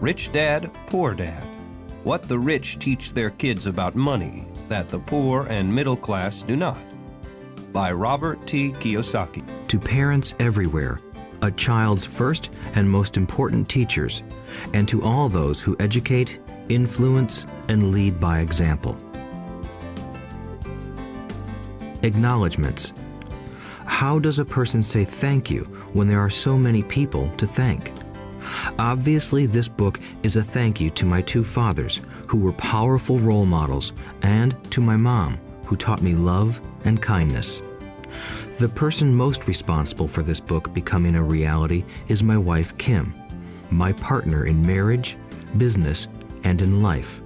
Rich Dad, Poor Dad. What the rich teach their kids about money that the poor and middle class do not. By Robert T. Kiyosaki. To parents everywhere, a child's first and most important teachers, and to all those who educate, influence, and lead by example. Acknowledgements. How does a person say thank you when there are so many people to thank? Obviously, this book is a thank you to my two fathers, who were powerful role models, and to my mom, who taught me love and kindness. The person most responsible for this book becoming a reality is my wife, Kim, my partner in marriage, business, and in life.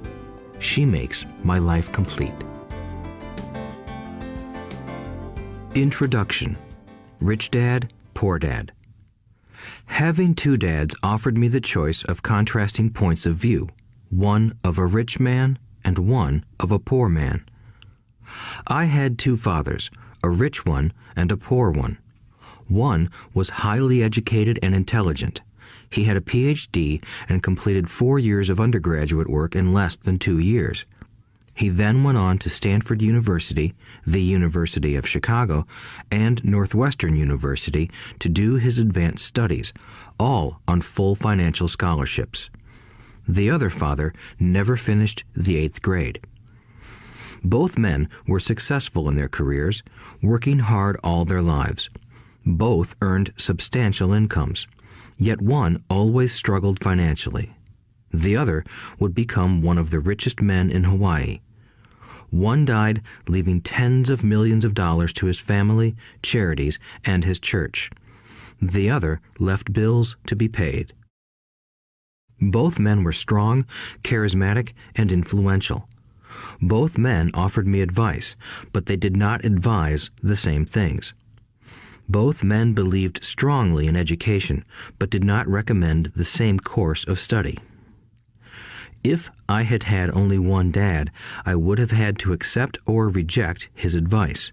She makes my life complete. Introduction. Rich Dad, Poor Dad. Having two dads offered me the choice of contrasting points of view, one of a rich man and one of a poor man. I had two fathers, a rich one and a poor one. One was highly educated and intelligent. He had a PhD and completed 4 years of undergraduate work in less than 2 years. He then went on to Stanford University, the University of Chicago, and Northwestern University to do his advanced studies, all on full financial scholarships. The other father never finished the 8th grade. Both men were successful in their careers, working hard all their lives. Both earned substantial incomes, yet one always struggled financially. The other would become one of the richest men in Hawaii. One died, leaving tens of millions of dollars to his family, charities, and his church. The other left bills to be paid. Both men were strong, charismatic, and influential. Both men offered me advice, but they did not advise the same things. Both men believed strongly in education, but did not recommend the same course of study. If I had had only one dad, I would have had to accept or reject his advice.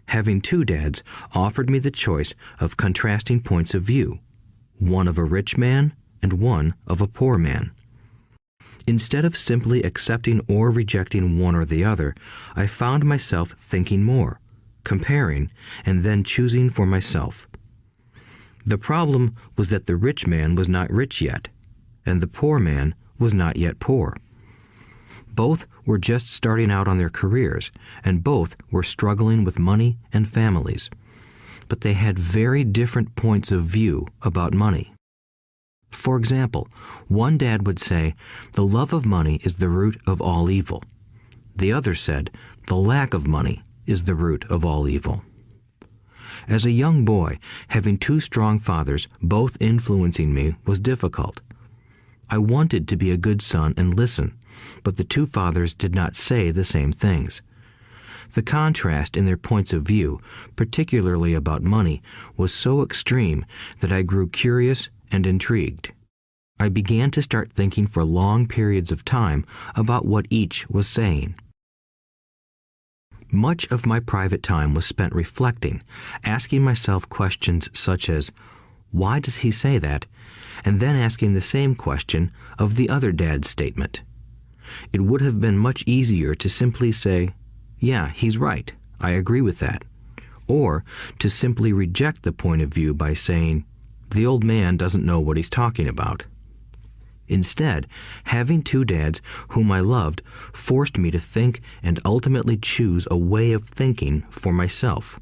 Having two dads offered me the choice of contrasting points of view, one of a rich man and one of a poor man. Instead of simply accepting or rejecting one or the other, I found myself thinking more, comparing, and then choosing for myself. The problem was that the rich man was not rich yet, and the poor man was not yet poor. Both were just starting out on their careers, and both were struggling with money and families. But they had very different points of view about money. For example, one dad would say, "The love of money is the root of all evil." The other said, "The lack of money is the root of all evil." As a young boy, having two strong fathers, both influencing me, was difficult. I wanted to be a good son and listen, but the two fathers did not say the same things. The contrast in their points of view, particularly about money, was so extreme that I grew curious and intrigued. I began to start thinking for long periods of time about what each was saying. Much of my private time was spent reflecting, asking myself questions such as, "Why does he say that?" and then asking the same question of the other dad's statement. It would have been much easier to simply say, "Yeah, he's right, I agree with that," or to simply reject the point of view by saying, "The old man doesn't know what he's talking about." Instead, having two dads whom I loved forced me to think and ultimately choose a way of thinking for myself.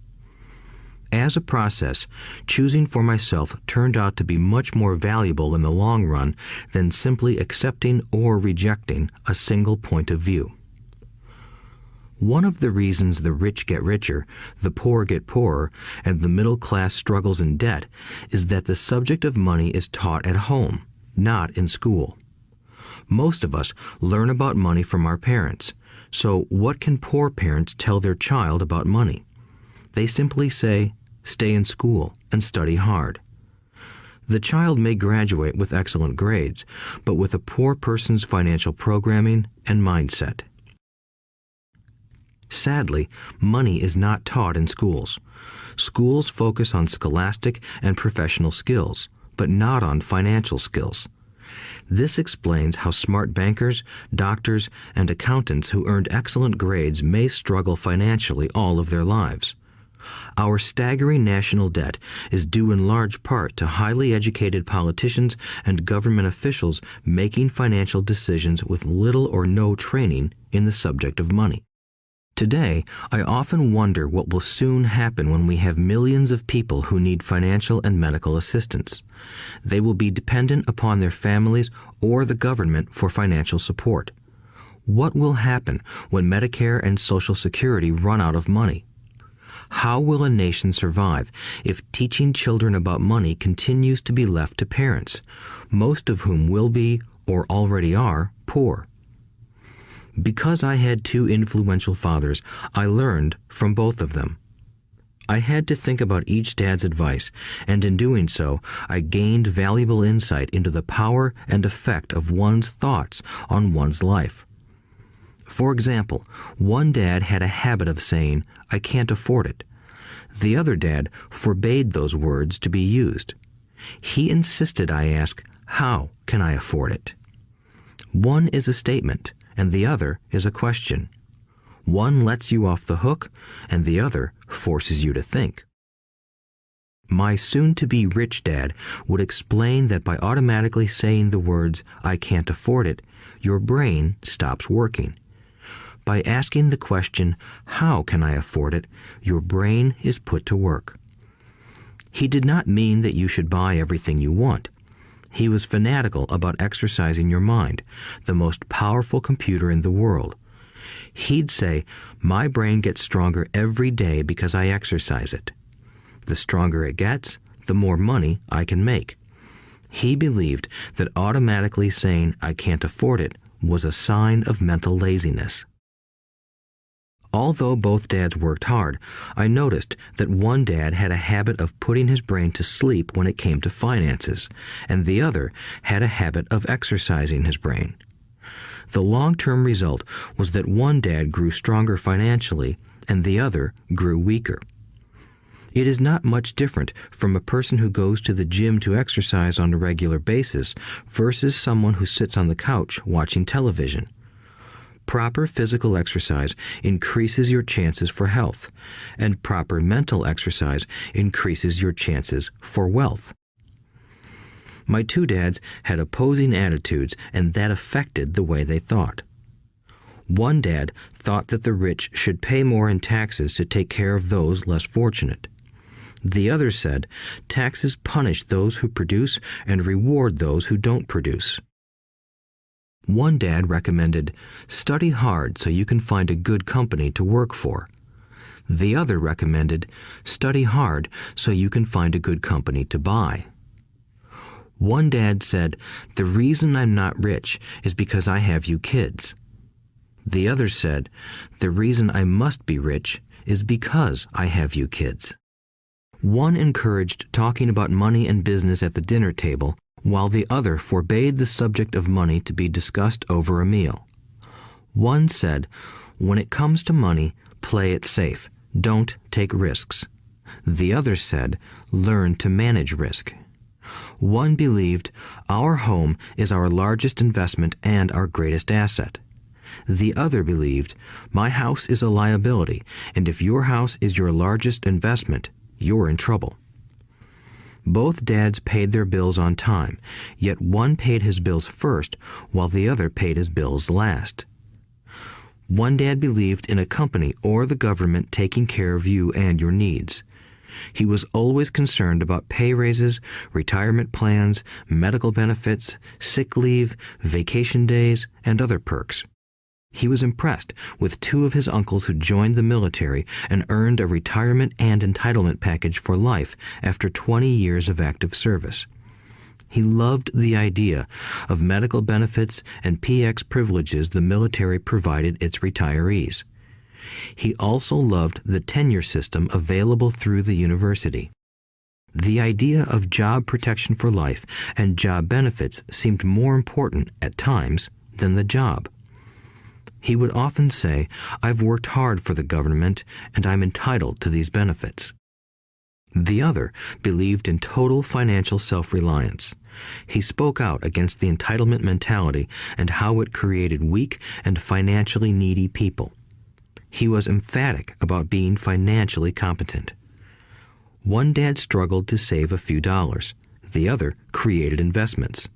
As a process, choosing for myself turned out to be much more valuable in the long run than simply accepting or rejecting a single point of view. One of the reasons the rich get richer, the poor get poorer, and the middle class struggles in debt is that the subject of money is taught at home, not in school. Most of us learn about money from our parents, so what can poor parents tell their child about money? They simply say, "Stay in school and study hard." The child may graduate with excellent grades, but with a poor person's financial programming and mindset. Sadly, money is not taught in schools. Schools focus on scholastic and professional skills, but not on financial skills. This explains how smart bankers, doctors, and accountants who earned excellent grades may struggle financially all of their lives. Our staggering national debt is due in large part to highly educated politicians and government officials making financial decisions with little or no training in the subject of money. Today, I often wonder what will soon happen when we have millions of people who need financial and medical assistance. They will be dependent upon their families or the government for financial support. What will happen when Medicare and Social Security run out of money? How will a nation survive if teaching children about money continues to be left to parents, most of whom will be, or already are, poor? Because I had two influential fathers, I learned from both of them. I had to think about each dad's advice, and in doing so, I gained valuable insight into the power and effect of one's thoughts on one's life. For example, one dad had a habit of saying, "I can't afford it." The other dad forbade those words to be used. He insisted I ask, "How can I afford it?" One is a statement, and the other is a question. One lets you off the hook, and the other forces you to think. My soon-to-be rich dad would explain that by automatically saying the words, "I can't afford it," your brain stops working. By asking the question, "How can I afford it?" your brain is put to work. He did not mean that you should buy everything you want. He was fanatical about exercising your mind, the most powerful computer in the world. He'd say, "My brain gets stronger every day because I exercise it. The stronger it gets, the more money I can make." He believed that automatically saying, "I can't afford it," was a sign of mental laziness. Although both dads worked hard, I noticed that one dad had a habit of putting his brain to sleep when it came to finances, and the other had a habit of exercising his brain. The long-term result was that one dad grew stronger financially, and the other grew weaker. It is not much different from a person who goes to the gym to exercise on a regular basis versus someone who sits on the couch watching television. Proper physical exercise increases your chances for health, and proper mental exercise increases your chances for wealth. My two dads had opposing attitudes, and that affected the way they thought. One dad thought that the rich should pay more in taxes to take care of those less fortunate. The other said, taxes punish those who produce and reward those who don't produce. One dad recommended, study hard so you can find a good company to work for. The other recommended, study hard so you can find a good company to buy. One dad said, the reason I'm not rich is because I have you kids. The other said, the reason I must be rich is because I have you kids. One encouraged talking about money and business at the dinner table, while the other forbade the subject of money to be discussed over a meal. One said, when it comes to money, play it safe, don't take risks. The other said, learn to manage risk. One believed, our home is our largest investment and our greatest asset. The other believed, my house is a liability, and if your house is your largest investment, you're in trouble. Both dads paid their bills on time, yet one paid his bills first while the other paid his bills last. One dad believed in a company or the government taking care of you and your needs. He was always concerned about pay raises, retirement plans, medical benefits, sick leave, vacation days, and other perks. He was impressed with two of his uncles who joined the military and earned a retirement and entitlement package for life after 20 years of active service. He loved the idea of medical benefits and PX privileges the military provided its retirees. He also loved the tenure system available through the university. The idea of job protection for life and job benefits seemed more important at times than the job. He would often say, I've worked hard for the government and I'm entitled to these benefits. The other believed in total financial self-reliance. He spoke out against the entitlement mentality and how it created weak and financially needy people. He was emphatic about being financially competent. One dad struggled to save a few dollars. The other created investments.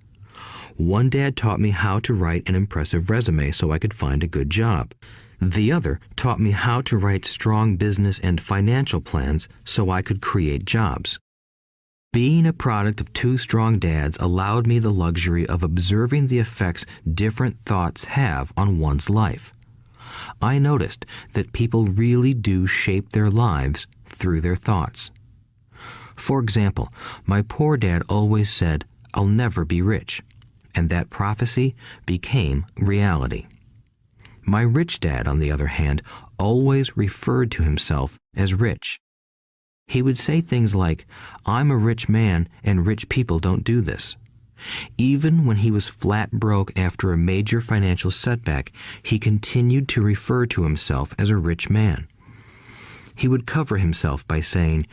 One dad taught me how to write an impressive resume so I could find a good job. The other taught me how to write strong business and financial plans so I could create jobs. Being a product of two strong dads allowed me the luxury of observing the effects different thoughts have on one's life. I noticed that people really do shape their lives through their thoughts. For example, my poor dad always said, "I'll never be rich," and that prophecy became reality. My rich dad, on the other hand, always referred to himself as rich. He would say things like, "I'm a rich man and rich people don't do this." Even when he was flat broke after a major financial setback, he continued to refer to himself as a rich man. He would cover himself by saying,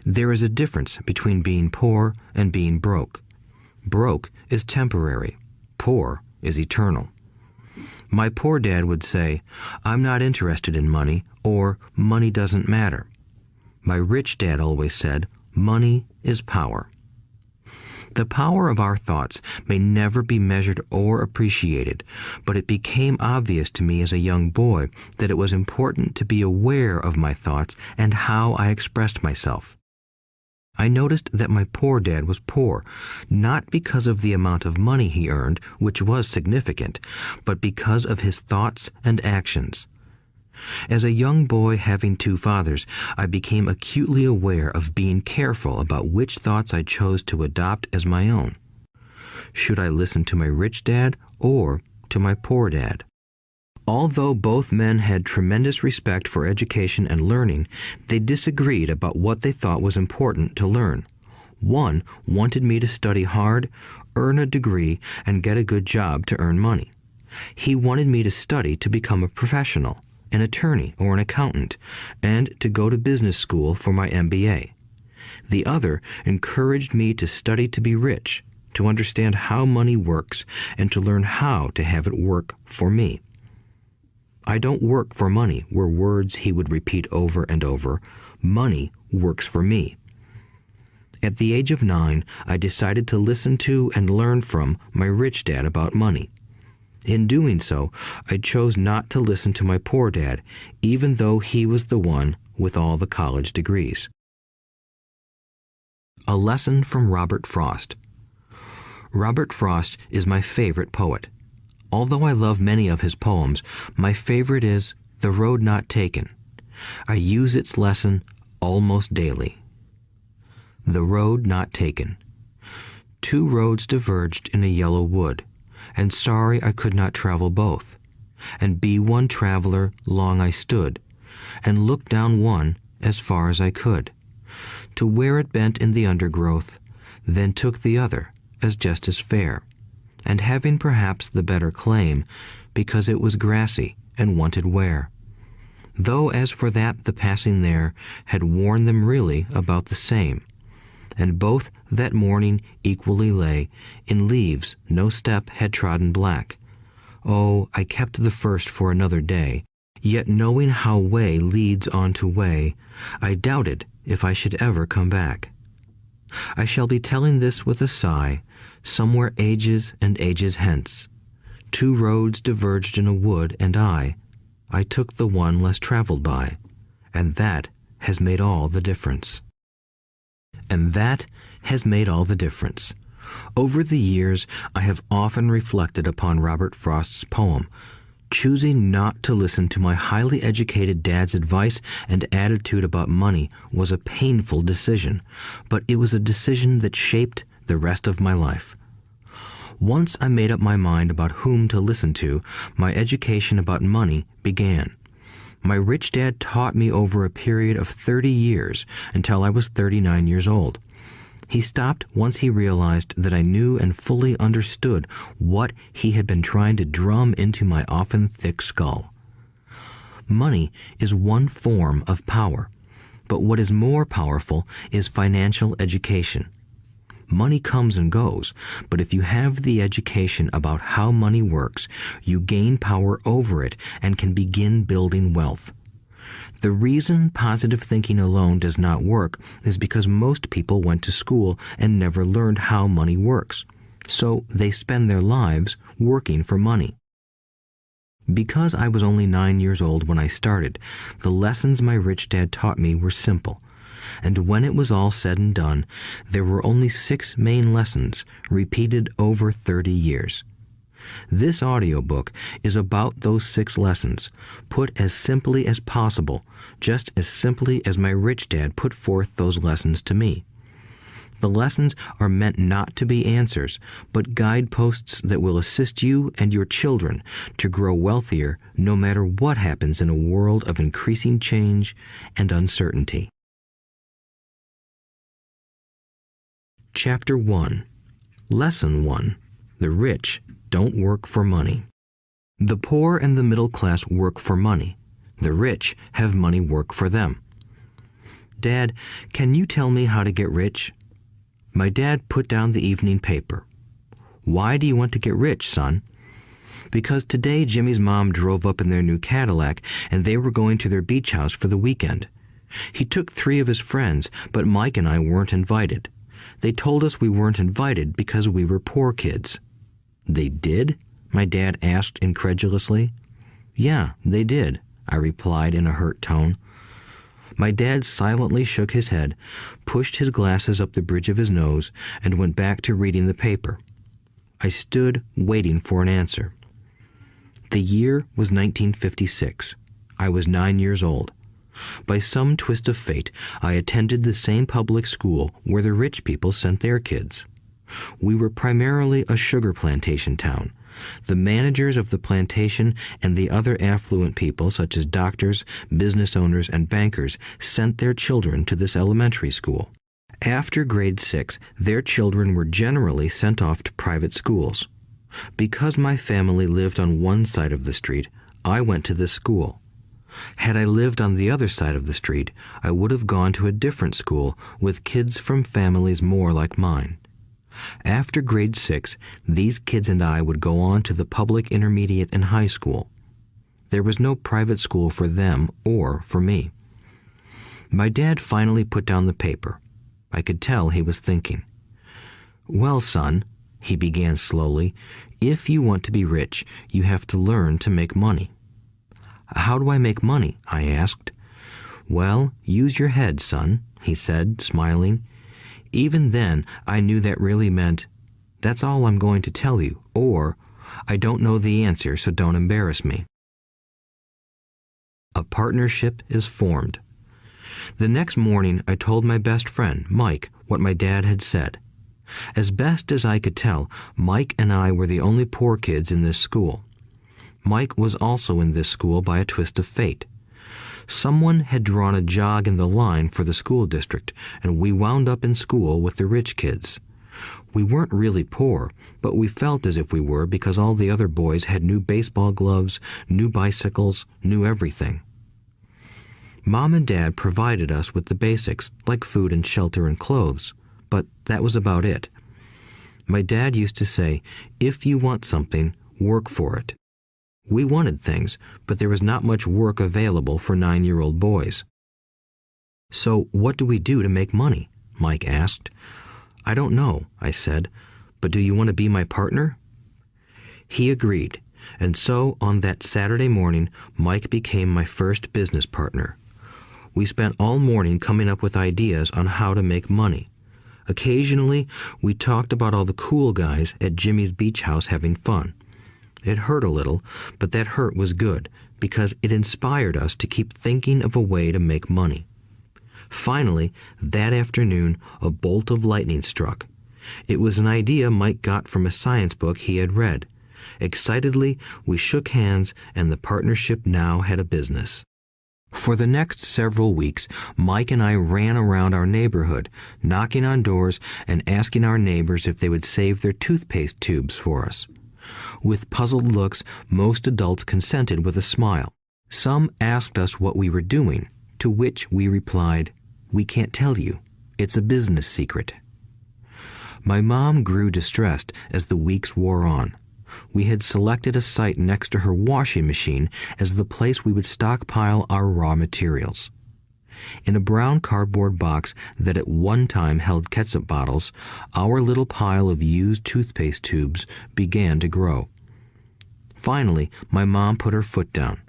"There is a difference between being poor and being broke. Broke is temporary. Poor is eternal." My poor dad would say, "I'm not interested in money," or "Money doesn't matter." My rich dad always said, "Money is power." The power of our thoughts may never be measured or appreciated, but it became obvious to me as a young boy that it was important to be aware of my thoughts and how I expressed myself. I noticed that my poor dad was poor, not because of the amount of money he earned, which was significant, but because of his thoughts and actions. As a young boy having two fathers, I became acutely aware of being careful about which thoughts I chose to adopt as my own. Should I listen to my rich dad or to my poor dad? Although both men had tremendous respect for education and learning, they disagreed about what they thought was important to learn. One wanted me to study hard, earn a degree, and get a good job to earn money. He wanted me to study to become a professional, an attorney or an accountant, and to go to business school for my MBA. The other encouraged me to study to be rich, to understand how money works, and to learn how to have it work for me. "I don't work for money" were words he would repeat over and over. "Money works for me." At the age of 9, I decided to listen to and learn from my rich dad about money. In doing so, I chose not to listen to my poor dad, even though he was the one with all the college degrees. A lesson from Robert Frost. Robert Frost is my favorite poet. Although I love many of his poems, my favorite is "The Road Not Taken." I use its lesson almost daily. The road not taken. Two roads diverged in a yellow wood, and sorry I could not travel both. And be one traveler long I stood, and looked down one as far as I could, to where it bent in the undergrowth, then took the other as just as fair, and having perhaps the better claim, because it was grassy and wanted wear. Though as for that the passing there had worn them really about the same, and both that morning equally lay in leaves no step had trodden black. Oh, I kept the first for another day, yet knowing how way leads on to way, I doubted if I should ever come back. I shall be telling this with a sigh, somewhere ages and ages hence. Two roads diverged in a wood, and I took the one less traveled by, and that has made all the difference. And that has made all the difference. Over the years, I have often reflected upon Robert Frost's poem. Choosing not to listen to my highly educated dad's advice and attitude about money was a painful decision, but it was a decision that shaped the rest of my life. Once I made up my mind about whom to listen to, my education about money began. My rich dad taught me over a period of 30 years until I was 39 years old. He stopped once he realized that I knew and fully understood what he had been trying to drum into my often thick skull. Money is one form of power, but what is more powerful is financial education. Money comes and goes, but if you have the education about how money works, you gain power over it and can begin building wealth. The reason positive thinking alone does not work is because most people went to school and never learned how money works, so they spend their lives working for money. Because I was only 9 years old when I started, the lessons my rich dad taught me were simple. And when it was all said and done, there were only 6 main lessons, repeated over 30 years. This audiobook is about those 6 lessons, put as simply as possible, just as simply as my rich dad put forth those lessons to me. The lessons are meant not to be answers, but guideposts that will assist you and your children to grow wealthier no matter what happens in a world of increasing change and uncertainty. Chapter 1. Lesson 1. The rich don't work for money. The poor and the middle class work for money. The rich have money work for them. Dad, can you tell me how to get rich? My dad put down the evening paper. Why do you want to get rich, son? Because today Jimmy's mom drove up in their new Cadillac and they were going to their beach house for the weekend. He took 3 of his friends, but Mike and I weren't invited. They told us we weren't invited because we were poor kids. They did? My dad asked incredulously. Yeah, they did, I replied in a hurt tone. My dad silently shook his head, pushed his glasses up the bridge of his nose, and went back to reading the paper. I stood waiting for an answer. The year was 1956. I was 9 years old. By some twist of fate, I attended the same public school where the rich people sent their kids. We were primarily a sugar plantation town. The managers of the plantation and the other affluent people, such as doctors, business owners, and bankers, sent their children to this elementary school. After grade 6, their children were generally sent off to private schools. Because my family lived on one side of the street, I went to this school. Had I lived on the other side of the street, I would have gone to a different school with kids from families more like mine. After grade 6, these kids and I would go on to the public intermediate and high school. There was no private school for them or for me. My dad finally put down the paper. I could tell he was thinking. Well, son, he began slowly, if you want to be rich, you have to learn to make money. How do I make money? I asked. Well, use your head, son, he said, smiling. Even then, I knew that really meant, that's all I'm going to tell you, or, I don't know the answer, so don't embarrass me. A partnership is formed. The next morning, I told my best friend, Mike, what my dad had said. As best as I could tell, Mike and I were the only poor kids in this school. Mike was also in this school by a twist of fate. Someone had drawn a jog in the line for the school district, and we wound up in school with the rich kids. We weren't really poor, but we felt as if we were because all the other boys had new baseball gloves, new bicycles, new everything. Mom and Dad provided us with the basics, like food and shelter and clothes, but that was about it. My dad used to say, if you want something, work for it. We wanted things, but there was not much work available for 9-year-old boys. So what do we do to make money? Mike asked. I don't know, I said, but do you want to be my partner? He agreed, and so on that Saturday morning, Mike became my first business partner. We spent all morning coming up with ideas on how to make money. Occasionally, we talked about all the cool guys at Jimmy's beach house having fun. It hurt a little, but that hurt was good, because it inspired us to keep thinking of a way to make money. Finally, that afternoon, a bolt of lightning struck. It was an idea Mike got from a science book he had read. Excitedly, we shook hands, and the partnership now had a business. For the next several weeks, Mike and I ran around our neighborhood, knocking on doors and asking our neighbors if they would save their toothpaste tubes for us. With puzzled looks, most adults consented with a smile. Some asked us what we were doing, to which we replied, "We can't tell you. It's a business secret." My mom grew distressed as the weeks wore on. We had selected a site next to her washing machine as the place we would stockpile our raw materials. In a brown cardboard box that at one time held ketchup bottles, our little pile of used toothpaste tubes began to grow. Finally, my mom put her foot down.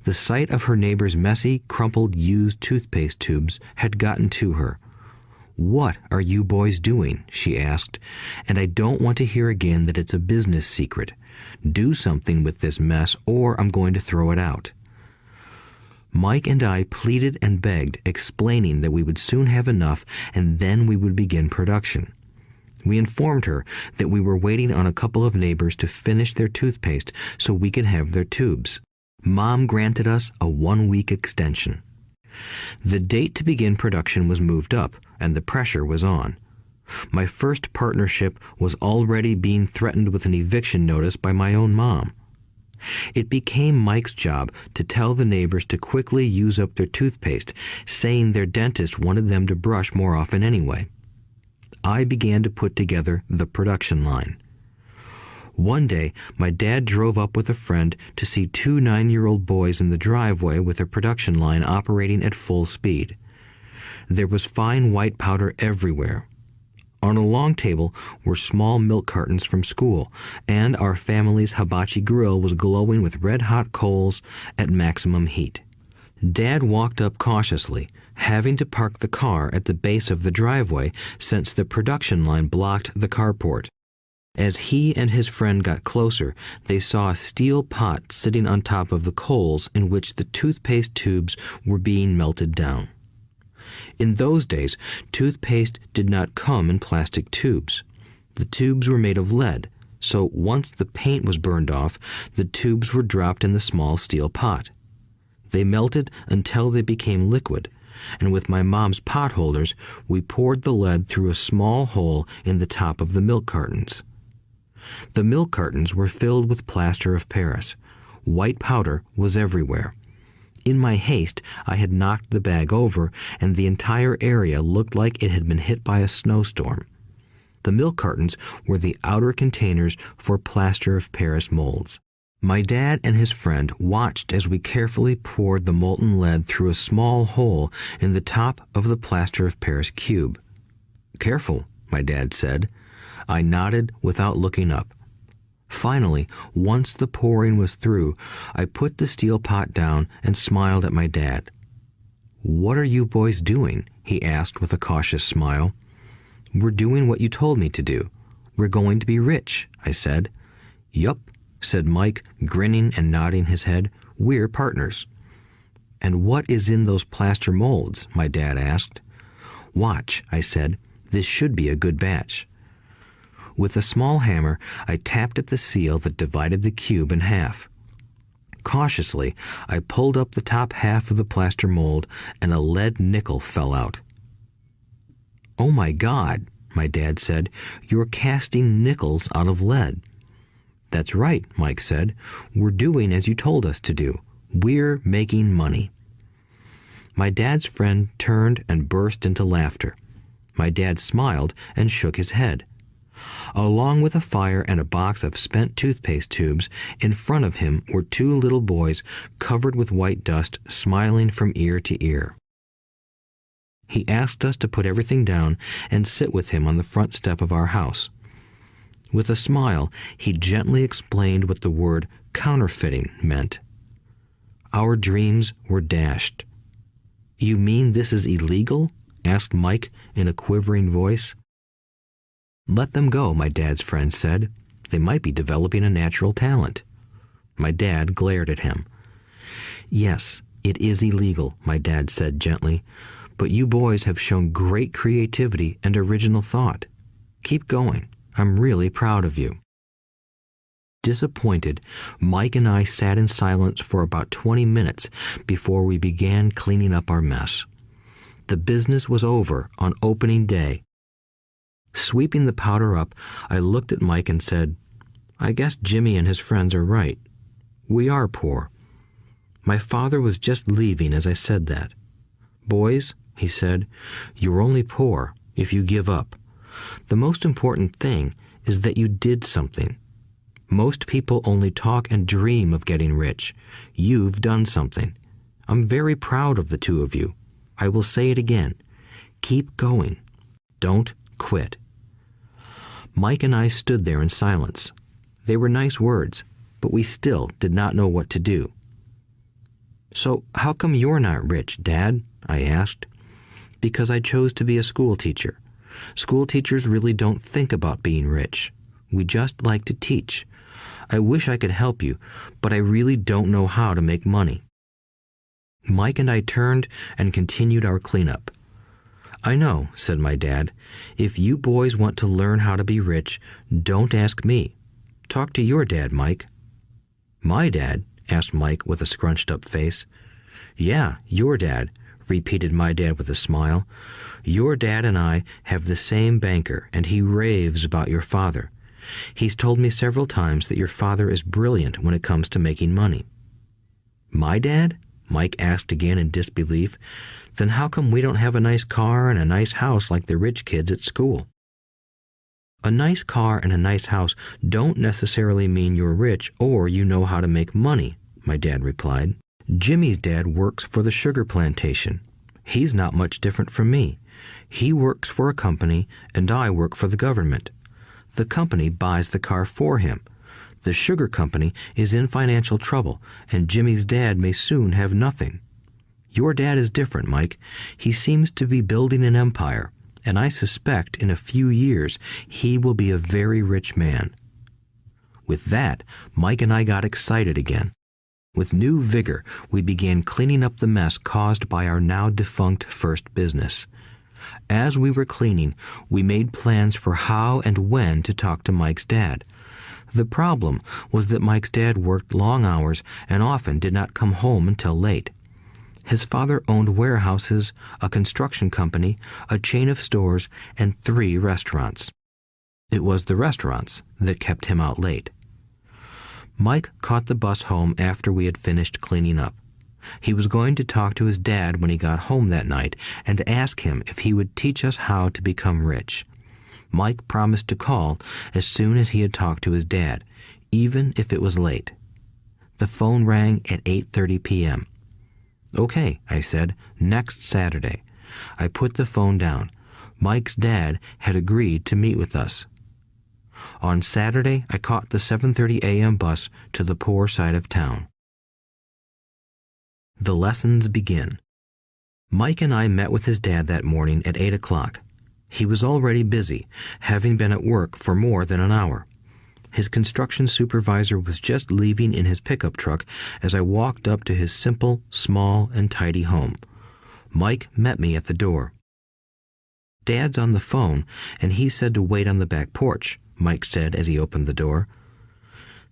The sight of her neighbor's messy, crumpled used toothpaste tubes had gotten to her. "What are you boys doing?" she asked, "and I don't want to hear again that it's a business secret. Do something with this mess or I'm going to throw it out." Mike and I pleaded and begged, explaining that we would soon have enough and then we would begin production. We informed her that we were waiting on a couple of neighbors to finish their toothpaste so we could have their tubes. Mom granted us a 1-week extension. The date to begin production was moved up, and the pressure was on. My first partnership was already being threatened with an eviction notice by my own mom. It became Mike's job to tell the neighbors to quickly use up their toothpaste, saying their dentist wanted them to brush more often anyway. I began to put together the production line. One day, my dad drove up with a friend to see 2 9-year-old boys in the driveway with a production line operating at full speed. There was fine white powder everywhere. On a long table were small milk cartons from school, and our family's hibachi grill was glowing with red-hot coals at maximum heat. Dad walked up cautiously, having to park the car at the base of the driveway since the production line blocked the carport. As he and his friend got closer, they saw a steel pot sitting on top of the coals in which the toothpaste tubes were being melted down. In those days, toothpaste did not come in plastic tubes. The tubes were made of lead, so once the paint was burned off, the tubes were dropped in the small steel pot. They melted until they became liquid, and with my mom's pot holders, we poured the lead through a small hole in the top of the milk cartons. The milk cartons were filled with plaster of Paris. White powder was everywhere. In my haste, I had knocked the bag over, and the entire area looked like it had been hit by a snowstorm. The milk cartons were the outer containers for plaster of Paris molds. My dad and his friend watched as we carefully poured the molten lead through a small hole in the top of the plaster of Paris cube. "Careful," my dad said. I nodded without looking up. Finally, once the pouring was through, I put the steel pot down and smiled at my dad. "What are you boys doing?" he asked with a cautious smile. "We're doing what you told me to do. We're going to be rich," I said. "Yup," said Mike, grinning and nodding his head. "We're partners." "And what is in those plaster molds?" my dad asked. "Watch," I said. "This should be a good batch." With a small hammer, I tapped at the seal that divided the cube in half. Cautiously, I pulled up the top half of the plaster mold, and a lead nickel fell out. "Oh my God," my dad said, "you're casting nickels out of lead." "That's right," Mike said. "We're doing as you told us to do. We're making money." My dad's friend turned and burst into laughter. My dad smiled and shook his head. Along with a fire and a box of spent toothpaste tubes, in front of him were 2 little boys covered with white dust, smiling from ear to ear. He asked us to put everything down and sit with him on the front step of our house. With a smile, he gently explained what the word counterfeiting meant. Our dreams were dashed. "You mean this is illegal?" asked Mike in a quivering voice. "Let them go," my dad's friend said. "They might be developing a natural talent." My dad glared at him. "Yes, it is illegal," my dad said gently, "but you boys have shown great creativity and original thought. Keep going. I'm really proud of you." Disappointed, Mike and I sat in silence for about 20 minutes before we began cleaning up our mess. The business was over on opening day. Sweeping the powder up, I looked at Mike and said, "I guess Jimmy and his friends are right. We are poor." My father was just leaving as I said that. "Boys," he said, "you're only poor if you give up. The most important thing is that you did something. Most people only talk and dream of getting rich. You've done something. I'm very proud of the two of you. I will say it again. Keep going. Don't quit." Mike and I stood there in silence. They were nice words, but we still did not know what to do. "So how come you're not rich, Dad?" I asked. "Because I chose to be a school teacher. School teachers really don't think about being rich. We just like to teach. I wish I could help you, but I really don't know how to make money." Mike and I turned and continued our cleanup. "I know," said my dad. "If you boys want to learn how to be rich, don't ask me. Talk to your dad, Mike." "My dad?" asked Mike with a scrunched-up face. "Yeah, your dad," repeated my dad with a smile. "Your dad and I have the same banker, and he raves about your father. He's told me several times that your father is brilliant when it comes to making money." "My dad?" Mike asked again in disbelief. "Then how come we don't have a nice car and a nice house like the rich kids at school?" "A nice car and a nice house don't necessarily mean you're rich or you know how to make money," my dad replied. "Jimmy's dad works for the sugar plantation. He's not much different from me. He works for a company and I work for the government. The company buys the car for him. The sugar company is in financial trouble, and Jimmy's dad may soon have nothing. Your dad is different, Mike. He seems to be building an empire, and I suspect in a few years he will be a very rich man." With that, Mike and I got excited again. With new vigor, we began cleaning up the mess caused by our now defunct first business. As we were cleaning, we made plans for how and when to talk to Mike's dad. The problem was that Mike's dad worked long hours and often did not come home until late. His father owned warehouses, a construction company, a chain of stores, and 3 restaurants. It was the restaurants that kept him out late. Mike caught the bus home after we had finished cleaning up. He was going to talk to his dad when he got home that night and ask him if he would teach us how to become rich. Mike promised to call as soon as he had talked to his dad, even if it was late. The phone rang at 8:30 p.m. "Okay," I said, "next Saturday." I put the phone down. Mike's dad had agreed to meet with us. On Saturday, I caught the 7:30 a.m. bus to the poor side of town. The lessons begin. Mike and I met with his dad that morning at 8 o'clock. He was already busy, having been at work for more than an hour. His construction supervisor was just leaving in his pickup truck as I walked up to his simple, small, and tidy home. Mike met me at the door. "Dad's on the phone, and he said to wait on the back porch," Mike said as he opened the door.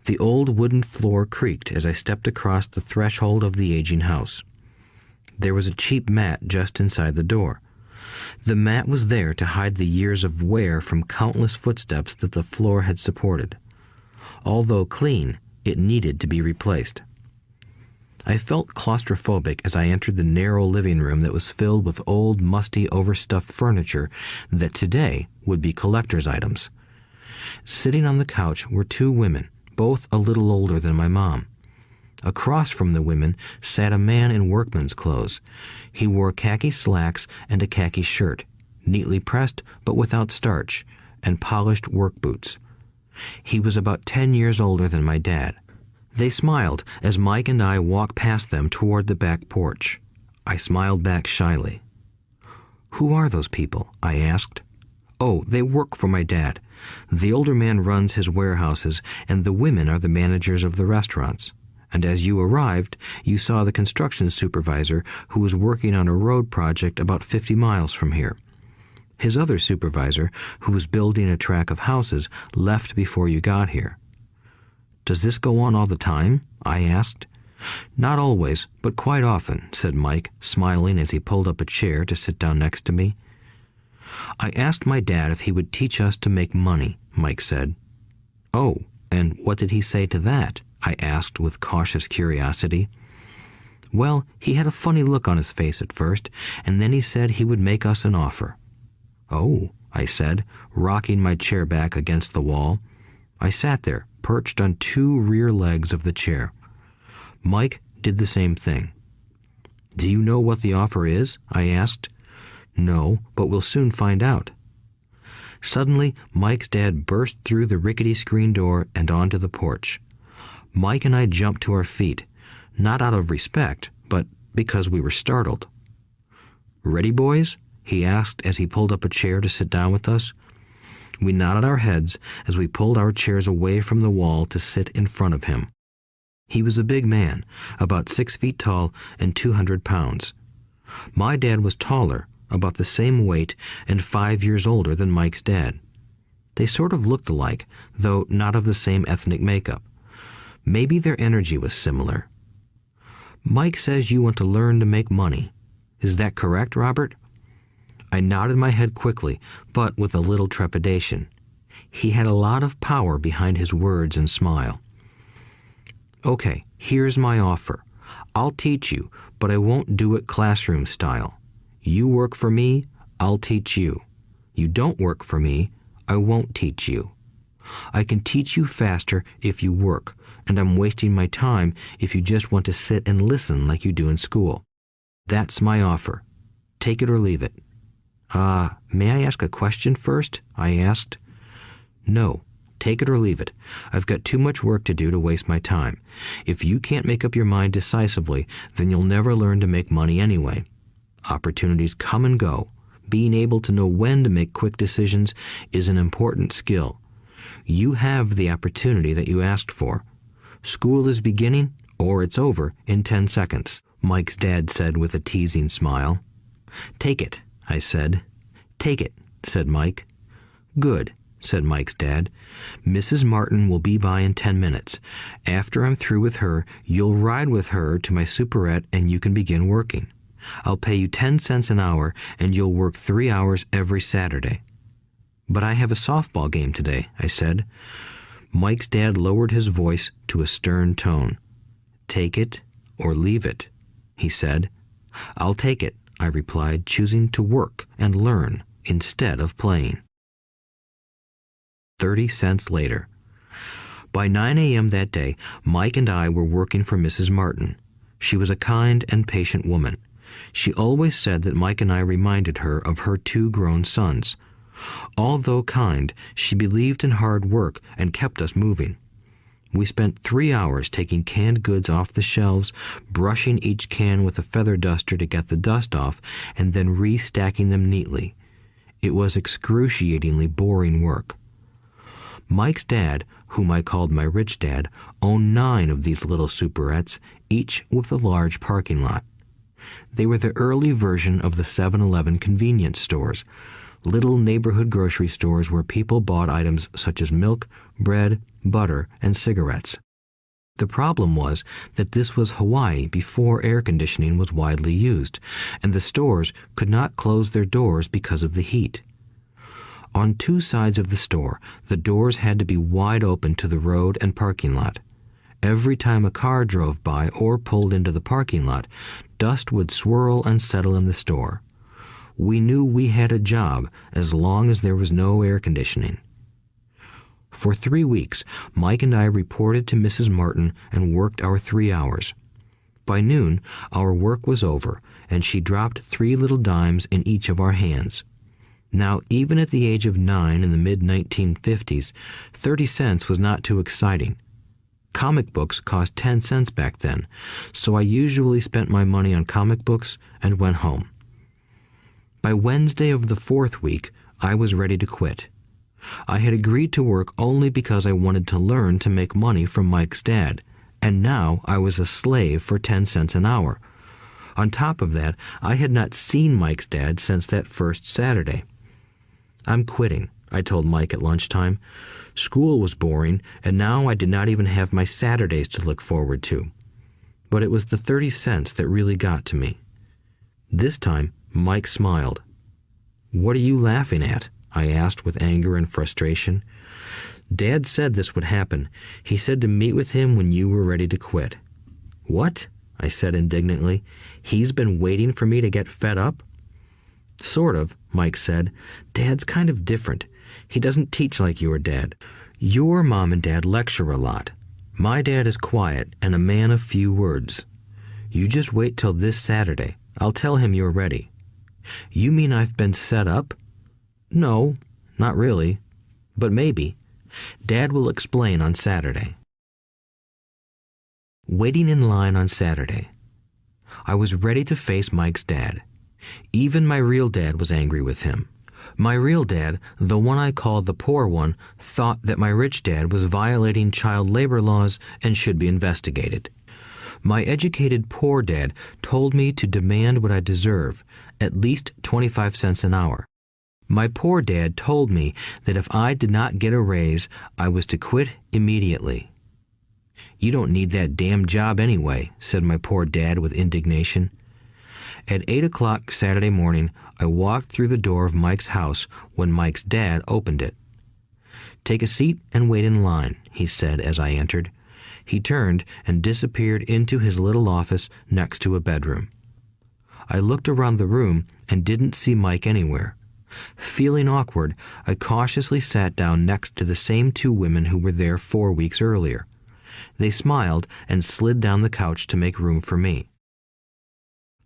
The old wooden floor creaked as I stepped across the threshold of the aging house. There was a cheap mat just inside the door. The mat was there to hide the years of wear from countless footsteps that the floor had supported. Although clean, it needed to be replaced. I felt claustrophobic as I entered the narrow living room that was filled with old, musty, overstuffed furniture that today would be collector's items. Sitting on the couch were 2 women, both a little older than my mom. Across from the women sat a man in workman's clothes. He wore khaki slacks and a khaki shirt, neatly pressed but without starch, and polished work boots. He was about 10 years older than my dad. They smiled as Mike and I walked past them toward the back porch. I smiled back shyly. "Who are those people?" I asked. "Oh, they work for my dad. The older man runs his warehouses, and the women are the managers of the restaurants. And as you arrived, you saw the construction supervisor who was working on a road project about 50 miles from here. His other supervisor, who was building a track of houses, left before you got here." "Does this go on all the time?" I asked. "Not always, but quite often," said Mike, smiling as he pulled up a chair to sit down next to me. "I asked my dad if he would teach us to make money," Mike said. "Oh, and what did he say to that?" I asked with cautious curiosity. "Well, he had a funny look on his face at first, and then he said he would make us an offer." "Oh," I said, rocking my chair back against the wall. I sat there, perched on two rear legs of the chair. Mike did the same thing. "Do you know what the offer is?" I asked. "No, but we'll soon find out." Suddenly, Mike's dad burst through the rickety screen door and onto the porch. Mike and I jumped to our feet, not out of respect, but because we were startled. "Ready, boys?" he asked as he pulled up a chair to sit down with us. We nodded our heads as we pulled our chairs away from the wall to sit in front of him. He was a big man, about 6 feet tall and 200 pounds. My dad was taller, about the same weight, and 5 years older than Mike's dad. They sort of looked alike, though not of the same ethnic makeup. Maybe their energy was similar. "Mike says you want to learn to make money. Is that correct, Robert?" I nodded my head quickly, but with a little trepidation. He had a lot of power behind his words and smile. "Okay, here's my offer. I'll teach you, but I won't do it classroom style. You work for me, I'll teach you. You don't work for me, I won't teach you. I can teach you faster if you work, and I'm wasting my time if you just want to sit and listen like you do in school. That's my offer. Take it or leave it." May I ask a question first?" I asked. "No. Take it or leave it. I've got too much work to do to waste my time. If you can't make up your mind decisively, then you'll never learn to make money anyway. Opportunities come and go. Being able to know when to make quick decisions is an important skill. You have the opportunity that you asked for. School is beginning, or it's over, in 10 seconds, Mike's dad said with a teasing smile. "Take it," I said. "Take it," said Mike. "Good," said Mike's dad. "Mrs. Martin will be by in 10 minutes. After I'm through with her, you'll ride with her to my superette and you can begin working. I'll pay you 10 cents an hour and you'll work 3 hours every Saturday." "But I have a softball game today," I said. Mike's dad lowered his voice to a stern tone. "Take it or leave it," he said. "I'll take it," I replied, choosing to work and learn instead of playing. 30 cents later. By 9 a.m. that day, Mike and I were working for Mrs. Martin. She was a kind and patient woman. She always said that Mike and I reminded her of her 2 grown sons. Although kind, she believed in hard work and kept us moving. We spent 3 hours taking canned goods off the shelves, brushing each can with a feather duster to get the dust off, and then restacking them neatly. It was excruciatingly boring work. Mike's dad, whom I called my rich dad, owned 9 of these little superettes, each with a large parking lot. They were the early version of the 7-Eleven convenience stores, little neighborhood grocery stores where people bought items such as milk, bread, butter, and cigarettes. The problem was that this was Hawaii before air conditioning was widely used, and the stores could not close their doors because of the heat. On 2 sides of the store, the doors had to be wide open to the road and parking lot. Every time a car drove by or pulled into the parking lot, dust would swirl and settle in the store. We knew we had a job as long as there was no air conditioning. For 3 weeks, Mike and I reported to Mrs. Martin and worked our 3 hours. By noon, our work was over, and she dropped 3 little dimes in each of our hands. Now, even at the age of 9 in the mid-1950s, 30 cents was not too exciting. Comic books cost 10 cents back then, so I usually spent my money on comic books and went home. By Wednesday of the 4th week, I was ready to quit. I had agreed to work only because I wanted to learn to make money from Mike's dad, and now I was a slave for 10 cents an hour. On top of that, I had not seen Mike's dad since that first Saturday. "I'm quitting," I told Mike at lunchtime. School was boring, and now I did not even have my Saturdays to look forward to. But it was the 30 cents that really got to me. This time, Mike smiled. "What are you laughing at?" I asked with anger and frustration. "Dad said this would happen. He said to meet with him when you were ready to quit." "What?" I said indignantly. "He's been waiting for me to get fed up?" Sort of, Mike said. Dad's kind of different. He doesn't teach like your dad. Your mom and dad lecture a lot. My dad is quiet and a man of few words. You just wait till this Saturday. I'll tell him you're ready. You mean I've been set up? No, not really. But maybe. Dad will explain on Saturday. Waiting in line on Saturday. I was ready to face Mike's dad. Even my real dad was angry with him. My real dad, the one I called the poor one, thought that my rich dad was violating child labor laws and should be investigated. My educated poor dad told me to demand what I deserve, at least 25 cents an hour. My poor dad told me that if I did not get a raise, I was to quit immediately. You don't need that damn job anyway, said my poor dad with indignation. At 8 o'clock Saturday morning, I walked through the door of Mike's house when Mike's dad opened it. Take a seat and wait in line, he said as I entered. He turned and disappeared into his little office next to a bedroom. I looked around the room and didn't see Mike anywhere. Feeling awkward, I cautiously sat down next to the same two women who were there 4 weeks earlier. They smiled and slid down the couch to make room for me.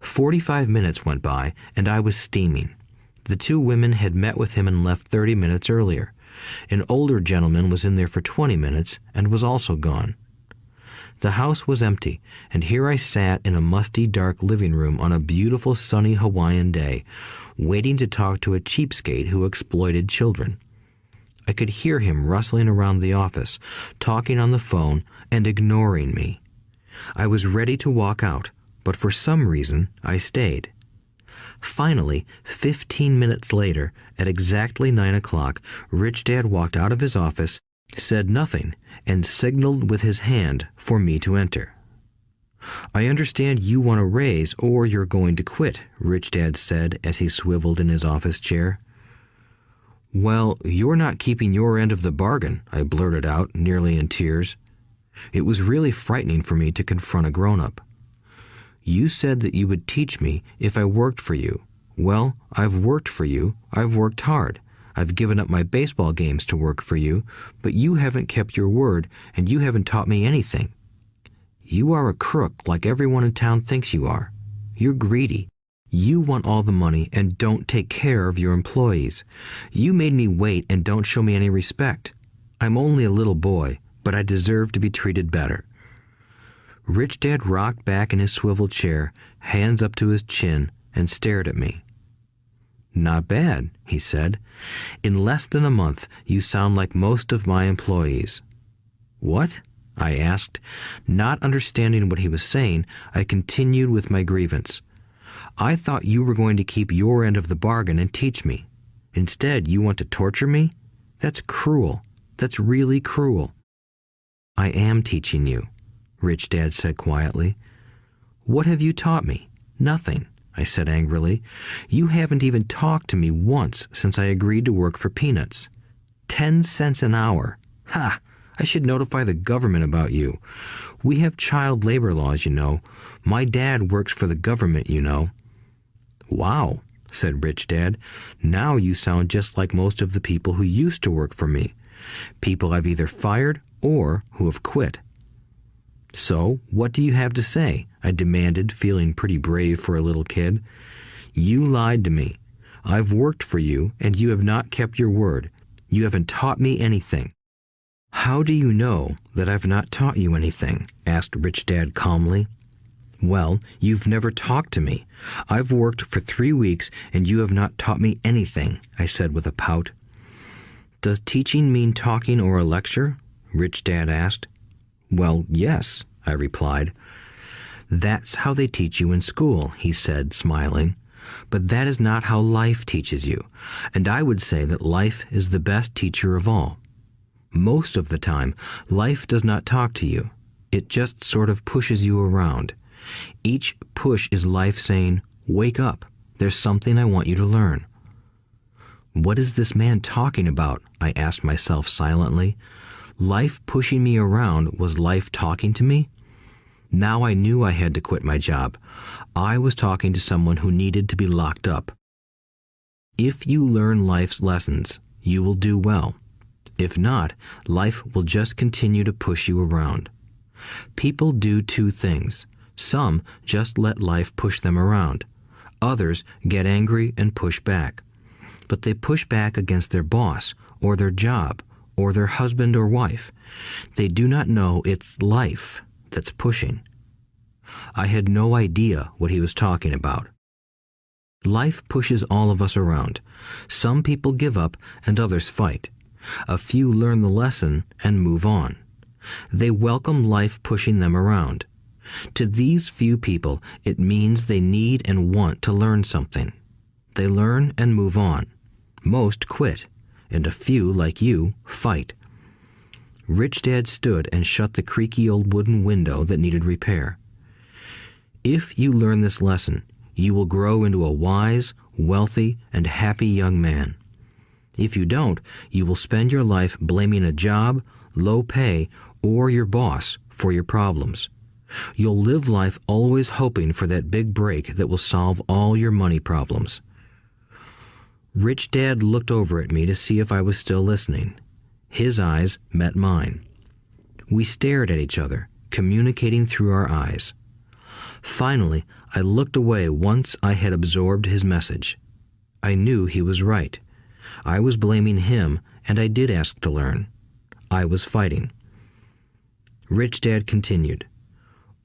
45 minutes went by, and I was steaming. The two women had met with him and left 30 minutes earlier. An older gentleman was in there for 20 minutes and was also gone. The house was empty, and here I sat in a musty, dark living room on a beautiful, sunny Hawaiian day, waiting to talk to a cheapskate who exploited children. I could hear him rustling around the office, talking on the phone, and ignoring me. I was ready to walk out, but for some reason I stayed. Finally, 15 minutes later, at exactly 9 o'clock, Rich Dad walked out of his office, said nothing, and signaled with his hand for me to enter. I understand you want a raise or you're going to quit, Rich Dad said as he swiveled in his office chair. Well, you're not keeping your end of the bargain, I blurted out, nearly in tears. It was really frightening for me to confront a grown-up. You said that you would teach me if I worked for you. Well, I've worked for you. I've worked hard. I've given up my baseball games to work for you, but you haven't kept your word, and you haven't taught me anything. You are a crook like everyone in town thinks you are. You're greedy. You want all the money and don't take care of your employees. You made me wait and don't show me any respect. I'm only a little boy, but I deserve to be treated better. Rich Dad rocked back in his swivel chair, hands up to his chin, and stared at me. Not bad, he said. In less than a month, you sound like most of my employees. What? I asked. Not understanding what he was saying, I continued with my grievance. I thought you were going to keep your end of the bargain and teach me. Instead, you want to torture me? That's cruel. That's really cruel. I am teaching you, Rich Dad said quietly. What have you taught me? Nothing, I said angrily. You haven't even talked to me once since I agreed to work for peanuts. 10 cents an hour. Ha! I should notify the government about you. We have child labor laws, you know. My dad works for the government, you know. Wow, said Rich Dad. Now you sound just like most of the people who used to work for me. People I've either fired or who have quit. So, what do you have to say? I demanded, feeling pretty brave for a little kid. You lied to me. I've worked for you, and you have not kept your word. You haven't taught me anything. How do you know that I've not taught you anything? Asked Rich Dad calmly. Well, you've never talked to me. I've worked for 3 weeks, and you have not taught me anything, I said with a pout. Does teaching mean talking or a lecture? Rich Dad asked. Well, yes, I replied. That's how they teach you in school, he said, smiling. But that is not how life teaches you, and I would say that life is the best teacher of all. Most of the time, life does not talk to you. It just sort of pushes you around. Each push is life saying, wake up, there's something I want you to learn. What is this man talking about? I asked myself silently. Life pushing me around was life talking to me? Now I knew I had to quit my job. I was talking to someone who needed to be locked up. If you learn life's lessons, you will do well. If not, life will just continue to push you around. People do two things. Some just let life push them around. Others get angry and push back. But they push back against their boss, or their job, or their husband or wife. They do not know it's life that's pushing. I had no idea what he was talking about. Life pushes all of us around. Some people give up and others fight. A few learn the lesson and move on. They welcome life pushing them around. To these few people, it means they need and want to learn something. They learn and move on. Most quit, and a few, like you, fight. Rich Dad stood and shut the creaky old wooden window that needed repair. If you learn this lesson, you will grow into a wise, wealthy, and happy young man. If you don't, you will spend your life blaming a job, low pay, or your boss for your problems. You'll live life always hoping for that big break that will solve all your money problems. Rich Dad looked over at me to see if I was still listening. His eyes met mine. We stared at each other, communicating through our eyes. Finally, I looked away once I had absorbed his message. I knew he was right. I was blaming him, and I did ask to learn. I was fighting. Rich Dad continued.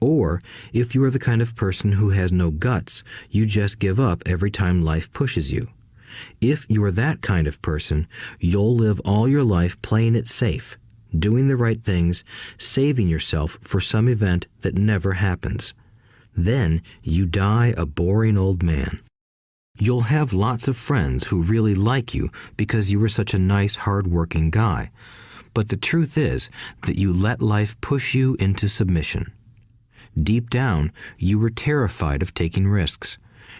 Or, if you are the kind of person who has no guts, you just give up every time life pushes you. If you are that kind of person, you'll live all your life playing it safe, doing the right things, saving yourself for some event that never happens. Then you die a boring old man. You'll have lots of friends who really like you because you were such a nice, hard-working guy. But the truth is that you let life push you into submission. Deep down, you were terrified of taking risks.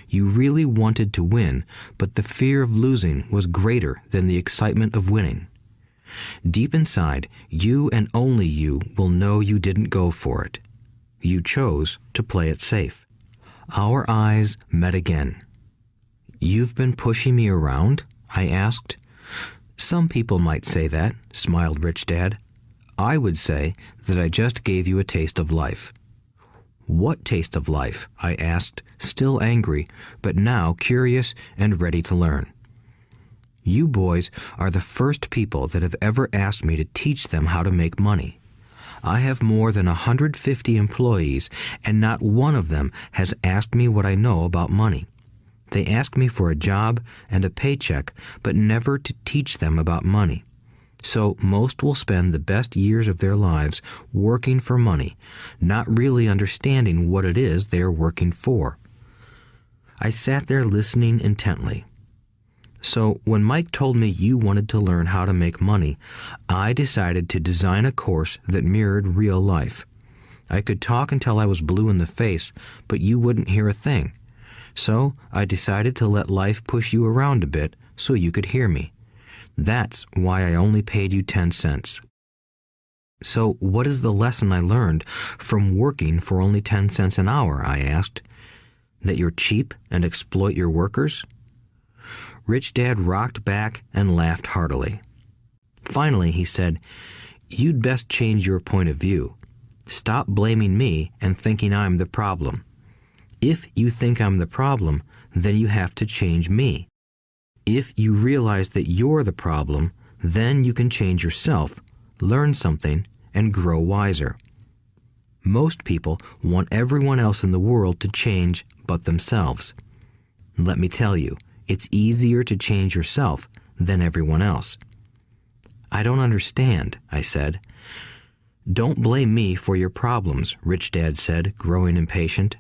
You really wanted to win, but the fear of losing was greater than the excitement of winning. Deep inside, you and only you will know you didn't go for it. You chose to play it safe. Our eyes met again. "You've been pushing me around?" I asked. "Some people might say that," smiled Rich Dad. "I would say that I just gave you a taste of life." "What taste of life?" I asked, still angry, but now curious and ready to learn. "You boys are the first people that have ever asked me to teach them how to make money. I have more than 150 employees, and not one of them has asked me what I know about money. They ask me for a job and a paycheck, but never to teach them about money. So most will spend the best years of their lives working for money, not really understanding what it is they are working for." I sat there listening intently. "So when Mike told me you wanted to learn how to make money, I decided to design a course that mirrored real life. I could talk until I was blue in the face, but you wouldn't hear a thing. So I decided to let life push you around a bit so you could hear me. That's why I only paid you 10 cents. "So what is the lesson I learned from working for only 10 cents an hour?" I asked. "That you're cheap and exploit your workers?" Rich Dad rocked back and laughed heartily. Finally, he said, "You'd best change your point of view. Stop blaming me and thinking I'm the problem. If you think I'm the problem, then you have to change me. If you realize that you're the problem, then you can change yourself, learn something, and grow wiser. Most people want everyone else in the world to change but themselves. Let me tell you, it's easier to change yourself than everyone else." "I don't understand," I said. "Don't blame me for your problems," Rich Dad said, growing impatient.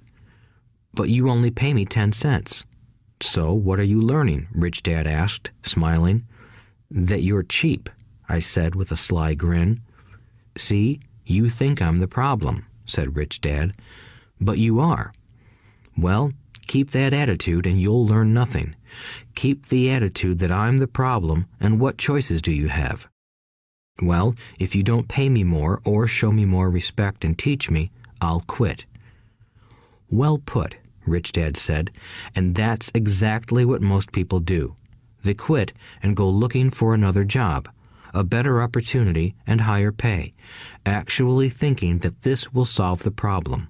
"But you only pay me 10 cents. "So what are you learning?" Rich Dad asked, smiling. "That you're cheap," I said with a sly grin. "See, you think I'm the problem," said Rich Dad. "But you are. Well, keep that attitude and you'll learn nothing. Keep the attitude that I'm the problem, and what choices do you have?" "Well, if you don't pay me more or show me more respect and teach me, I'll quit." "Well put," Rich Dad said, "and that's exactly what most people do. They quit and go looking for another job, a better opportunity and higher pay, actually thinking that this will solve the problem.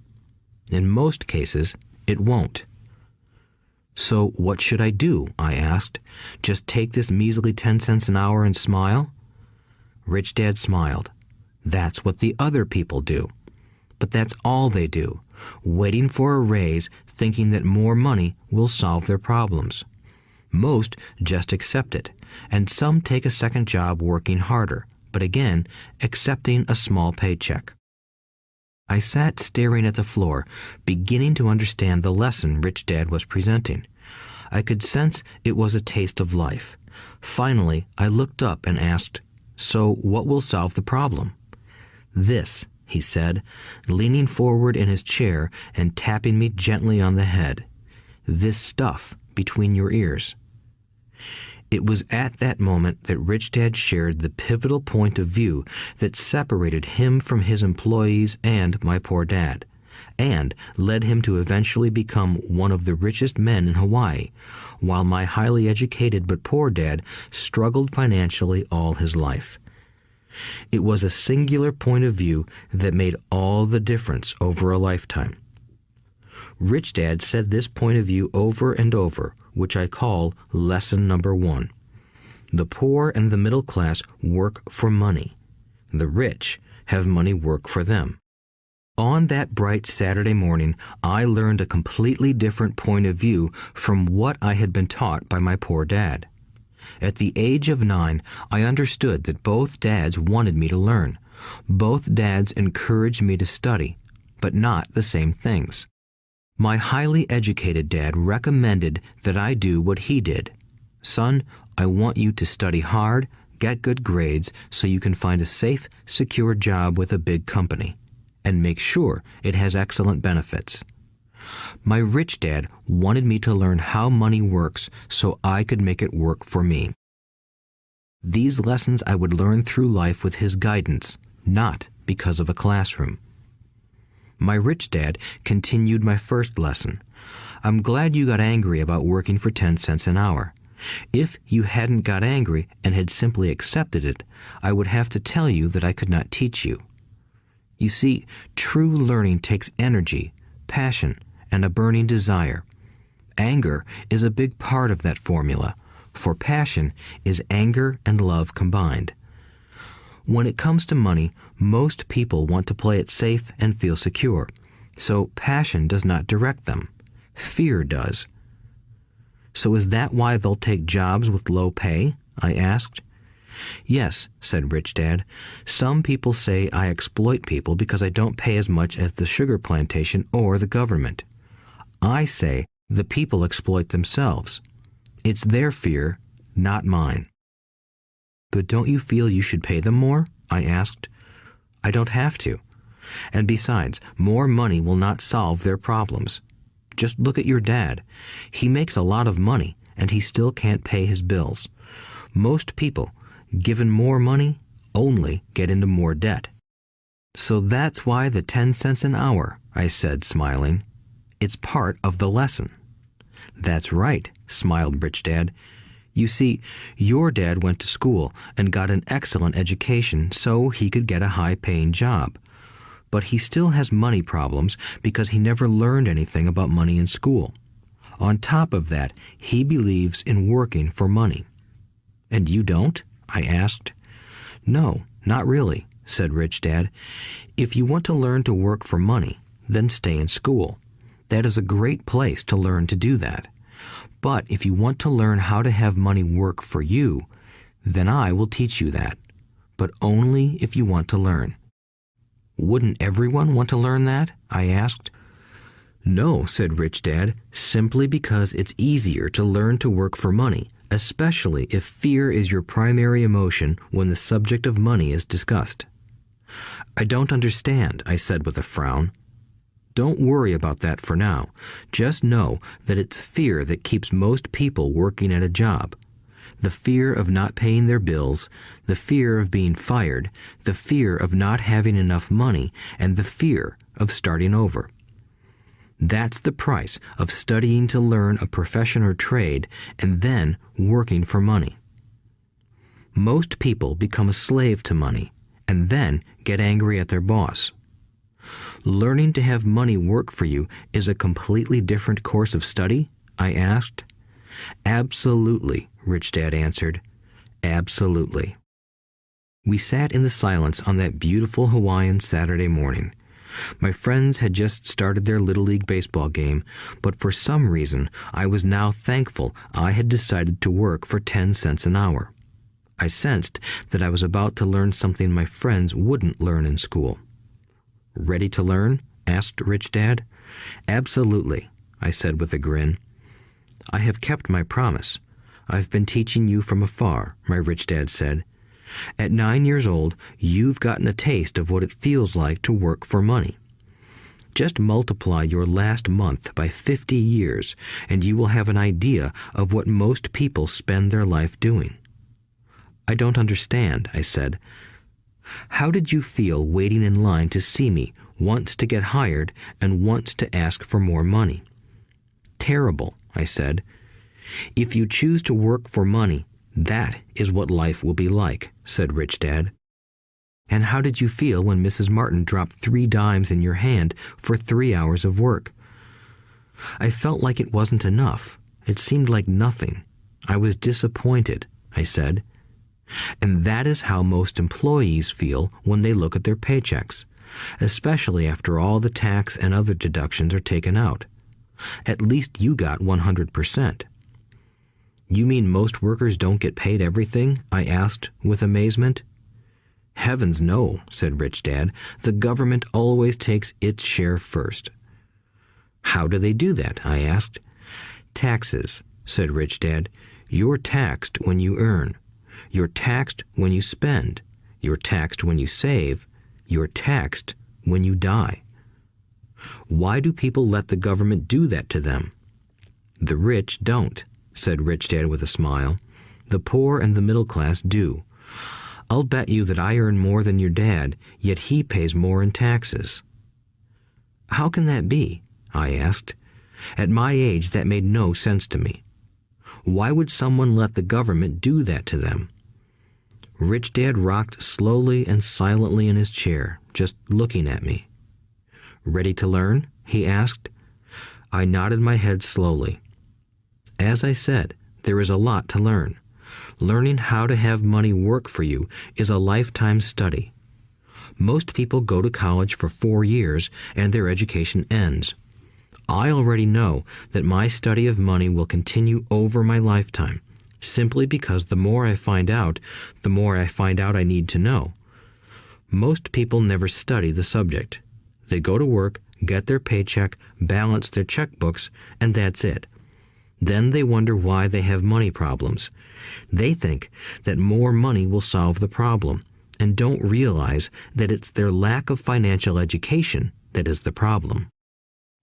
In most cases, it won't. So what should I do? I asked. Just take this measly 10 cents an hour and smile? Rich Dad smiled. That's what the other people do. But that's all they do, waiting for a raise, thinking that more money will solve their problems. Most just accept it, and some take a second job working harder, but again, accepting a small paycheck. I sat staring at the floor, beginning to understand the lesson Rich Dad was presenting. I could sense it was a taste of life. Finally, I looked up and asked, "So what will solve the problem?" "This," he said, leaning forward in his chair and tapping me gently on the head. "This stuff between your ears." It was at that moment that Rich Dad shared the pivotal point of view that separated him from his employees and my poor dad, and led him to eventually become one of the richest men in Hawaii, while my highly educated but poor dad struggled financially all his life. It was a singular point of view that made all the difference over a lifetime. Rich Dad said this point of view over and over, which I call lesson number 1. The poor and the middle class work for money. The rich have money work for them. On that bright Saturday morning, I learned a completely different point of view from what I had been taught by my poor dad. At the age of 9, I understood that both dads wanted me to learn. Both dads encouraged me to study, but not the same things. My highly educated dad recommended that I do what he did. "Son, I want you to study hard, get good grades so you can find a safe, secure job with a big company, and make sure it has excellent benefits." My rich dad wanted me to learn how money works so I could make it work for me. These lessons I would learn through life with his guidance, not because of a classroom. My rich dad continued my first lesson. "I'm glad you got angry about working for 10 cents an hour. If you hadn't got angry and had simply accepted it, I would have to tell you that I could not teach you. You see, true learning takes energy, passion, and a burning desire. Anger is a big part of that formula, for passion is anger and love combined. When it comes to money, most people want to play it safe and feel secure, so passion does not direct them. Fear does." "So is that why they'll take jobs with low pay?" I asked. "Yes," said Rich Dad. "Some people say I exploit people because I don't pay as much as the sugar plantation or the government. I say the people exploit themselves. It's their fear, not mine." "But don't you feel you should pay them more?" I asked. "I don't have to. And besides, more money will not solve their problems. Just look at your dad. He makes a lot of money, and he still can't pay his bills. Most people, given more money, only get into more debt." "So that's why the 10 cents an hour," I said, smiling. "It's part of the lesson." "That's right," smiled Rich Dad. "You see, your dad went to school and got an excellent education so he could get a high-paying job. But he still has money problems because he never learned anything about money in school. On top of that, he believes in working for money." "And you don't?" I asked. "No, not really," said Rich Dad. "If you want to learn to work for money, then stay in school. That is a great place to learn to do that. But if you want to learn how to have money work for you, then I will teach you that. But only if you want to learn." "Wouldn't everyone want to learn that?" I asked. "No," said Rich Dad, "simply because it's easier to learn to work for money, especially if fear is your primary emotion when the subject of money is discussed." "I don't understand," I said with a frown. "Don't worry about that for now. Just know that it's fear that keeps most people working at a job. The fear of not paying their bills, the fear of being fired, the fear of not having enough money, and the fear of starting over. That's the price of studying to learn a profession or trade and then working for money. Most people become a slave to money and then get angry at their boss. Learning to have money work for you is a completely different course of study? I asked. Absolutely, Rich Dad answered. Absolutely. We sat in the silence on that beautiful Hawaiian Saturday morning. My friends had just started their Little League baseball game, but for some reason I was now thankful I had decided to work for 10 cents an hour. I sensed that I was about to learn something my friends wouldn't learn in school. Ready to learn? Asked Rich Dad. Absolutely, I said with a grin. I have kept my promise. I've been teaching you from afar, my Rich Dad said. At 9 years old, you've gotten a taste of what it feels like to work for money. Just multiply your last month by 50 years, and you will have an idea of what most people spend their life doing. I don't understand, I said. How did you feel waiting in line to see me, once to get hired and once to ask for more money? Terrible, I said. If you choose to work for money, that is what life will be like, said Rich Dad. And how did you feel when Mrs. Martin dropped 3 dimes in your hand for 3 hours of work? I felt like it wasn't enough. It seemed like nothing. I was disappointed, I said. And that is how most employees feel when they look at their paychecks, especially after all the tax and other deductions are taken out. At least you got 100%. You mean most workers don't get paid everything? I asked with amazement. Heavens no, said Rich Dad. The government always takes its share first. How do they do that? I asked. Taxes, said Rich Dad. You're taxed when you earn. You're taxed when you spend. You're taxed when you save. You're taxed when you die. Why do people let the government do that to them? The rich don't, said Rich Dad with a smile. The poor and the middle class do. I'll bet you that I earn more than your dad, yet he pays more in taxes. How can that be? I asked. At my age, that made no sense to me. Why would someone let the government do that to them? Rich Dad rocked slowly and silently in his chair, just looking at me. Ready to learn? He asked. I nodded my head slowly. As I said, there is a lot to learn. Learning how to have money work for you is a lifetime study. Most people go to college for 4 years and their education ends. I already know that my study of money will continue over my lifetime, simply because the more I find out, the more I find out I need to know. Most people never study the subject. They go to work, get their paycheck, balance their checkbooks, and that's it. Then they wonder why they have money problems. They think that more money will solve the problem, and don't realize that it's their lack of financial education that is the problem.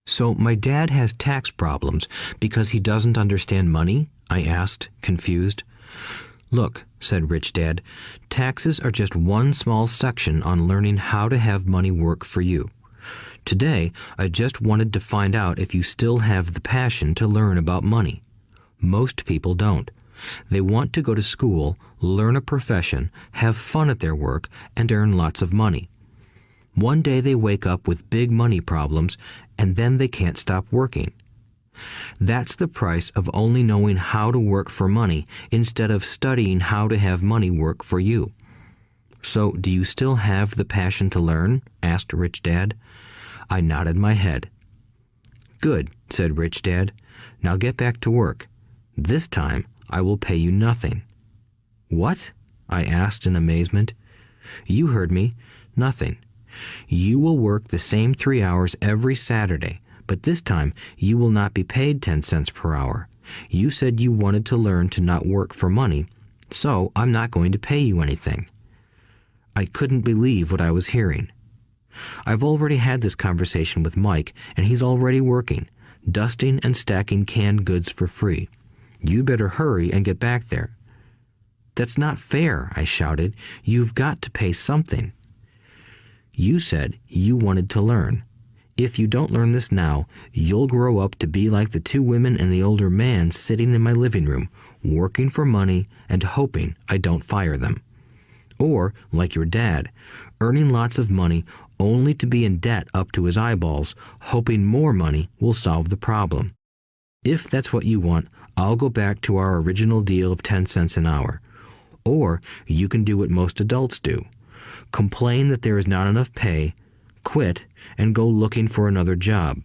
So my dad has tax problems because he doesn't understand money? I asked, confused. Look, said Rich Dad, taxes are just one small section on learning how to have money work for you. Today, I just wanted to find out if you still have the passion to learn about money. Most people don't. They want to go to school, learn a profession, have fun at their work, and earn lots of money. One day they wake up with big money problems, and then they can't stop working. That's the price of only knowing how to work for money instead of studying how to have money work for you. So, do you still have the passion to learn? Asked Rich Dad. I nodded my head. Good, said Rich Dad. Now get back to work. This time, I will pay you nothing. What? I asked in amazement. You heard me. Nothing. You will work the same 3 hours every Saturday, but this time you will not be paid 10 cents per hour. You said you wanted to learn to not work for money, so I'm not going to pay you anything. I couldn't believe what I was hearing. I've already had this conversation with Mike, and he's already working, dusting and stacking canned goods for free. You better hurry and get back there. That's not fair, I shouted. You've got to pay something. You said you wanted to learn. If you don't learn this now, you'll grow up to be like the two women and the older man sitting in my living room, working for money and hoping I don't fire them. Or, like your dad, earning lots of money only to be in debt up to his eyeballs, hoping more money will solve the problem. If that's what you want, I'll go back to our original deal of 10 cents an hour. Or you can do what most adults do. Complain that there is not enough pay, quit, and go looking for another job.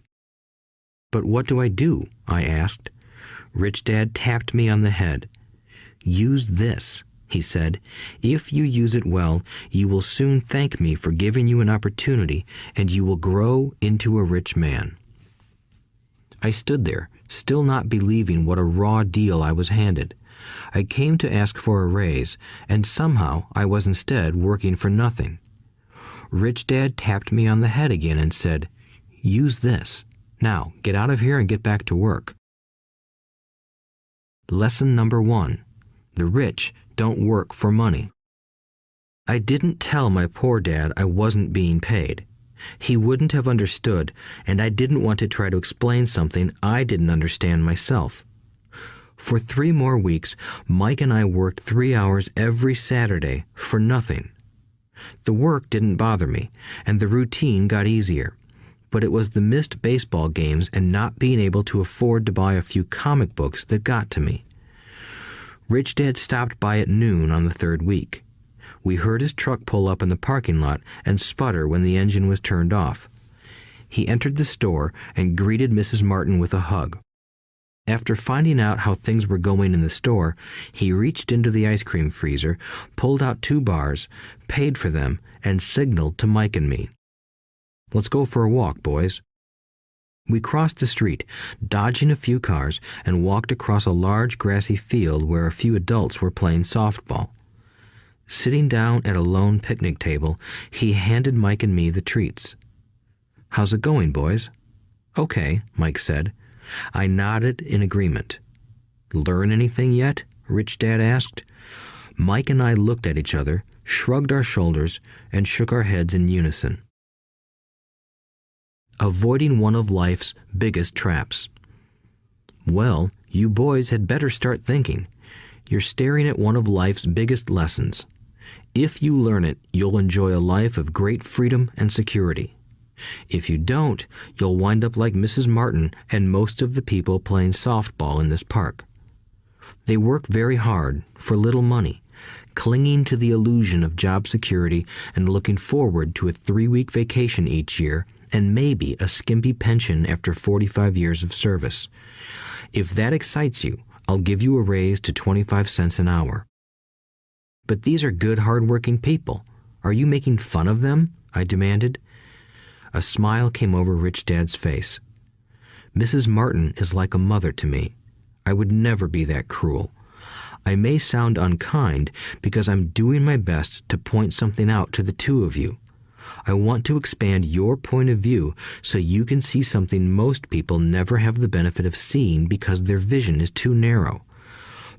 But what do I do? I asked. Rich Dad tapped me on the head. Use this, he said. If you use it well, you will soon thank me for giving you an opportunity, and you will grow into a rich man. I stood there, still not believing what a raw deal I was handed. I came to ask for a raise, and somehow I was instead working for nothing. Rich Dad tapped me on the head again and said, "Use this. Now, get out of here and get back to work." Lesson number 1. The rich don't work for money. I didn't tell my poor dad I wasn't being paid. He wouldn't have understood, and I didn't want to try to explain something I didn't understand myself. For 3 more weeks, Mike and I worked 3 hours every Saturday for nothing. The work didn't bother me, and the routine got easier. But it was the missed baseball games and not being able to afford to buy a few comic books that got to me. Rich Dad stopped by at noon on the 3rd week. We heard his truck pull up in the parking lot and sputter when the engine was turned off. He entered the store and greeted Mrs. Martin with a hug. After finding out how things were going in the store, he reached into the ice cream freezer, pulled out 2 bars, paid for them, and signaled to Mike and me. "Let's go for a walk, boys." We crossed the street, dodging a few cars, and walked across a large grassy field where a few adults were playing softball. Sitting down at a lone picnic table, he handed Mike and me the treats. "How's it going, boys?" "Okay," Mike said. I nodded in agreement. "Learn anything yet?" Rich Dad asked. Mike and I looked at each other, shrugged our shoulders, and shook our heads in unison. Avoiding one of life's biggest traps. Well, you boys had better start thinking. You're staring at one of life's biggest lessons. If you learn it, you'll enjoy a life of great freedom and security. If you don't, you'll wind up like Mrs. Martin and most of the people playing softball in this park. They work very hard for little money, clinging to the illusion of job security and looking forward to a 3-week vacation each year and maybe a skimpy pension after 45 years of service. If that excites you, I'll give you a raise to 25 cents an hour. But these are good, hard-working people. Are you making fun of them? I demanded. A smile came over Rich Dad's face. Mrs. Martin is like a mother to me. I would never be that cruel. I may sound unkind because I'm doing my best to point something out to the 2 of you. I want to expand your point of view so you can see something most people never have the benefit of seeing because their vision is too narrow.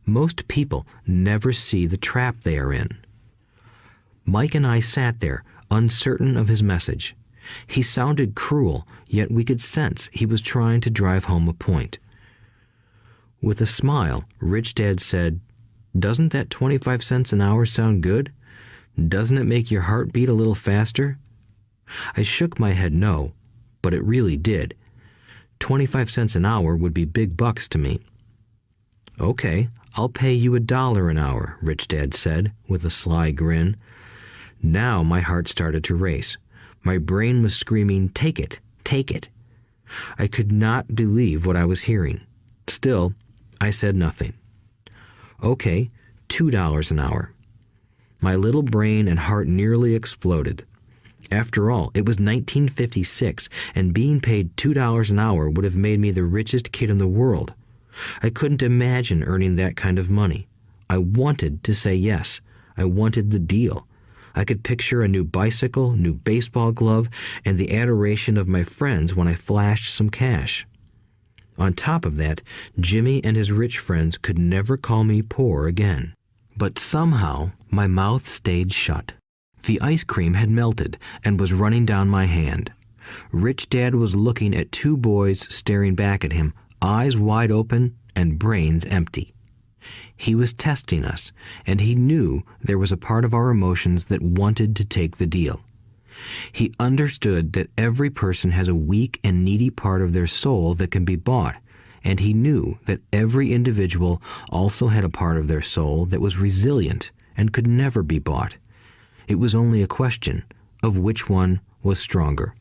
Most people never see the trap they are in. Mike and I sat there, uncertain of his message. He sounded cruel, yet we could sense he was trying to drive home a point. With a smile, Rich Dad said, "Doesn't that 25 cents an hour sound good? Doesn't it make your heart beat a little faster?" I shook my head no, but it really did. 25 cents an hour would be big bucks to me. "Okay, I'll pay you $1 an hour," Rich Dad said, with a sly grin. Now my heart started to race. My brain was screaming, "Take it, take it." I could not believe what I was hearing. Still, I said nothing. "Okay, $2 an hour." My little brain and heart nearly exploded. After all, it was 1956, and being paid $2 an hour would have made me the richest kid in the world. I couldn't imagine earning that kind of money. I wanted to say yes. I wanted the deal. I could picture a new bicycle, new baseball glove, and the adoration of my friends when I flashed some cash. On top of that, Jimmy and his rich friends could never call me poor again. But somehow, my mouth stayed shut. The ice cream had melted and was running down my hand. Rich Dad was looking at two boys staring back at him, eyes wide open and brains empty. He was testing us, and he knew there was a part of our emotions that wanted to take the deal. He understood that every person has a weak and needy part of their soul that can be bought, and he knew that every individual also had a part of their soul that was resilient and could never be bought. It was only a question of which one was stronger.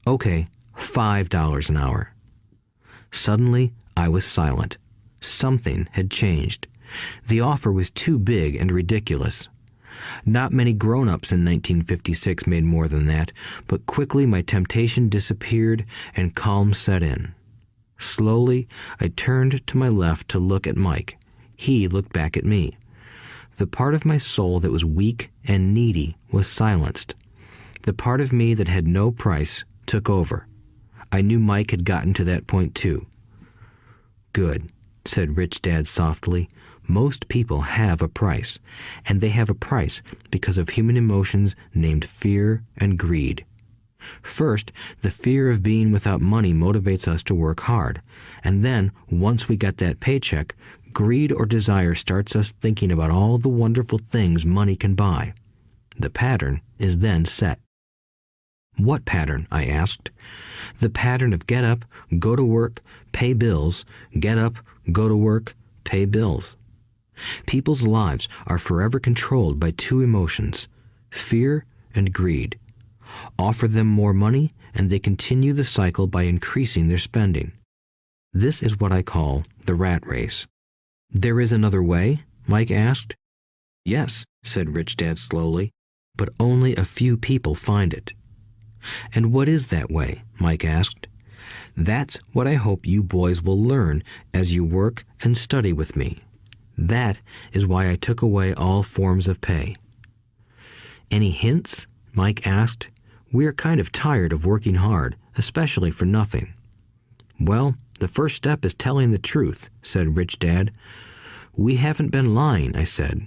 Okay, $5 an hour. Suddenly, I was silent. Something had changed. The offer was too big and ridiculous. Not many grown-ups in 1956 made more than that, but quickly my temptation disappeared and calm set in. Slowly, I turned to my left to look at Mike. He looked back at me. The part of my soul that was weak and needy was silenced. The part of me that had no price took over. I knew Mike had gotten to that point too. "Good," said Rich Dad softly. "Most people have a price, and they have a price because of human emotions named fear and greed. First, the fear of being without money motivates us to work hard, and then, once we get that paycheck, greed or desire starts us thinking about all the wonderful things money can buy. The pattern is then set." "What pattern?" I asked. "The pattern of get up, go to work, pay bills, get up, go to work, pay bills." People's lives are forever controlled by two emotions, fear and greed. Offer them more money, and they continue the cycle by increasing their spending. This is what I call the rat race. "There is another way?" Mike asked. "Yes," said Rich Dad slowly, "but only a few people find it." "And what is that way?" Mike asked. "That's what I hope you boys will learn as you work and study with me. That is why I took away all forms of pay." "Any hints?" Mike asked. "We're kind of tired of working hard, especially for nothing." "Well, the first step is telling the truth," said Rich Dad. "We haven't been lying," I said.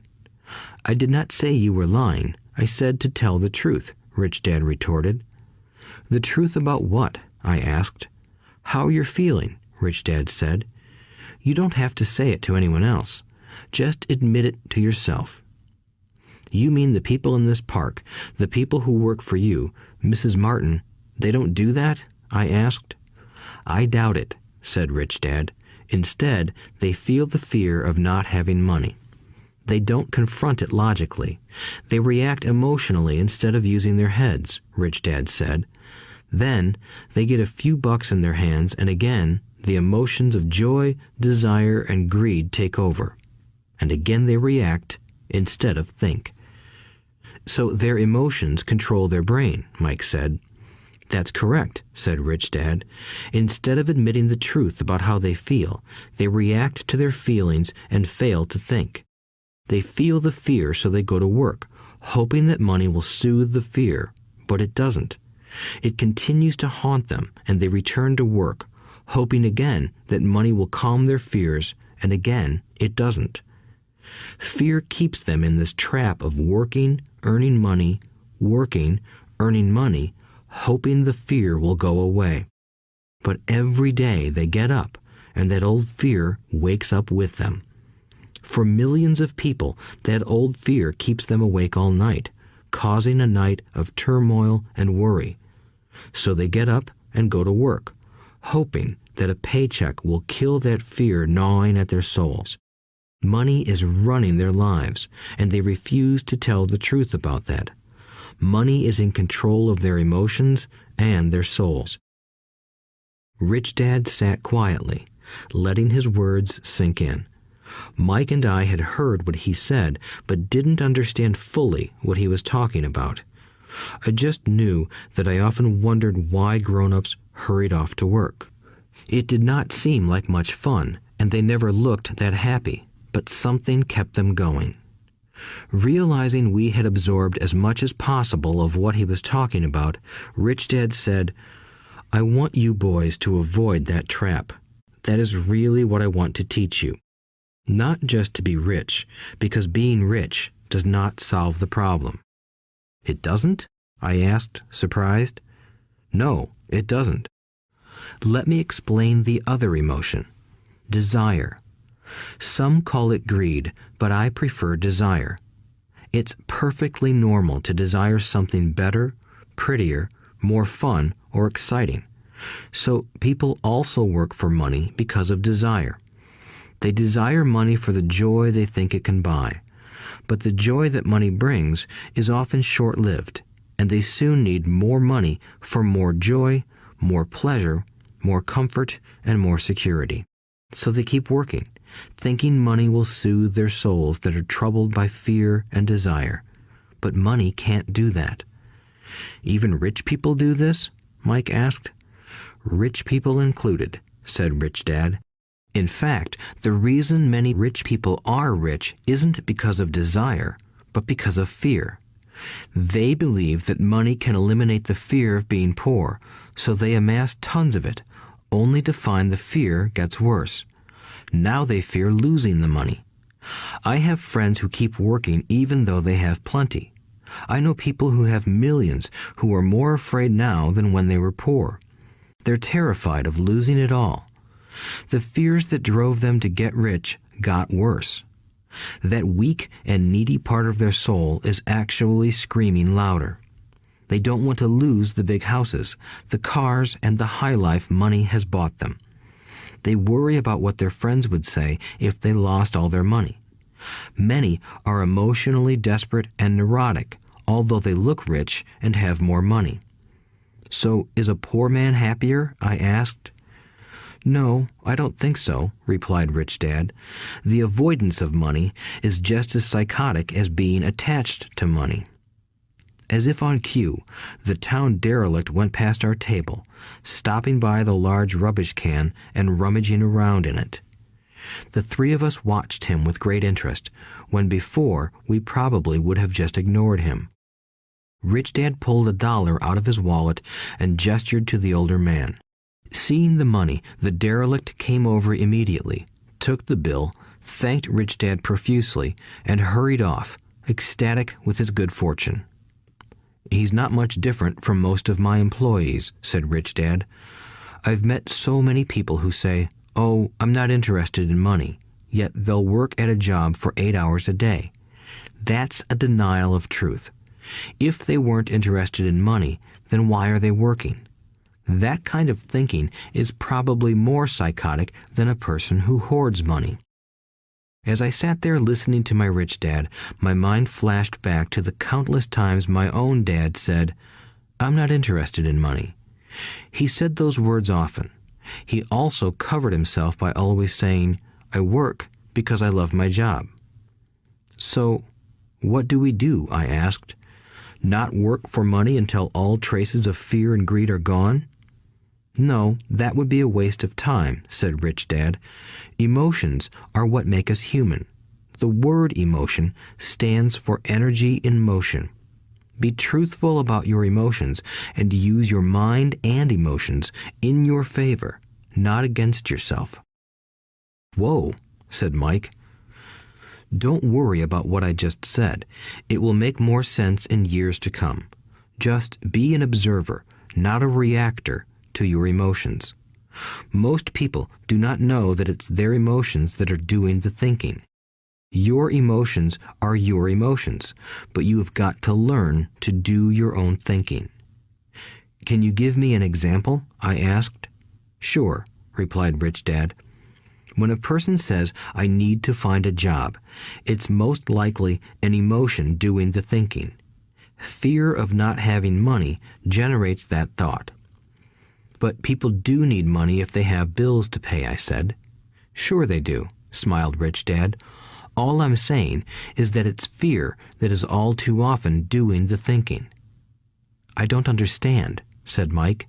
"I did not say you were lying. I said to tell the truth," Rich Dad retorted. "The truth about what?" I asked. "How you're feeling," Rich Dad said. "You don't have to say it to anyone else. Just admit it to yourself." "You mean the people in this park, the people who work for you, Mrs. Martin, they don't do that?" I asked. "I doubt it," said Rich Dad. "Instead, they feel the fear of not having money. They don't confront it logically. They react emotionally instead of using their heads," Rich Dad said. "Then they get a few bucks in their hands, and again, the emotions of joy, desire, and greed take over. And again they react instead of think." "So their emotions control their brain," Mike said. "That's correct," said Rich Dad. "Instead of admitting the truth about how they feel, they react to their feelings and fail to think. They feel the fear, so they go to work, hoping that money will soothe the fear, but it doesn't. It continues to haunt them, and they return to work, hoping again that money will calm their fears, and again it doesn't. Fear keeps them in this trap of working, earning money, hoping the fear will go away. But every day they get up, and that old fear wakes up with them. For millions of people, that old fear keeps them awake all night, causing a night of turmoil and worry. So they get up and go to work, hoping that a paycheck will kill that fear gnawing at their souls. Money is running their lives, and they refuse to tell the truth about that. Money is in control of their emotions and their souls." Rich Dad sat quietly, letting his words sink in. Mike and I had heard what he said, but didn't understand fully what he was talking about. I just knew that I often wondered why grown-ups hurried off to work. It did not seem like much fun, and they never looked that happy, but something kept them going. Realizing we had absorbed as much as possible of what he was talking about, Rich Dad said, "I want you boys to avoid that trap. That is really what I want to teach you. Not just to be rich, because being rich does not solve the problem." "It doesn't?" I asked, surprised. No, it doesn't. Let me explain the other emotion, desire. Some call it greed, but I prefer desire. It's perfectly normal to desire something better, prettier, more fun, or exciting. So people also work for money because of desire. They desire money for the joy they think it can buy. But the joy that money brings is often short-lived, and they soon need more money for more joy, more pleasure, more comfort, and more security. So they keep working, thinking money will soothe their souls that are troubled by fear and desire. But money can't do that. Even rich people do this? Mike asked. Rich people included, said Rich Dad. In fact, the reason many rich people are rich isn't because of desire, but because of fear. They believe that money can eliminate the fear of being poor, so they amass tons of it, only to find the fear gets worse. Now they fear losing the money. I have friends who keep working even though they have plenty. I know people who have millions who are more afraid now than when they were poor. They're terrified of losing it all. The fears that drove them to get rich got worse. That weak and needy part of their soul is actually screaming louder. They don't want to lose the big houses, the cars, and the high life money has bought them. They worry about what their friends would say if they lost all their money. Many are emotionally desperate and neurotic, although they look rich and have more money. So, is a poor man happier? I asked. No, I don't think so, replied Rich Dad. The avoidance of money is just as psychotic as being attached to money. As if on cue, the town derelict went past our table, stopping by the large rubbish can and rummaging around in it. The three of us watched him with great interest, when before we probably would have just ignored him. Rich Dad pulled $1 out of his wallet and gestured to the older man. Seeing the money, the derelict came over immediately, took the bill, thanked Rich Dad profusely, and hurried off, ecstatic with his good fortune. He's not much different from most of my employees, said Rich Dad. I've met so many people who say, "Oh, I'm not interested in money," yet they'll work at a job for 8 hours a day. That's a denial of truth. If they weren't interested in money, then why are they working? That kind of thinking is probably more psychotic than a person who hoards money. As I sat there listening to my Rich Dad, my mind flashed back to the countless times my own dad said, "I'm not interested in money." He said those words often. He also covered himself by always saying, "I work because I love my job." So, what do we do? I asked. Not work for money until all traces of fear and greed are gone? No, that would be a waste of time, said Rich Dad. Emotions are what make us human. The word emotion stands for energy in motion. Be truthful about your emotions and use your mind and emotions in your favor, not against yourself. Whoa, said Mike. Don't worry about what I just said. It will make more sense in years to come. Just be an observer, not a reactor, to your emotions. Most people do not know that it's their emotions that are doing the thinking. Your emotions are your emotions, but you have got to learn to do your own thinking. Can you give me an example? I asked. Sure, replied Rich Dad. When a person says, "I need to find a job," it's most likely an emotion doing the thinking. Fear of not having money generates that thought. But people do need money if they have bills to pay, I said. Sure they do, smiled Rich Dad. All I'm saying is that it's fear that is all too often doing the thinking. I don't understand, said Mike.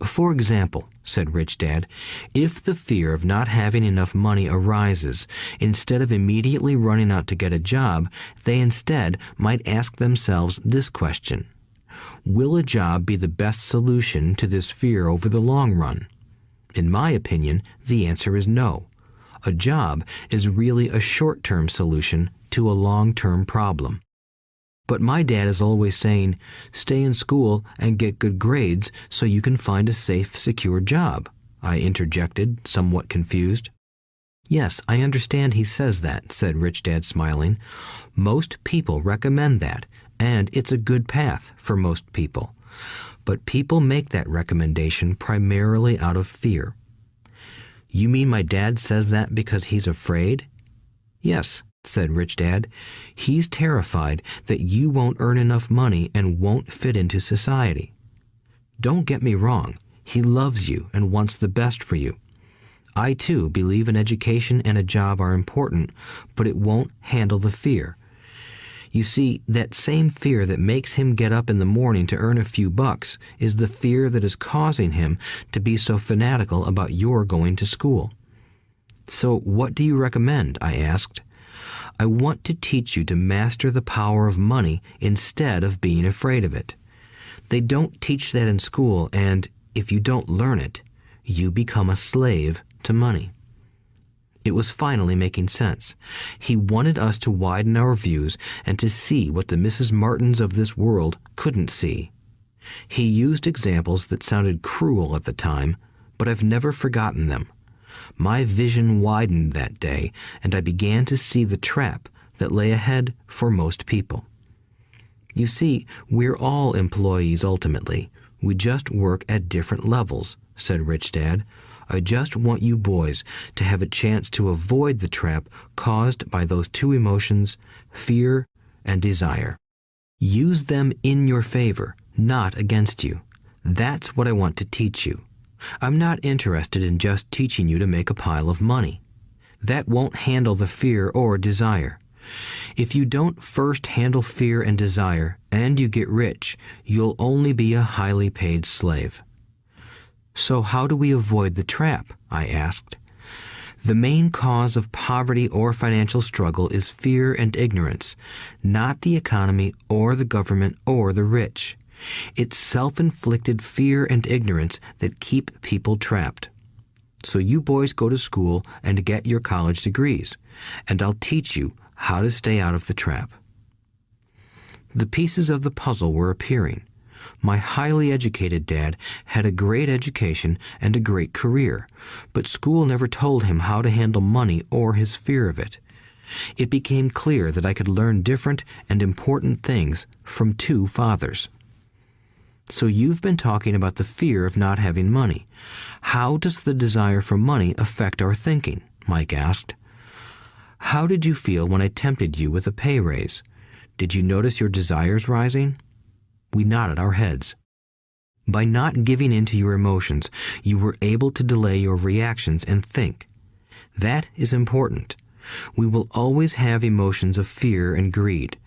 For example, said Rich Dad, if the fear of not having enough money arises, instead of immediately running out to get a job, they instead might ask themselves this question. Will a job be the best solution to this fear over the long run? In my opinion, the answer is no. A job is really a short-term solution to a long-term problem. But my dad is always saying, stay in school and get good grades so you can find a safe, secure job, I interjected, somewhat confused. Yes, I understand he says that, said Rich Dad, smiling. Most people recommend that, and it's a good path for most people. But people make that recommendation primarily out of fear. You mean my dad says that because he's afraid? Yes, said Rich Dad. He's terrified that you won't earn enough money and won't fit into society. Don't get me wrong. He loves you and wants the best for you. I, too, believe an education and a job are important, but it won't handle the fear. You see, that same fear that makes him get up in the morning to earn a few bucks is the fear that is causing him to be so fanatical about your going to school. So what do you recommend? I asked. I want to teach you to master the power of money instead of being afraid of it. They don't teach that in school, and if you don't learn it, you become a slave to money. It was finally making sense. He wanted us to widen our views and to see what the Mrs. Martins of this world couldn't see. He used examples that sounded cruel at the time, but I've never forgotten them. My vision widened that day, and I began to see the trap that lay ahead for most people. You see, we're all employees ultimately. We just work at different levels, said Rich Dad. I just want you boys to have a chance to avoid the trap caused by those two emotions, fear and desire. Use them in your favor, not against you. That's what I want to teach you. I'm not interested in just teaching you to make a pile of money. That won't handle the fear or desire. If you don't first handle fear and desire, and you get rich, you'll only be a highly paid slave. So how do we avoid the trap? I asked. The main cause of poverty or financial struggle is fear and ignorance, not the economy or the government or the rich. It's self-inflicted fear and ignorance that keep people trapped. So you boys go to school and get your college degrees, and I'll teach you how to stay out of the trap. The pieces of the puzzle were appearing. My highly educated dad had a great education and a great career, but school never told him how to handle money or his fear of it. It became clear that I could learn different and important things from two fathers. So you've been talking about the fear of not having money. How does the desire for money affect our thinking? Mike asked. How did you feel when I tempted you with a pay raise? Did you notice your desires rising? We nodded our heads. By not giving in to your emotions, you were able to delay your reactions and think. That is important. We will always have emotions of fear and greed.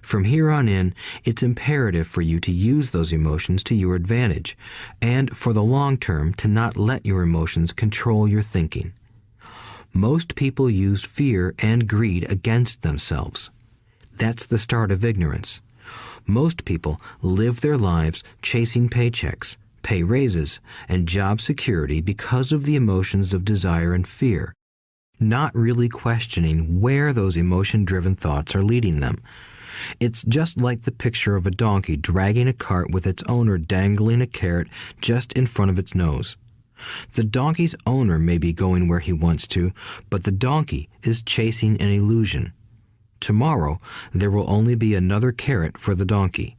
From here on in, it's imperative for you to use those emotions to your advantage, and for the long term to not let your emotions control your thinking. Most people use fear and greed against themselves. That's the start of ignorance. Most people live their lives chasing paychecks, pay raises, and job security because of the emotions of desire and fear, not really questioning where those emotion-driven thoughts are leading them. It's just like the picture of a donkey dragging a cart with its owner dangling a carrot just in front of its nose. The donkey's owner may be going where he wants to, but the donkey is chasing an illusion. Tomorrow, there will only be another carrot for the donkey.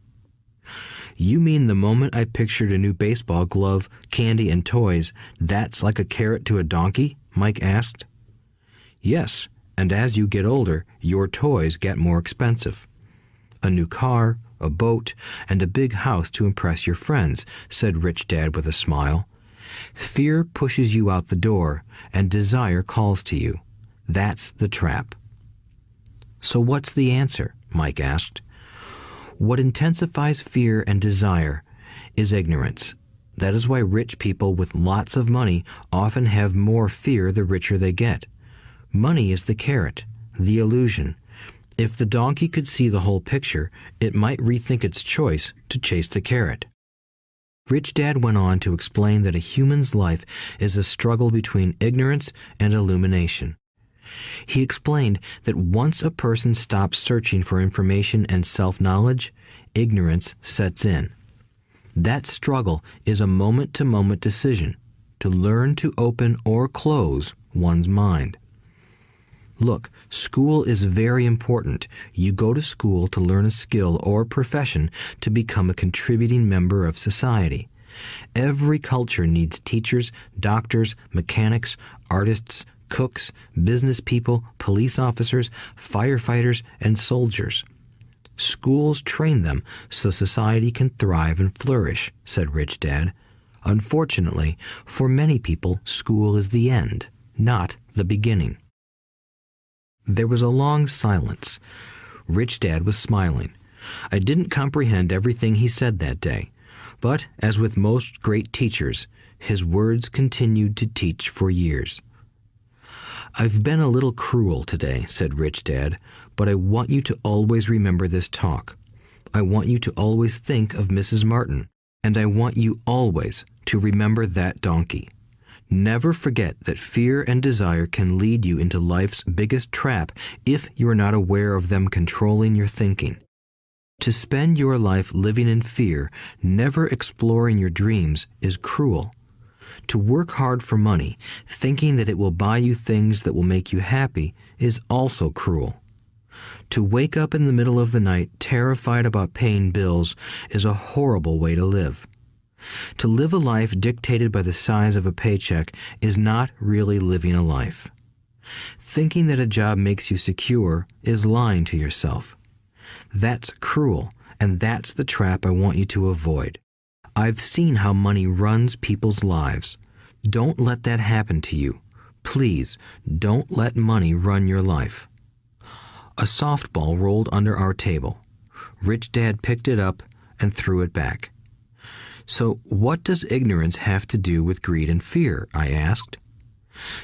You mean the moment I pictured a new baseball glove, candy, and toys, that's like a carrot to a donkey? Mike asked. Yes, and as you get older, your toys get more expensive. A new car, a boat, and a big house to impress your friends, said Rich Dad with a smile. Fear pushes you out the door, and desire calls to you. That's the trap. So what's the answer? Mike asked. What intensifies fear and desire is ignorance. That is why rich people with lots of money often have more fear the richer they get. Money is the carrot, the illusion. If the donkey could see the whole picture, it might rethink its choice to chase the carrot. Rich Dad went on to explain that a human's life is a struggle between ignorance and illumination. He explained that once a person stops searching for information and self-knowledge, ignorance sets in. That struggle is a moment-to-moment decision to learn to open or close one's mind. Look, school is very important. You go to school to learn a skill or profession to become a contributing member of society. Every culture needs teachers, doctors, mechanics, artists, cooks, business people, police officers, firefighters, and soldiers. Schools train them so society can thrive and flourish, said Rich Dad. Unfortunately, for many people, school is the end, not the beginning. There was a long silence. Rich Dad was smiling. I didn't comprehend everything he said that day, but, as with most great teachers, his words continued to teach for years. "I've been a little cruel today," said Rich Dad, "but I want you to always remember this talk. I want you to always think of Mrs. Martin, and I want you always to remember that donkey. Never forget that fear and desire can lead you into life's biggest trap if you are not aware of them controlling your thinking. To spend your life living in fear, never exploring your dreams, is cruel. To work hard for money, thinking that it will buy you things that will make you happy, is also cruel. To wake up in the middle of the night terrified about paying bills is a horrible way to live. To live a life dictated by the size of a paycheck is not really living a life. Thinking that a job makes you secure is lying to yourself. That's cruel, and that's the trap I want you to avoid. I've seen how money runs people's lives. Don't let that happen to you. Please, don't let money run your life." A softball rolled under our table. Rich Dad picked it up and threw it back. "So what does ignorance have to do with greed and fear?" I asked.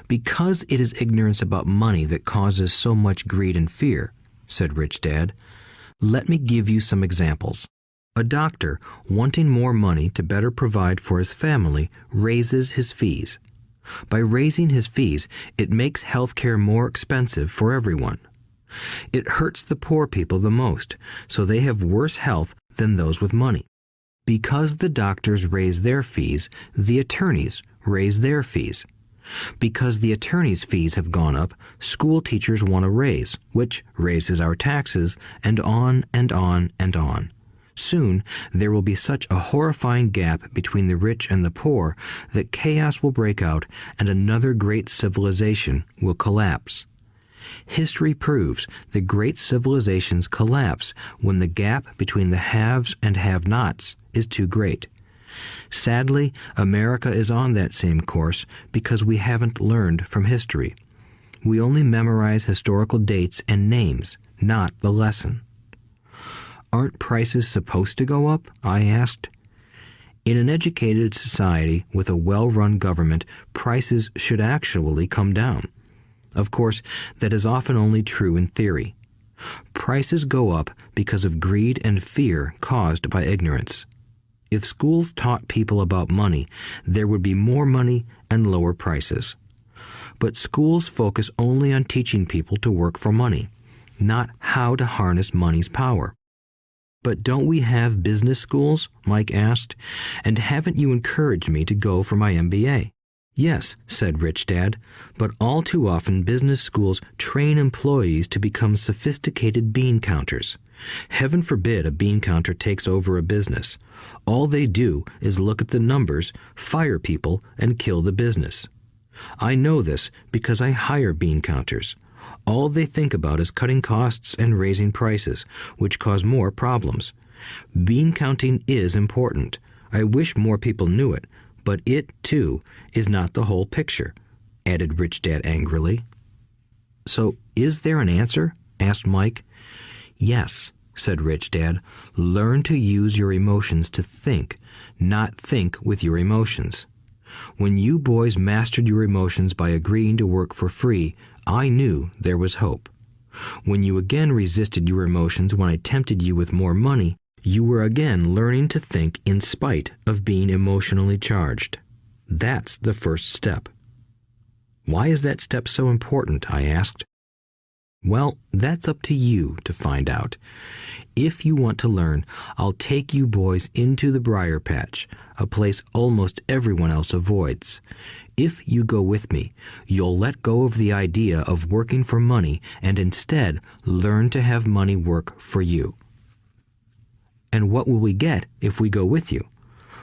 "Because it is ignorance about money that causes so much greed and fear," said Rich Dad. "Let me give you some examples. A doctor, wanting more money to better provide for his family, raises his fees. By raising his fees, it makes healthcare more expensive for everyone. It hurts the poor people the most, so they have worse health than those with money. Because the doctors raise their fees, the attorneys raise their fees. Because the attorneys' fees have gone up, school teachers want a raise, which raises our taxes, and on and on and on. Soon, there will be such a horrifying gap between the rich and the poor that chaos will break out and another great civilization will collapse. History proves that great civilizations collapse when the gap between the haves and have-nots is too great. Sadly, America is on that same course because we haven't learned from history. We only memorize historical dates and names, not the lesson." "Aren't prices supposed to go up?" I asked. "In an educated society with a well-run government, prices should actually come down. Of course, that is often only true in theory. Prices go up because of greed and fear caused by ignorance. If schools taught people about money, there would be more money and lower prices. But schools focus only on teaching people to work for money, not how to harness money's power." "But don't we have business schools?" Mike asked. "And haven't you encouraged me to go for my MBA?" "Yes," said Rich Dad, "but all too often business schools train employees to become sophisticated bean counters. Heaven forbid a bean counter takes over a business. All they do is look at the numbers, fire people, and kill the business. I know this because I hire bean counters. All they think about is cutting costs and raising prices, which cause more problems. Bean counting is important. I wish more people knew it, but it, too, is not the whole picture," added Rich Dad angrily. "So, is there an answer?" asked Mike. "Yes," said Rich Dad. "Learn to use your emotions to think, not think with your emotions. When you boys mastered your emotions by agreeing to work for free, I knew there was hope. When you again resisted your emotions when I tempted you with more money, you were again learning to think in spite of being emotionally charged. That's the first step." Why is that step so important? I asked. Well, that's up to you to find out. If you want to learn, I'll take you boys into the briar patch, a place almost everyone else avoids. If you go with me, you'll let go of the idea of working for money and instead learn to have money work for you. And what will we get if we go with you?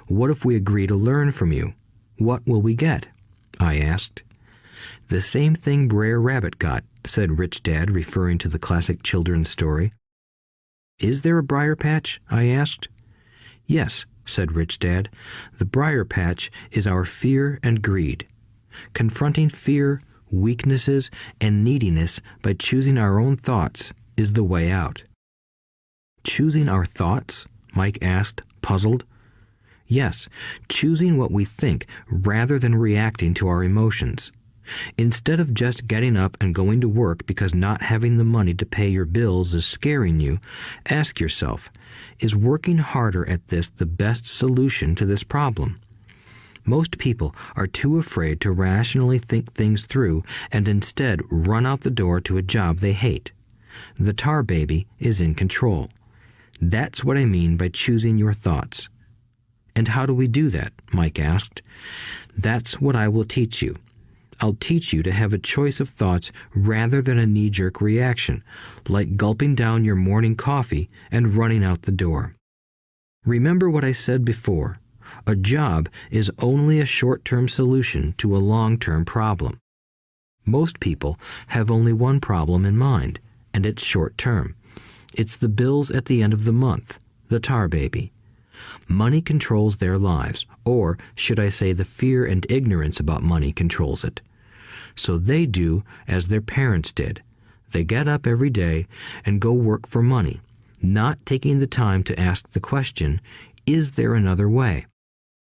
What if we agree to learn from you? What will we get? I asked. The same thing Brer Rabbit got, said Rich Dad, referring to the classic children's story. Is there a briar patch? I asked. Yes, said Rich Dad. The briar patch is our fear and greed. Confronting fear, weaknesses, and neediness by choosing our own thoughts is the way out. Choosing our thoughts? Mike asked, puzzled. Yes, choosing what we think rather than reacting to our emotions. Instead of just getting up and going to work because not having the money to pay your bills is scaring you, ask yourself, is working harder at this the best solution to this problem? Most people are too afraid to rationally think things through and instead run out the door to a job they hate. The tar baby is in control. That's what I mean by choosing your thoughts. And how do we do that? Mike asked. That's what I will teach you. I'll teach you to have a choice of thoughts rather than a knee-jerk reaction, like gulping down your morning coffee and running out the door. Remember what I said before. A job is only a short-term solution to a long-term problem. Most people have only one problem in mind, and it's short-term. It's the bills at the end of the month, the tar baby. Money controls their lives, or should I say the fear and ignorance about money controls it. So they do as their parents did. They get up every day and go work for money, not taking the time to ask the question, is there another way?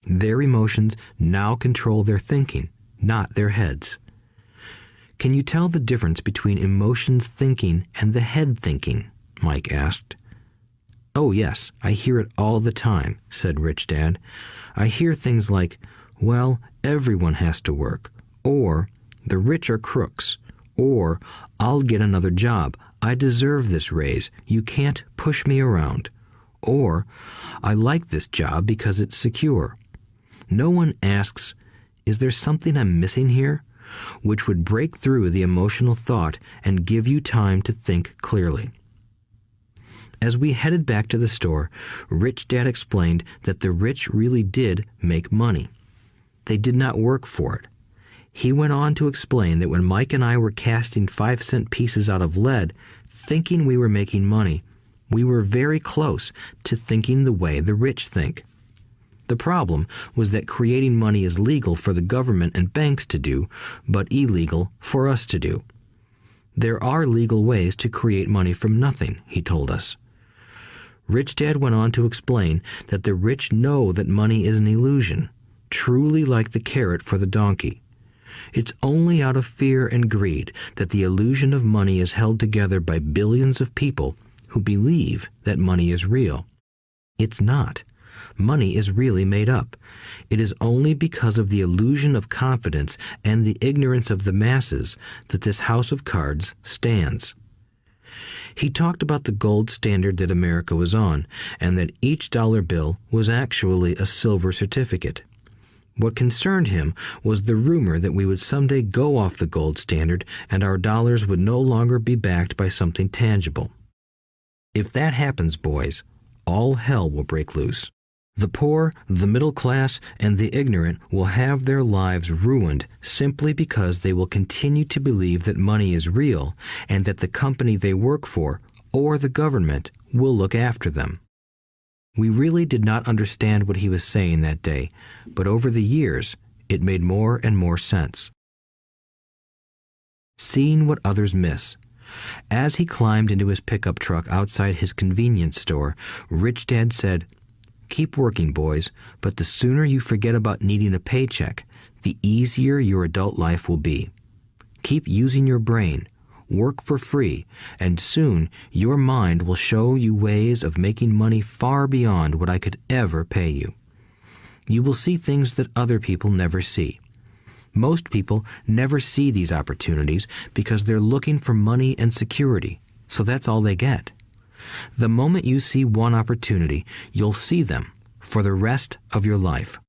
Their emotions now control their thinking, not their heads. Can you tell the difference between emotions thinking and the head thinking? Mike asked. Oh yes, I hear it all the time, said Rich Dad. I hear things like, well, everyone has to work, or the rich are crooks, or I'll get another job, I deserve this raise, you can't push me around, or I like this job because it's secure. No one asks, is there something I'm missing here? Which would break through the emotional thought and give you time to think clearly. As we headed back to the store, Rich Dad explained that the rich really did make money. They did not work for it. He went on to explain that when Mike and I were casting 5-cent pieces out of lead, thinking we were making money, we were very close to thinking the way the rich think. The problem was that creating money is legal for the government and banks to do, but illegal for us to do. There are legal ways to create money from nothing, he told us. Rich Dad went on to explain that the rich know that money is an illusion, truly like the carrot for the donkey. It's only out of fear and greed that the illusion of money is held together by billions of people who believe that money is real. It's not. Money is really made up. It is only because of the illusion of confidence and the ignorance of the masses that this house of cards stands. He talked about the gold standard that America was on, and that each dollar bill was actually a silver certificate. What concerned him was the rumor that we would someday go off the gold standard and our dollars would no longer be backed by something tangible. If that happens, boys, all hell will break loose. The poor, the middle class, and the ignorant will have their lives ruined simply because they will continue to believe that money is real and that the company they work for, or the government, will look after them. We really did not understand what he was saying that day, but over the years, it made more and more sense. Seeing what others miss. As he climbed into his pickup truck outside his convenience store, Rich Dad said, "Keep working, boys, but the sooner you forget about needing a paycheck, the easier your adult life will be. Keep using your brain, work for free, and soon your mind will show you ways of making money far beyond what I could ever pay you. You will see things that other people never see. Most people never see these opportunities because they're looking for money and security, so that's all they get. The moment you see one opportunity, you'll see them for the rest of your life.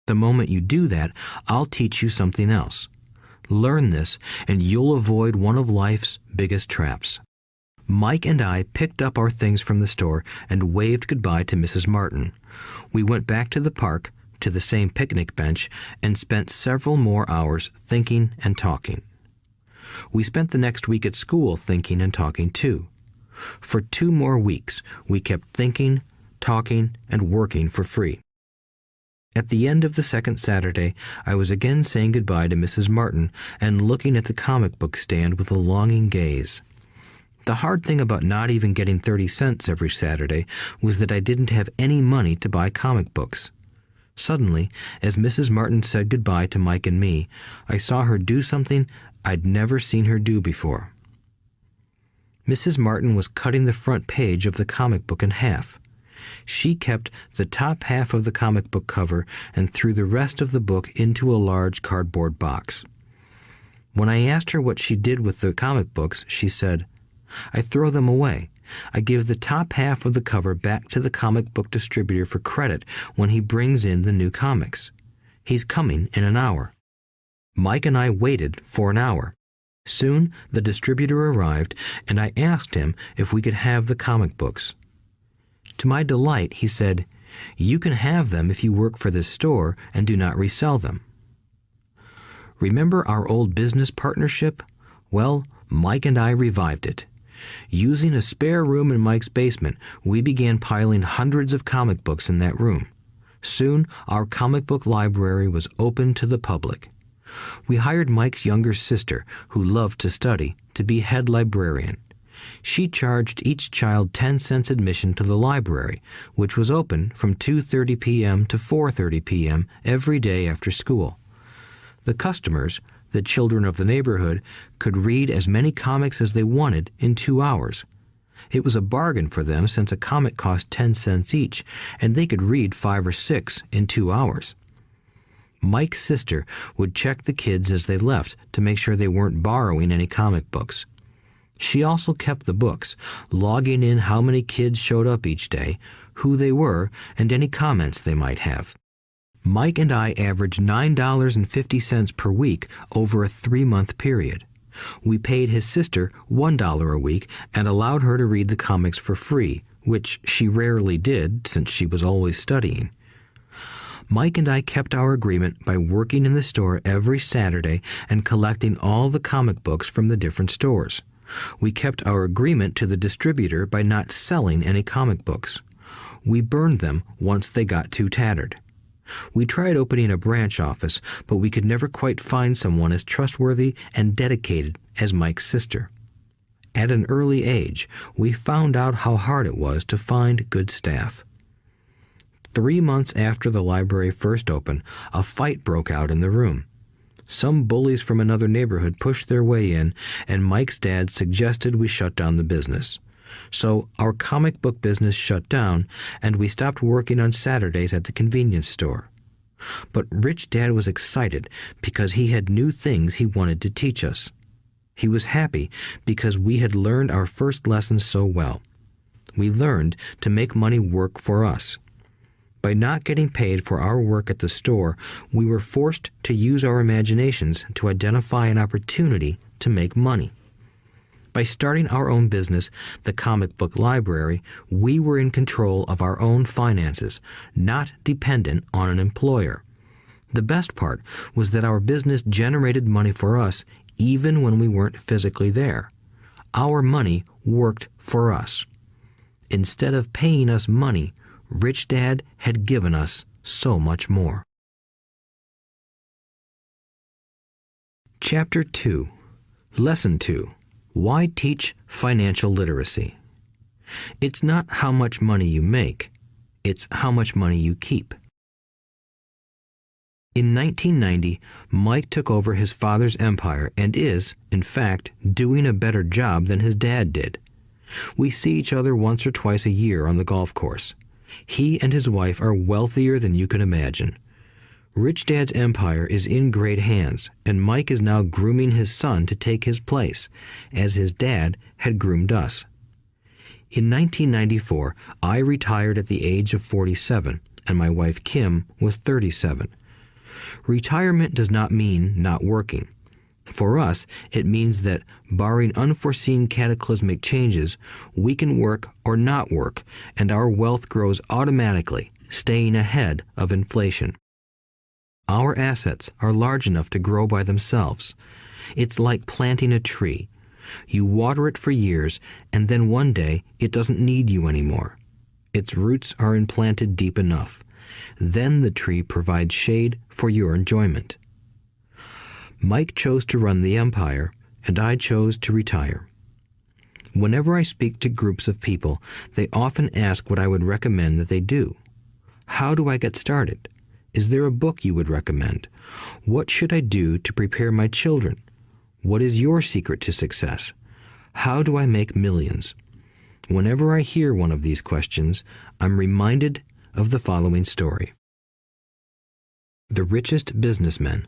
The moment you do that, I'll teach you something else. Learn this, and you'll avoid one of life's biggest traps. Mike and I picked up our things from the store and waved goodbye to Mrs. Martin. We went back to the park, to the same picnic bench, and spent several more hours thinking and talking. We spent the next week at school thinking and talking too. For 2 more weeks, we kept thinking, talking, and working for free. At the end of the second Saturday, I was again saying goodbye to Mrs. Martin and looking at the comic book stand with a longing gaze. The hard thing about not even getting 30 cents every Saturday was that I didn't have any money to buy comic books. Suddenly, as Mrs. Martin said goodbye to Mike and me, I saw her do something I'd never seen her do before. Mrs. Martin was cutting the front page of the comic book in half. She kept the top half of the comic book cover and threw the rest of the book into a large cardboard box. When I asked her what she did with the comic books, she said, "I throw them away. I give the top half of the cover back to the comic book distributor for credit when he brings in the new comics. He's coming in an hour." Mike and I waited for an hour. Soon the distributor arrived, and I asked him if we could have the comic books. To my delight, he said, "You can have them if you work for this store and do not resell them." Remember our old business partnership? Well, Mike and I revived it. Using a spare room in Mike's basement, we began piling hundreds of comic books in that room. Soon, our comic book library was open to the public. We hired Mike's younger sister, who loved to study, to be head librarian. She charged each child 10 cents admission to the library, which was open from 2:30 p.m. to 4:30 p.m. every day after school. The customers, the children of the neighborhood, could read as many comics as they wanted in 2 hours. It was a bargain for them since a comic cost 10 cents each, and they could read 5 or 6 in 2 hours. Mike's sister would check the kids as they left to make sure they weren't borrowing any comic books. She also kept the books, logging in how many kids showed up each day, who they were, and any comments they might have. Mike and I averaged $9.50 per week over a 3-month period. We paid his sister $1 a week and allowed her to read the comics for free, which she rarely did since she was always studying. Mike and I kept our agreement by working in the store every Saturday and collecting all the comic books from the different stores. We kept our agreement to the distributor by not selling any comic books. We burned them once they got too tattered. We tried opening a branch office, but we could never quite find someone as trustworthy and dedicated as Mike's sister. At an early age, we found out how hard it was to find good staff. 3 months after the library first opened, a fight broke out in the room. Some bullies from another neighborhood pushed their way in, and Mike's dad suggested we shut down the business. So our comic book business shut down, and we stopped working on Saturdays at the convenience store. But Rich Dad was excited because he had new things he wanted to teach us. He was happy because we had learned our first lessons so well. We learned to make money work for us. By not getting paid for our work at the store, we were forced to use our imaginations to identify an opportunity to make money. By starting our own business, the comic book library, we were in control of our own finances, not dependent on an employer. The best part was that our business generated money for us even when we weren't physically there. Our money worked for us. Instead of paying us money, Rich Dad had given us so much more. Chapter 2. Lesson 2. Why teach financial literacy? It's not how much money you make, it's how much money you keep. In 1990, Mike took over his father's empire and is, in fact, doing a better job than his dad did. We see each other once or twice a year on the golf course. He and his wife are wealthier than you can imagine. Rich Dad's empire is in great hands, and Mike is now grooming his son to take his place, as his dad had groomed us. In 1994, I retired at the age of 47, and my wife Kim was 37. Retirement does not mean not working. For us, it means that, barring unforeseen cataclysmic changes, we can work or not work, and our wealth grows automatically, staying ahead of inflation. Our assets are large enough to grow by themselves. It's like planting a tree. You water it for years, and then one day it doesn't need you anymore. Its roots are implanted deep enough. Then the tree provides shade for your enjoyment. Mike chose to run the empire, and I chose to retire. Whenever I speak to groups of people, they often ask what I would recommend that they do. How do I get started? Is there a book you would recommend? What should I do to prepare my children? What is your secret to success? How do I make millions? Whenever I hear one of these questions, I'm reminded of the following story. The Richest Businessmen.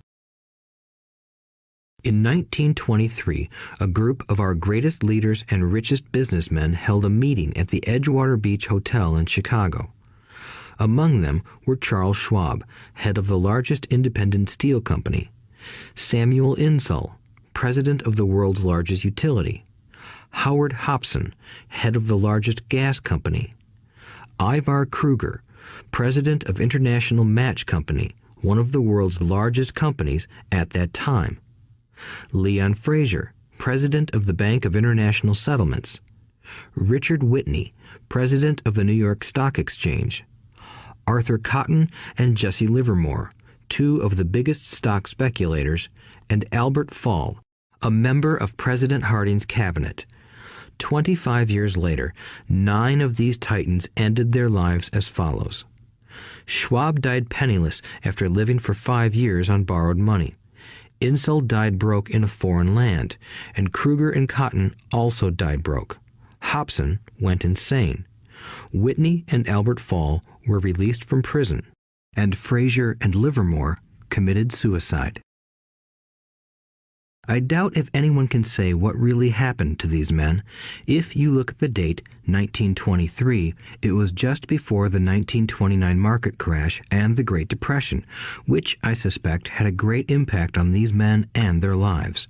In 1923, a group of our greatest leaders and richest businessmen held a meeting at the Edgewater Beach Hotel in Chicago. Among them were Charles Schwab, head of the largest independent steel company; Samuel Insull, president of the world's largest utility; Howard Hobson, head of the largest gas company; Ivar Kruger, president of International Match Company, one of the world's largest companies at that time; Leon Fraser, president of the Bank of International Settlements; Richard Whitney, president of the New York Stock Exchange; Arthur Cotton and Jesse Livermore, two of the biggest stock speculators; and Albert Fall, a member of President Harding's cabinet. 25 years later, 9 of these titans ended their lives as follows. Schwab died penniless after living for 5 years on borrowed money. Insull died broke in a foreign land, and Kruger and Cotton also died broke. Hobson went insane. Whitney and Albert Fall were released from prison, and Fraser and Livermore committed suicide. I doubt if anyone can say what really happened to these men. If you look at the date, 1923, it was just before the 1929 market crash and the Great Depression, which I suspect had a great impact on these men and their lives.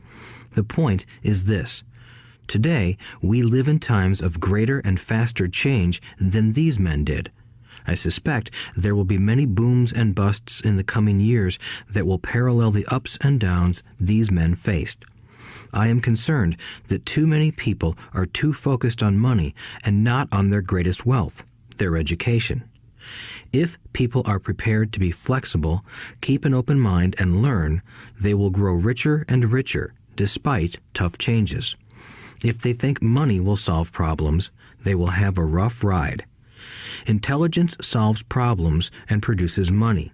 The point is this. Today, we live in times of greater and faster change than these men did. I suspect there will be many booms and busts in the coming years that will parallel the ups and downs these men faced. I am concerned that too many people are too focused on money and not on their greatest wealth, their education. If people are prepared to be flexible, keep an open mind, and learn, they will grow richer and richer despite tough changes. If they think money will solve problems, they will have a rough ride. Intelligence solves problems and produces money.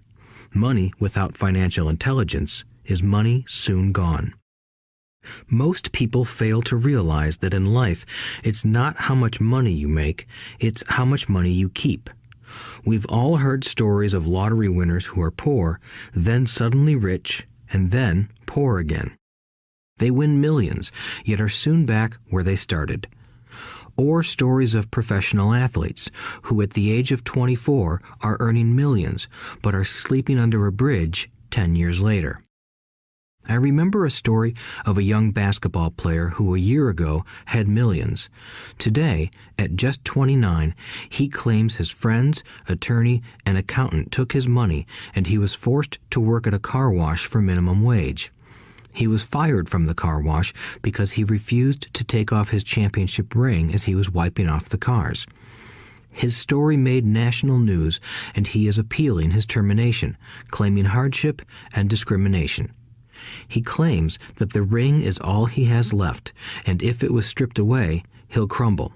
Money without financial intelligence is money soon gone. Most people fail to realize that in life, it's not how much money you make, it's how much money you keep. We've all heard stories of lottery winners who are poor, then suddenly rich, and then poor again. They win millions, yet are soon back where they started. Or stories of professional athletes who at the age of 24 are earning millions but are sleeping under a bridge 10 years later. I remember a story of a young basketball player who a year ago had millions. Today, at just 29, he claims his friends, attorney, and accountant took his money and he was forced to work at a car wash for minimum wage. He was fired from the car wash because he refused to take off his championship ring as he was wiping off the cars. His story made national news, and he is appealing his termination, claiming hardship and discrimination. He claims that the ring is all he has left, and if it was stripped away, he'll crumble.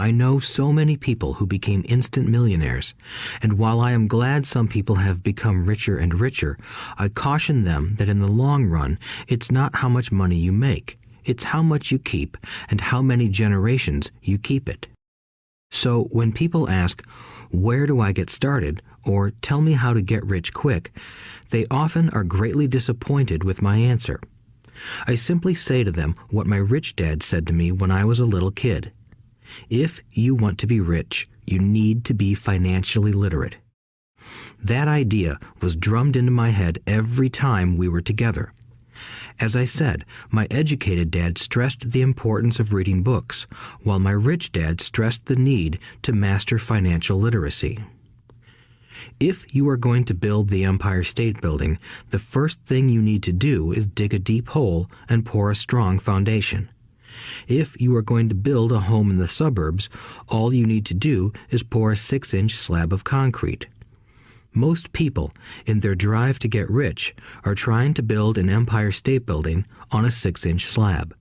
I know so many people who became instant millionaires, and while I am glad some people have become richer and richer, I caution them that in the long run, it's not how much money you make, it's how much you keep and how many generations you keep it. So when people ask, "Where do I get started?" or "Tell me how to get rich quick," they often are greatly disappointed with my answer. I simply say to them what my rich dad said to me when I was a little kid. If you want to be rich, you need to be financially literate. That idea was drummed into my head every time we were together. As I said, my educated dad stressed the importance of reading books, while my rich dad stressed the need to master financial literacy. If you are going to build the Empire State Building, the first thing you need to do is dig a deep hole and pour a strong foundation. If you are going to build a home in the suburbs, all you need to do is pour a 6-inch slab of concrete. Most people, in their drive to get rich, are trying to build an Empire State Building on a 6-inch slab.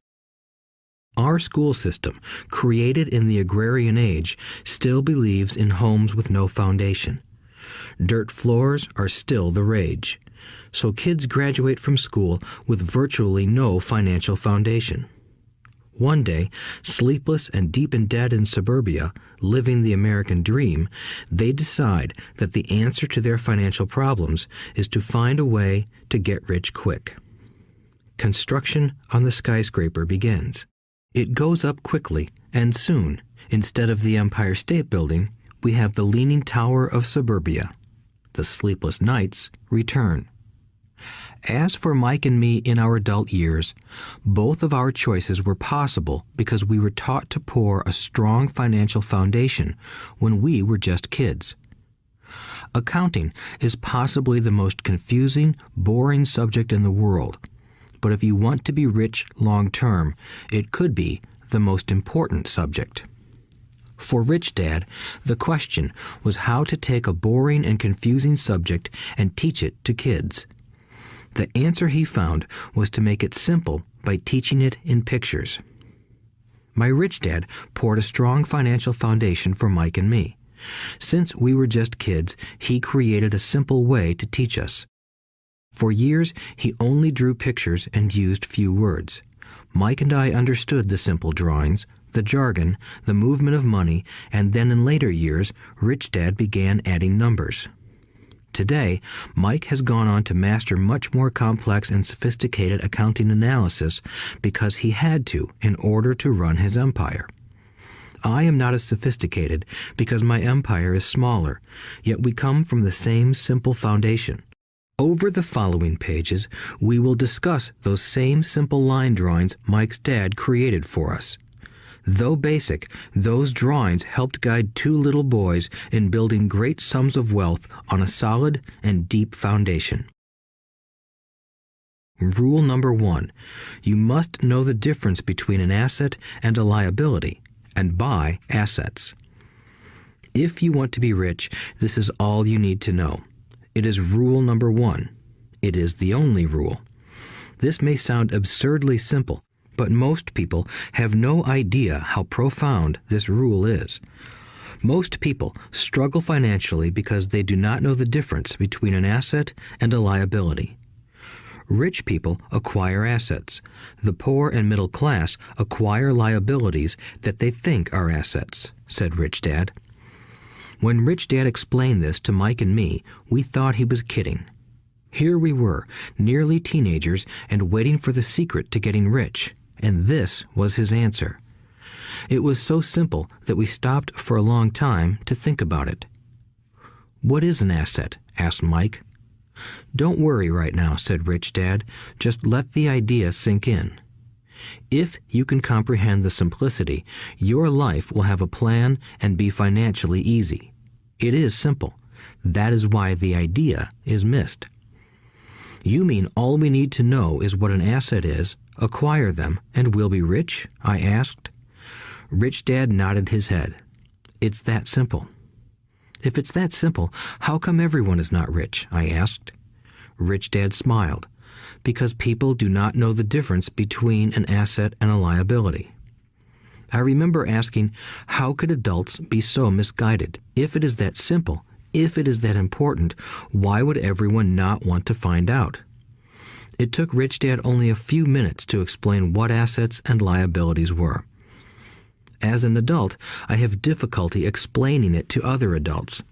Our school system, created in the agrarian age, still believes in homes with no foundation. Dirt floors are still the rage, so kids graduate from school with virtually no financial foundation. One day, sleepless and deep in debt in suburbia, living the American dream, they decide that the answer to their financial problems is to find a way to get rich quick. Construction on the skyscraper begins. It goes up quickly, and soon, instead of the Empire State Building, we have the Leaning Tower of suburbia. The sleepless nights return. As for Mike and me in our adult years, both of our choices were possible because we were taught to pour a strong financial foundation when we were just kids. Accounting is possibly the most confusing, boring subject in the world, but if you want to be rich long term, it could be the most important subject. For Rich Dad, the question was how to take a boring and confusing subject and teach it to kids. The answer he found was to make it simple by teaching it in pictures. My rich dad poured a strong financial foundation for Mike and me. Since we were just kids, he created a simple way to teach us. For years, he only drew pictures and used few words. Mike and I understood the simple drawings, the jargon, the movement of money, and then in later years, Rich Dad began adding numbers. Today, Mike has gone on to master much more complex and sophisticated accounting analysis because he had to in order to run his empire. I am not as sophisticated because my empire is smaller, yet we come from the same simple foundation. Over the following pages, we will discuss those same simple line drawings Mike's dad created for us. Though basic, those drawings helped guide two little boys in building great sums of wealth on a solid and deep foundation. Rule number 1. You must know the difference between an asset and a liability, and buy assets. If you want to be rich, this is all you need to know. It is rule number 1. It is the only rule. This may sound absurdly simple, but most people have no idea how profound this rule is. Most people struggle financially because they do not know the difference between an asset and a liability. Rich people acquire assets. The poor and middle class acquire liabilities that they think are assets, said Rich Dad. When Rich Dad explained this to Mike and me, we thought he was kidding. Here we were, nearly teenagers, and waiting for the secret to getting rich. And this was his answer. It was so simple that we stopped for a long time to think about it. "What is an asset?" asked Mike. "Don't worry right now," said Rich Dad. "Just let the idea sink in. If you can comprehend the simplicity, your life will have a plan and be financially easy. It is simple. That is why the idea is missed." "You mean all we need to know is what an asset is, acquire them, and we'll be rich?" I asked. Rich Dad nodded his head. "It's that simple." "If it's that simple, how come everyone is not rich?" I asked. Rich Dad smiled. "Because people do not know the difference between an asset and a liability." I remember asking, how could adults be so misguided? If it is that simple, if it is that important, why would everyone not want to find out? It took Rich Dad only a few minutes to explain what assets and liabilities were. As an adult, I have difficulty explaining it to other adults.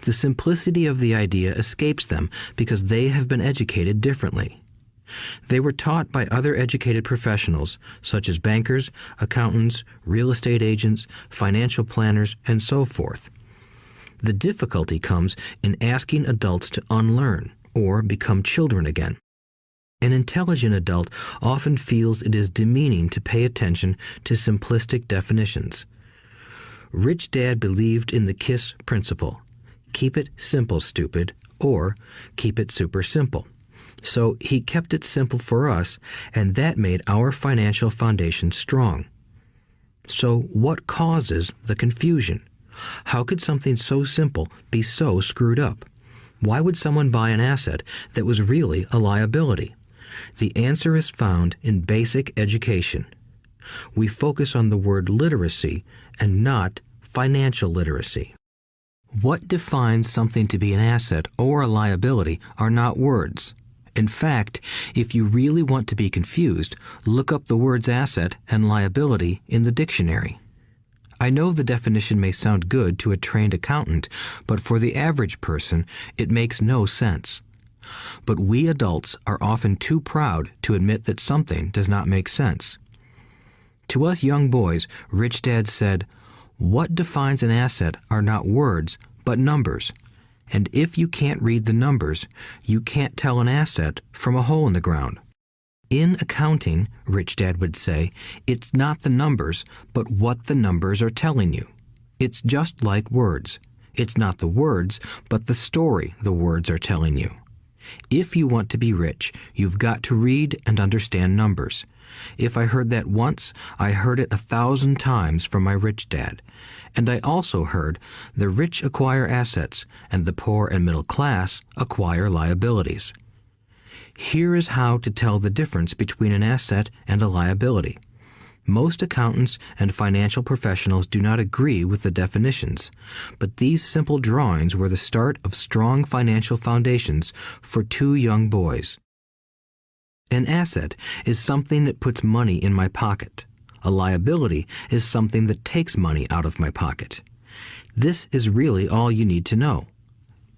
The simplicity of the idea escapes them because they have been educated differently. They were taught by other educated professionals, such as bankers, accountants, real estate agents, financial planners, and so forth. The difficulty comes in asking adults to unlearn or become children again. An intelligent adult often feels it is demeaning to pay attention to simplistic definitions. Rich Dad believed in the KISS principle. Keep it simple, stupid, or keep it super simple. So he kept it simple for us, and that made our financial foundation strong. So what causes the confusion? How could something so simple be so screwed up? Why would someone buy an asset that was really a liability? The answer is found in basic education. We focus on the word literacy and not financial literacy. What defines something to be an asset or a liability are not words. In fact, if you really want to be confused, look up the words asset and liability in the dictionary. I know the definition may sound good to a trained accountant, but for the average person, it makes no sense. But we adults are often too proud to admit that something does not make sense. To us young boys, Rich Dad said, "What defines an asset are not words, but numbers. And if you can't read the numbers, you can't tell an asset from a hole in the ground." In accounting, Rich Dad would say, it's not the numbers, but what the numbers are telling you. It's just like words. It's not the words, but the story the words are telling you. If you want to be rich, you've got to read and understand numbers. If I heard that once, I heard it 1,000 times from my rich dad. And I also heard the rich acquire assets and the poor and middle class acquire liabilities. Here is how to tell the difference between an asset and a liability. Most accountants and financial professionals do not agree with the definitions, but these simple drawings were the start of strong financial foundations for two young boys. An asset is something that puts money in my pocket. A liability is something that takes money out of my pocket. This is really all you need to know.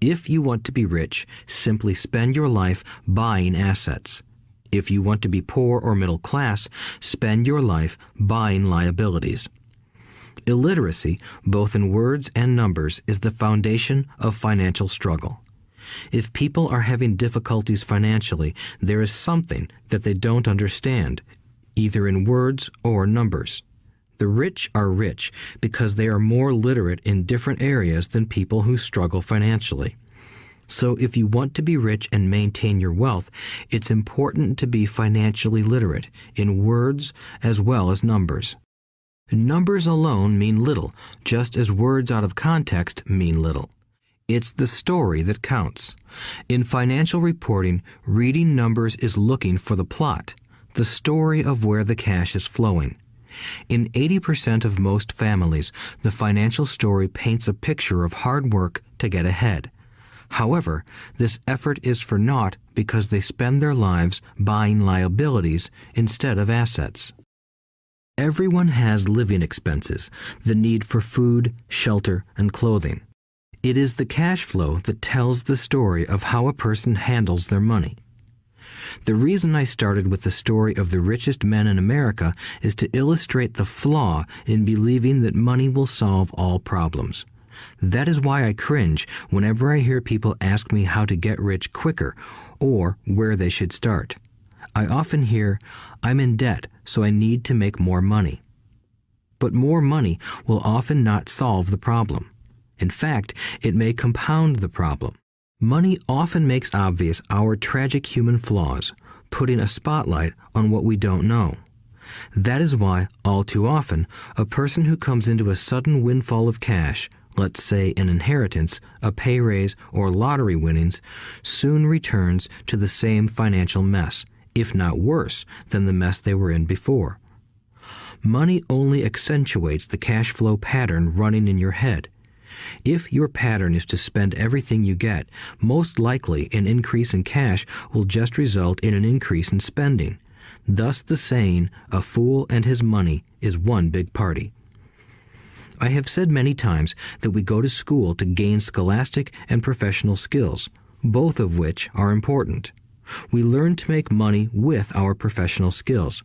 If you want to be rich, simply spend your life buying assets. If you want to be poor or middle class, spend your life buying liabilities. Illiteracy, both in words and numbers, is the foundation of financial struggle. If people are having difficulties financially, there is something that they don't understand, either in words or numbers. The rich are rich because they are more literate in different areas than people who struggle financially. So if you want to be rich and maintain your wealth, it's important to be financially literate in words as well as numbers. Numbers alone mean little, just as words out of context mean little. It's the story that counts. In financial reporting, reading numbers is looking for the plot, the story of where the cash is flowing. In 80% of most families, the financial story paints a picture of hard work to get ahead. However, this effort is for naught because they spend their lives buying liabilities instead of assets. Everyone has living expenses, the need for food, shelter, and clothing. It is the cash flow that tells the story of how a person handles their money. The reason I started with the story of the richest men in America is to illustrate the flaw in believing that money will solve all problems. That is why I cringe whenever I hear people ask me how to get rich quicker or where they should start. I often hear, "I'm in debt, so I need to make more money." But more money will often not solve the problem. In fact, it may compound the problem. Money often makes obvious our tragic human flaws, putting a spotlight on what we don't know. That is why, all too often, a person who comes into a sudden windfall of cash, let's say an inheritance, a pay raise, or lottery winnings, soon returns to the same financial mess, if not worse than the mess they were in before. Money only accentuates the cash flow pattern running in your head. If your pattern is to spend everything you get, most likely an increase in cash will just result in an increase in spending. Thus the saying, "A fool and his money is one big party." I have said many times that we go to school to gain scholastic and professional skills, both of which are important. We learn to make money with our professional skills.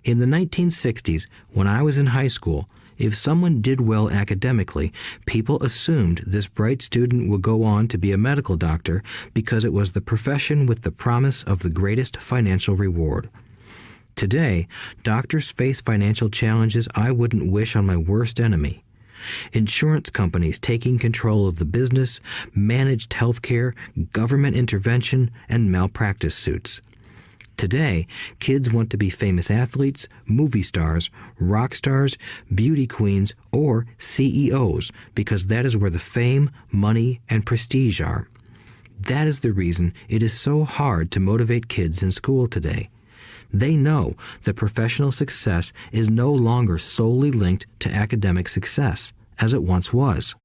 In the 1960s, when I was in high school, if someone did well academically, people assumed this bright student would go on to be a medical doctor because it was the profession with the promise of the greatest financial reward. Today, doctors face financial challenges I wouldn't wish on my worst enemy. Insurance companies taking control of the business, managed health care, government intervention, and malpractice suits. Today, kids want to be famous athletes, movie stars, rock stars, beauty queens, or CEOs because that is where the fame, money, and prestige are. That is the reason it is so hard to motivate kids in school today. They know that professional success is no longer solely linked to academic success, as it once was.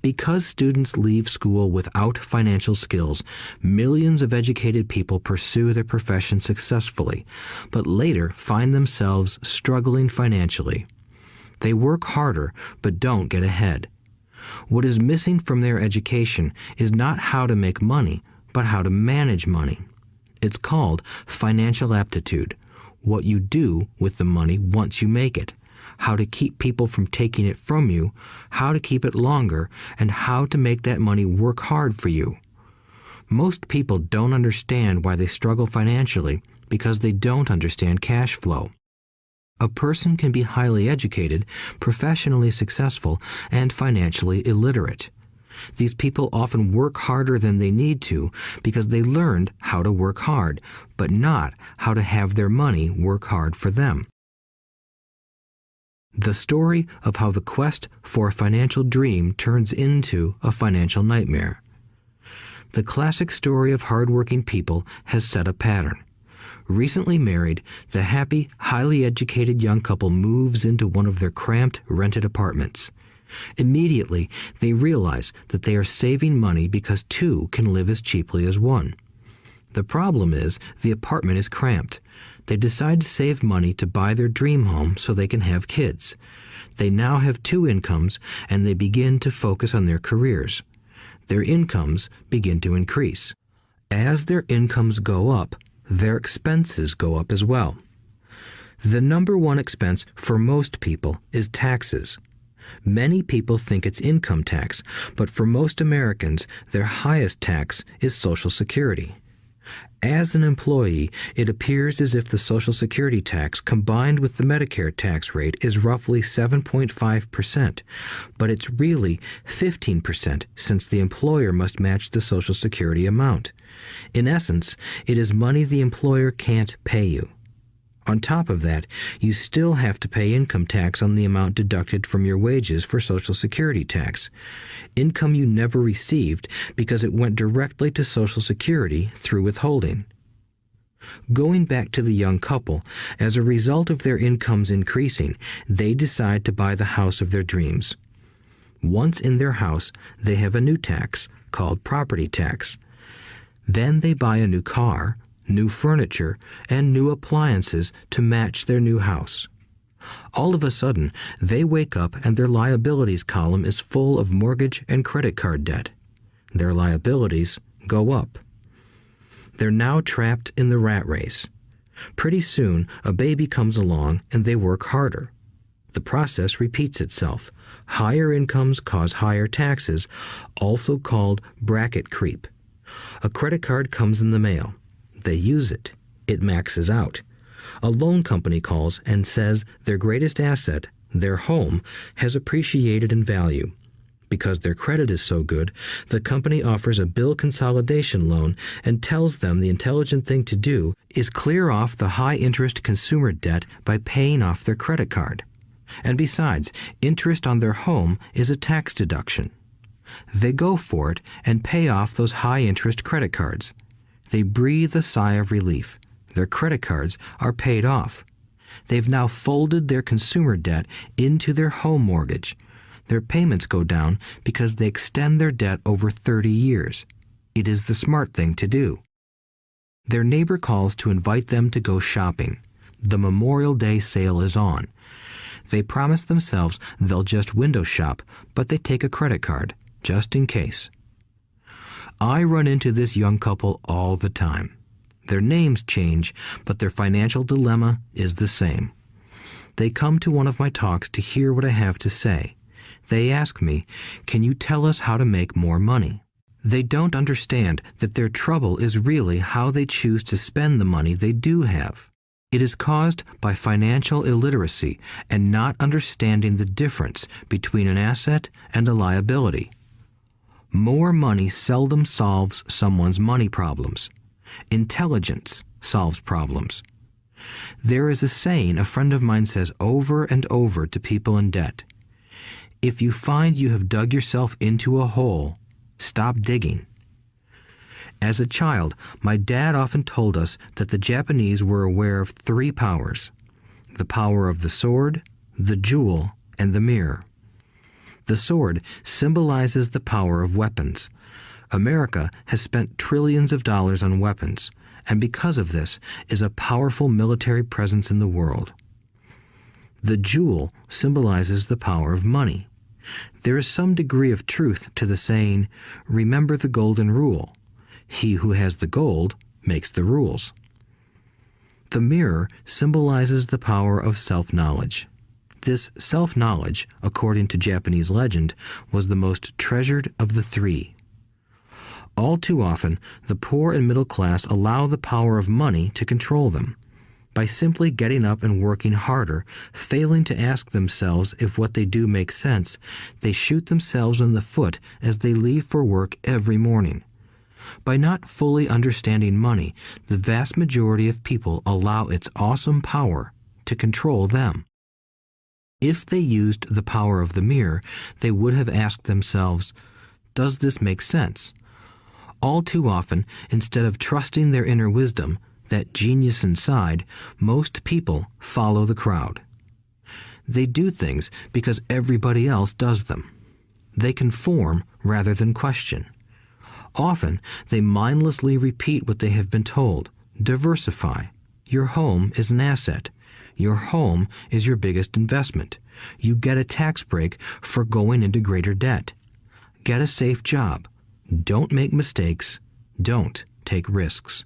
Because students leave school without financial skills, millions of educated people pursue their profession successfully, but later find themselves struggling financially. They work harder, but don't get ahead. What is missing from their education is not how to make money, but how to manage money. It's called financial aptitude, what you do with the money once you make it, how to keep people from taking it from you, how to keep it longer, and how to make that money work hard for you. Most people don't understand why they struggle financially because they don't understand cash flow. A person can be highly educated, professionally successful, and financially illiterate. These people often work harder than they need to because they learned how to work hard, but not how to have their money work hard for them. The story of how the quest for a financial dream turns into a financial nightmare. The classic story of hardworking people has set a pattern. Recently married, the happy, highly educated young couple moves into one of their cramped, rented apartments. Immediately, they realize that they are saving money because two can live as cheaply as one. The problem is the apartment is cramped. They decide to save money to buy their dream home so they can have kids. They now have two incomes, and they begin to focus on their careers. Their incomes begin to increase. As their incomes go up, their expenses go up as well. The number one expense for most people is taxes. Many people think it's income tax, but for most Americans, their highest tax is Social Security. As an employee, it appears as if the Social Security tax combined with the Medicare tax rate is roughly 7.5%, but it's really 15% since the employer must match the Social Security amount. In essence, it is money the employer can't pay you. On top of that, you still have to pay income tax on the amount deducted from your wages for Social Security tax. Income you never received because it went directly to Social Security through withholding. Going back to the young couple, as a result of their incomes increasing, they decide to buy the house of their dreams. Once in their house, they have a new tax called property tax. Then they buy a new car, new furniture, and new appliances to match their new house. All of a sudden, they wake up and their liabilities column is full of mortgage and credit card debt. Their liabilities go up. They're now trapped in the rat race. Pretty soon, a baby comes along and they work harder. The process repeats itself. Higher incomes cause higher taxes, also called bracket creep. A credit card comes in the mail. They use it. It maxes out. A loan company calls and says their greatest asset, their home, has appreciated in value. Because their credit is so good, the company offers a bill consolidation loan and tells them the intelligent thing to do is clear off the high-interest consumer debt by paying off their credit card. And besides, interest on their home is a tax deduction. They go for it and pay off those high-interest credit cards. They breathe a sigh of relief. Their credit cards are paid off. They've now folded their consumer debt into their home mortgage. Their payments go down because they extend their debt over 30 years. It is the smart thing to do. Their neighbor calls to invite them to go shopping. The Memorial Day sale is on. They promise themselves they'll just window shop, but they take a credit card, just in case. I run into this young couple all the time. Their names change, but their financial dilemma is the same. They come to one of my talks to hear what I have to say. They ask me, "Can you tell us how to make more money?" They don't understand that their trouble is really how they choose to spend the money they do have. It is caused by financial illiteracy and not understanding the difference between an asset and a liability. More money seldom solves someone's money problems. Intelligence solves problems. There is a saying a friend of mine says over and over to people in debt. If you find you have dug yourself into a hole, stop digging. As a child, my dad often told us that the Japanese were aware of 3 powers: the power of the sword, the jewel, and the mirror. The sword symbolizes the power of weapons. America has spent trillions of dollars on weapons, and because of this is a powerful military presence in the world. The jewel symbolizes the power of money. There is some degree of truth to the saying, "Remember the golden rule. He who has the gold makes the rules." The mirror symbolizes the power of self-knowledge. This self-knowledge, according to Japanese legend, was the most treasured of the 3. All too often, the poor and middle class allow the power of money to control them. By simply getting up and working harder, failing to ask themselves if what they do makes sense, they shoot themselves in the foot as they leave for work every morning. By not fully understanding money, the vast majority of people allow its awesome power to control them. If they used the power of the mirror, they would have asked themselves, "Does this make sense?" All too often, instead of trusting their inner wisdom, that genius inside, most people follow the crowd. They do things because everybody else does them. They conform rather than question. Often, they mindlessly repeat what they have been told. Diversify. Your home is an asset. Your home is your biggest investment. You get a tax break for going into greater debt. Get a safe job. Don't make mistakes. Don't take risks.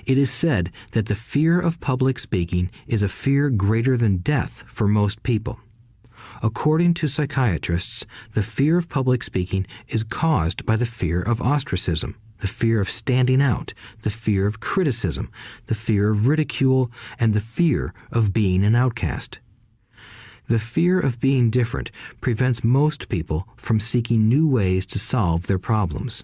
It is said that the fear of public speaking is a fear greater than death for most people. According to psychiatrists, the fear of public speaking is caused by the fear of ostracism, the fear of standing out, the fear of criticism, the fear of ridicule, and the fear of being an outcast. The fear of being different prevents most people from seeking new ways to solve their problems.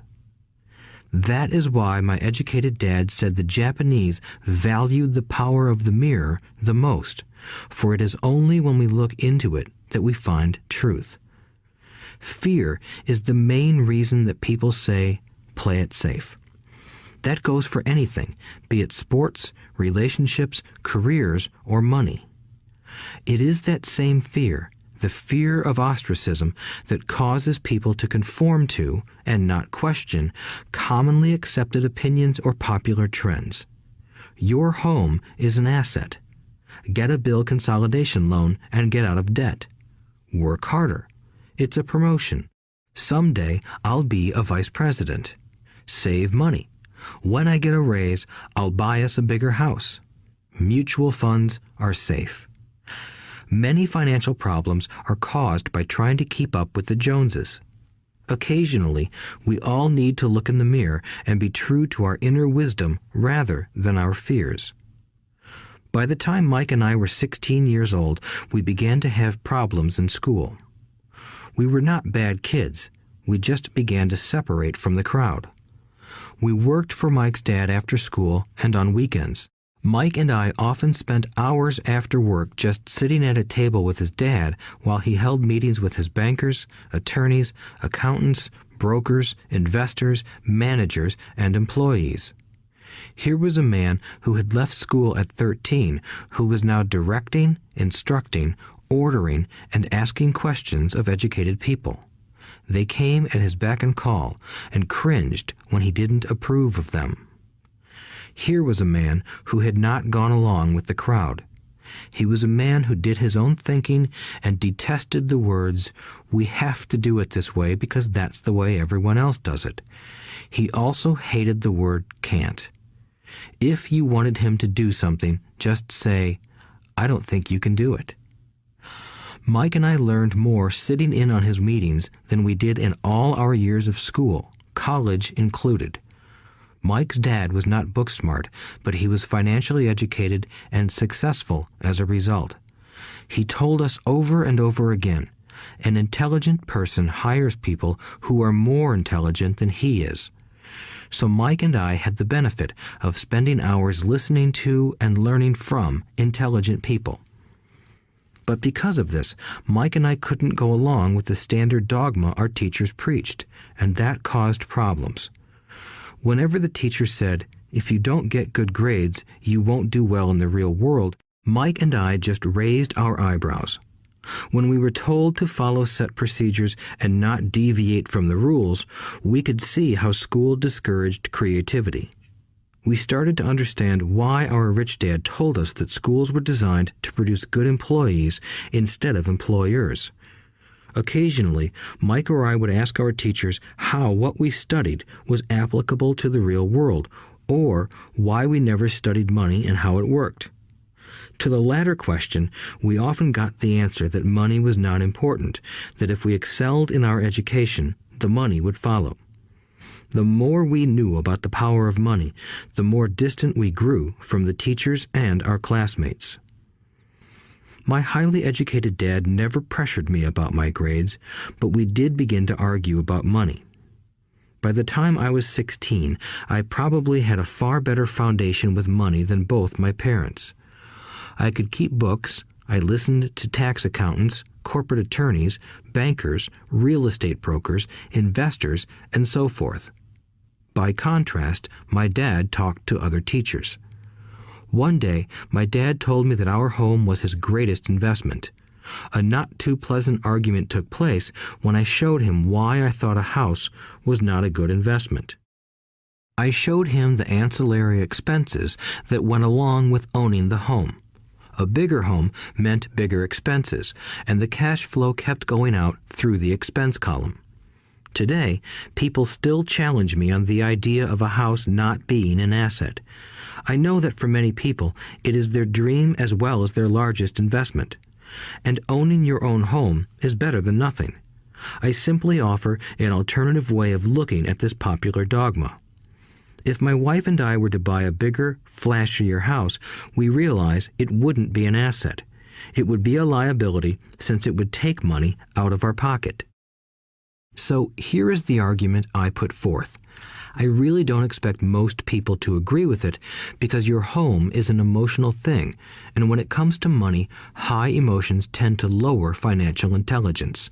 That is why my educated dad said the Japanese valued the power of the mirror the most, for it is only when we look into it that we find truth. Fear is the main reason that people say, "Play it safe." That goes for anything, be it sports, relationships, careers, or money. It is that same fear, the fear of ostracism, that causes people to conform to, and not question, commonly accepted opinions or popular trends. Your home is an asset. Get a bill consolidation loan and get out of debt. Work harder. It's a promotion. Someday I'll be a vice president. Save money. When I get a raise, I'll buy us a bigger house. Mutual funds are safe. Many financial problems are caused by trying to keep up with the Joneses. Occasionally, we all need to look in the mirror and be true to our inner wisdom rather than our fears. By the time Mike and I were 16 years old, we began to have problems in school. We were not bad kids. We just began to separate from the crowd. We worked for Mike's dad after school and on weekends. Mike and I often spent hours after work just sitting at a table with his dad while he held meetings with his bankers, attorneys, accountants, brokers, investors, managers, and employees. Here was a man who had left school at 13 who was now directing, instructing, ordering, and asking questions of educated people. They came at his beck and call and cringed when he didn't approve of them. Here was a man who had not gone along with the crowd. He was a man who did his own thinking and detested the words, "We have to do it this way because that's the way everyone else does it." He also hated the word "can't." If you wanted him to do something, just say, "I don't think you can do it." Mike and I learned more sitting in on his meetings than we did in all our years of school, college included. Mike's dad was not book smart, but he was financially educated and successful as a result. He told us over and over again, an intelligent person hires people who are more intelligent than he is. So Mike and I had the benefit of spending hours listening to and learning from intelligent people. But because of this, Mike and I couldn't go along with the standard dogma our teachers preached, and that caused problems. Whenever the teacher said, "If you don't get good grades, you won't do well in the real world," Mike and I just raised our eyebrows. When we were told to follow set procedures and not deviate from the rules, we could see how school discouraged creativity. We started to understand why our rich dad told us that schools were designed to produce good employees instead of employers. Occasionally, Mike or I would ask our teachers how what we studied was applicable to the real world, or why we never studied money and how it worked. To the latter question, we often got the answer that money was not important, that if we excelled in our education, the money would follow. The more we knew about the power of money, the more distant we grew from the teachers and our classmates. My highly educated dad never pressured me about my grades, but we did begin to argue about money. By the time I was 16, I probably had a far better foundation with money than both my parents. I could keep books, I listened to tax accountants, corporate attorneys, bankers, real estate brokers, investors, and so forth. By contrast, my dad talked to other teachers. One day, my dad told me that our home was his greatest investment. A not too pleasant argument took place when I showed him why I thought a house was not a good investment. I showed him the ancillary expenses that went along with owning the home. A bigger home meant bigger expenses, and the cash flow kept going out through the expense column. Today, people still challenge me on the idea of a house not being an asset. I know that for many people, it is their dream as well as their largest investment. And owning your own home is better than nothing. I simply offer an alternative way of looking at this popular dogma. If my wife and I were to buy a bigger, flashier house, we realize it wouldn't be an asset. It would be a liability since it would take money out of our pocket. So here is the argument I put forth. I really don't expect most people to agree with it because your home is an emotional thing, and when it comes to money, high emotions tend to lower financial intelligence.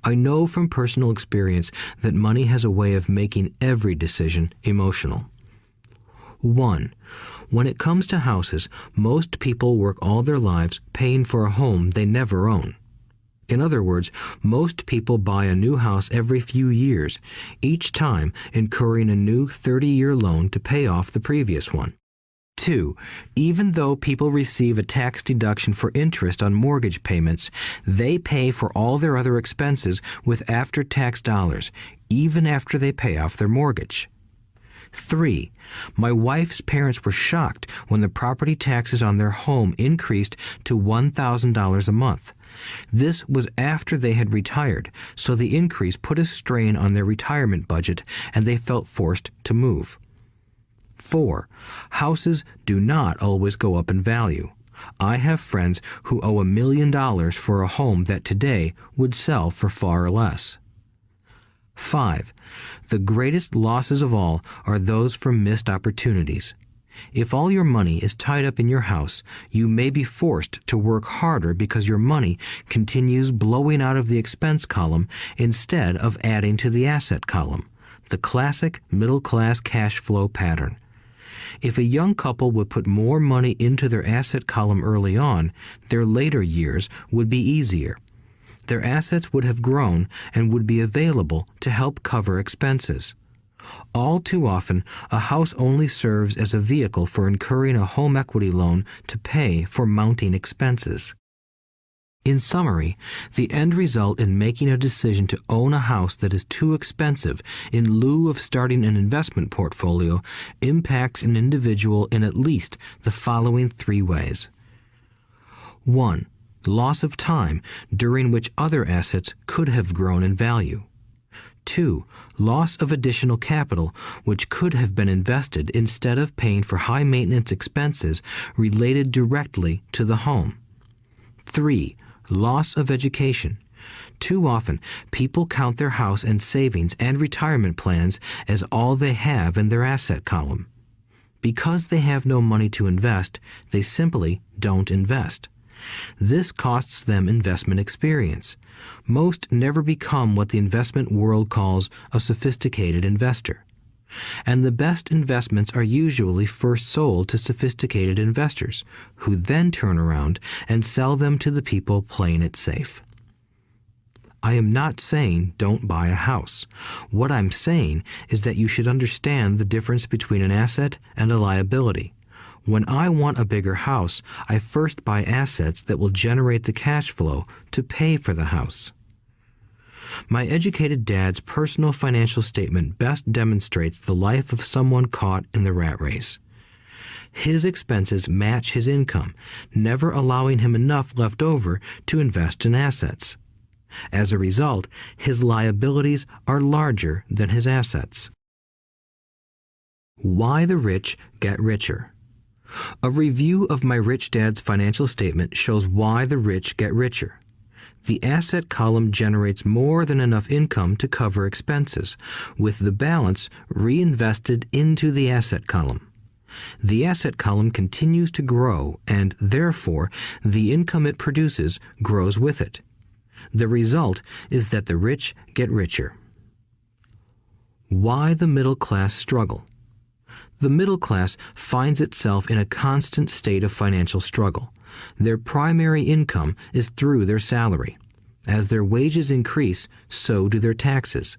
I know from personal experience that money has a way of making every decision emotional. 1. When it comes to houses, most people work all their lives paying for a home they never own. In other words, most people buy a new house every few years, each time incurring a new 30-year loan to pay off the previous one. 2. Even though people receive a tax deduction for interest on mortgage payments, they pay for all their other expenses with after-tax dollars, even after they pay off their mortgage. 3. My wife's parents were shocked when the property taxes on their home increased to $1,000 a month. This was after they had retired, so the increase put a strain on their retirement budget and they felt forced to move. 4. Houses do not always go up in value. I have friends who owe $1 million for a home that today would sell for far less. 5. The greatest losses of all are those from missed opportunities. If all your money is tied up in your house, you may be forced to work harder because your money continues blowing out of the expense column instead of adding to the asset column, the classic middle-class cash flow pattern. If a young couple would put more money into their asset column early on, their later years would be easier. Their assets would have grown and would be available to help cover expenses. All too often, a house only serves as a vehicle for incurring a home equity loan to pay for mounting expenses. In summary, the end result in making a decision to own a house that is too expensive in lieu of starting an investment portfolio impacts an individual in at least the following 3 ways. 1. Loss of time during which other assets could have grown in value. 2. Loss of additional capital which could have been invested instead of paying for high maintenance expenses related directly to the home. 3. Loss of education. Too often, people count their house and savings and retirement plans as all they have in their asset column. Because they have no money to invest, they simply don't invest. This costs them investment experience. Most never become what the investment world calls a sophisticated investor. And the best investments are usually first sold to sophisticated investors, who then turn around and sell them to the people playing it safe. I am not saying don't buy a house. What I'm saying is that you should understand the difference between an asset and a liability. When I want a bigger house, I first buy assets that will generate the cash flow to pay for the house. My educated dad's personal financial statement best demonstrates the life of someone caught in the rat race. His expenses match his income, never allowing him enough left over to invest in assets. As a result, his liabilities are larger than his assets. Why the rich get richer. A review of my rich dad's financial statement shows why the rich get richer. The asset column generates more than enough income to cover expenses, with the balance reinvested into the asset column. The asset column continues to grow, and therefore the income it produces grows with it. The result is that the rich get richer. Why the middle class struggle. The middle class finds itself in a constant state of financial struggle. Their primary income is through their salary. As their wages increase, so do their taxes.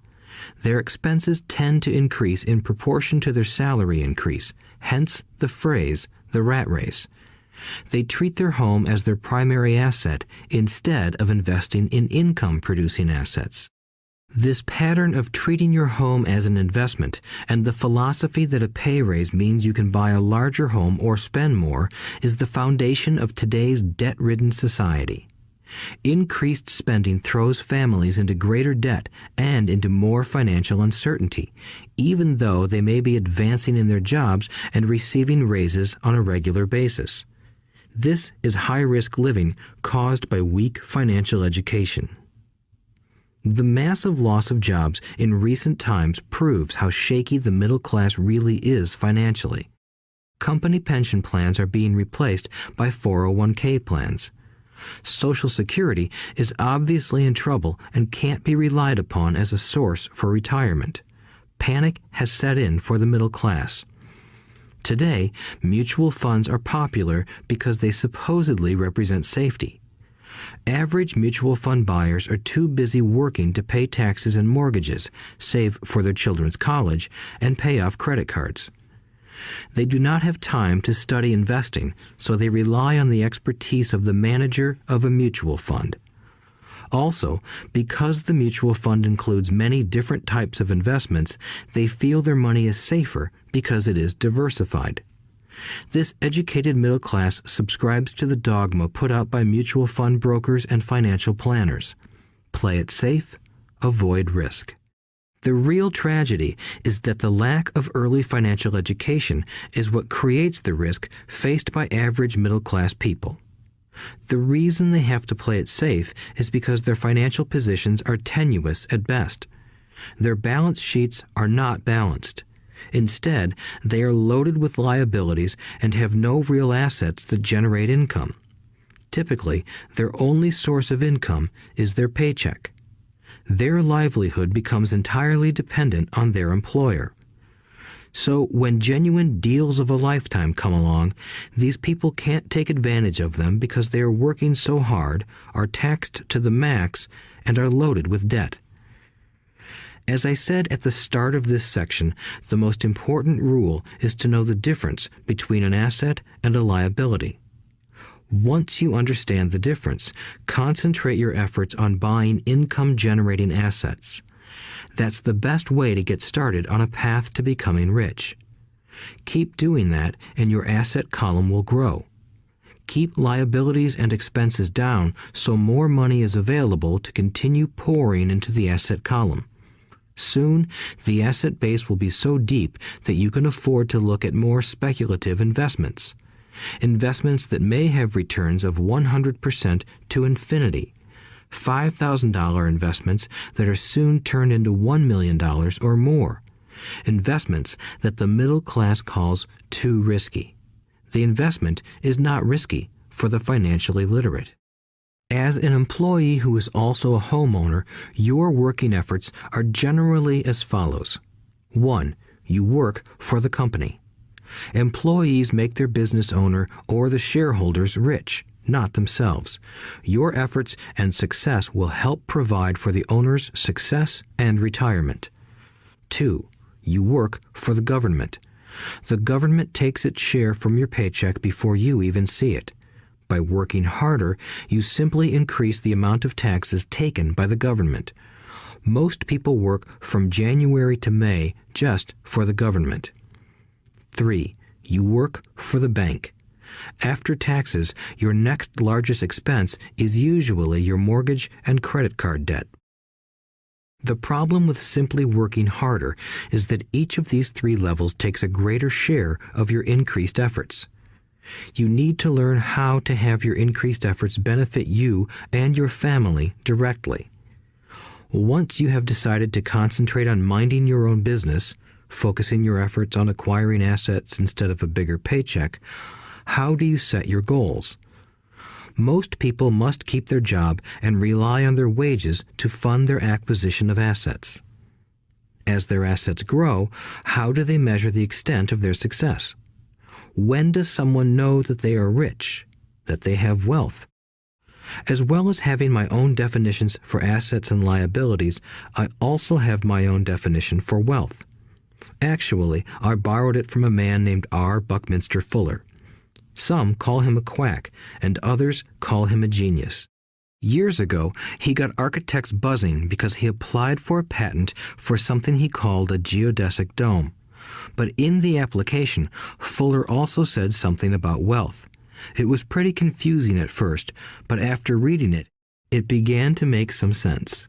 Their expenses tend to increase in proportion to their salary increase, hence the phrase, the rat race. They treat their home as their primary asset instead of investing in income-producing assets. This pattern of treating your home as an investment and the philosophy that a pay raise means you can buy a larger home or spend more is the foundation of today's debt-ridden society. Increased spending throws families into greater debt and into more financial uncertainty, even though they may be advancing in their jobs and receiving raises on a regular basis. This is high-risk living caused by weak financial education. The massive loss of jobs in recent times proves how shaky the middle class really is financially. Company pension plans are being replaced by 401k plans. Social Security is obviously in trouble and can't be relied upon as a source for retirement. Panic has set in for the middle class. Today, mutual funds are popular because they supposedly represent safety. Average mutual fund buyers are too busy working to pay taxes and mortgages, save for their children's college, and pay off credit cards. They do not have time to study investing, so they rely on the expertise of the manager of a mutual fund. Also, because the mutual fund includes many different types of investments, they feel their money is safer because it is diversified. This educated middle class subscribes to the dogma put out by mutual fund brokers and financial planners. Play it safe, avoid risk. The real tragedy is that the lack of early financial education is what creates the risk faced by average middle class people. The reason they have to play it safe is because their financial positions are tenuous at best. Their balance sheets are not balanced. Instead, they are loaded with liabilities and have no real assets that generate income. Typically, their only source of income is their paycheck. Their livelihood becomes entirely dependent on their employer. So when genuine deals of a lifetime come along, these people can't take advantage of them because they are working so hard, are taxed to the max, and are loaded with debt. As I said at the start of this section, the most important rule is to know the difference between an asset and a liability. Once you understand the difference, concentrate your efforts on buying income-generating assets. That's the best way to get started on a path to becoming rich. Keep doing that and your asset column will grow. Keep liabilities and expenses down so more money is available to continue pouring into the asset column. Soon, the asset base will be so deep that you can afford to look at more speculative investments. Investments that may have returns of 100% to infinity. $5,000 investments that are soon turned into $1 million or more. Investments that the middle class calls too risky. The investment is not risky for the financially literate. As an employee who is also a homeowner, your working efforts are generally as follows. 1. You work for the company. Employees make their business owner or the shareholders rich, not themselves. Your efforts and success will help provide for the owner's success and retirement. 2. You work for the government. The government takes its share from your paycheck before you even see it. By working harder, you simply increase the amount of taxes taken by the government. Most people work from January to May just for the government. 3. You work for the bank. After taxes, your next largest expense is usually your mortgage and credit card debt. The problem with simply working harder is that each of these 3 levels takes a greater share of your increased efforts. You need to learn how to have your increased efforts benefit you and your family directly. Once you have decided to concentrate on minding your own business, focusing your efforts on acquiring assets instead of a bigger paycheck, how do you set your goals? Most people must keep their job and rely on their wages to fund their acquisition of assets. As their assets grow, how do they measure the extent of their success? When does someone know that they are rich, that they have wealth? As well as having my own definitions for assets and liabilities, I also have my own definition for wealth. Actually, I borrowed it from a man named R. Buckminster Fuller. Some call him a quack, and others call him a genius. Years ago, he got architects buzzing because he applied for a patent for something he called a geodesic dome. But in the application, Fuller also said something about wealth. It was pretty confusing at first, but after reading it, it began to make some sense.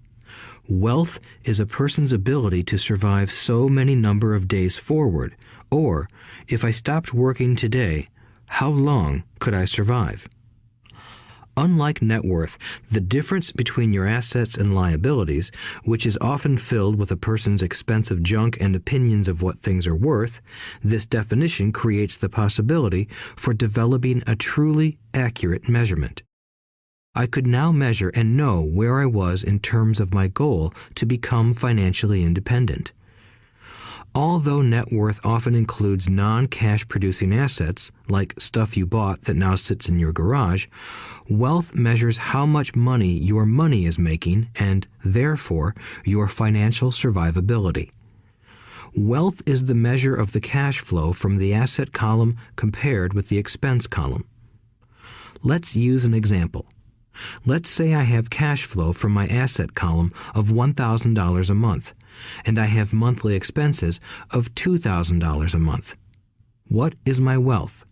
Wealth is a person's ability to survive so many number of days forward, or, if I stopped working today, how long could I survive? Unlike net worth, the difference between your assets and liabilities, which is often filled with a person's expensive junk and opinions of what things are worth, this definition creates the possibility for developing a truly accurate measurement. I could now measure and know where I was in terms of my goal to become financially independent. Although net worth often includes non-cash producing assets, like stuff you bought that now sits in your garage, wealth measures how much money your money is making and, therefore, your financial survivability. Wealth is the measure of the cash flow from the asset column compared with the expense column. Let's use an example. Let's say I have cash flow from my asset column of $1,000 a month, and I have monthly expenses of $2,000 a month. What is my wealth?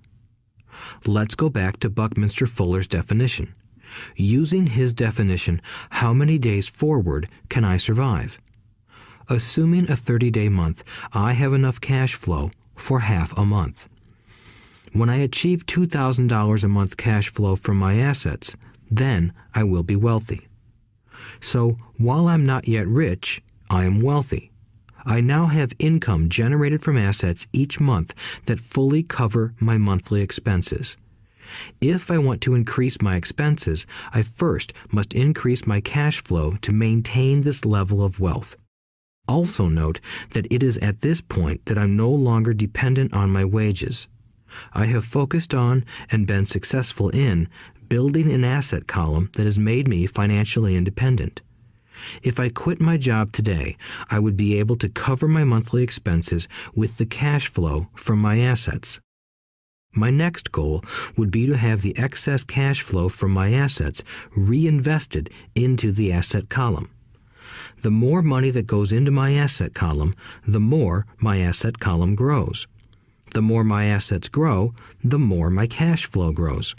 Let's go back to Buckminster Fuller's definition. Using his definition, how many days forward can I survive? Assuming a 30-day month, I have enough cash flow for half a month. When I achieve $2,000 a month cash flow from my assets, then I will be wealthy. So, while I'm not yet rich, I am wealthy. I now have income generated from assets each month that fully cover my monthly expenses. If I want to increase my expenses, I first must increase my cash flow to maintain this level of wealth. Also note that it is at this point that I'm no longer dependent on my wages. I have focused on and been successful in building an asset column that has made me financially independent. If I quit my job today, I would be able to cover my monthly expenses with the cash flow from my assets. My next goal would be to have the excess cash flow from my assets reinvested into the asset column. The more money that goes into my asset column, the more my asset column grows. The more my assets grow, the more my cash flow grows.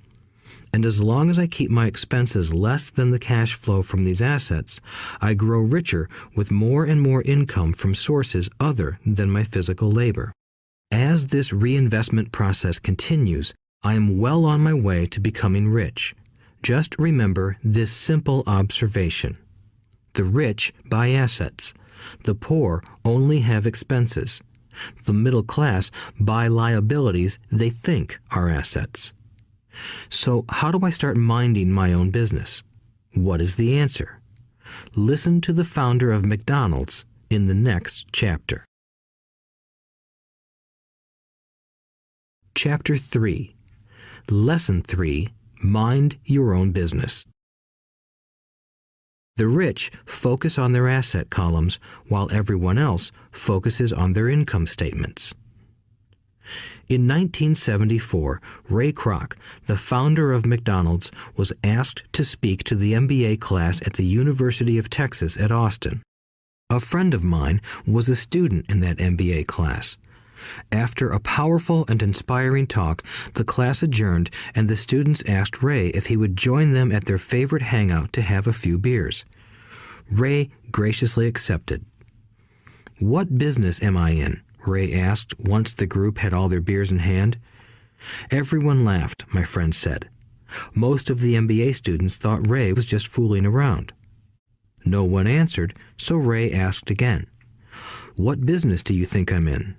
And as long as I keep my expenses less than the cash flow from these assets, I grow richer with more and more income from sources other than my physical labor. As this reinvestment process continues, I am well on my way to becoming rich. Just remember this simple observation. The rich buy assets. The poor only have expenses. The middle class buy liabilities they think are assets. So how do I start minding my own business? What is the answer? Listen to the founder of McDonald's in the next chapter. Chapter 3. Lesson 3. Mind your own business. The rich focus on their asset columns while everyone else focuses on their income statements. In 1974, Ray Kroc, the founder of McDonald's, was asked to speak to the MBA class at the University of Texas at Austin. A friend of mine was a student in that MBA class. After a powerful and inspiring talk, the class adjourned and the students asked Ray if he would join them at their favorite hangout to have a few beers. Ray graciously accepted. "What business am I in?" Ray asked once the group had all their beers in hand. Everyone laughed, my friend said. Most of the MBA students thought Ray was just fooling around. No one answered, so Ray asked again. "What business do you think I'm in?"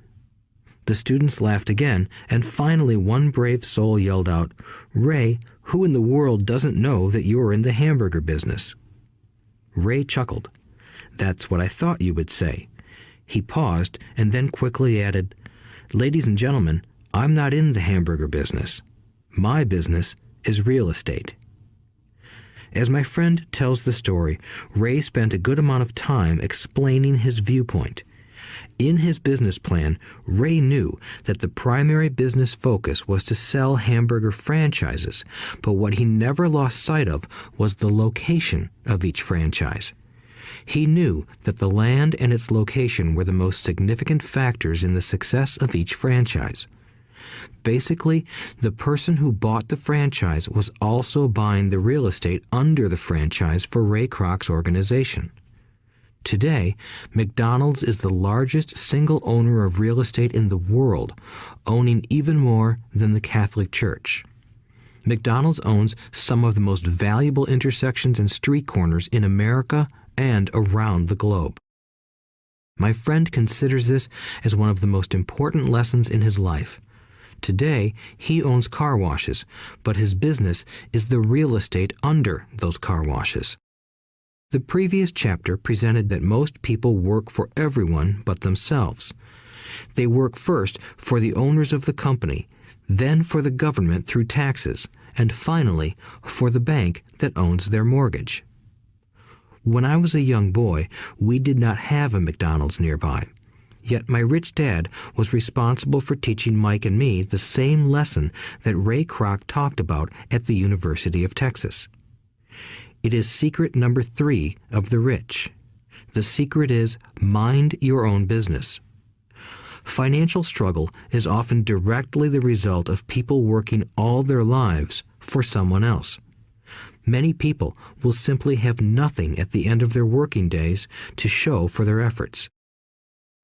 The students laughed again, and finally one brave soul yelled out, "Ray, who in the world doesn't know that you're in the hamburger business?" Ray chuckled. "That's what I thought you would say." He paused and then quickly added, "Ladies and gentlemen, I'm not in the hamburger business. My business is real estate." As my friend tells the story, Ray spent a good amount of time explaining his viewpoint. In his business plan, Ray knew that the primary business focus was to sell hamburger franchises, but what he never lost sight of was the location of each franchise. He knew that the land and its location were the most significant factors in the success of each franchise. Basically, the person who bought the franchise was also buying the real estate under the franchise for Ray Kroc's organization. Today, McDonald's is the largest single owner of real estate in the world, owning even more than the Catholic Church. McDonald's owns some of the most valuable intersections and street corners in America and around the globe. My friend considers this as one of the most important lessons in his life. Today, he owns car washes, but his business is the real estate under those car washes. The previous chapter presented that most people work for everyone but themselves. They work first for the owners of the company, then for the government through taxes, and finally for the bank that owns their mortgage. When I was a young boy, we did not have a McDonald's nearby. Yet my rich dad was responsible for teaching Mike and me the same lesson that Ray Kroc talked about at the University of Texas. It is secret number 3 of the rich. The secret is mind your own business. Financial struggle is often directly the result of people working all their lives for someone else. Many people will simply have nothing at the end of their working days to show for their efforts.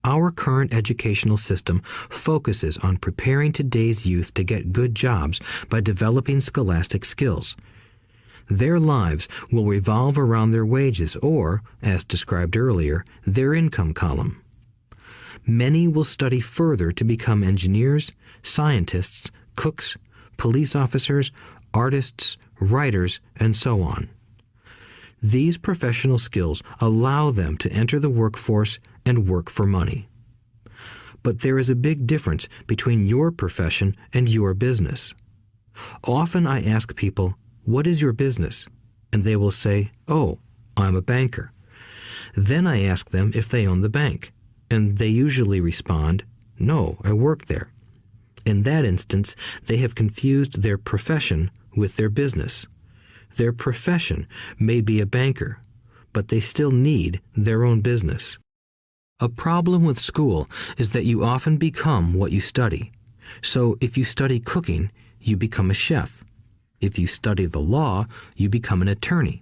Our current educational system focuses on preparing today's youth to get good jobs by developing scholastic skills. Their lives will revolve around their wages or, as described earlier, their income column. Many will study further to become engineers, scientists, cooks, police officers, artists, writers, and so on. These professional skills allow them to enter the workforce and work for money. But there is a big difference between your profession and your business. Often I ask people, "What is your business?" And they will say, "Oh, I'm a banker." Then I ask them if they own the bank, and they usually respond, "No, I work there." In that instance, they have confused their profession with their business. Their profession may be a banker, but they still need their own business. A problem with school is that you often become what you study. So if you study cooking, you become a chef. If you study the law, you become an attorney.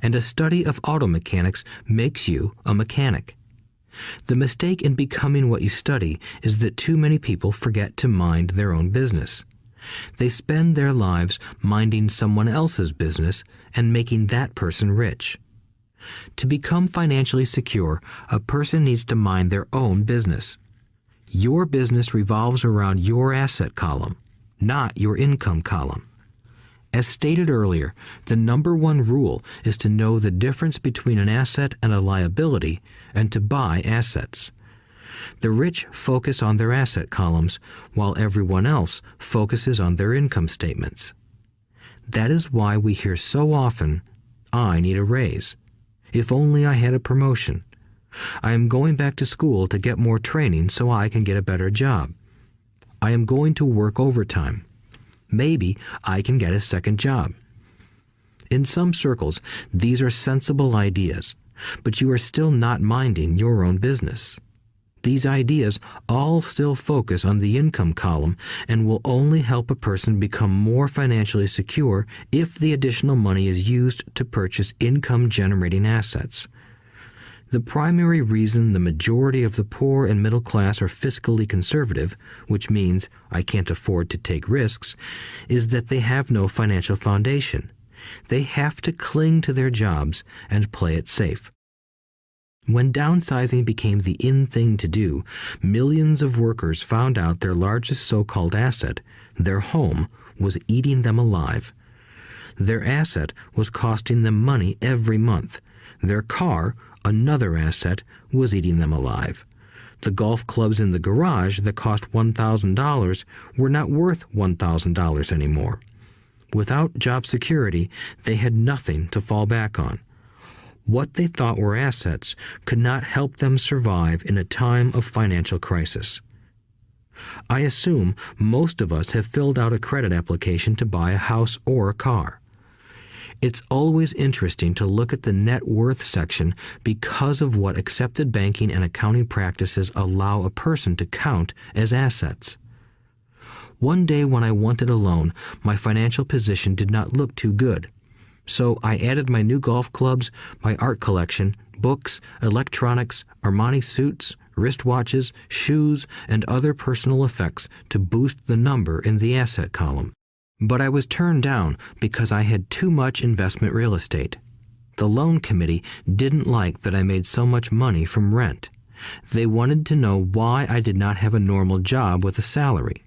And a study of auto mechanics makes you a mechanic. The mistake in becoming what you study is that too many people forget to mind their own business. They spend their lives minding someone else's business and making that person rich. To become financially secure, a person needs to mind their own business. Your business revolves around your asset column, not your income column. As stated earlier, the number one rule is to know the difference between an asset and a liability and to buy assets. The rich focus on their asset columns, while everyone else focuses on their income statements. That is why we hear so often, "I need a raise. If only I had a promotion. I am going back to school to get more training so I can get a better job. I am going to work overtime. Maybe I can get a second job." In some circles, these are sensible ideas, but you are still not minding your own business. These ideas all still focus on the income column and will only help a person become more financially secure if the additional money is used to purchase income-generating assets. The primary reason the majority of the poor and middle class are fiscally conservative, which means I can't afford to take risks, is that they have no financial foundation. They have to cling to their jobs and play it safe. When downsizing became the in thing to do, millions of workers found out their largest so-called asset, their home, was eating them alive. Their asset was costing them money every month. Their car, another asset, was eating them alive. The golf clubs in the garage that cost $1,000 were not worth $1,000 anymore. Without job security, they had nothing to fall back on. What they thought were assets could not help them survive in a time of financial crisis. I assume most of us have filled out a credit application to buy a house or a car. It's always interesting to look at the net worth section because of what accepted banking and accounting practices allow a person to count as assets. One day when I wanted a loan, my financial position did not look too good. So I added my new golf clubs, my art collection, books, electronics, Armani suits, wristwatches, shoes, and other personal effects to boost the number in the asset column. But I was turned down because I had too much investment real estate. The loan committee didn't like that I made so much money from rent. They wanted to know why I did not have a normal job with a salary.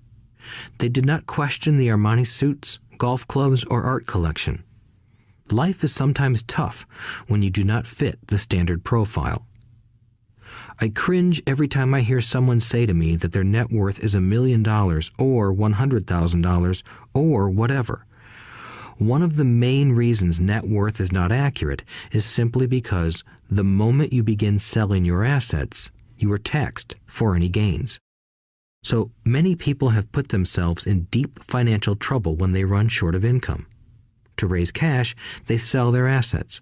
They did not question the Armani suits, golf clubs, or art collection. Life is sometimes tough when you do not fit the standard profile. I cringe every time I hear someone say to me that their net worth is $1 million or $100,000 or whatever. One of the main reasons net worth is not accurate is simply because the moment you begin selling your assets, you are taxed for any gains. So many people have put themselves in deep financial trouble when they run short of income. To raise cash, they sell their assets,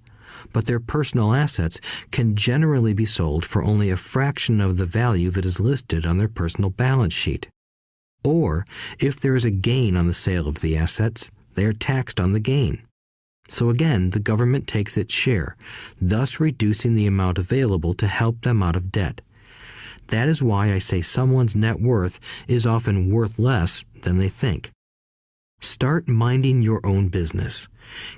but their personal assets can generally be sold for only a fraction of the value that is listed on their personal balance sheet. Or, if there is a gain on the sale of the assets, they are taxed on the gain. So again, the government takes its share, thus reducing the amount available to help them out of debt. That is why I say someone's net worth is often worth less than they think. Start minding your own business.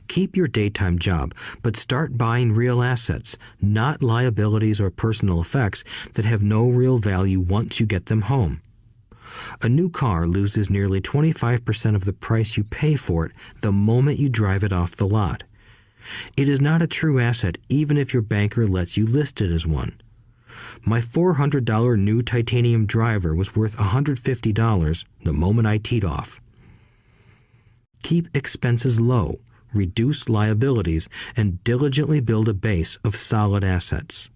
Keep your daytime job, but start buying real assets, not liabilities or personal effects that have no real value once you get them home. A new car loses nearly 25% of the price you pay for it the moment you drive it off the lot. It is not a true asset even if your banker lets you list it as one. My $400 new titanium driver was worth $150 the moment I teed off. Keep expenses low, reduce liabilities, and diligently build a base of solid assets.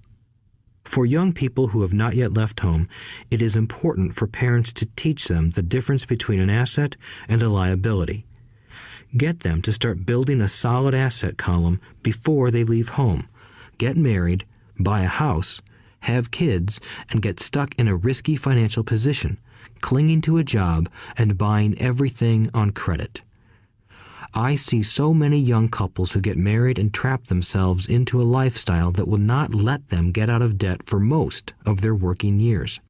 For young people who have not yet left home, it is important for parents to teach them the difference between an asset and a liability. Get them to start building a solid asset column before they leave home, get married, buy a house, have kids, and get stuck in a risky financial position, clinging to a job and buying everything on credit. I see so many young couples who get married and trap themselves into a lifestyle that will not let them get out of debt for most of their working years.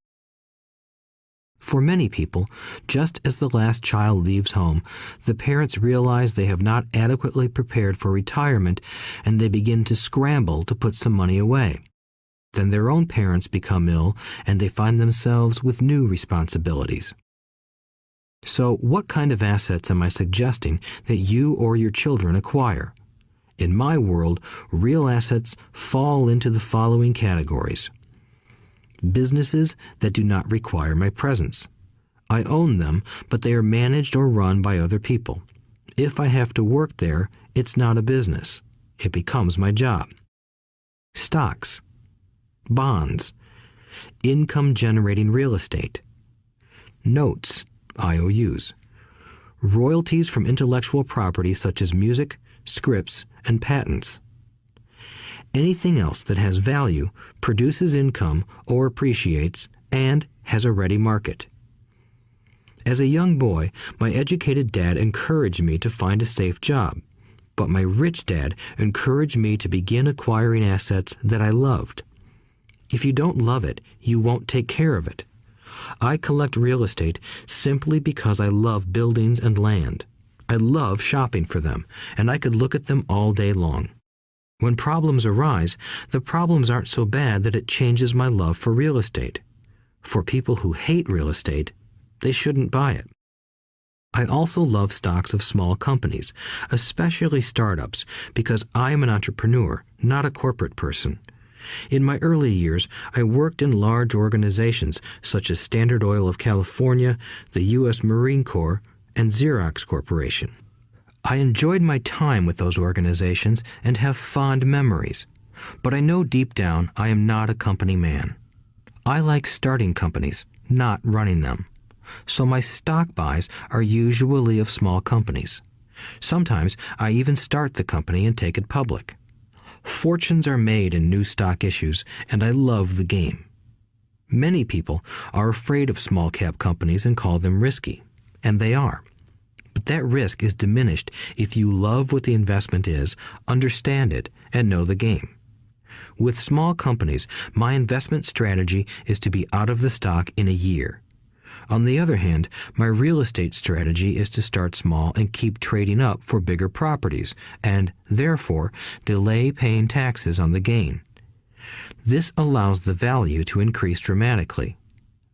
For many people, just as the last child leaves home, the parents realize they have not adequately prepared for retirement and they begin to scramble to put some money away. Then their own parents become ill and they find themselves with new responsibilities. So what kind of assets am I suggesting that you or your children acquire? In my world, real assets fall into the following categories. Businesses that do not require my presence. I own them, but they are managed or run by other people. If I have to work there, it's not a business. It becomes my job. Stocks, bonds, income-generating real estate, notes, IOUs, royalties from intellectual property such as music, scripts, and patents. Anything else that has value, produces income, or appreciates, and has a ready market. As a young boy, my educated dad encouraged me to find a safe job, but my rich dad encouraged me to begin acquiring assets that I loved. If you don't love it, you won't take care of it. I collect real estate simply because I love buildings and land. I love shopping for them, and I could look at them all day long. When problems arise, the problems aren't so bad that it changes my love for real estate. For people who hate real estate, they shouldn't buy it. I also love stocks of small companies, especially startups, because I am an entrepreneur, not a corporate person. In my early years, I worked in large organizations such as Standard Oil of California, the U.S. Marine Corps, and Xerox Corporation. I enjoyed my time with those organizations and have fond memories, but I know deep down I am not a company man. I like starting companies, not running them. So my stock buys are usually of small companies. Sometimes I even start the company and take it public. Fortunes are made in new stock issues, and I love the game. Many people are afraid of small-cap companies and call them risky, and they are. But that risk is diminished if you love what the investment is, understand it, and know the game. With small companies, my investment strategy is to be out of the stock in a year. On the other hand, my real estate strategy is to start small and keep trading up for bigger properties, and, therefore, delay paying taxes on the gain. This allows the value to increase dramatically.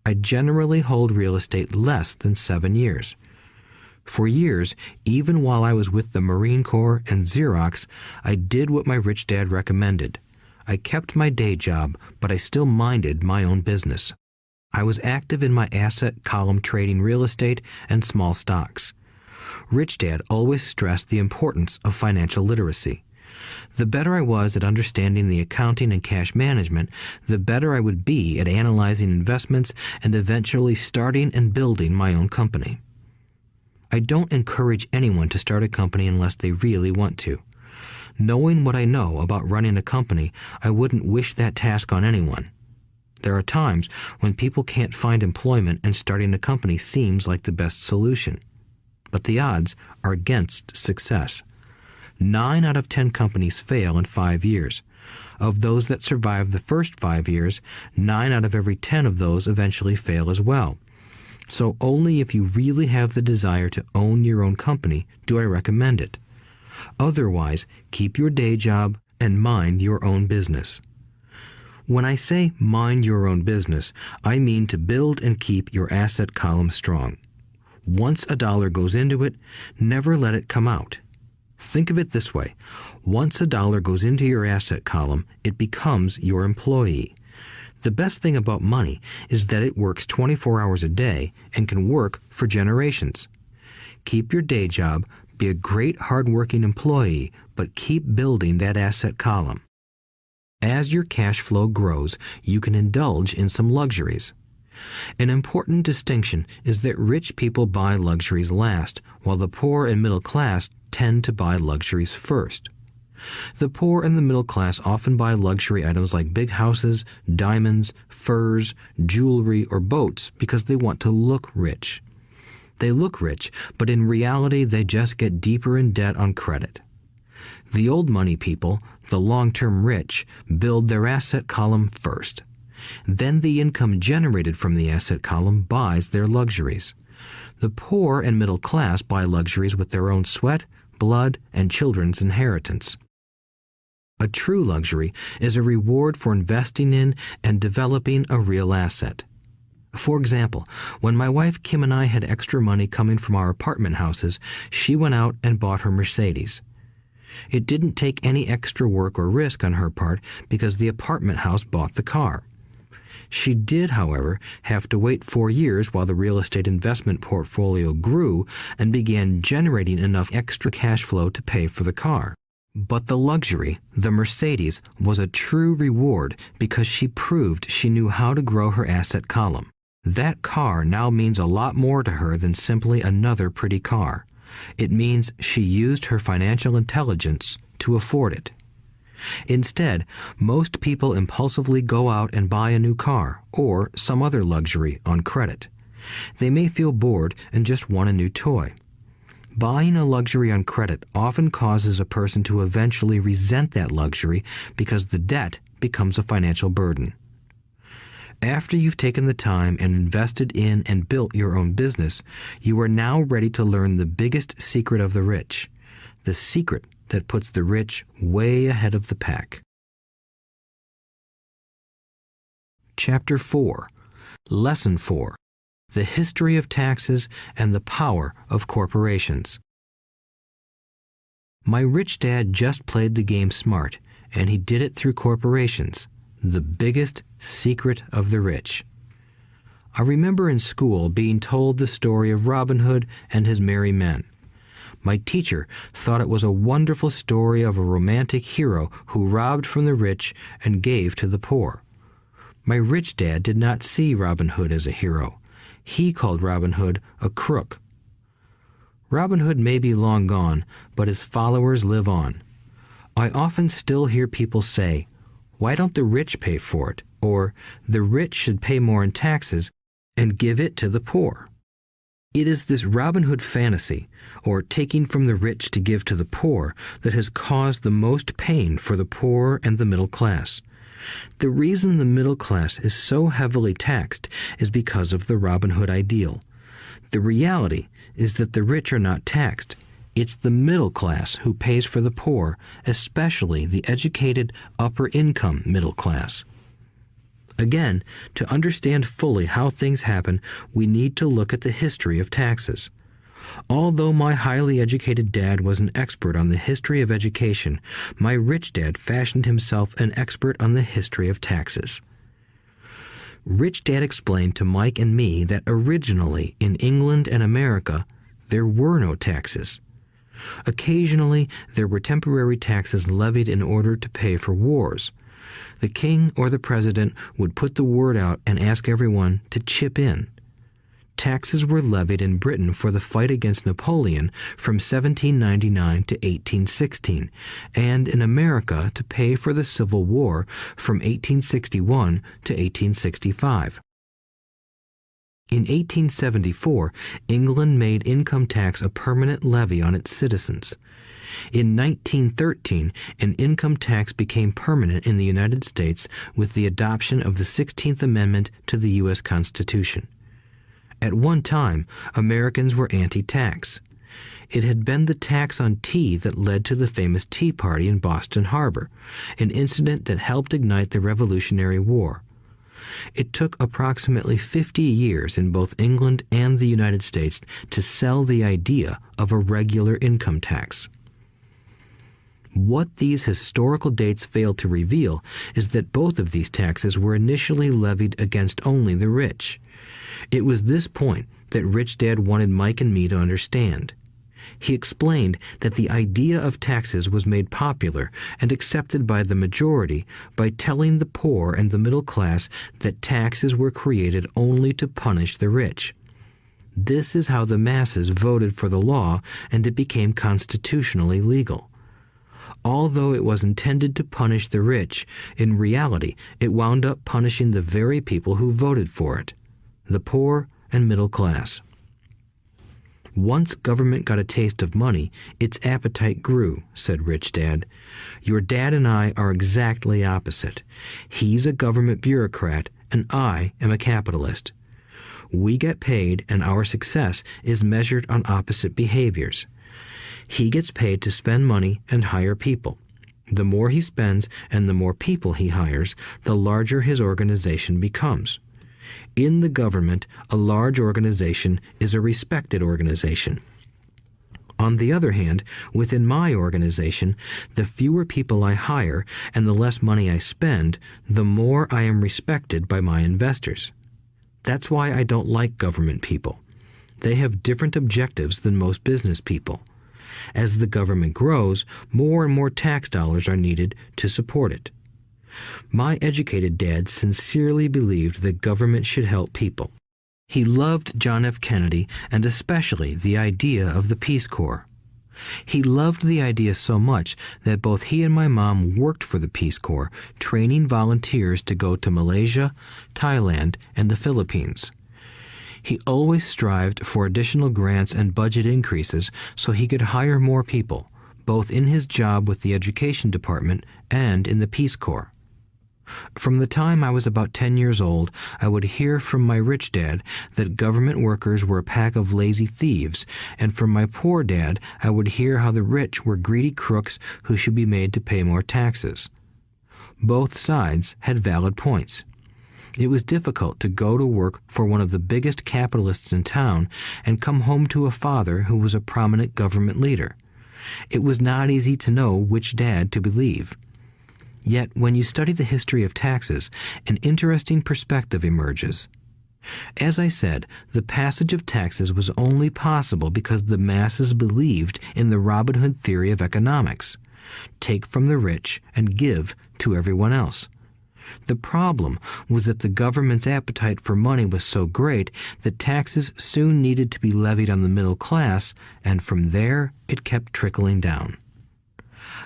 I generally hold real estate less than 7 years. For years, even while I was with the Marine Corps and Xerox, I did what my rich dad recommended. I kept my day job, but I still minded my own business. I was active in my asset column trading real estate and small stocks. Rich Dad always stressed the importance of financial literacy. The better I was at understanding the accounting and cash management, the better I would be at analyzing investments and eventually starting and building my own company. I don't encourage anyone to start a company unless they really want to. Knowing what I know about running a company, I wouldn't wish that task on anyone. There are times when people can't find employment and starting a company seems like the best solution. But the odds are against success. 9 out of 10 companies fail in 5 years. Of those that survive the first 5 years, 9 out of every 10 of those eventually fail as well. So only if you really have the desire to own your own company do I recommend it. Otherwise, keep your day job and mind your own business. When I say mind your own business, I mean to build and keep your asset column strong. Once a dollar goes into it, never let it come out. Think of it this way. Once a dollar goes into your asset column, it becomes your employee. The best thing about money is that it works 24 hours a day and can work for generations. Keep your day job, be a great hard-working employee, but keep building that asset column. As your cash flow grows, you can indulge in some luxuries. An important distinction is that rich people buy luxuries last, while the poor and middle class tend to buy luxuries first. The poor and the middle class often buy luxury items like big houses, diamonds, furs, jewelry, or boats because they want to look rich. They look rich, but in reality they just get deeper in debt on credit. The old money people, the long-term rich, build their asset column first. Then the income generated from the asset column buys their luxuries. The poor and middle class buy luxuries with their own sweat, blood, and children's inheritance. A true luxury is a reward for investing in and developing a real asset. For example, when my wife Kim and I had extra money coming from our apartment houses, she went out and bought her Mercedes. It didn't take any extra work or risk on her part because the apartment house bought the car. She did, however, have to wait 4 years while the real estate investment portfolio grew and began generating enough extra cash flow to pay for the car. But the luxury, the Mercedes, was a true reward because she proved she knew how to grow her asset column. That car now means a lot more to her than simply another pretty car. It means she used her financial intelligence to afford it. Instead, most people impulsively go out and buy a new car or some other luxury on credit. They may feel bored and just want a new toy. Buying a luxury on credit often causes a person to eventually resent that luxury because the debt becomes a financial burden. After you've taken the time and invested in and built your own business, you are now ready to learn the biggest secret of the rich, the secret that puts the rich way ahead of the pack. Chapter 4. Lesson 4. The History of Taxes and the Power of Corporations. My rich dad just played the game smart, and he did it through corporations, the biggest secret of the rich. I remember in school being told the story of Robin Hood and his merry men. My teacher thought it was a wonderful story of a romantic hero who robbed from the rich and gave to the poor. My rich dad did not see Robin Hood as a hero. He called Robin Hood a crook. Robin Hood may be long gone, but his followers live on. I often still hear people say, "Why don't the rich pay for it?" Or, "The rich should pay more in taxes and give it to the poor." It is this Robin Hood fantasy, or taking from the rich to give to the poor, that has caused the most pain for the poor and the middle class. The reason the middle class is so heavily taxed is because of the Robin Hood ideal. The reality is that the rich are not taxed. It's the middle class who pays for the poor, especially the educated, upper-income middle class. Again, to understand fully how things happen, we need to look at the history of taxes. Although my highly educated dad was an expert on the history of education, my rich dad fashioned himself an expert on the history of taxes. Rich Dad explained to Mike and me that originally in England and America, there were no taxes. Occasionally, there were temporary taxes levied in order to pay for wars. The king or the president would put the word out and ask everyone to chip in. Taxes were levied in Britain for the fight against Napoleon from 1799 to 1816, and in America to pay for the Civil War from 1861 to 1865. In 1874, England made income tax a permanent levy on its citizens. In 1913, an income tax became permanent in the United States with the adoption of the 16th Amendment to the U.S. Constitution. At one time, Americans were anti-tax. It had been the tax on tea that led to the famous Tea Party in Boston Harbor, an incident that helped ignite the Revolutionary War. It took approximately 50 years in both England and the United States to sell the idea of a regular income tax. What these historical dates fail to reveal is that both of these taxes were initially levied against only the rich. It was this point that Rich Dad wanted Mike and me to understand. He explained that the idea of taxes was made popular and accepted by the majority by telling the poor and the middle class that taxes were created only to punish the rich. This is how the masses voted for the law, and it became constitutionally legal. Although it was intended to punish the rich, in reality it wound up punishing the very people who voted for it, the poor and middle class. Once government got a taste of money, its appetite grew, said Rich Dad. Your dad and I are exactly opposite. He's a government bureaucrat, and I am a capitalist. We get paid, and our success is measured on opposite behaviors. He gets paid to spend money and hire people. The more he spends and the more people he hires, the larger his organization becomes. In the government, a large organization is a respected organization. On the other hand, within my organization, the fewer people I hire and the less money I spend, the more I am respected by my investors. That's why I don't like government people. They have different objectives than most business people. As the government grows, more and more tax dollars are needed to support it. My educated dad sincerely believed that government should help people. He loved John F. Kennedy and especially the idea of the Peace Corps. He loved the idea so much that both he and my mom worked for the Peace Corps, training volunteers to go to Malaysia, Thailand, and the Philippines. He always strived for additional grants and budget increases so he could hire more people, both in his job with the Education Department and in the Peace Corps. From the time I was about 10 years old, I would hear from my rich dad that government workers were a pack of lazy thieves, and from my poor dad I would hear how the rich were greedy crooks who should be made to pay more taxes. Both sides had valid points. It was difficult to go to work for one of the biggest capitalists in town and come home to a father who was a prominent government leader. It was not easy to know which dad to believe. Yet, when you study the history of taxes, an interesting perspective emerges. As I said, the passage of taxes was only possible because the masses believed in the Robin Hood theory of economics. Take from the rich and give to everyone else. The problem was that the government's appetite for money was so great that taxes soon needed to be levied on the middle class, and from there it kept trickling down.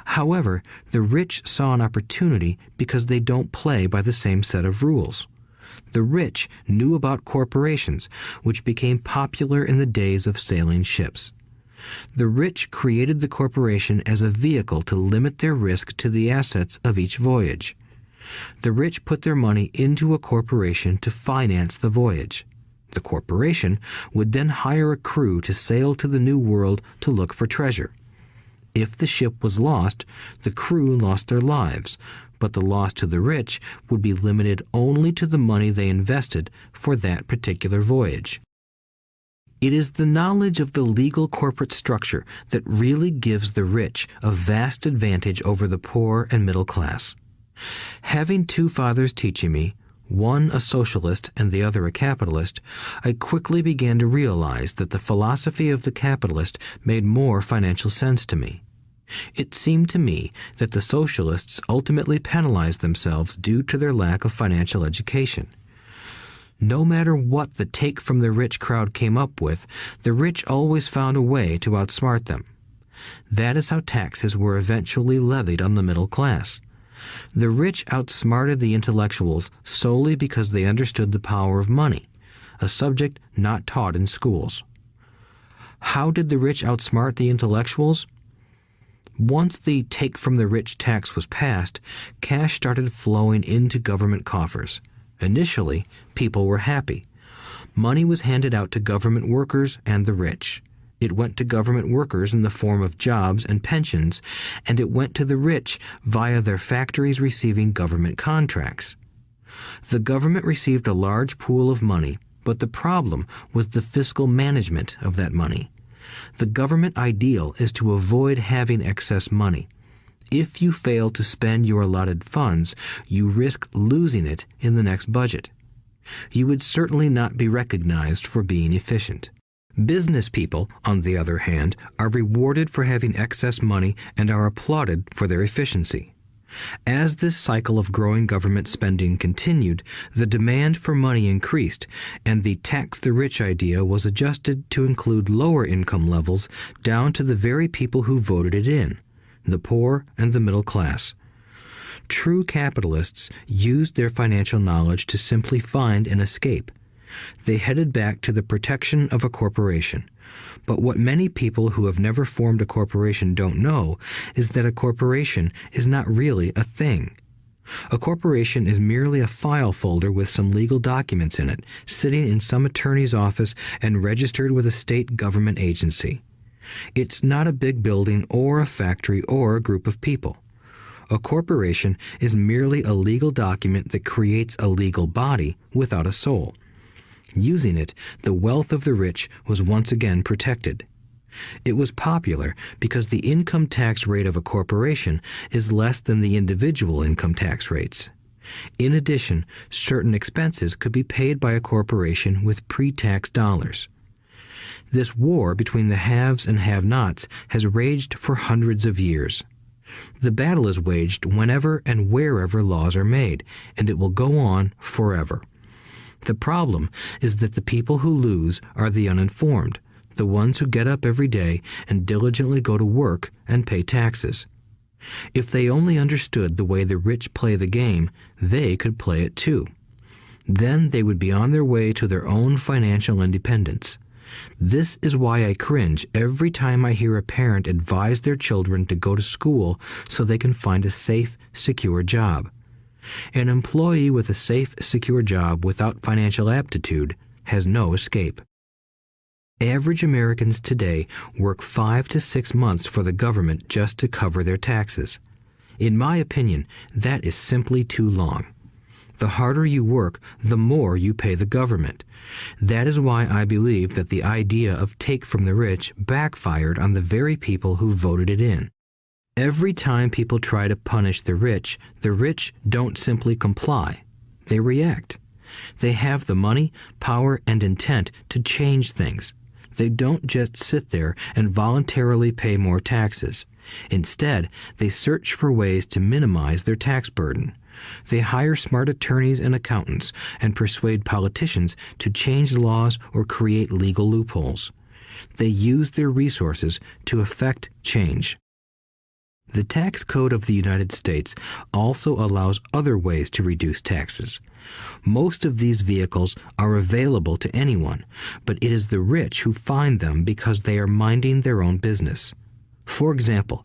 However, the rich saw an opportunity because they don't play by the same set of rules. The rich knew about corporations, which became popular in the days of sailing ships. The rich created the corporation as a vehicle to limit their risk to the assets of each voyage. The rich put their money into a corporation to finance the voyage. The corporation would then hire a crew to sail to the New World to look for treasure. If the ship was lost, the crew lost their lives, but the loss to the rich would be limited only to the money they invested for that particular voyage. It is the knowledge of the legal corporate structure that really gives the rich a vast advantage over the poor and middle class. Having two fathers teaching me, one a socialist and the other a capitalist, I quickly began to realize that the philosophy of the capitalist made more financial sense to me. It seemed to me that the socialists ultimately penalized themselves due to their lack of financial education. No matter what the take from the rich crowd came up with, the rich always found a way to outsmart them. That is how taxes were eventually levied on the middle class. The rich outsmarted the intellectuals solely because they understood the power of money, a subject not taught in schools. How did the rich outsmart the intellectuals? Once the take from the rich tax was passed, cash started flowing into government coffers. Initially, people were happy. Money was handed out to government workers and the rich. It went to government workers in the form of jobs and pensions, and it went to the rich via their factories receiving government contracts. The government received a large pool of money, but the problem was the fiscal management of that money. The government ideal is to avoid having excess money. If you fail to spend your allotted funds, you risk losing it in the next budget. You would certainly not be recognized for being efficient. Business people, on the other hand, are rewarded for having excess money and are applauded for their efficiency. As this cycle of growing government spending continued, the demand for money increased, and the tax the rich idea was adjusted to include lower income levels down to the very people who voted it in, the poor and the middle class. True capitalists used their financial knowledge to simply find an escape. They headed back to the protection of a corporation. But what many people who have never formed a corporation don't know is that a corporation is not really a thing. A corporation is merely a file folder with some legal documents in it, sitting in some attorney's office and registered with a state government agency. It's not a big building or a factory or a group of people. A corporation is merely a legal document that creates a legal body without a soul. Using it, the wealth of the rich was once again protected. It was popular because the income tax rate of a corporation is less than the individual income tax rates. In addition, certain expenses could be paid by a corporation with pre-tax dollars. This war between the haves and have-nots has raged for hundreds of years. The battle is waged whenever and wherever laws are made, and it will go on forever. The problem is that the people who lose are the uninformed, the ones who get up every day and diligently go to work and pay taxes. If they only understood the way the rich play the game, they could play it too. Then they would be on their way to their own financial independence. This is why I cringe every time I hear a parent advise their children to go to school so they can find a safe, secure job. An employee with a safe, secure job without financial aptitude has no escape. Average Americans today work 5 to 6 months for the government just to cover their taxes. In my opinion, that is simply too long. The harder you work, the more you pay the government. That is why I believe that the idea of take from the rich backfired on the very people who voted it in. Every time people try to punish the rich don't simply comply. They react. They have the money, power, and intent to change things. They don't just sit there and voluntarily pay more taxes. Instead, they search for ways to minimize their tax burden. They hire smart attorneys and accountants and persuade politicians to change laws or create legal loopholes. They use their resources to effect change. The tax code of the United States also allows other ways to reduce taxes. Most of these vehicles are available to anyone, but it is the rich who find them because they are minding their own business. For example,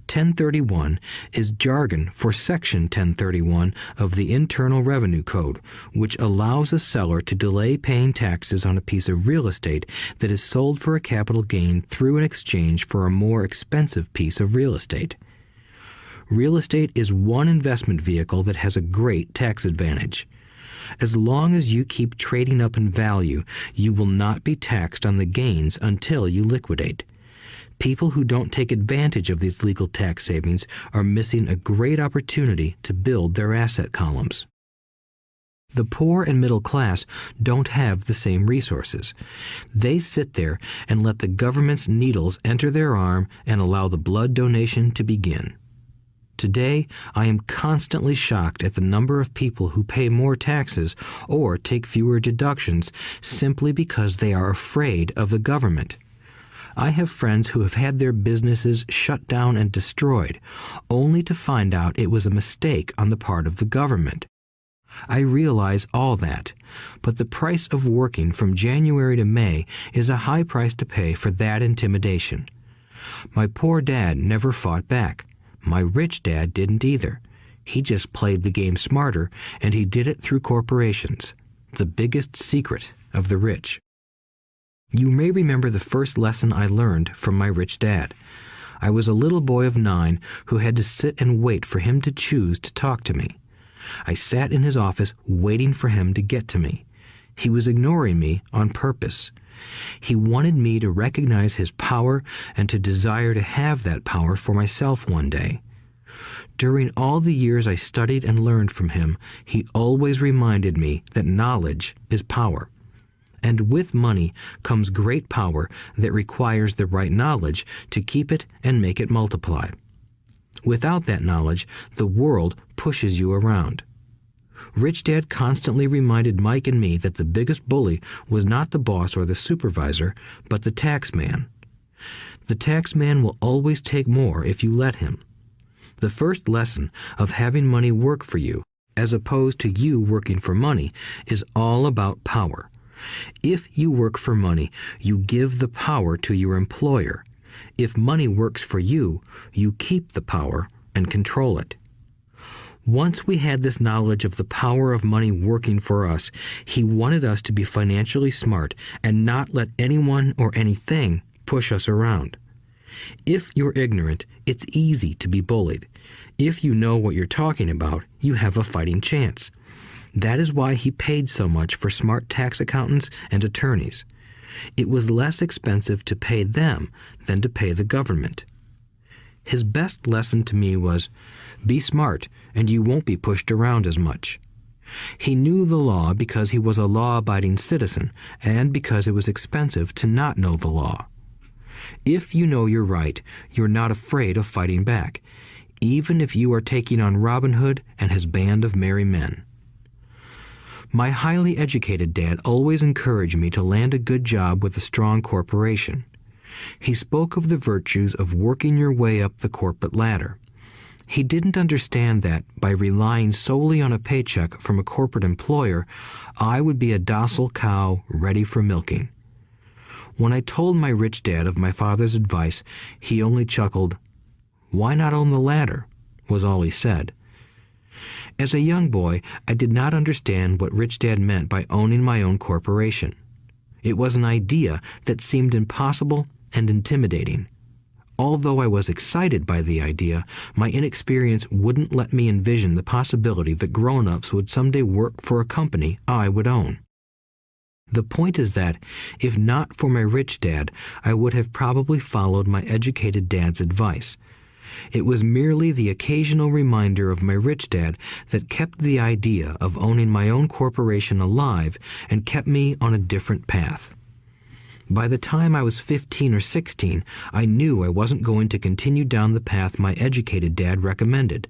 1031 is jargon for Section 1031 of the Internal Revenue Code, which allows a seller to delay paying taxes on a piece of real estate that is sold for a capital gain through an exchange for a more expensive piece of real estate. Real estate is one investment vehicle that has a great tax advantage. As long as you keep trading up in value, you will not be taxed on the gains until you liquidate. People who don't take advantage of these legal tax savings are missing a great opportunity to build their asset columns. The poor and middle class don't have the same resources. They sit there and let the government's needles enter their arm and allow the blood donation to begin. Today, I am constantly shocked at the number of people who pay more taxes or take fewer deductions simply because they are afraid of the government. I have friends who have had their businesses shut down and destroyed, only to find out it was a mistake on the part of the government. I realize all that, but the price of working from January to May is a high price to pay for that intimidation. My poor dad never fought back. My rich dad didn't either. He just played the game smarter, and he did it through corporations, the biggest secret of the rich. You may remember the first lesson I learned from my rich dad. I was a little boy of 9 who had to sit and wait for him to choose to talk to me. I sat in his office waiting for him to get to me. He was ignoring me on purpose. He wanted me to recognize his power and to desire to have that power for myself one day. During all the years I studied and learned from him, he always reminded me that knowledge is power. and with money comes great power that requires the right knowledge to keep it and make it multiply. Without that knowledge, the world pushes you around. Rich Dad constantly reminded Mike and me that the biggest bully was not the boss or the supervisor, but the tax man. The tax man will always take more if you let him. The first lesson of having money work for you, as opposed to you working for money, is all about power. If you work for money, you give the power to your employer. If money works for you, you keep the power and control it. Once we had this knowledge of the power of money working for us, he wanted us to be financially smart and not let anyone or anything push us around. If you're ignorant, it's easy to be bullied. If you know what you're talking about, you have a fighting chance. That is why he paid so much for smart tax accountants and attorneys. It was less expensive to pay them than to pay the government. His best lesson to me was, be smart and you won't be pushed around as much. He knew the law because he was a law-abiding citizen and because it was expensive to not know the law. If you know you're right, you're not afraid of fighting back, even if you are taking on Robin Hood and his band of merry men. My highly educated dad always encouraged me to land a good job with a strong corporation. He spoke of the virtues of working your way up the corporate ladder. He didn't understand that, by relying solely on a paycheck from a corporate employer, I would be a docile cow ready for milking. When I told my rich dad of my father's advice, he only chuckled. "Why not own the ladder?" was all he said. As a young boy, I did not understand what Rich Dad meant by owning my own corporation. It was an idea that seemed impossible and intimidating. Although I was excited by the idea, my inexperience wouldn't let me envision the possibility that grown-ups would someday work for a company I would own. The point is that, if not for my rich dad, I would have probably followed my educated dad's advice. It was merely the occasional reminder of my rich dad that kept the idea of owning my own corporation alive and kept me on a different path. By the time I was 15 or 16, I knew I wasn't going to continue down the path my educated dad recommended.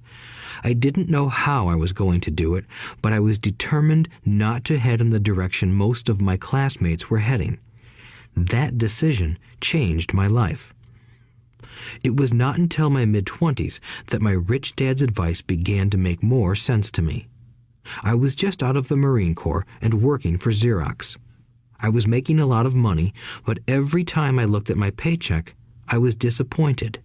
I didn't know how I was going to do it, but I was determined not to head in the direction most of my classmates were heading. That decision changed my life. It was not until my mid-20s that my rich dad's advice began to make more sense to me. I was just out of the Marine Corps and working for Xerox. I was making a lot of money, but every time I looked at my paycheck, I was disappointed.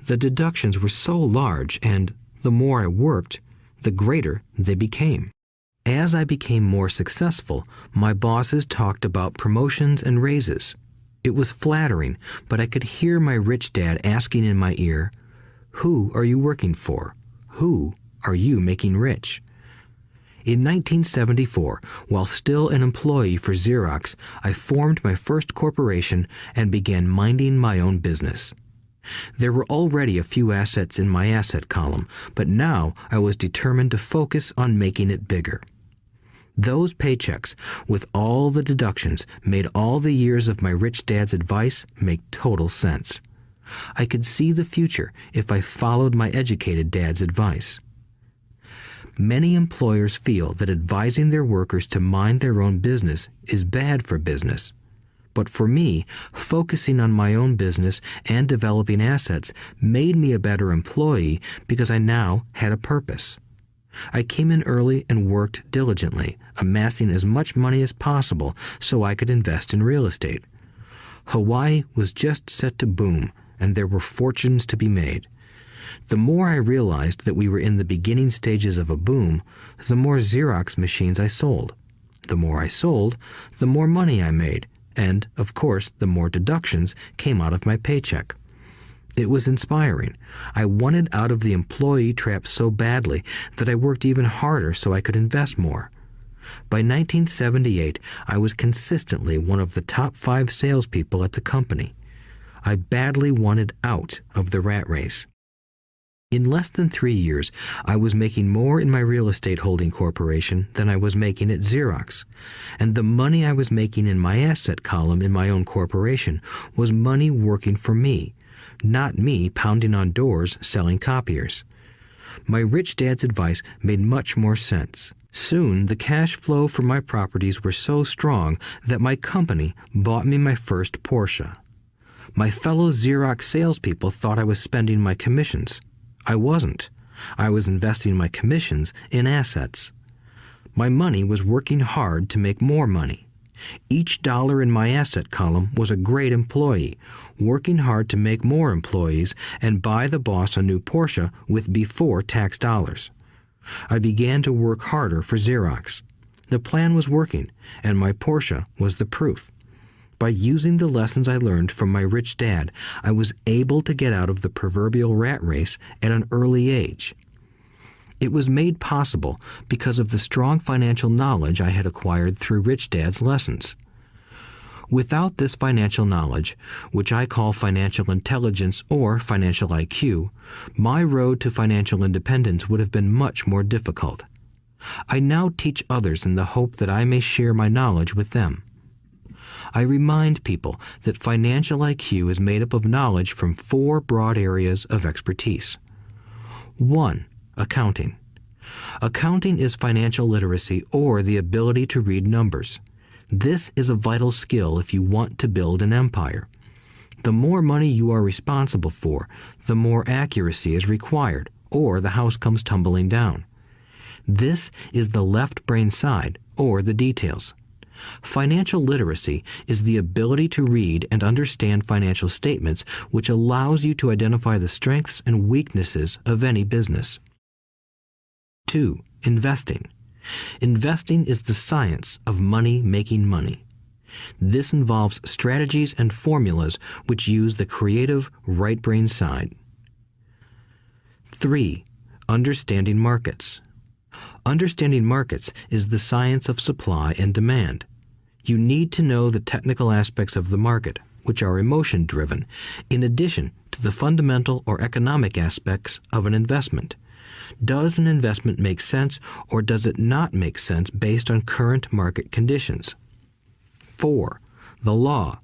The deductions were so large, and the more I worked, the greater they became. As I became more successful, my bosses talked about promotions and raises. It was flattering, but I could hear my rich dad asking in my ear, "Who are you working for? Who are you making rich?" In 1974, while still an employee for Xerox, I formed my first corporation and began minding my own business. There were already a few assets in my asset column, but now I was determined to focus on making it bigger. Those paychecks, with all the deductions, made all the years of my rich dad's advice make total sense. I could see the future if I followed my educated dad's advice. Many employers feel that advising their workers to mind their own business is bad for business. But for me, focusing on my own business and developing assets made me a better employee because I now had a purpose. I came in early and worked diligently, amassing as much money as possible so I could invest in real estate. Hawaii was just set to boom, and there were fortunes to be made. The more I realized that we were in the beginning stages of a boom, the more Xerox machines I sold. The more I sold, the more money I made, and, of course, the more deductions came out of my paycheck. It was inspiring. I wanted out of the employee trap so badly that I worked even harder so I could invest more. By 1978, I was consistently one of the top 5 salespeople at the company. I badly wanted out of the rat race. In less than 3 years, I was making more in my real estate holding corporation than I was making at Xerox, and the money I was making in my asset column in my own corporation was money working for me, not me pounding on doors selling copiers. My rich dad's advice made much more sense. Soon, the cash flow from my properties were so strong that my company bought me my first Porsche. My fellow Xerox salespeople thought I was spending my commissions. I wasn't. I was investing my commissions in assets. My money was working hard to make more money. Each dollar in my asset column was a great employee, working hard to make more employees and buy the boss a new Porsche with before tax dollars. I began to work harder for Xerox. The plan was working, and my Porsche was the proof. By using the lessons I learned from my rich dad, I was able to get out of the proverbial rat race at an early age. It was made possible because of the strong financial knowledge I had acquired through Rich Dad's lessons. Without this financial knowledge, which I call financial intelligence or financial IQ, my road to financial independence would have been much more difficult. I now teach others in the hope that I may share my knowledge with them. I remind people that financial IQ is made up of knowledge from 4 broad areas of expertise. 1. Accounting. Accounting is financial literacy or the ability to read numbers. This is a vital skill if you want to build an empire. The more money you are responsible for, the more accuracy is required, or the house comes tumbling down. This is the left brain side, or the details. Financial literacy is the ability to read and understand financial statements, which allows you to identify the strengths and weaknesses of any business. 2. Investing. Investing is the science of money making money. This involves strategies and formulas which use the creative right brain side. 3. Understanding markets. Understanding markets is the science of supply and demand. You need to know the technical aspects of the market, which are emotion-driven, in addition to the fundamental or economic aspects of an investment. Does an investment make sense or does it not make sense based on current market conditions? 4. The law.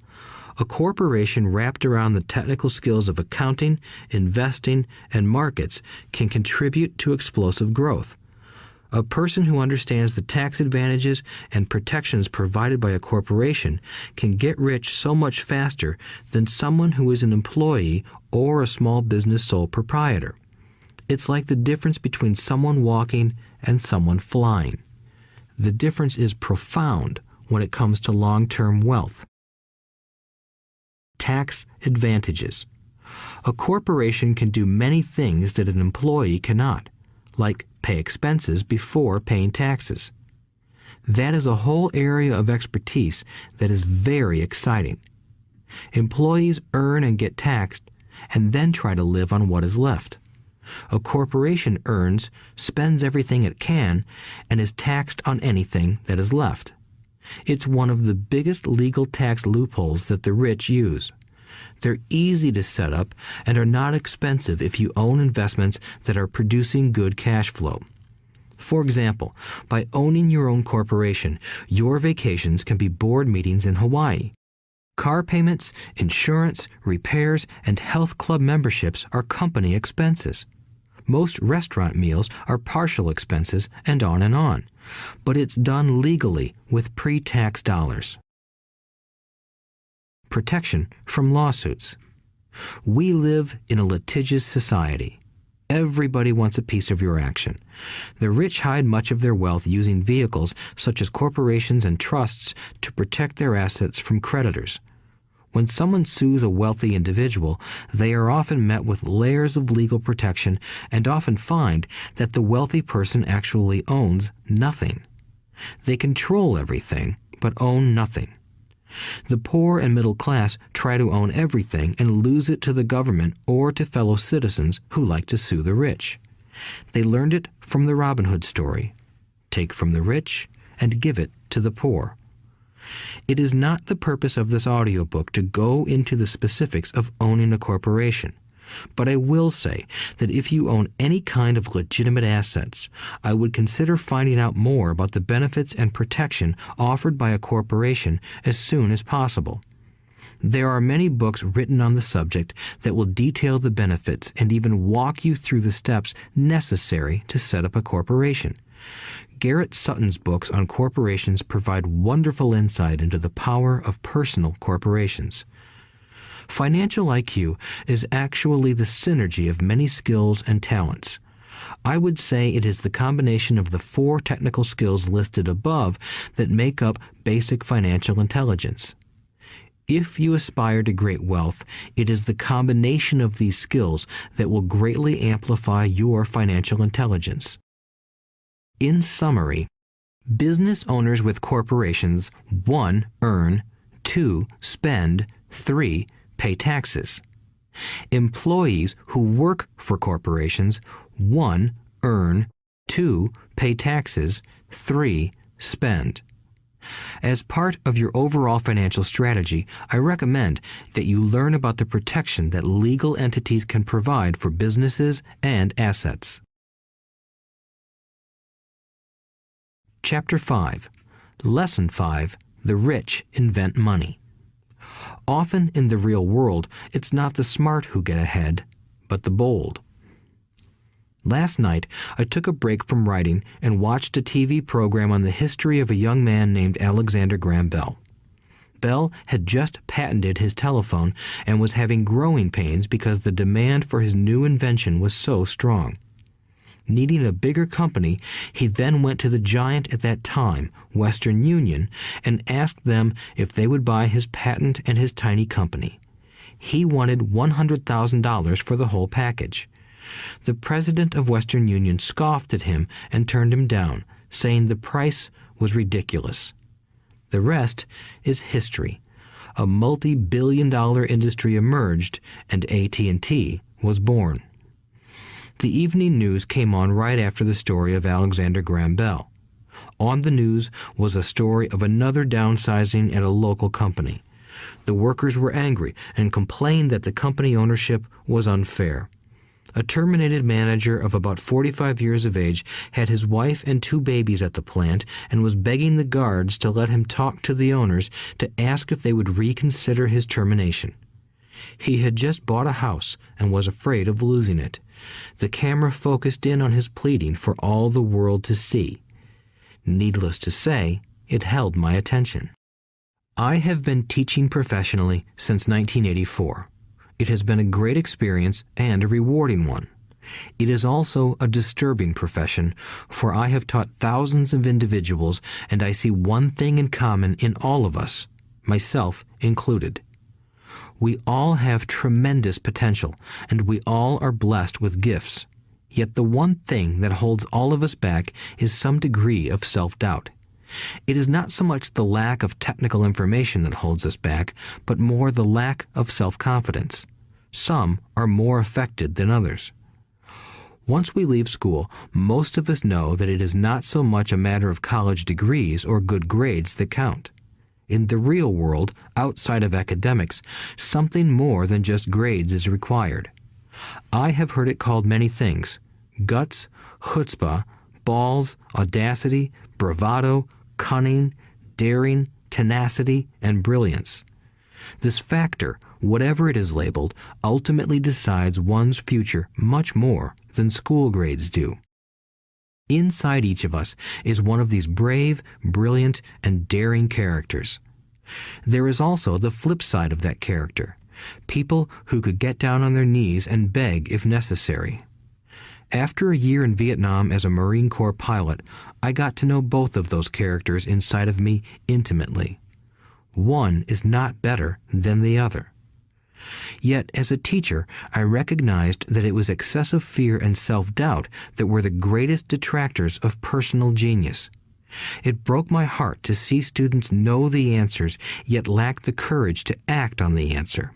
A corporation wrapped around the technical skills of accounting, investing, and markets can contribute to explosive growth. A person who understands the tax advantages and protections provided by a corporation can get rich so much faster than someone who is an employee or a small business sole proprietor. It's like the difference between someone walking and someone flying. The difference is profound when it comes to long-term wealth. Tax advantages. A corporation can do many things that an employee cannot, like pay expenses before paying taxes. That is a whole area of expertise that is very exciting. Employees earn and get taxed and then try to live on what is left. A corporation earns, spends everything it can, and is taxed on anything that is left. It's one of the biggest legal tax loopholes that the rich use. They're easy to set up and are not expensive if you own investments that are producing good cash flow. For example, by owning your own corporation, your vacations can be board meetings in Hawaii. Car payments, insurance, repairs, and health club memberships are company expenses. Most restaurant meals are partial expenses and on. But it's done legally with pre-tax dollars. Protection from lawsuits. We live in a litigious society. Everybody wants a piece of your action. The rich hide much of their wealth using vehicles such as corporations and trusts to protect their assets from creditors. When someone sues a wealthy individual, they are often met with layers of legal protection and often find that the wealthy person actually owns nothing. They control everything, but own nothing. The poor and middle class try to own everything and lose it to the government or to fellow citizens who like to sue the rich. They learned it from the Robin Hood story. Take from the rich and give it to the poor. It is not the purpose of this audiobook to go into the specifics of owning a corporation. But I will say that if you own any kind of legitimate assets, I would consider finding out more about the benefits and protection offered by a corporation as soon as possible. There are many books written on the subject that will detail the benefits and even walk you through the steps necessary to set up a corporation. Garrett Sutton's books on corporations provide wonderful insight into the power of personal corporations. Financial IQ is actually the synergy of many skills and talents. I would say it is the combination of the 4 technical skills listed above that make up basic financial intelligence. If you aspire to great wealth, it is the combination of these skills that will greatly amplify your financial intelligence. In summary, business owners with corporations 1. Earn, 2. Spend, 3. Pay taxes. Employees who work for corporations 1. Earn, 2. Pay taxes, 3. Spend. As part of your overall financial strategy, I recommend that you learn about the protection that legal entities can provide for businesses and assets. Chapter 5. Lesson 5. The rich invent money. Often in the real world, it's not the smart who get ahead, but the bold. Last night, I took a break from writing and watched a TV program on the history of a young man named Alexander Graham Bell. Bell had just patented his telephone and was having growing pains because the demand for his new invention was so strong. Needing a bigger company, he then went to the giant at that time, Western Union, and asked them if they would buy his patent and his tiny company. He wanted $100,000 for the whole package. The president of Western Union scoffed at him and turned him down, saying the price was ridiculous. The rest is history. A multi-billion-dollar industry emerged, and AT&T was born. The evening news came on right after the story of Alexander Graham Bell. On the news was a story of another downsizing at a local company. The workers were angry and complained that the company ownership was unfair. A terminated manager of about 45 years of age had his wife and 2 babies at the plant and was begging the guards to let him talk to the owners to ask if they would reconsider his termination. He had just bought a house and was afraid of losing it. The camera focused in on his pleading for all the world to see. Needless to say, it held my attention. I have been teaching professionally since 1984. It has been a great experience and a rewarding one. It is also a disturbing profession, for I have taught thousands of individuals and I see one thing in common in all of us, myself included. We all have tremendous potential, and we all are blessed with gifts. Yet the one thing that holds all of us back is some degree of self-doubt. It is not so much the lack of technical information that holds us back, but more the lack of self-confidence. Some are more affected than others. Once we leave school, most of us know that it is not so much a matter of college degrees or good grades that count. In the real world, outside of academics, something more than just grades is required. I have heard it called many things: guts, chutzpah, balls, audacity, bravado, cunning, daring, tenacity, and brilliance. This factor, whatever it is labeled, ultimately decides one's future much more than school grades do. Inside each of us is one of these brave, brilliant, and daring characters. There is also the flip side of that character, people who could get down on their knees and beg if necessary. After a year in Vietnam as a Marine Corps pilot, I got to know both of those characters inside of me intimately. One is not better than the other. Yet, as a teacher, I recognized that it was excessive fear and self-doubt that were the greatest detractors of personal genius. It broke my heart to see students know the answers, yet lack the courage to act on the answer.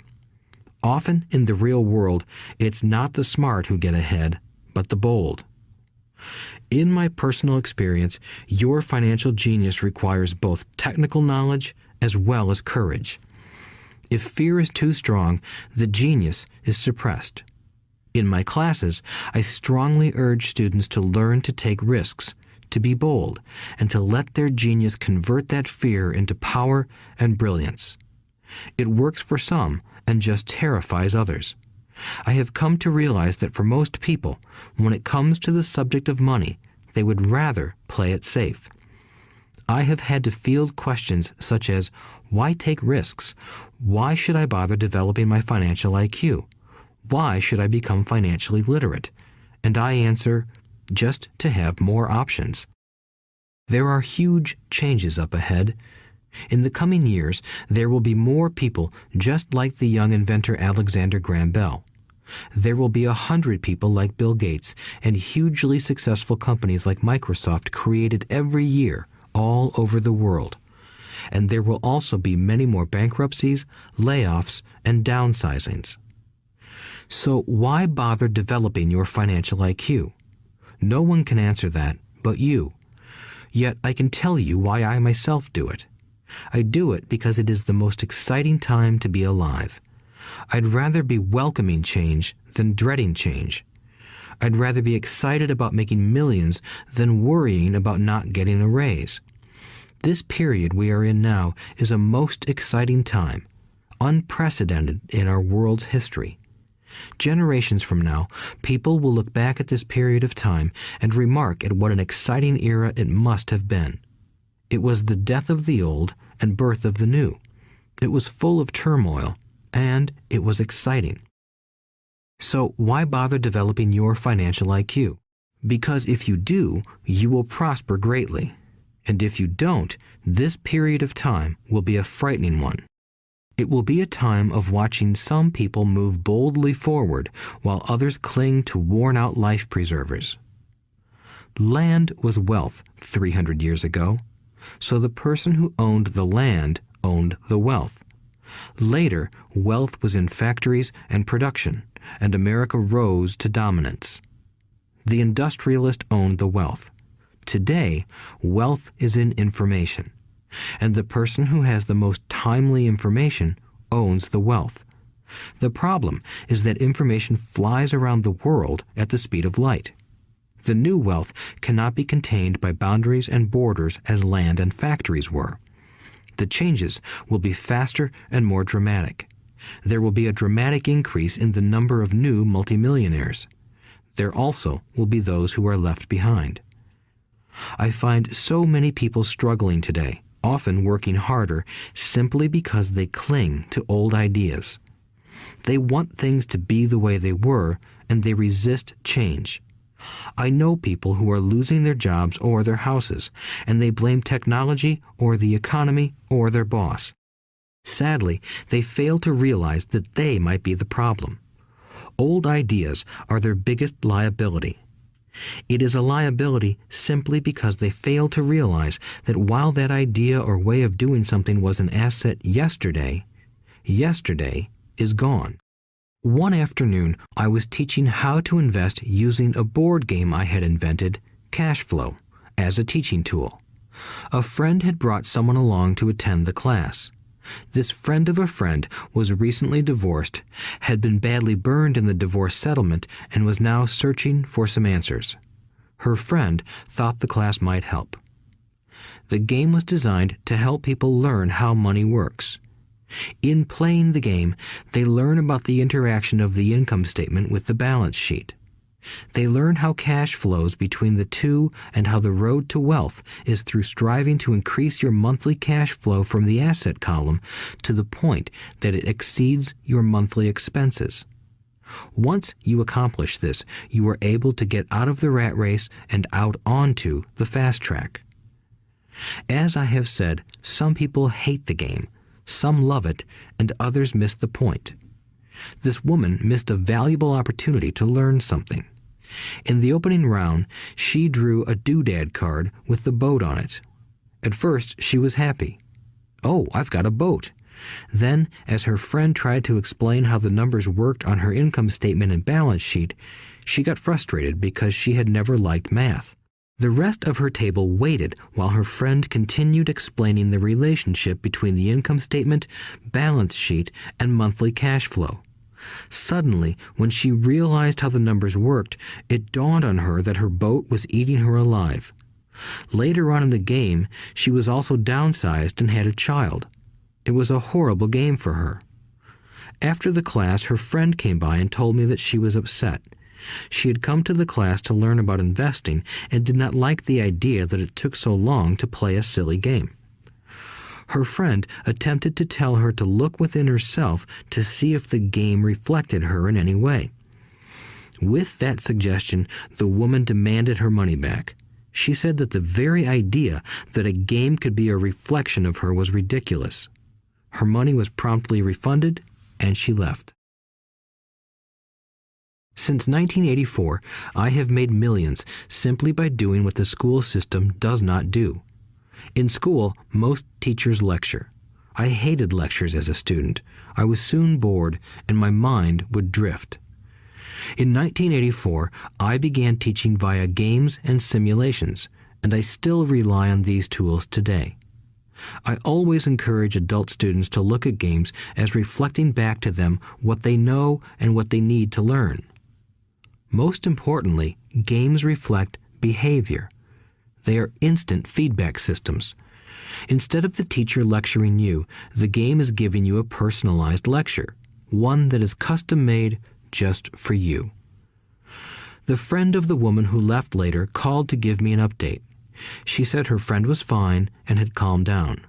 Often in the real world, it's not the smart who get ahead, but the bold. In my personal experience, your financial genius requires both technical knowledge as well as courage. If fear is too strong, the genius is suppressed. In my classes, I strongly urge students to learn to take risks, to be bold, and to let their genius convert that fear into power and brilliance. It works for some and just terrifies others. I have come to realize that for most people, when it comes to the subject of money, they would rather play it safe. I have had to field questions such as, why take risks? Why should I bother developing my financial IQ? Why should I become financially literate? And I answer, just to have more options. There are huge changes up ahead. In the coming years, there will be more people just like the young inventor Alexander Graham Bell. There will be 100 people like Bill Gates and hugely successful companies like Microsoft created every year all over the world. And there will also be many more bankruptcies, layoffs, and downsizings. So why bother developing your financial IQ? No one can answer that but you. Yet I can tell you why I myself do it. I do it because it is the most exciting time to be alive. I'd rather be welcoming change than dreading change. I'd rather be excited about making millions than worrying about not getting a raise. This period we are in now is a most exciting time, unprecedented in our world's history. Generations from now, people will look back at this period of time and remark at what an exciting era it must have been. It was the death of the old and birth of the new. It was full of turmoil, and it was exciting. So why bother developing your financial IQ? Because if you do, you will prosper greatly. And if you don't, this period of time will be a frightening one. It will be a time of watching some people move boldly forward while others cling to worn-out life preservers. Land was wealth 300 years ago, so the person who owned the land owned the wealth. Later, wealth was in factories and production, and America rose to dominance. The industrialist owned the wealth. Today, wealth is in information, and the person who has the most timely information owns the wealth. The problem is that information flies around the world at the speed of light. The new wealth cannot be contained by boundaries and borders as land and factories were. The changes will be faster and more dramatic. There will be a dramatic increase in the number of new multimillionaires. There also will be those who are left behind. I find so many people struggling today, often working harder simply because they cling to old ideas. They want things to be the way they were, and they resist change. I know people who are losing their jobs or their houses, and they blame technology or the economy or their boss. Sadly, they fail to realize that they might be the problem. Old ideas are their biggest liability. It is a liability simply because they fail to realize that while that idea or way of doing something was an asset yesterday, yesterday is gone. One afternoon, I was teaching how to invest using a board game I had invented, Cash Flow, as a teaching tool. A friend had brought someone along to attend the class. This friend of a friend was recently divorced, had been badly burned in the divorce settlement, and was now searching for some answers. Her friend thought the class might help. The game was designed to help people learn how money works. In playing the game, they learn about the interaction of the income statement with the balance sheet. They learn how cash flows between the two and how the road to wealth is through striving to increase your monthly cash flow from the asset column to the point that it exceeds your monthly expenses. Once you accomplish this, you are able to get out of the rat race and out onto the fast track. As I have said, some people hate the game, some love it, and others miss the point. This woman missed a valuable opportunity to learn something. In the opening round, she drew a doodad card with the boat on it. At first, she was happy. "Oh, I've got a boat." Then, as her friend tried to explain how the numbers worked on her income statement and balance sheet, she got frustrated because she had never liked math. The rest of her table waited while her friend continued explaining the relationship between the income statement, balance sheet, and monthly cash flow. Suddenly, when she realized how the numbers worked, it dawned on her that her boat was eating her alive. Later on in the game, she was also downsized and had a child. It was a horrible game for her. After the class, her friend came by and told me that she was upset. She had come to the class to learn about investing and did not like the idea that it took so long to play a silly game. Her friend attempted to tell her to look within herself to see if the game reflected her in any way. With that suggestion, the woman demanded her money back. She said that the very idea that a game could be a reflection of her was ridiculous. Her money was promptly refunded, and she left. Since 1984, I have made millions simply by doing what the school system does not do. In school, most teachers lecture. I hated lectures as a student. I was soon bored, and my mind would drift. In 1984, I began teaching via games and simulations, and I still rely on these tools today. I always encourage adult students to look at games as reflecting back to them what they know and what they need to learn. Most importantly, games reflect behavior. They are instant feedback systems. Instead of the teacher lecturing you, the game is giving you a personalized lecture, one that is custom-made just for you. The friend of the woman who left later called to give me an update. She said her friend was fine and had calmed down.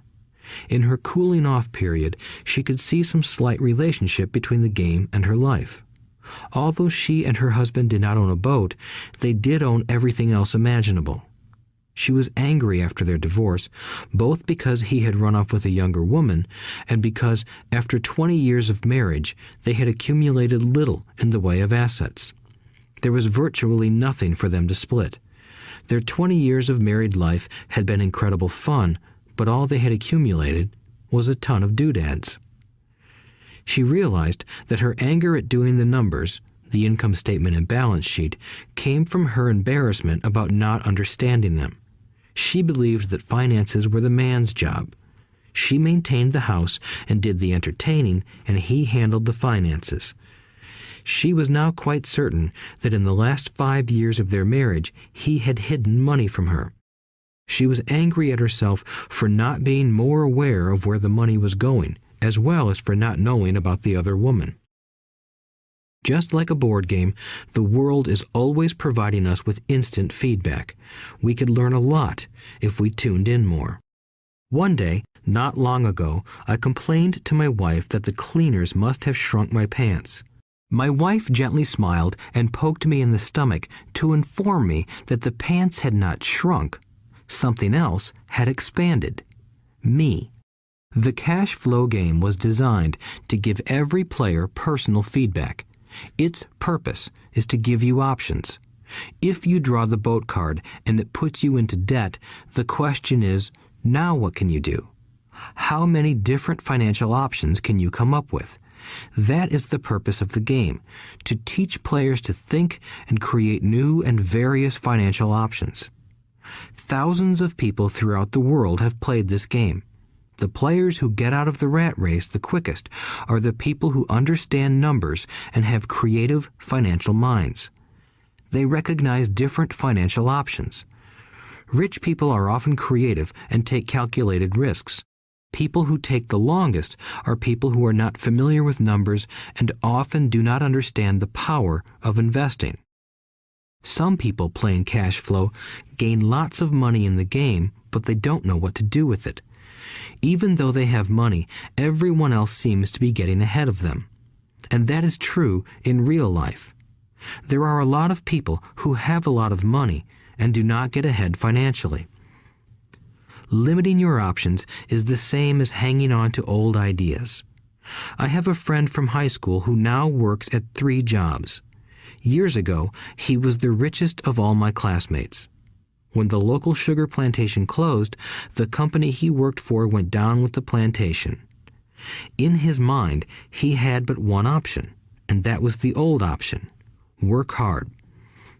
In her cooling off period, she could see some slight relationship between the game and her life. Although she and her husband did not own a boat, they did own everything else imaginable. She was angry after their divorce, both because he had run off with a younger woman and because, after 20 years of marriage, they had accumulated little in the way of assets. There was virtually nothing for them to split. Their 20 years of married life had been incredible fun, but all they had accumulated was a ton of doodads. She realized that her anger at doing the numbers, the income statement and balance sheet, came from her embarrassment about not understanding them. She believed that finances were the man's job. She maintained the house and did the entertaining, and he handled the finances. She was now quite certain that in the last 5 years of their marriage, he had hidden money from her. She was angry at herself for not being more aware of where the money was going, as well as for not knowing about the other woman. Just like a board game, the world is always providing us with instant feedback. We could learn a lot if we tuned in more. One day, not long ago, I complained to my wife that the cleaners must have shrunk my pants. My wife gently smiled and poked me in the stomach to inform me that the pants had not shrunk. Something else had expanded. Me. The cash flow game was designed to give every player personal feedback. Its purpose is to give you options. If you draw the boat card and it puts you into debt, the question is, now what can you do? How many different financial options can you come up with? That is the purpose of the game, to teach players to think and create new and various financial options. Thousands of people throughout the world have played this game. The players who get out of the rat race the quickest are the people who understand numbers and have creative financial minds. They recognize different financial options. Rich people are often creative and take calculated risks. People who take the longest are people who are not familiar with numbers and often do not understand the power of investing. Some people playing cash flow gain lots of money in the game, but they don't know what to do with it. Even though they have money, everyone else seems to be getting ahead of them. And that is true in real life. There are a lot of people who have a lot of money and do not get ahead financially. Limiting your options is the same as hanging on to old ideas. I have a friend from high school who now works at 3 jobs. Years ago, he was the richest of all my classmates. When the local sugar plantation closed, the company he worked for went down with the plantation. In his mind, he had but one option, and that was the old option: work hard.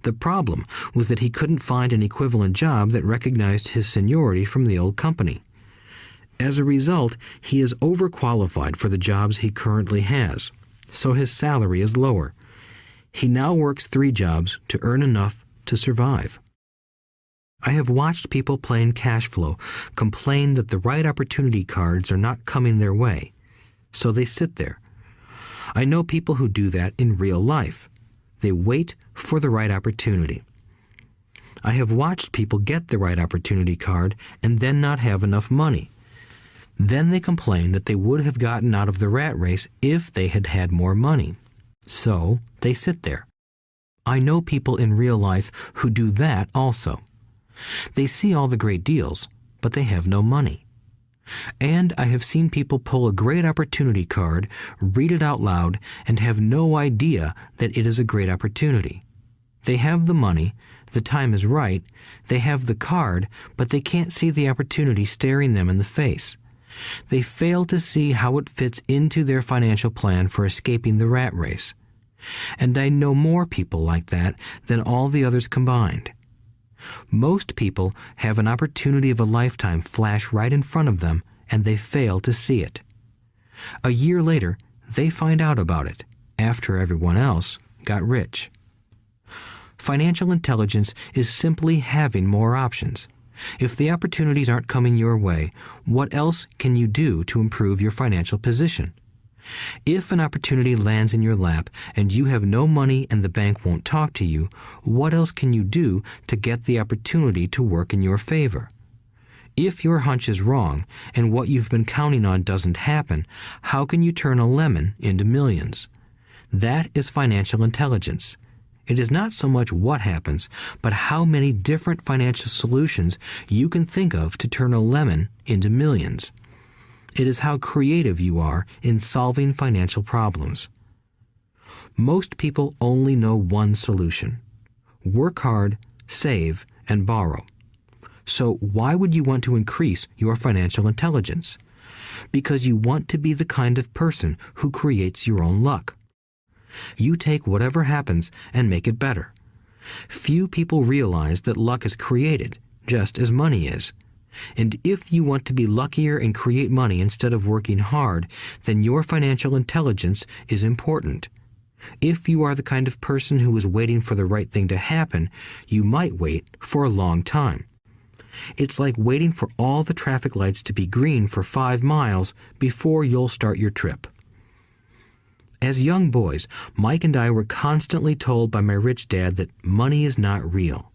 The problem was that he couldn't find an equivalent job that recognized his seniority from the old company. As a result, he is overqualified for the jobs he currently has. so his salary is lower. He now works 3 jobs to earn enough to survive. I have watched people playing cash flow complain that the right opportunity cards are not coming their way, so they sit there. I know people who do that in real life. They wait for the right opportunity. I have watched people get the right opportunity card and then not have enough money. Then they complain that they would have gotten out of the rat race if they had had more money. So they sit there. I know people in real life who do that also. They see all the great deals, but they have no money. And I have seen people pull a great opportunity card, read it out loud, and have no idea that it is a great opportunity. They have the money, the time is right, they have the card, but they can't see the opportunity staring them in the face. They fail to see how it fits into their financial plan for escaping the rat race. And I know more people like that than all the others combined. Most people have an opportunity of a lifetime flash right in front of them, and they fail to see it. A year later, they find out about it, after everyone else got rich. Financial intelligence is simply having more options. If the opportunities aren't coming your way, what else can you do to improve your financial position? If an opportunity lands in your lap and you have no money and the bank won't talk to you, what else can you do to get the opportunity to work in your favor? If your hunch is wrong and what you've been counting on doesn't happen, how can you turn a lemon into millions? That is financial intelligence. It is not so much what happens, but how many different financial solutions you can think of to turn a lemon into millions. It is how creative you are in solving financial problems. Most people only know one solution: work hard, save, and borrow. So why would you want to increase your financial intelligence? Because you want to be the kind of person who creates your own luck. You take whatever happens and make it better. Few people realize that luck is created, just as money is. And if you want to be luckier and create money instead of working hard, then your financial intelligence is important. If you are the kind of person who is waiting for the right thing to happen, you might wait for a long time. It's like waiting for all the traffic lights to be green for 5 miles before you'll start your trip. As young boys, Mike and I were constantly told by my rich dad that money is not real.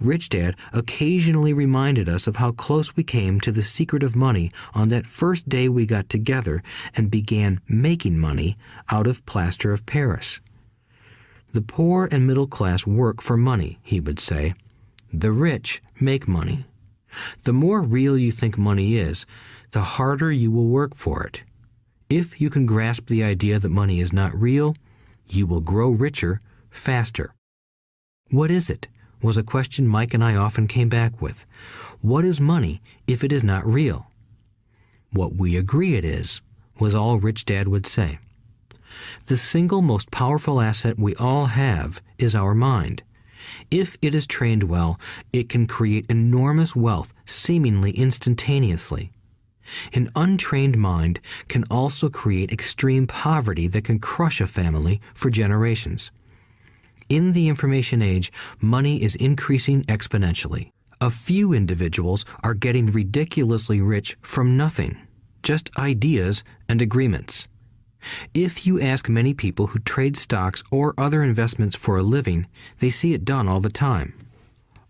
Rich Dad occasionally reminded us of how close we came to the secret of money on that first day we got together and began making money out of plaster of Paris. The poor and middle class work for money, he would say. The rich make money. The more real you think money is, the harder you will work for it. If you can grasp the idea that money is not real, you will grow richer faster. What is it? Was a question Mike and I often came back with. What is money if it is not real? What we agree it is, was all Rich Dad would say. The single most powerful asset we all have is our mind. If it is trained well, it can create enormous wealth seemingly instantaneously. An untrained mind can also create extreme poverty that can crush a family for generations. In the information age, money is increasing exponentially. A few individuals are getting ridiculously rich from nothing, just ideas and agreements. If you ask many people who trade stocks or other investments for a living, they see it done all the time.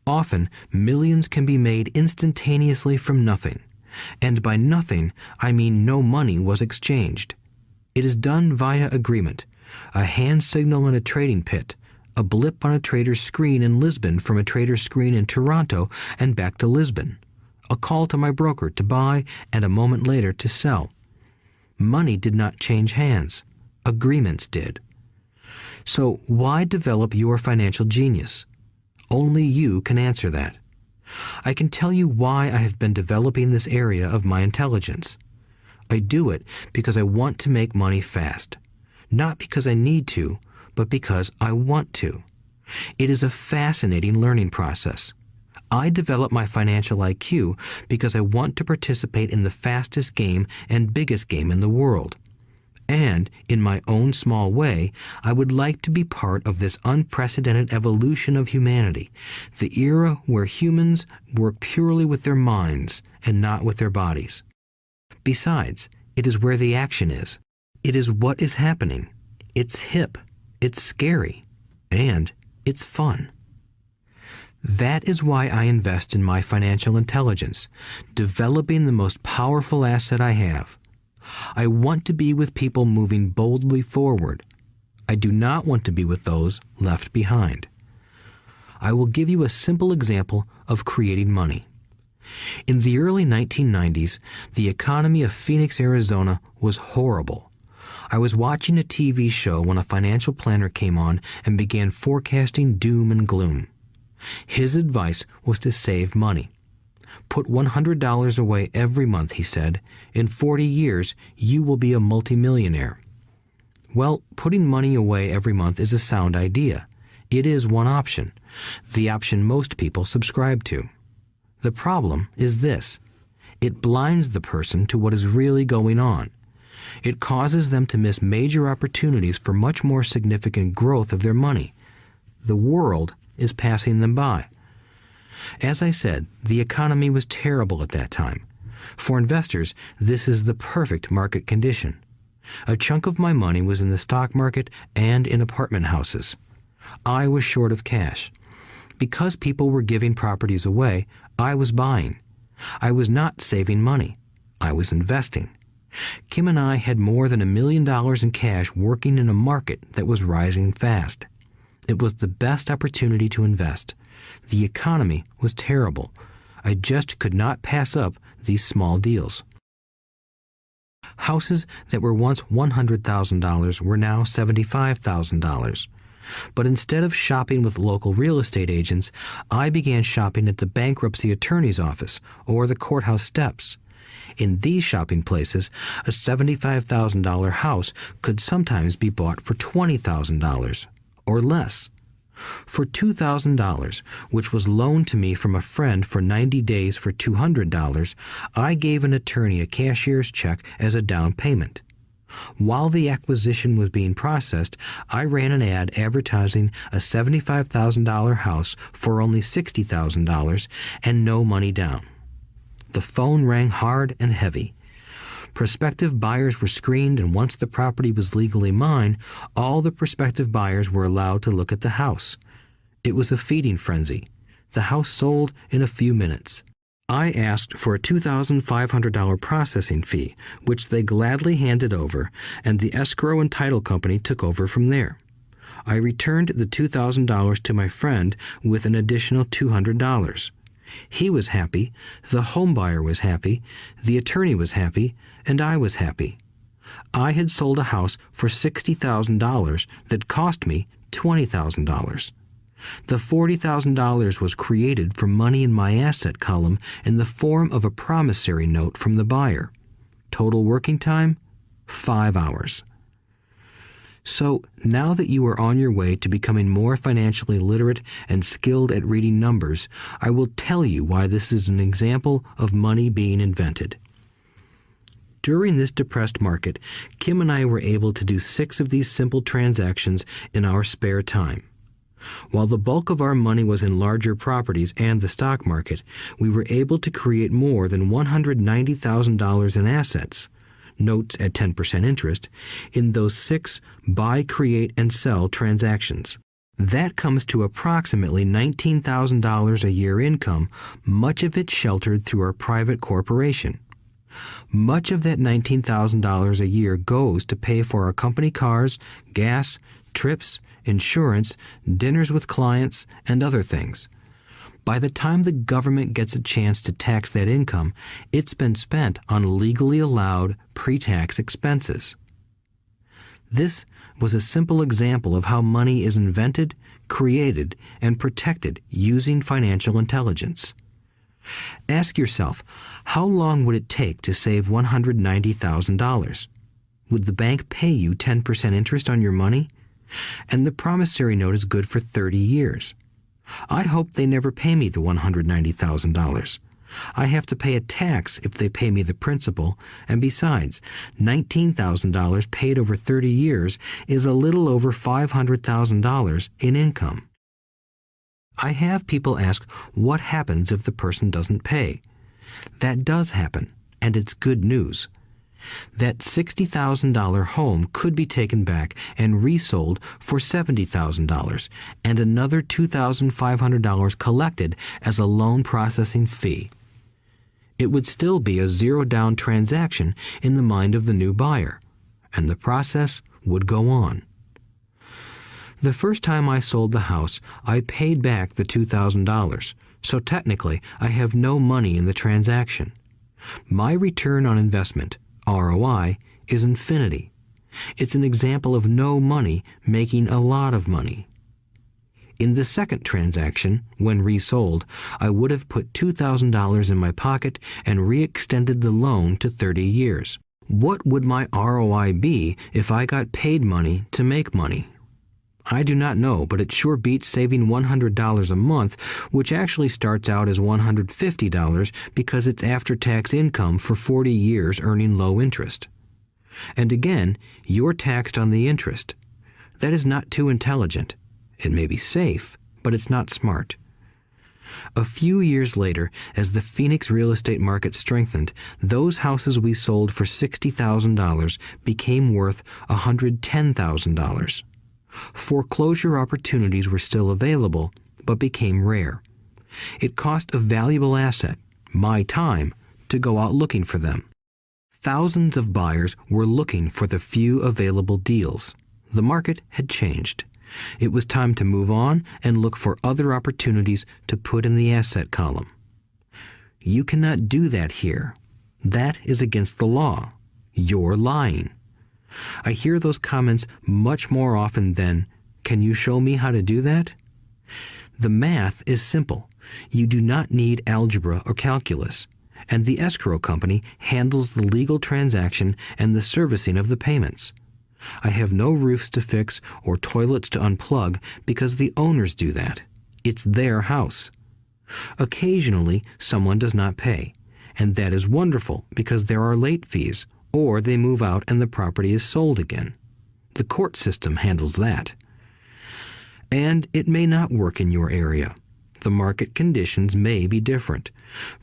Often, millions can be made instantaneously from nothing. And by nothing, I mean no money was exchanged. It is done via agreement, a hand signal in a trading pit, a blip on a trader's screen in Lisbon from a trader's screen in Toronto and back to Lisbon, a call to my broker to buy and a moment later to sell. Money did not change hands. Agreements did. So why develop your financial genius? Only you can answer that. I can tell you why I have been developing this area of my intelligence. I do it because I want to make money fast. Not because I need to, but because I want to. It is a fascinating learning process. I develop my financial IQ because I want to participate in the fastest game and biggest game in the world. And, in my own small way, I would like to be part of this unprecedented evolution of humanity, the era where humans work purely with their minds and not with their bodies. Besides, it is where the action is. It is what is happening. It's hip, it's scary, and it's fun. That is why I invest in my financial intelligence, developing the most powerful asset I have. I want to be with people moving boldly forward. I do not want to be with those left behind. I will give you a simple example of creating money. In the early 1990s, the economy of Phoenix, Arizona was horrible. I was watching a TV show when a financial planner came on and began forecasting doom and gloom. His advice was to save money. Put $100 away every month, he said. In 40 years, you will be a multimillionaire. Well, putting money away every month is a sound idea. It is one option, the option most people subscribe to. The problem is this. It blinds the person to what is really going on. It causes them to miss major opportunities for much more significant growth of their money. The world is passing them by. As I said, the economy was terrible at that time. For investors, this is the perfect market condition. A chunk of my money was in the stock market and in apartment houses. I was short of cash. Because people were giving properties away, I was buying. I was not saving money. I was investing. Kim and I had more than $1 million in cash working in a market that was rising fast. It was the best opportunity to invest. The economy was terrible. I just could not pass up these small deals. Houses that were once $100,000 were now $75,000. But instead of shopping with local real estate agents, I began shopping at the bankruptcy attorney's office or the courthouse steps. In these shopping places, a $75,000 house could sometimes be bought for $20,000 or less. For $2,000, which was loaned to me from a friend for 90 days for $200, I gave an attorney a cashier's check as a down payment. While the acquisition was being processed, I ran an ad advertising a $75,000 house for only $60,000 and no money down. The phone rang hard and heavy. Prospective buyers were screened, and once the property was legally mine, all the prospective buyers were allowed to look at the house. It was a feeding frenzy. The house sold in a few minutes. I asked for a $2,500 processing fee, which they gladly handed over, and the escrow and title company took over from there. I returned the $2,000 to my friend with an additional $200. He was happy, the home buyer was happy, the attorney was happy, and I was happy. I had sold a house for $60,000 that cost me $20,000. The $40,000 was created from money in my asset column in the form of a promissory note from the buyer. Total working time, 5 hours. So, now that you are on your way to becoming more financially literate and skilled at reading numbers, I will tell you why this is an example of money being invented. During this depressed market, Kim and I were able to do 6 of these simple transactions in our spare time. While the bulk of our money was in larger properties and the stock market, we were able to create more than $190,000 in assets, notes at 10% interest, in those 6 buy, create, and sell transactions. That comes to approximately $19,000 a year income, much of it sheltered through our private corporation. Much of that $19,000 a year goes to pay for our company cars, gas, trips, insurance, dinners with clients, and other things. By the time the government gets a chance to tax that income, it's been spent on legally allowed pre-tax expenses. This was a simple example of how money is invented, created, and protected using financial intelligence. Ask yourself, how long would it take to save $190,000? Would the bank pay you 10% interest on your money? And the promissory note is good for 30 years. I hope they never pay me the $190,000. I have to pay a tax if they pay me the principal, and besides, $19,000 paid over 30 years is a little over $500,000 in income. I have people ask what happens if the person doesn't pay. That does happen, and it's good news. That $60,000 home could be taken back and resold for $70,000 and another $2,500 collected as a loan processing fee. It would still be a zero-down transaction in the mind of the new buyer, and the process would go on. The first time I sold the house, I paid back the $2,000, so technically I have no money in the transaction. My return on investment, ROI, is infinity. It's an example of no money making a lot of money. In the second transaction, when resold, I would have put $2,000 in my pocket and re-extended the loan to 30 years. What would my ROI be if I got paid money to make money? I do not know, but it sure beats saving $100 a month, which actually starts out as $150 because it's after-tax income for 40 years earning low interest. And again, you're taxed on the interest. That is not too intelligent. It may be safe, but it's not smart. A few years later, as the Phoenix real estate market strengthened, those houses we sold for $60,000 became worth $110,000. Foreclosure opportunities were still available, but became rare. It cost a valuable asset, my time, to go out looking for them. Thousands of buyers were looking for the few available deals. The market had changed. It was time to move on and look for other opportunities to put in the asset column. You cannot do that here. That is against the law. You're lying. I hear those comments much more often than, "Can you show me how to do that?" The math is simple. You do not need algebra or calculus, and the escrow company handles the legal transaction and the servicing of the payments. I have no roofs to fix or toilets to unplug because the owners do that. It's their house. Occasionally, someone does not pay, and that is wonderful because there are late fees, or they move out and the property is sold again. The court system handles that. And it may not work in your area. The market conditions may be different,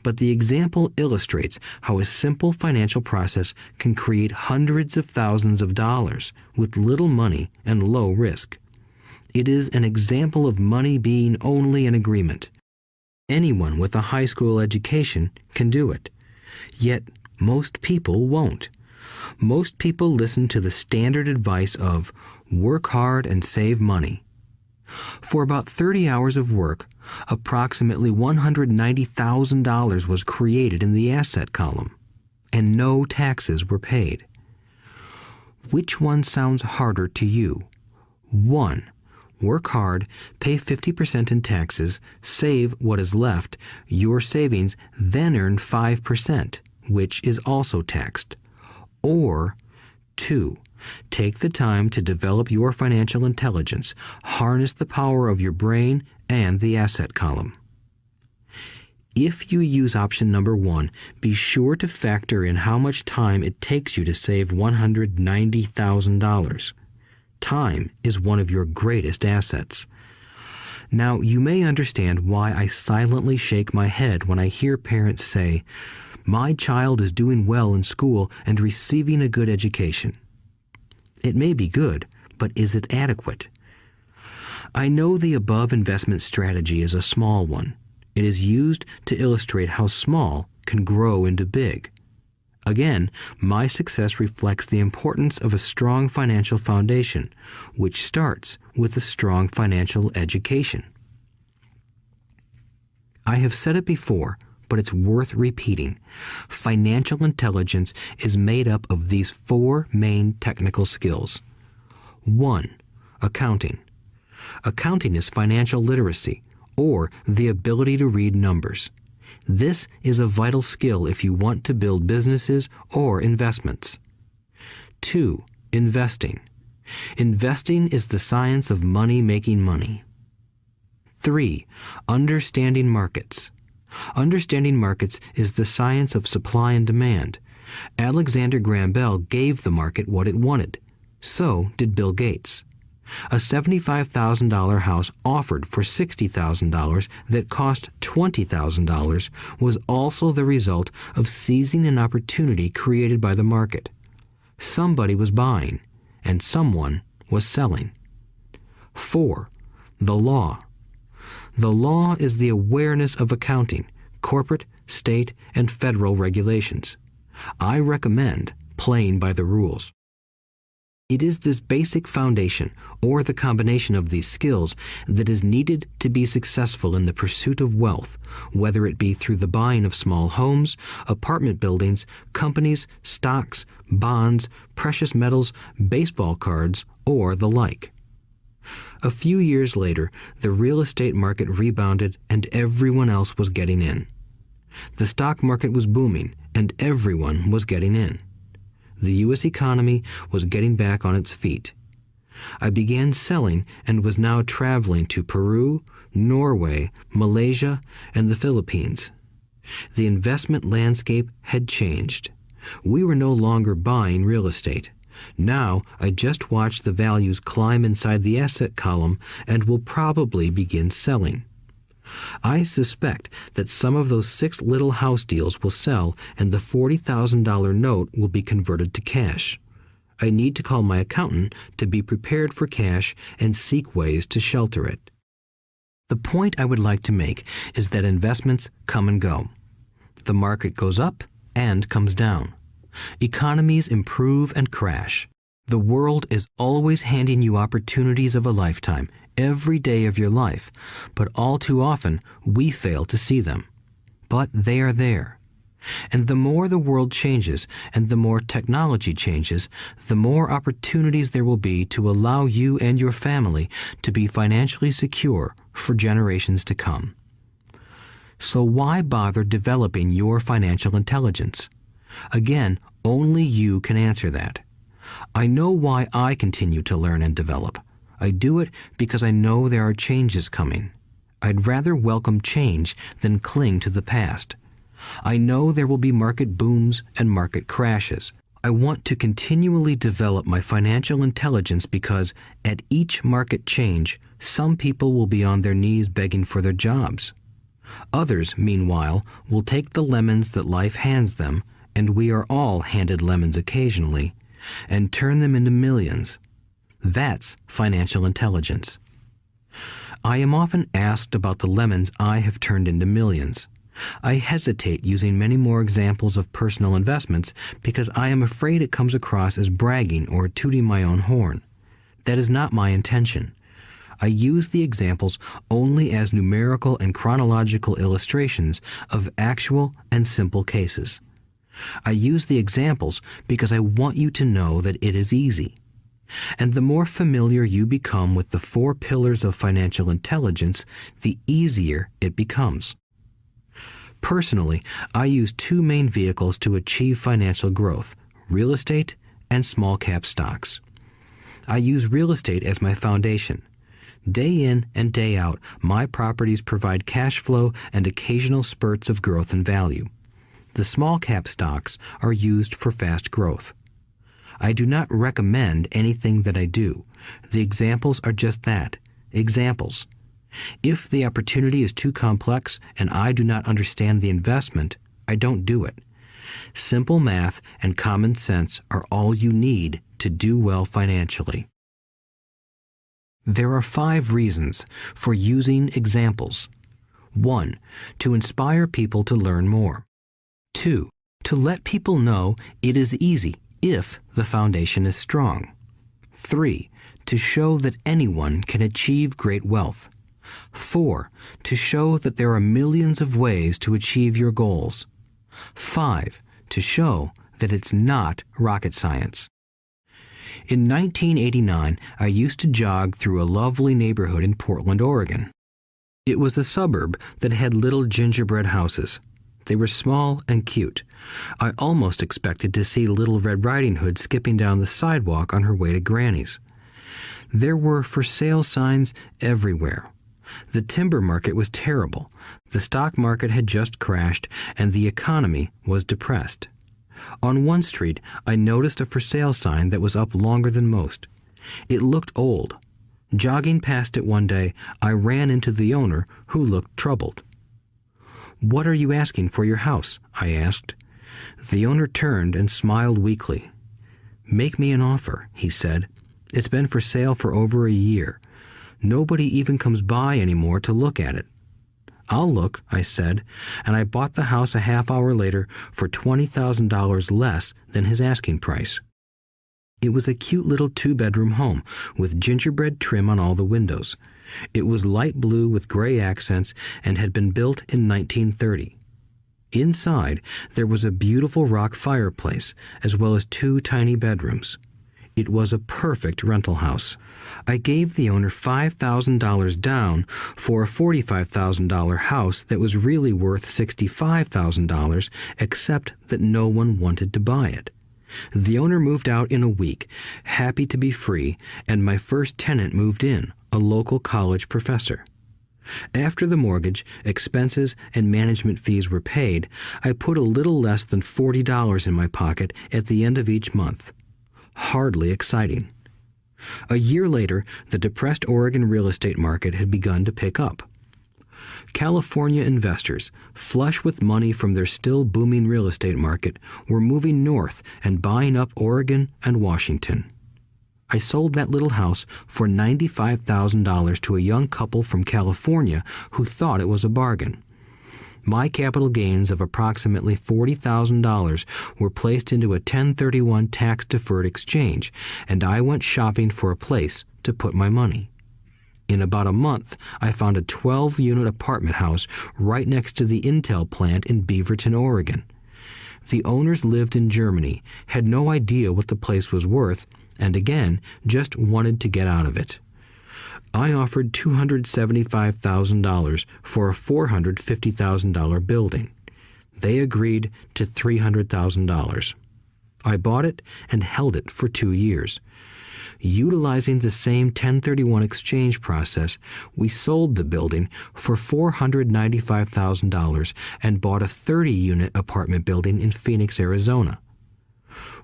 but the example illustrates how a simple financial process can create hundreds of thousands of dollars with little money and low risk. It is an example of money being only an agreement. Anyone with a high school education can do it. Yet most people won't. Most people listen to the standard advice of work hard and save money. For about 30 hours of work, approximately $190,000 was created in the asset column, and no taxes were paid. Which one sounds harder to you? 1. Work hard, pay 50% in taxes, save what is left, your savings, then earn 5%, which is also taxed. Or 2. Take the time to develop your financial intelligence, harness the power of your brain and the asset column. If you use option number 1, be sure to factor in how much time it takes you to save $190,000. Time is one of your greatest assets. Now, you may understand why I silently shake my head when I hear parents say, "My child is doing well in school and receiving a good education." It may be good, but is it adequate? I know the above investment strategy is a small one. It is used to illustrate how small can grow into big. Again, my success reflects the importance of a strong financial foundation, which starts with a strong financial education. I have said it before, but it's worth repeating. Financial intelligence is made up of these 4 main technical skills. 1. Accounting. Accounting is financial literacy, or the ability to read numbers. This is a vital skill if you want to build businesses or investments. 2. Investing. Investing is the science of money making money. 3. Understanding markets. Understanding markets is the science of supply and demand. Alexander Graham Bell gave the market what it wanted. So did Bill Gates. A $75,000 house offered for $60,000 that cost $20,000 was also the result of seizing an opportunity created by the market. Somebody was buying, and someone was selling. 4. The law. The law is the awareness of accounting, corporate, state, and federal regulations. I recommend playing by the rules. It is this basic foundation, or the combination of these skills, that is needed to be successful in the pursuit of wealth, whether it be through the buying of small homes, apartment buildings, companies, stocks, bonds, precious metals, baseball cards, or the like. A few years later, the real estate market rebounded and everyone else was getting in. The stock market was booming and everyone was getting in. The U.S. economy was getting back on its feet. I began selling and was now traveling to Peru, Norway, Malaysia, and the Philippines. The investment landscape had changed. We were no longer buying real estate. Now I just watch the values climb inside the asset column and will probably begin selling. I suspect that some of those 6 little house deals will sell and the $40,000 note will be converted to cash. I need to call my accountant to be prepared for cash and seek ways to shelter it. The point I would like to make is that investments come and go. The market goes up and comes down. Economies improve and crash. The world is always handing you opportunities of a lifetime, every day of your life, but all too often we fail to see them. But they are there. And the more the world changes and the more technology changes, the more opportunities there will be to allow you and your family to be financially secure for generations to come. So why bother developing your financial intelligence? Again, only you can answer that. I know why I continue to learn and develop. I do it because I know there are changes coming. I'd rather welcome change than cling to the past. I know there will be market booms and market crashes. I want to continually develop my financial intelligence because at each market change, some people will be on their knees begging for their jobs. Others, meanwhile, will take the lemons that life hands them, and we are all handed lemons occasionally, and turn them into millions. That's financial intelligence. I am often asked about the lemons I have turned into millions. I hesitate using many more examples of personal investments because I am afraid it comes across as bragging or tooting my own horn. That is not my intention. I use the examples only as numerical and chronological illustrations of actual and simple cases. I use the examples because I want you to know that it is easy. And the more familiar you become with the 4 pillars of financial intelligence, the easier it becomes. Personally, I use 2 main vehicles to achieve financial growth: real estate and small cap stocks. I use real estate as my foundation. Day in and day out, my properties provide cash flow and occasional spurts of growth and value. The small cap stocks are used for fast growth. I do not recommend anything that I do. The examples are just that, examples. If the opportunity is too complex and I do not understand the investment, I don't do it. Simple math and common sense are all you need to do well financially. There are 5 reasons for using examples. 1. To inspire people to learn more. 2. To let people know it is easy if the foundation is strong. 3. To show that anyone can achieve great wealth. 4. To show that there are millions of ways to achieve your goals. 5. To show that it's not rocket science. In 1989, I used to jog through a lovely neighborhood in Portland, Oregon. It was a suburb that had little gingerbread houses. They were small and cute. I almost expected to see Little Red Riding Hood skipping down the sidewalk on her way to Granny's. There were for sale signs everywhere. The timber market was terrible. The stock market had just crashed, and the economy was depressed. On one street, I noticed a for sale sign that was up longer than most. It looked old. Jogging past it one day, I ran into the owner, who looked troubled. "What are you asking for your house?" I asked. The owner turned and smiled weakly. "Make me an offer," he said. "It's been for sale for over a year. Nobody even comes by anymore to look at it." "I'll look," I said, and I bought the house a half hour later for $20,000 less than his asking price. It was a cute little 2-bedroom home with gingerbread trim on all the windows. It was light blue with gray accents and had been built in 1930. Inside, there was a beautiful rock fireplace, as well as 2 tiny bedrooms. It was a perfect rental house. I gave the owner $5,000 down for a $45,000 house that was really worth $65,000, except that no one wanted to buy it. The owner moved out in a week, happy to be free, and my first tenant moved in, a local college professor. After the mortgage, expenses, and management fees were paid, I put a little less than $40 in my pocket at the end of each month. Hardly exciting. A year later, the depressed Oregon real estate market had begun to pick up. California investors, flush with money from their still booming real estate market, were moving north and buying up Oregon and Washington. I sold that little house for $95,000 to a young couple from California who thought it was a bargain. My capital gains of approximately $40,000 were placed into a 1031 tax-deferred exchange, and I went shopping for a place to put my money. In about a month, I found a 12-unit apartment house right next to the Intel plant in Beaverton, Oregon. The owners lived in Germany, had no idea what the place was worth, and again, just wanted to get out of it. I offered $275,000 for a $450,000 building. They agreed to $300,000. I bought it and held it for 2 years. Utilizing the same 1031 exchange process, we sold the building for $495,000 and bought a 30-unit apartment building in Phoenix, Arizona.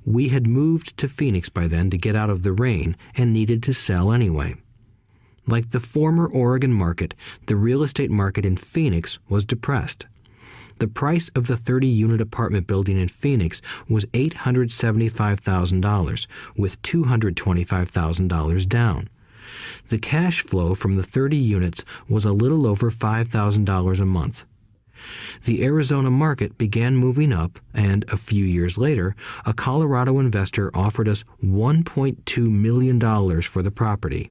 We had moved to Phoenix by then to get out of the rain and needed to sell anyway. Like the former Oregon market, the real estate market in Phoenix was depressed. The price of the 30-unit apartment building in Phoenix was $875,000, with $225,000 down. The cash flow from the 30 units was a little over $5,000 a month. The Arizona market began moving up, and a few years later, a Colorado investor offered us $1.2 million for the property.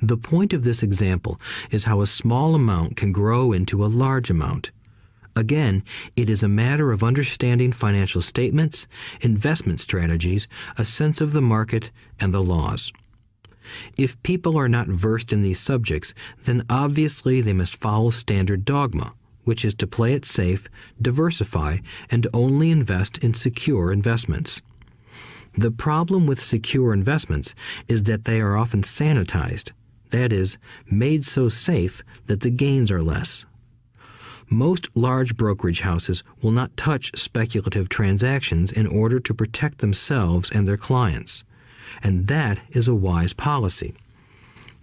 The point of this example is how a small amount can grow into a large amount. Again, it is a matter of understanding financial statements, investment strategies, a sense of the market, and the laws. If people are not versed in these subjects, then obviously they must follow standard dogma, which is to play it safe, diversify, and only invest in secure investments. The problem with secure investments is that they are often sanitized, that is, made so safe that the gains are less. Most large brokerage houses will not touch speculative transactions in order to protect themselves and their clients, and that is a wise policy.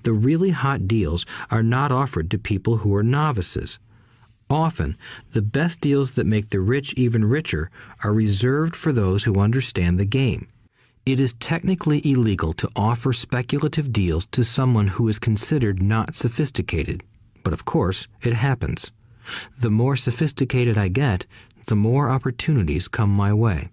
The really hot deals are not offered to people who are novices. Often, the best deals that make the rich even richer are reserved for those who understand the game. It is technically illegal to offer speculative deals to someone who is considered not sophisticated, but of course, it happens. The more sophisticated I get, the more opportunities come my way.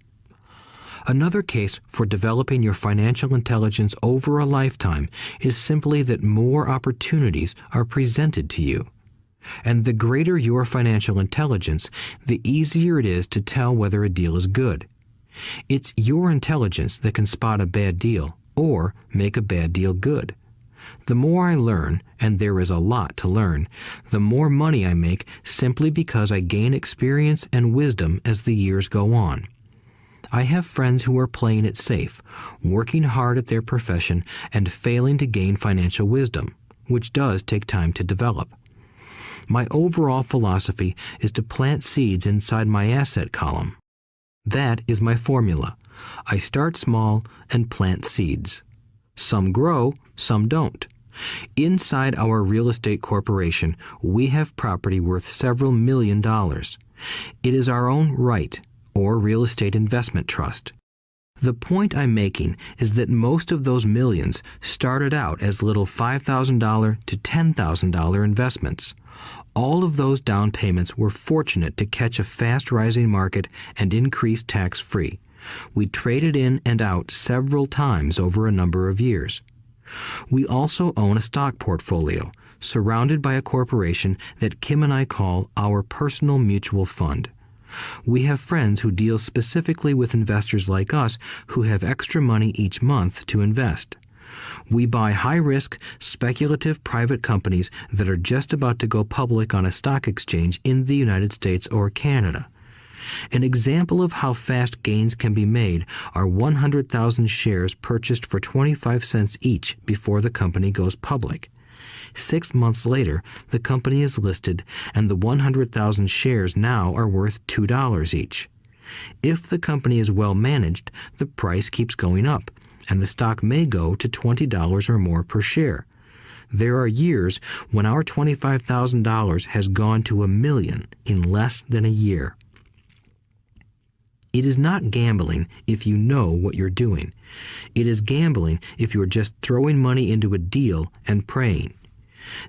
Another case for developing your financial intelligence over a lifetime is simply that more opportunities are presented to you. And the greater your financial intelligence, the easier it is to tell whether a deal is good. It's your intelligence that can spot a bad deal or make a bad deal good. The more I learn, and there is a lot to learn, the more money I make simply because I gain experience and wisdom as the years go on. I have friends who are playing it safe, working hard at their profession and failing to gain financial wisdom, which does take time to develop. My overall philosophy is to plant seeds inside my asset column. That is my formula. I start small and plant seeds. Some grow, some don't. Inside our real estate corporation, we have property worth several $1 million. It is our own right, or real estate investment trust. The point I'm making is that most of those millions started out as little $5,000 to $10,000 investments. All of those down payments were fortunate to catch a fast-rising market and increase tax-free. We traded in and out several times over a number of years. We also own a stock portfolio, surrounded by a corporation that Kim and I call our personal mutual fund. We have friends who deal specifically with investors like us who have extra money each month to invest. We buy high-risk, speculative private companies that are just about to go public on a stock exchange in the United States or Canada. An example of how fast gains can be made are 100,000 shares purchased for 25 cents each before the company goes public. 6 months later, the company is listed, and the 100,000 shares now are worth $2 each. If the company is well managed, the price keeps going up, and the stock may go to $20 or more per share. There are years when our $25,000 has gone to $1 million in less than a year. It is not gambling if you know what you're doing. It is gambling if you're just throwing money into a deal and praying.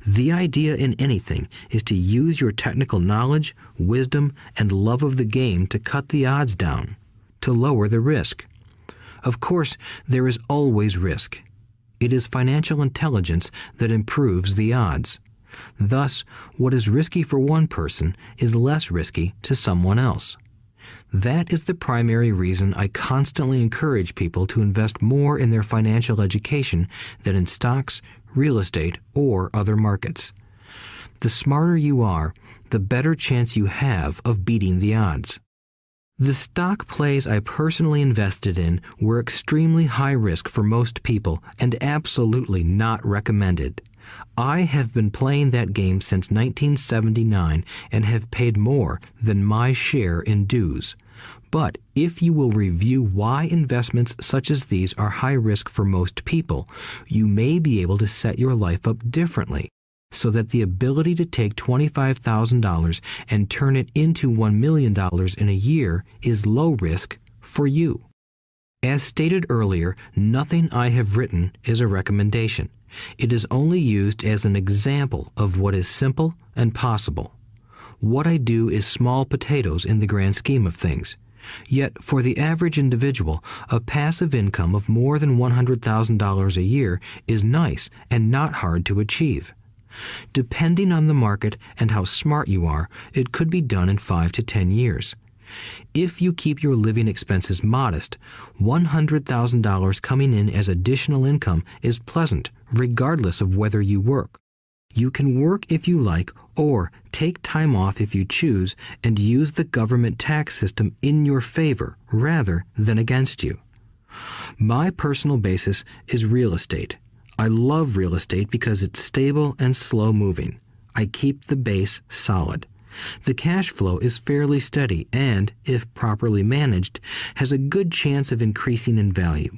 The idea in anything is to use your technical knowledge, wisdom, and love of the game to cut the odds down, to lower the risk. Of course, there is always risk. It is financial intelligence that improves the odds. Thus, what is risky for one person is less risky to someone else. That is the primary reason I constantly encourage people to invest more in their financial education than in stocks, real estate, or other markets. The smarter you are, the better chance you have of beating the odds. The stock plays I personally invested in were extremely high risk for most people and absolutely not recommended. I have been playing that game since 1979 and have paid more than my share in dues. But if you will review why investments such as these are high risk for most people, you may be able to set your life up differently, so that the ability to take $25,000 and turn it into $1 million in a year is low risk for you. As stated earlier, nothing I have written is a recommendation. It is only used as an example of what is simple and possible. What I do is small potatoes in the grand scheme of things. Yet, for the average individual, a passive income of more than $100,000 a year is nice and not hard to achieve. Depending on the market and how smart you are, it could be done in 5 to 10 years. If you keep your living expenses modest, $100,000 coming in as additional income is pleasant, regardless of whether you work. You can work if you like, or take time off if you choose, and use the government tax system in your favor rather than against you. My personal basis is real estate. I love real estate because it's stable and slow-moving. I keep the base solid. The cash flow is fairly steady and, if properly managed, has a good chance of increasing in value.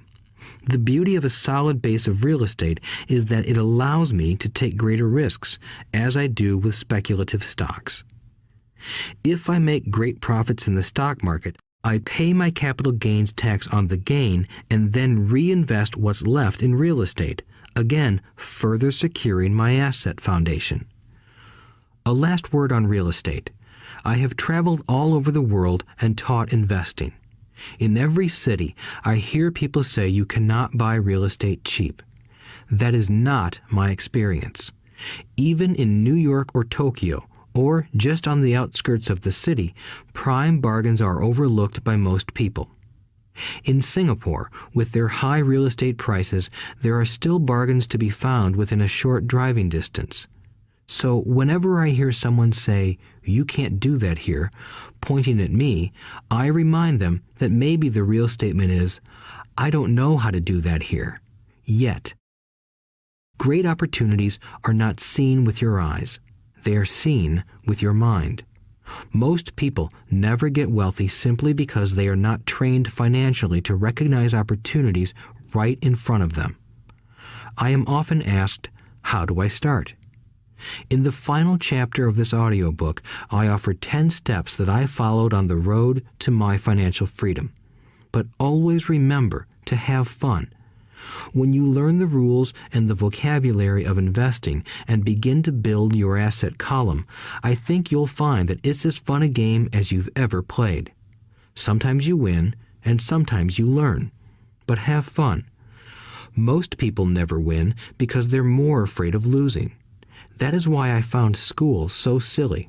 The beauty of a solid base of real estate is that it allows me to take greater risks, as I do with speculative stocks. If I make great profits in the stock market, I pay my capital gains tax on the gain and then reinvest what's left in real estate, again further securing my asset foundation. A last word on real estate. I have traveled all over the world and taught investing. In every city, I hear people say you cannot buy real estate cheap. That is not my experience. Even in New York or Tokyo, or just on the outskirts of the city, prime bargains are overlooked by most people. In Singapore, with their high real estate prices, there are still bargains to be found within a short driving distance. So whenever I hear someone say, "You can't do that here," pointing at me, I remind them that maybe the real statement is, "I don't know how to do that here. Yet." Great opportunities are not seen with your eyes. They are seen with your mind. Most people never get wealthy simply because they are not trained financially to recognize opportunities right in front of them. I am often asked, how do I start? In the final chapter of this audiobook, I offer 10 steps that I followed on the road to my financial freedom. But always remember to have fun. When you learn the rules and the vocabulary of investing and begin to build your asset column, I think you'll find that it's as fun a game as you've ever played. Sometimes you win, and sometimes you learn. But have fun. Most people never win because they're more afraid of losing. That is why I found school so silly.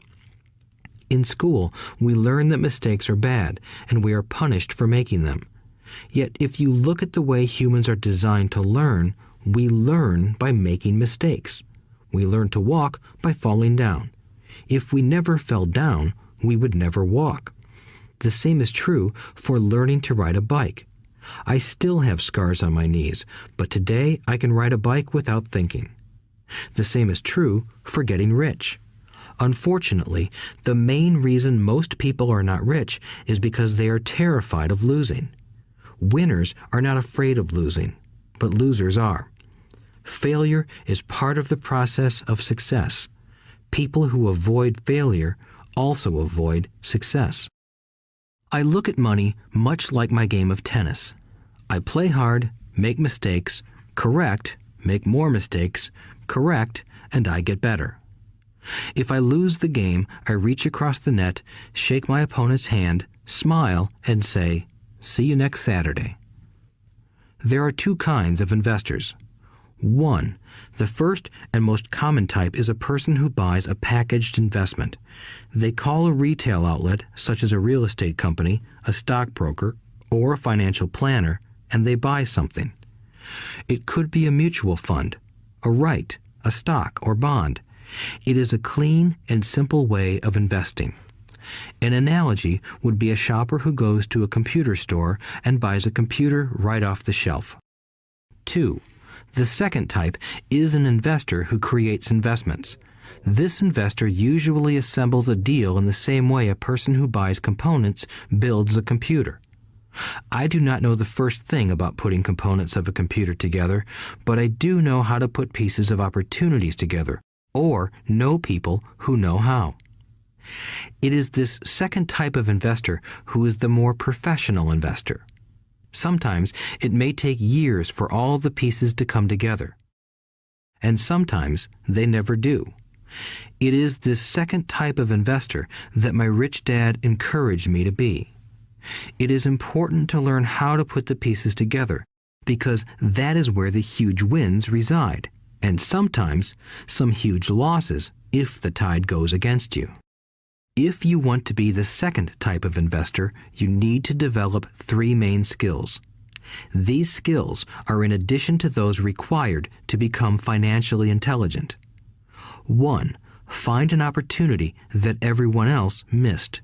In school, we learn that mistakes are bad, and we are punished for making them. Yet if you look at the way humans are designed to learn, we learn by making mistakes. We learn to walk by falling down. If we never fell down, we would never walk. The same is true for learning to ride a bike. I still have scars on my knees, but today I can ride a bike without thinking. The same is true for getting rich. Unfortunately, the main reason most people are not rich is because they are terrified of losing. Winners are not afraid of losing, but losers are. Failure is part of the process of success. People who avoid failure also avoid success. I look at money much like my game of tennis. I play hard, make mistakes, correct, make more mistakes, correct, and I get better. If I lose the game, I reach across the net, shake my opponent's hand, smile, and say, "See you next Saturday." There are two kinds of investors. One, the first and most common type is a person who buys a packaged investment. They call a retail outlet, such as a real estate company, a stockbroker, or a financial planner, and they buy something. It could be a mutual fund, a right, a stock, or bond. It is a clean and simple way of investing. An analogy would be a shopper who goes to a computer store and buys a computer right off the shelf. 2. The second type is an investor who creates investments. This investor usually assembles a deal in the same way a person who buys components builds a computer. I do not know the first thing about putting components of a computer together, but I do know how to put pieces of opportunities together, or know people who know how. It is this second type of investor who is the more professional investor. Sometimes it may take years for all the pieces to come together. And sometimes they never do. It is this second type of investor that my rich dad encouraged me to be. It is important to learn how to put the pieces together, because that is where the huge wins reside, and sometimes some huge losses if the tide goes against you. If you want to be the second type of investor, you need to develop 3 main skills. These skills are in addition to those required to become financially intelligent. 1. Find an opportunity that everyone else missed.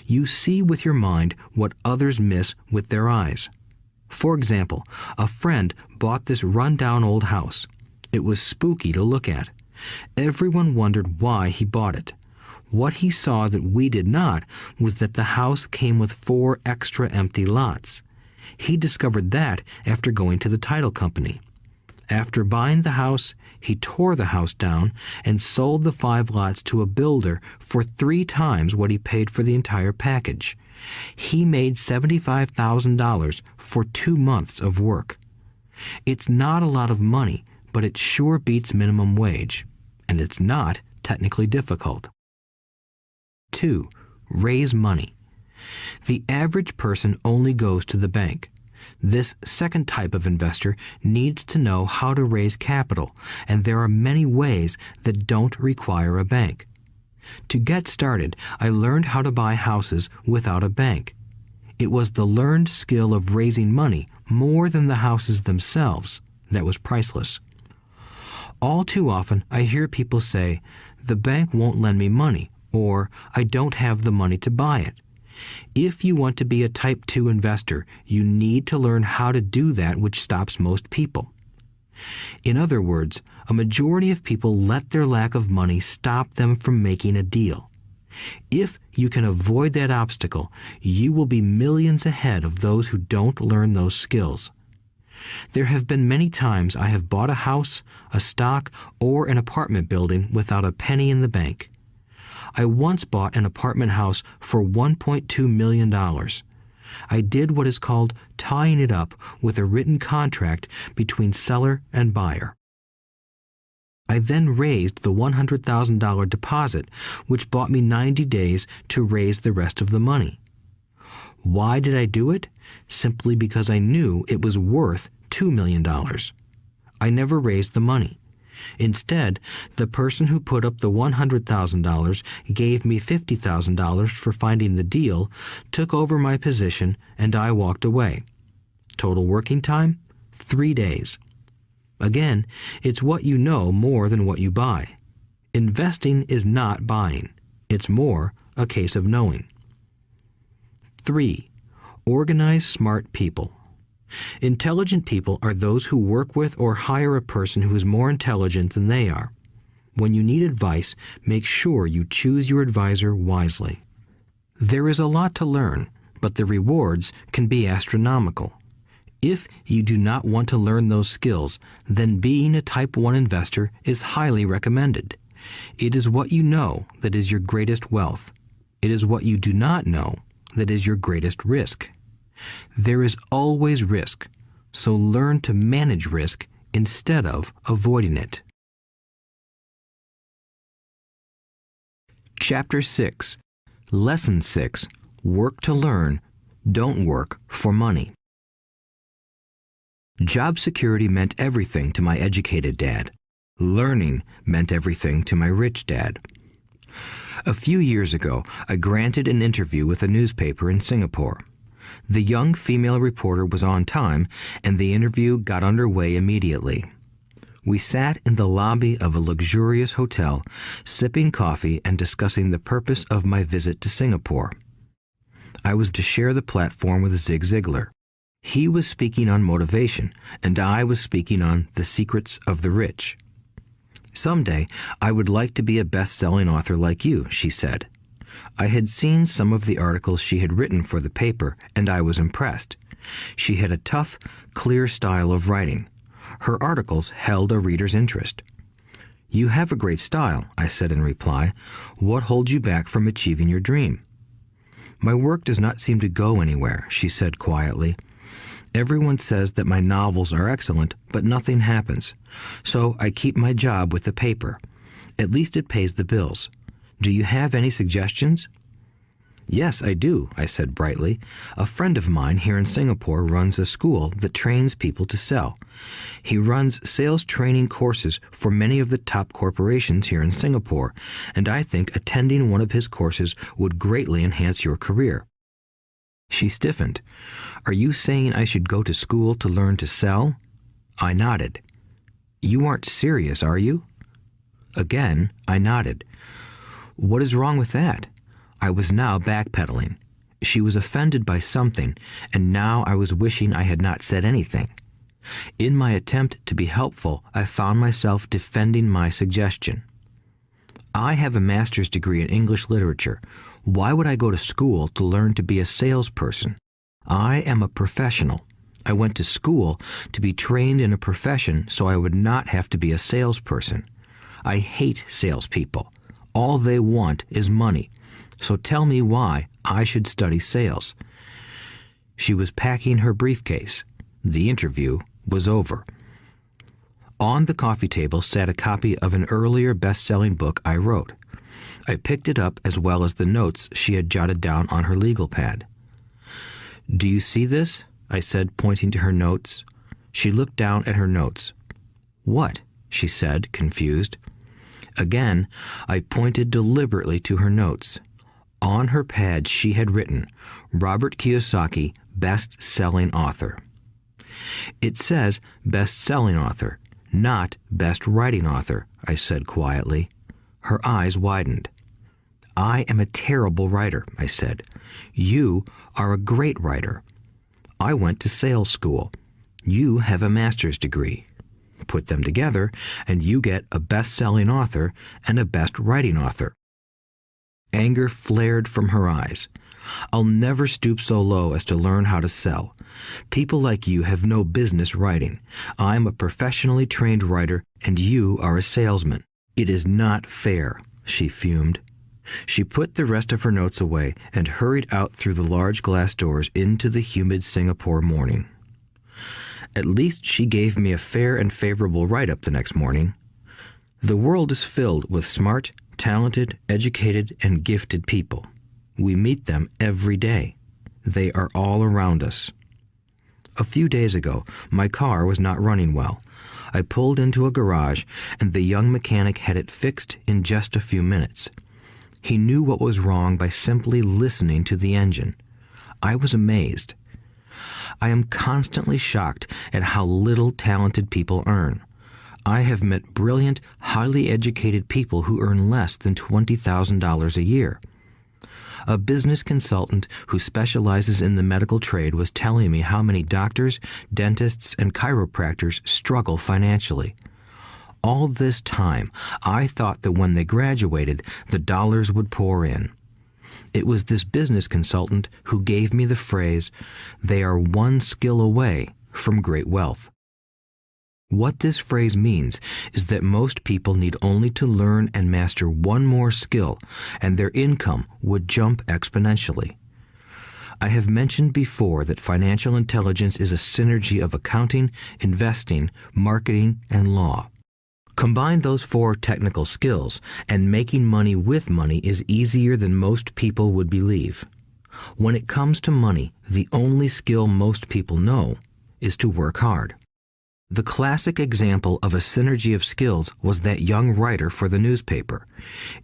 You see with your mind what others miss with their eyes. For example, a friend bought this run-down old house. It was spooky to look at. Everyone wondered why he bought it. What he saw that we did not was that the house came with 4 extra empty lots. He discovered that after going to the title company. After buying the house, he tore the house down and sold the 5 lots to a builder for 3 times what he paid for the entire package. He made $75,000 for 2 months of work. It's not a lot of money, but it sure beats minimum wage, and it's not technically difficult. 2. Raise money. The average person only goes to the bank. This second type of investor needs to know how to raise capital, and there are many ways that don't require a bank. To get started, I learned how to buy houses without a bank. It was the learned skill of raising money more than the houses themselves that was priceless. All too often, I hear people say, "The bank won't lend me money," or "I don't have the money to buy it." If you want to be a Type 2 investor, you need to learn how to do that which stops most people. In other words, a majority of people let their lack of money stop them from making a deal. If you can avoid that obstacle, you will be millions ahead of those who don't learn those skills. There have been many times I have bought a house, a stock, or an apartment building without a penny in the bank. I once bought an apartment house for $1.2 million. I did what is called tying it up with a written contract between seller and buyer. I then raised the $100,000 deposit, which bought me 90 days to raise the rest of the money. Why did I do it? Simply because I knew it was worth $2 million. I never raised the money. Instead, the person who put up the $100,000 gave me $50,000 for finding the deal, took over my position, and I walked away. Total working time? 3 days. Again, it's what you know more than what you buy. Investing is not buying. It's more a case of knowing. 3. Organize smart people. Intelligent people are those who work with or hire a person who is more intelligent than they are. When you need advice, make sure you choose your advisor wisely. There is a lot to learn, but the rewards can be astronomical. If you do not want to learn those skills, then being a Type 1 investor is highly recommended. It is what you know that is your greatest wealth. It is what you do not know that is your greatest risk. There is always risk, so learn to manage risk instead of avoiding it. Chapter 6. Lesson 6. Work to learn, don't work for money. Job security meant everything to my educated dad. Learning meant everything to my rich dad. A few years ago, I granted an interview with a newspaper in Singapore. The young female reporter was on time, and the interview got underway immediately. We sat in the lobby of a luxurious hotel, sipping coffee and discussing the purpose of my visit to Singapore. I was to share the platform with Zig Ziglar. He was speaking on motivation, and I was speaking on the secrets of the rich. Someday, I would like to be a best-selling author like you, she said. I had seen some of the articles she had written for the paper, and I was impressed. She had a tough, clear style of writing. Her articles held a reader's interest. You have a great style, I said in reply. What holds you back from achieving your dream? My work does not seem to go anywhere, she said quietly. Everyone says that my novels are excellent, but nothing happens. So I keep my job with the paper. At least it pays the bills. Do you have any suggestions? Yes, I do, I said brightly. A friend of mine here in Singapore runs a school that trains people to sell. He runs sales training courses for many of the top corporations here in Singapore, and I think attending one of his courses would greatly enhance your career. She stiffened. Are you saying I should go to school to learn to sell? I nodded. You aren't serious, are you? Again, I nodded. What is wrong with that? I was now backpedaling. She was offended by something, and now I was wishing I had not said anything. In my attempt to be helpful, I found myself defending my suggestion. I have a master's degree in English literature. Why would I go to school to learn to be a salesperson? I am a professional. I went to school to be trained in a profession so I would not have to be a salesperson. I hate salespeople. All they want is money. So tell me why I should study sales. She was packing her briefcase. The interview was over. On the coffee table sat a copy of an earlier best-selling book I wrote. I picked it up as well as the notes she had jotted down on her legal pad. Do you see this? I said, pointing to her notes. She looked down at her notes. What? She said, confused. Again, I pointed deliberately to her notes. On her pad she had written, Robert Kiyosaki, best-selling author. It says best-selling author, not best writing author, I said quietly. Her eyes widened. I am a terrible writer, I said. You are a great writer. I went to sales school. You have a master's degree. Put them together, and you get a best-selling author and a best-writing author. Anger flared from her eyes. I'll never stoop so low as to learn how to sell. People like you have no business writing. I'm a professionally trained writer, and you are a salesman. It is not fair, she fumed. She put the rest of her notes away and hurried out through the large glass doors into the humid Singapore morning. At least she gave me a fair and favorable write-up the next morning. The world is filled with smart, talented, educated, and gifted people. We meet them every day. They are all around us. A few days ago, my car was not running well. I pulled into a garage, and the young mechanic had it fixed in just a few minutes. He knew what was wrong by simply listening to the engine. I was amazed. I am constantly shocked at how little talented people earn. I have met brilliant, highly educated people who earn less than $20,000 a year. A business consultant who specializes in the medical trade was telling me how many doctors, dentists, and chiropractors struggle financially. All this time, I thought that when they graduated, the dollars would pour in. It was this business consultant who gave me the phrase, "They are one skill away from great wealth." What this phrase means is that most people need only to learn and master one more skill, and their income would jump exponentially. I have mentioned before that financial intelligence is a synergy of accounting, investing, marketing, and law. Combine those 4 technical skills, and making money with money is easier than most people would believe. When it comes to money, the only skill most people know is to work hard. The classic example of a synergy of skills was that young writer for the newspaper.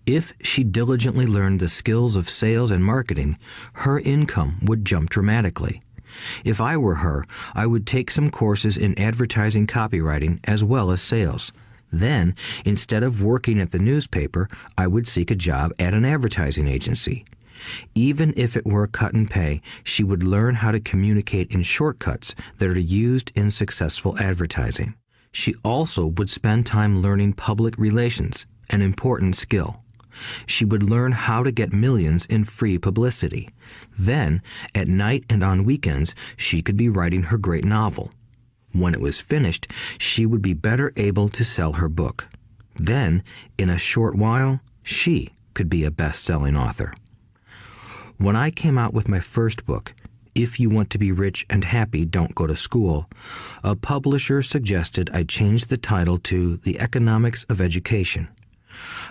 If she diligently learned the skills of sales and marketing, her income would jump dramatically. If I were her, I would take some courses in advertising copywriting as well as sales. Then, instead of working at the newspaper, I would seek a job at an advertising agency. Even if it were a cut in pay, she would learn how to communicate in shortcuts that are used in successful advertising. She also would spend time learning public relations, an important skill. She would learn how to get millions in free publicity. Then, at night and on weekends, she could be writing her great novel. When it was finished, she would be better able to sell her book. Then, in a short while, she could be a best-selling author. When I came out with my first book, If You Want to Be Rich and Happy, Don't Go to School, a publisher suggested I change the title to The Economics of Education.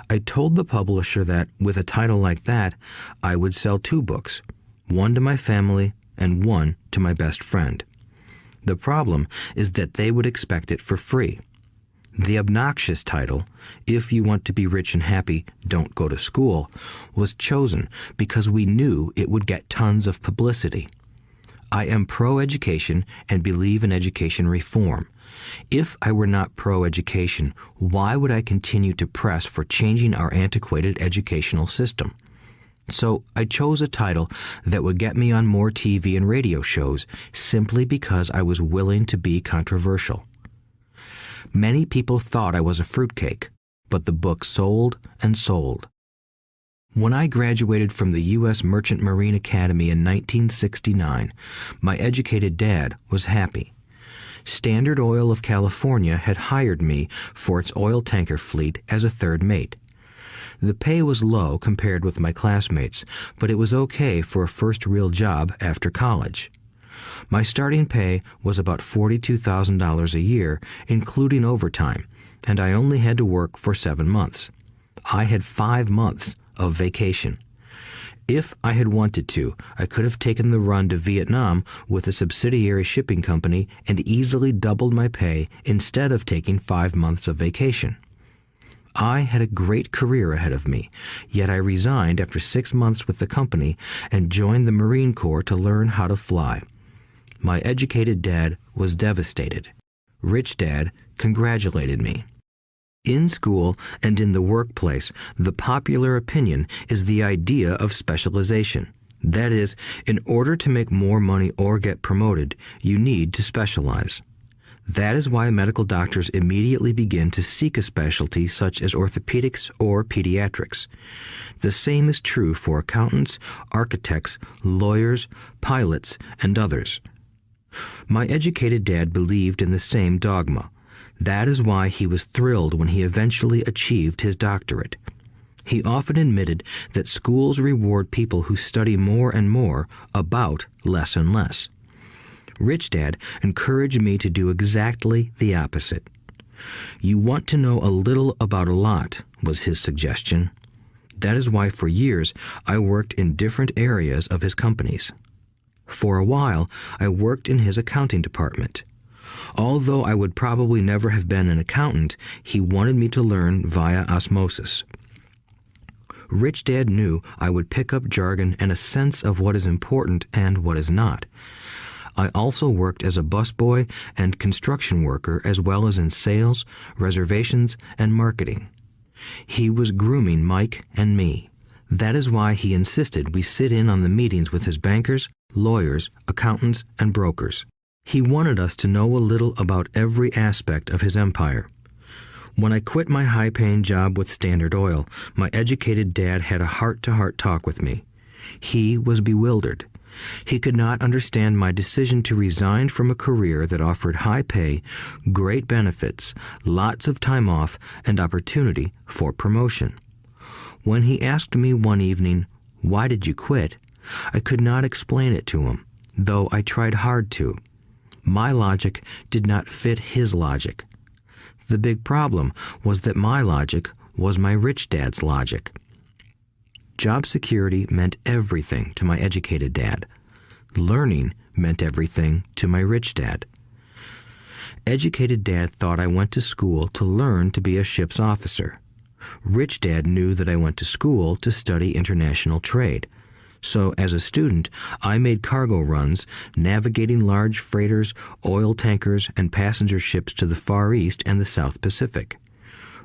I told the publisher that, with a title like that, I would sell 2 books, one to my family and one to my best friend. The problem is that they would expect it for free. The obnoxious title, If You Want to Be Rich and Happy, Don't Go to School, was chosen because we knew it would get tons of publicity. I am pro-education and believe in education reform. If I were not pro-education, why would I continue to press for changing our antiquated educational system? So I chose a title that would get me on more TV and radio shows simply because I was willing to be controversial. Many people thought I was a fruitcake, but the book sold and sold. When I graduated from the U.S. Merchant Marine Academy in 1969, my educated dad was happy. Standard Oil of California had hired me for its oil tanker fleet as a third mate. The pay was low compared with my classmates, but it was okay for a first real job after college. My starting pay was about $42,000 a year, including overtime, and I only had to work for 7 months. I had 5 months of vacation. If I had wanted to, I could have taken the run to Vietnam with a subsidiary shipping company and easily doubled my pay instead of taking 5 months of vacation. I had a great career ahead of me, yet I resigned after 6 months with the company and joined the Marine Corps to learn how to fly. My educated dad was devastated. Rich Dad congratulated me. In school and in the workplace, the popular opinion is the idea of specialization. That is, in order to make more money or get promoted, you need to specialize. That is why medical doctors immediately begin to seek a specialty such as orthopedics or pediatrics. The same is true for accountants, architects, lawyers, pilots, and others. My educated dad believed in the same dogma. That is why he was thrilled when he eventually achieved his doctorate. He often admitted that schools reward people who study more and more about less and less. Rich Dad encouraged me to do exactly the opposite. You want to know a little about a lot, was his suggestion. That is why for years I worked in different areas of his companies. For a while, I worked in his accounting department. Although I would probably never have been an accountant, he wanted me to learn via osmosis. Rich Dad knew I would pick up jargon and a sense of what is important and what is not. I also worked as a busboy and construction worker as well as in sales, reservations, and marketing. He was grooming Mike and me. That is why he insisted we sit in on the meetings with his bankers, lawyers, accountants, and brokers. He wanted us to know a little about every aspect of his empire. When I quit my high-paying job with Standard Oil, my educated dad had a heart-to-heart talk with me. He was bewildered. He could not understand my decision to resign from a career that offered high pay, great benefits, lots of time off, and opportunity for promotion. When he asked me one evening, "Why did you quit?" I could not explain it to him, though I tried hard to. My logic did not fit his logic. The big problem was that my logic was my rich dad's logic. Job security meant everything to my educated dad. Learning meant everything to my rich dad. Educated dad thought I went to school to learn to be a ship's officer. Rich dad knew that I went to school to study international trade. So as a student, I made cargo runs, navigating large freighters, oil tankers, and passenger ships to the Far East and the South Pacific.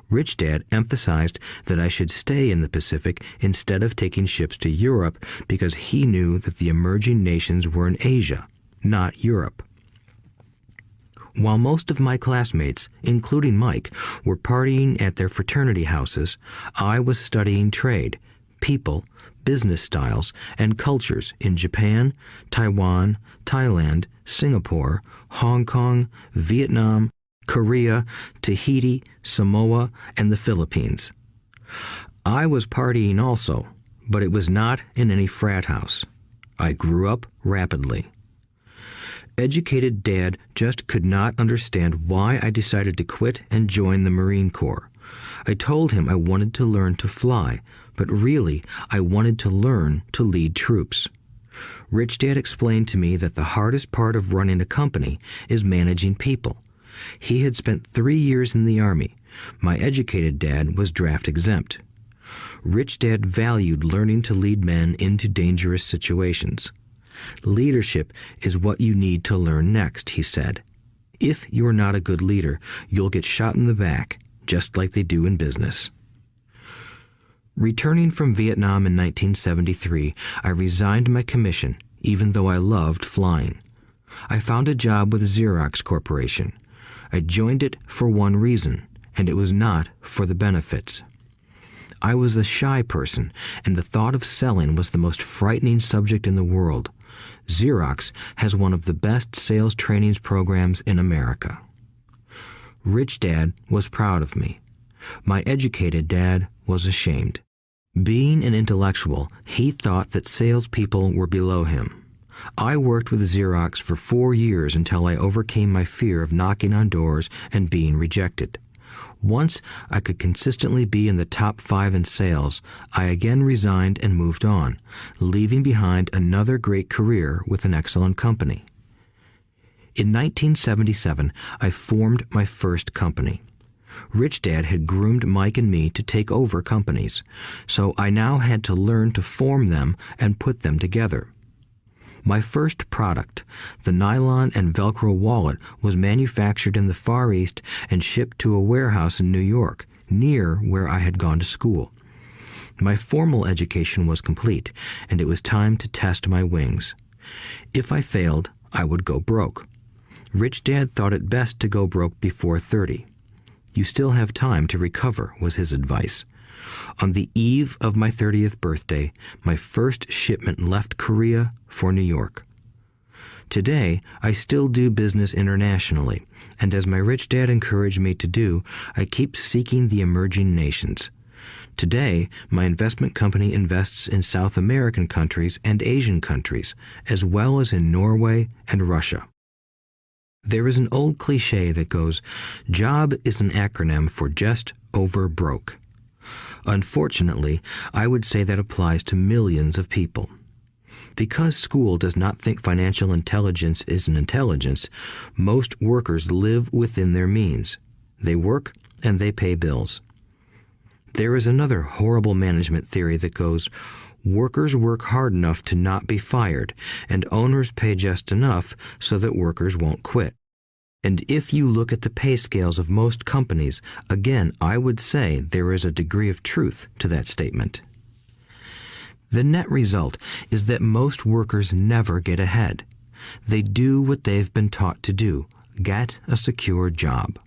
Rich Dad emphasized that I should stay in the Pacific instead of taking ships to Europe because he knew that the emerging nations were in Asia, not Europe. While most of my classmates, including Mike, were partying at their fraternity houses, I was studying trade, people, business styles, and cultures in Japan, Taiwan, Thailand, Singapore, Hong Kong, Vietnam, Korea, Tahiti, Samoa, and the Philippines. I was partying also, but it was not in any frat house. I grew up rapidly. Educated Dad just could not understand why I decided to quit and join the Marine Corps. I told him I wanted to learn to fly, but really I wanted to learn to lead troops. Rich Dad explained to me that the hardest part of running a company is managing people. He had spent 3 years in the Army. My educated dad was draft exempt. Rich Dad valued learning to lead men into dangerous situations. Leadership is what you need to learn next, he said. If you are not a good leader, you'll get shot in the back, just like they do in business. Returning from Vietnam in 1973, I resigned my commission, even though I loved flying. I found a job with Xerox Corporation. I joined it for one reason, and it was not for the benefits. I was a shy person, and the thought of selling was the most frightening subject in the world. Xerox has one of the best sales training programs in America. Rich Dad was proud of me. My educated dad was ashamed. Being an intellectual, he thought that salespeople were below him. I worked with Xerox for 4 years until I overcame my fear of knocking on doors and being rejected. Once I could consistently be in the top 5 in sales, I again resigned and moved on, leaving behind another great career with an excellent company. In 1977, I formed my first company. Rich Dad had groomed Mike and me to take over companies, so I now had to learn to form them and put them together. My first product, the nylon and Velcro wallet, was manufactured in the Far East and shipped to a warehouse in New York, near where I had gone to school. My formal education was complete, and it was time to test my wings. If I failed, I would go broke. Rich Dad thought it best to go broke before 30. You still have time to recover, was his advice. On the eve of my 30th birthday, my first shipment left Korea for New York. Today, I still do business internationally, and as my rich dad encouraged me to do, I keep seeking the emerging nations. Today, my investment company invests in South American countries and Asian countries, as well as in Norway and Russia. There is an old cliche that goes, "Job is an acronym for just over broke." Unfortunately, I would say that applies to millions of people. Because school does not think financial intelligence is an intelligence, most workers live within their means. They work and they pay bills. There is another horrible management theory that goes, workers work hard enough to not be fired, and owners pay just enough so that workers won't quit. And if you look at the pay scales of most companies, again, I would say there is a degree of truth to that statement. The net result is that most workers never get ahead. They do what they've been taught to do, get a secure job.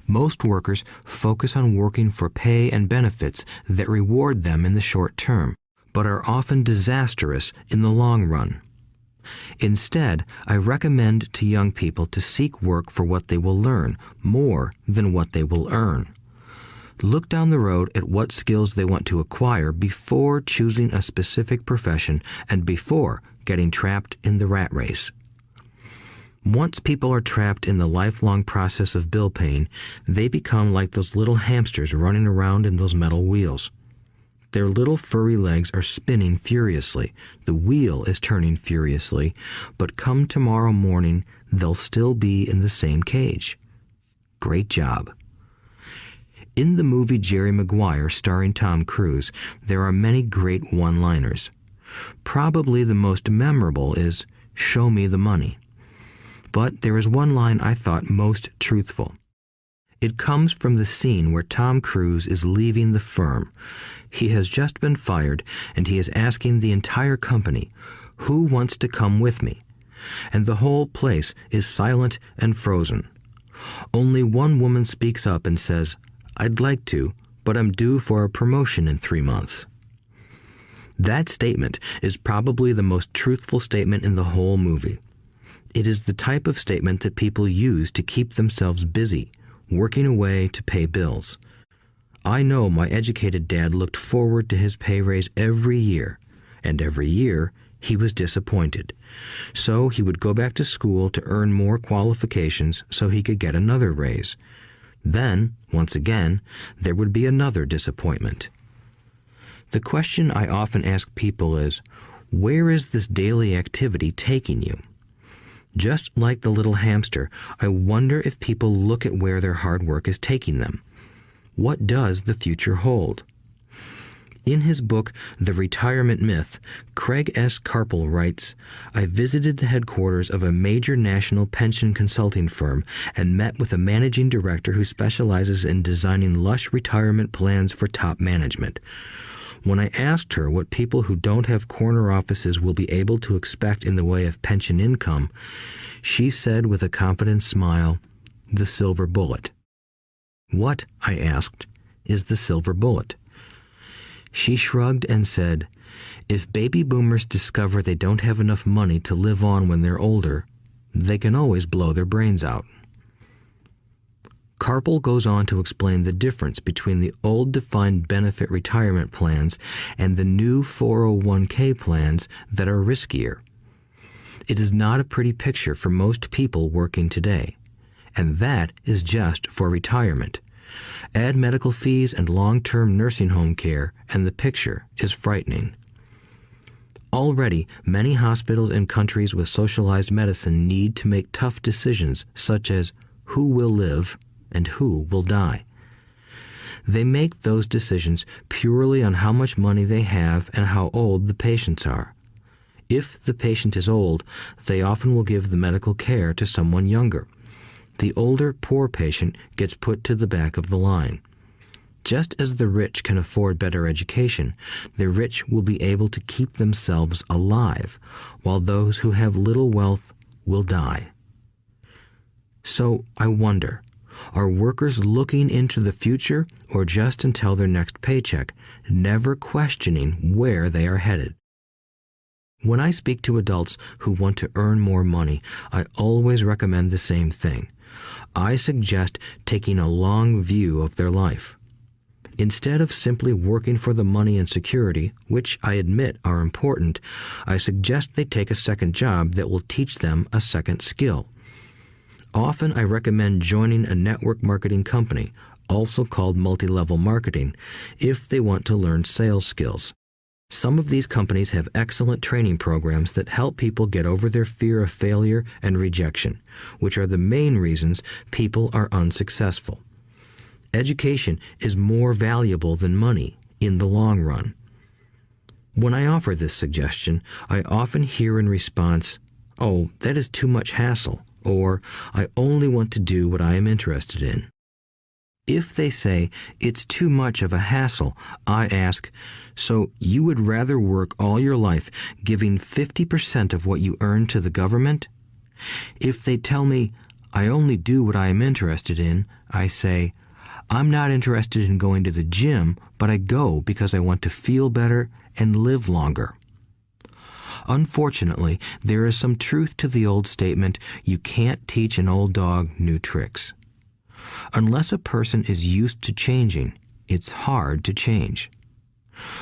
Most workers focus on working for pay and benefits that reward them in the short term, but are often disastrous in the long run. Instead, I recommend to young people to seek work for what they will learn more than what they will earn. Look down the road at what skills they want to acquire before choosing a specific profession and before getting trapped in the rat race. Once people are trapped in the lifelong process of bill paying, they become like those little hamsters running around in those metal wheels. Their little furry legs are spinning furiously, the wheel is turning furiously, but come tomorrow morning, they'll still be in the same cage. Great job. In the movie Jerry Maguire, starring Tom Cruise, there are many great one-liners. Probably the most memorable is, "Show me the money." But there is one line I thought most truthful. It comes from the scene where Tom Cruise is leaving the firm. He has just been fired, and he is asking the entire company, "Who wants to come with me?" And the whole place is silent and frozen. Only one woman speaks up and says, "I'd like to, but I'm due for a promotion in 3 months." That statement is probably the most truthful statement in the whole movie. It is the type of statement that people use to keep themselves busy, working away to pay bills. I know my educated dad looked forward to his pay raise every year, and every year he was disappointed. So he would go back to school to earn more qualifications so he could get another raise. Then, once again, there would be another disappointment. The question I often ask people is, where is this daily activity taking you? Just like the little hamster, I wonder if people look at where their hard work is taking them. What does the future hold? In his book, The Retirement Myth, Craig S. Carpel writes, "I visited the headquarters of a major national pension consulting firm and met with a managing director who specializes in designing lush retirement plans for top management. When I asked her what people who don't have corner offices will be able to expect in the way of pension income, she said with a confident smile, 'The silver bullet.'" "What," I asked, "is the silver bullet?" She shrugged and said, "If baby boomers discover they don't have enough money to live on when they're older, they can always blow their brains out." Carpel goes on to explain the difference between the old defined benefit retirement plans and the new 401k plans that are riskier. It is not a pretty picture for most people working today, and that is just for retirement. Add medical fees and long-term nursing home care, and the picture is frightening. Already, many hospitals in countries with socialized medicine need to make tough decisions such as who will live and who will die. They make those decisions purely on how much money they have and how old the patients are. If the patient is old, they often will give the medical care to someone younger. The older, poor patient gets put to the back of the line. Just as the rich can afford better education, the rich will be able to keep themselves alive, while those who have little wealth will die. So I wonder, are workers looking into the future or just until their next paycheck, never questioning where they are headed? When I speak to adults who want to earn more money, I always recommend the same thing. I suggest taking a long view of their life. Instead of simply working for the money and security, which I admit are important, I suggest they take a second job that will teach them a second skill. Often I recommend joining a network marketing company, also called multi-level marketing, if they want to learn sales skills. Some of these companies have excellent training programs that help people get over their fear of failure and rejection, which are the main reasons people are unsuccessful. Education is more valuable than money in the long run. When I offer this suggestion, I often hear in response, "Oh, that is too much hassle," or "I only want to do what I am interested in." If they say it's too much of a hassle, I ask, so you would rather work all your life giving 50% of what you earn to the government? If they tell me, I only do what I am interested in, I say, I'm not interested in going to the gym, but I go because I want to feel better and live longer. Unfortunately, there is some truth to the old statement, you can't teach an old dog new tricks. Unless a person is used to changing, it's hard to change.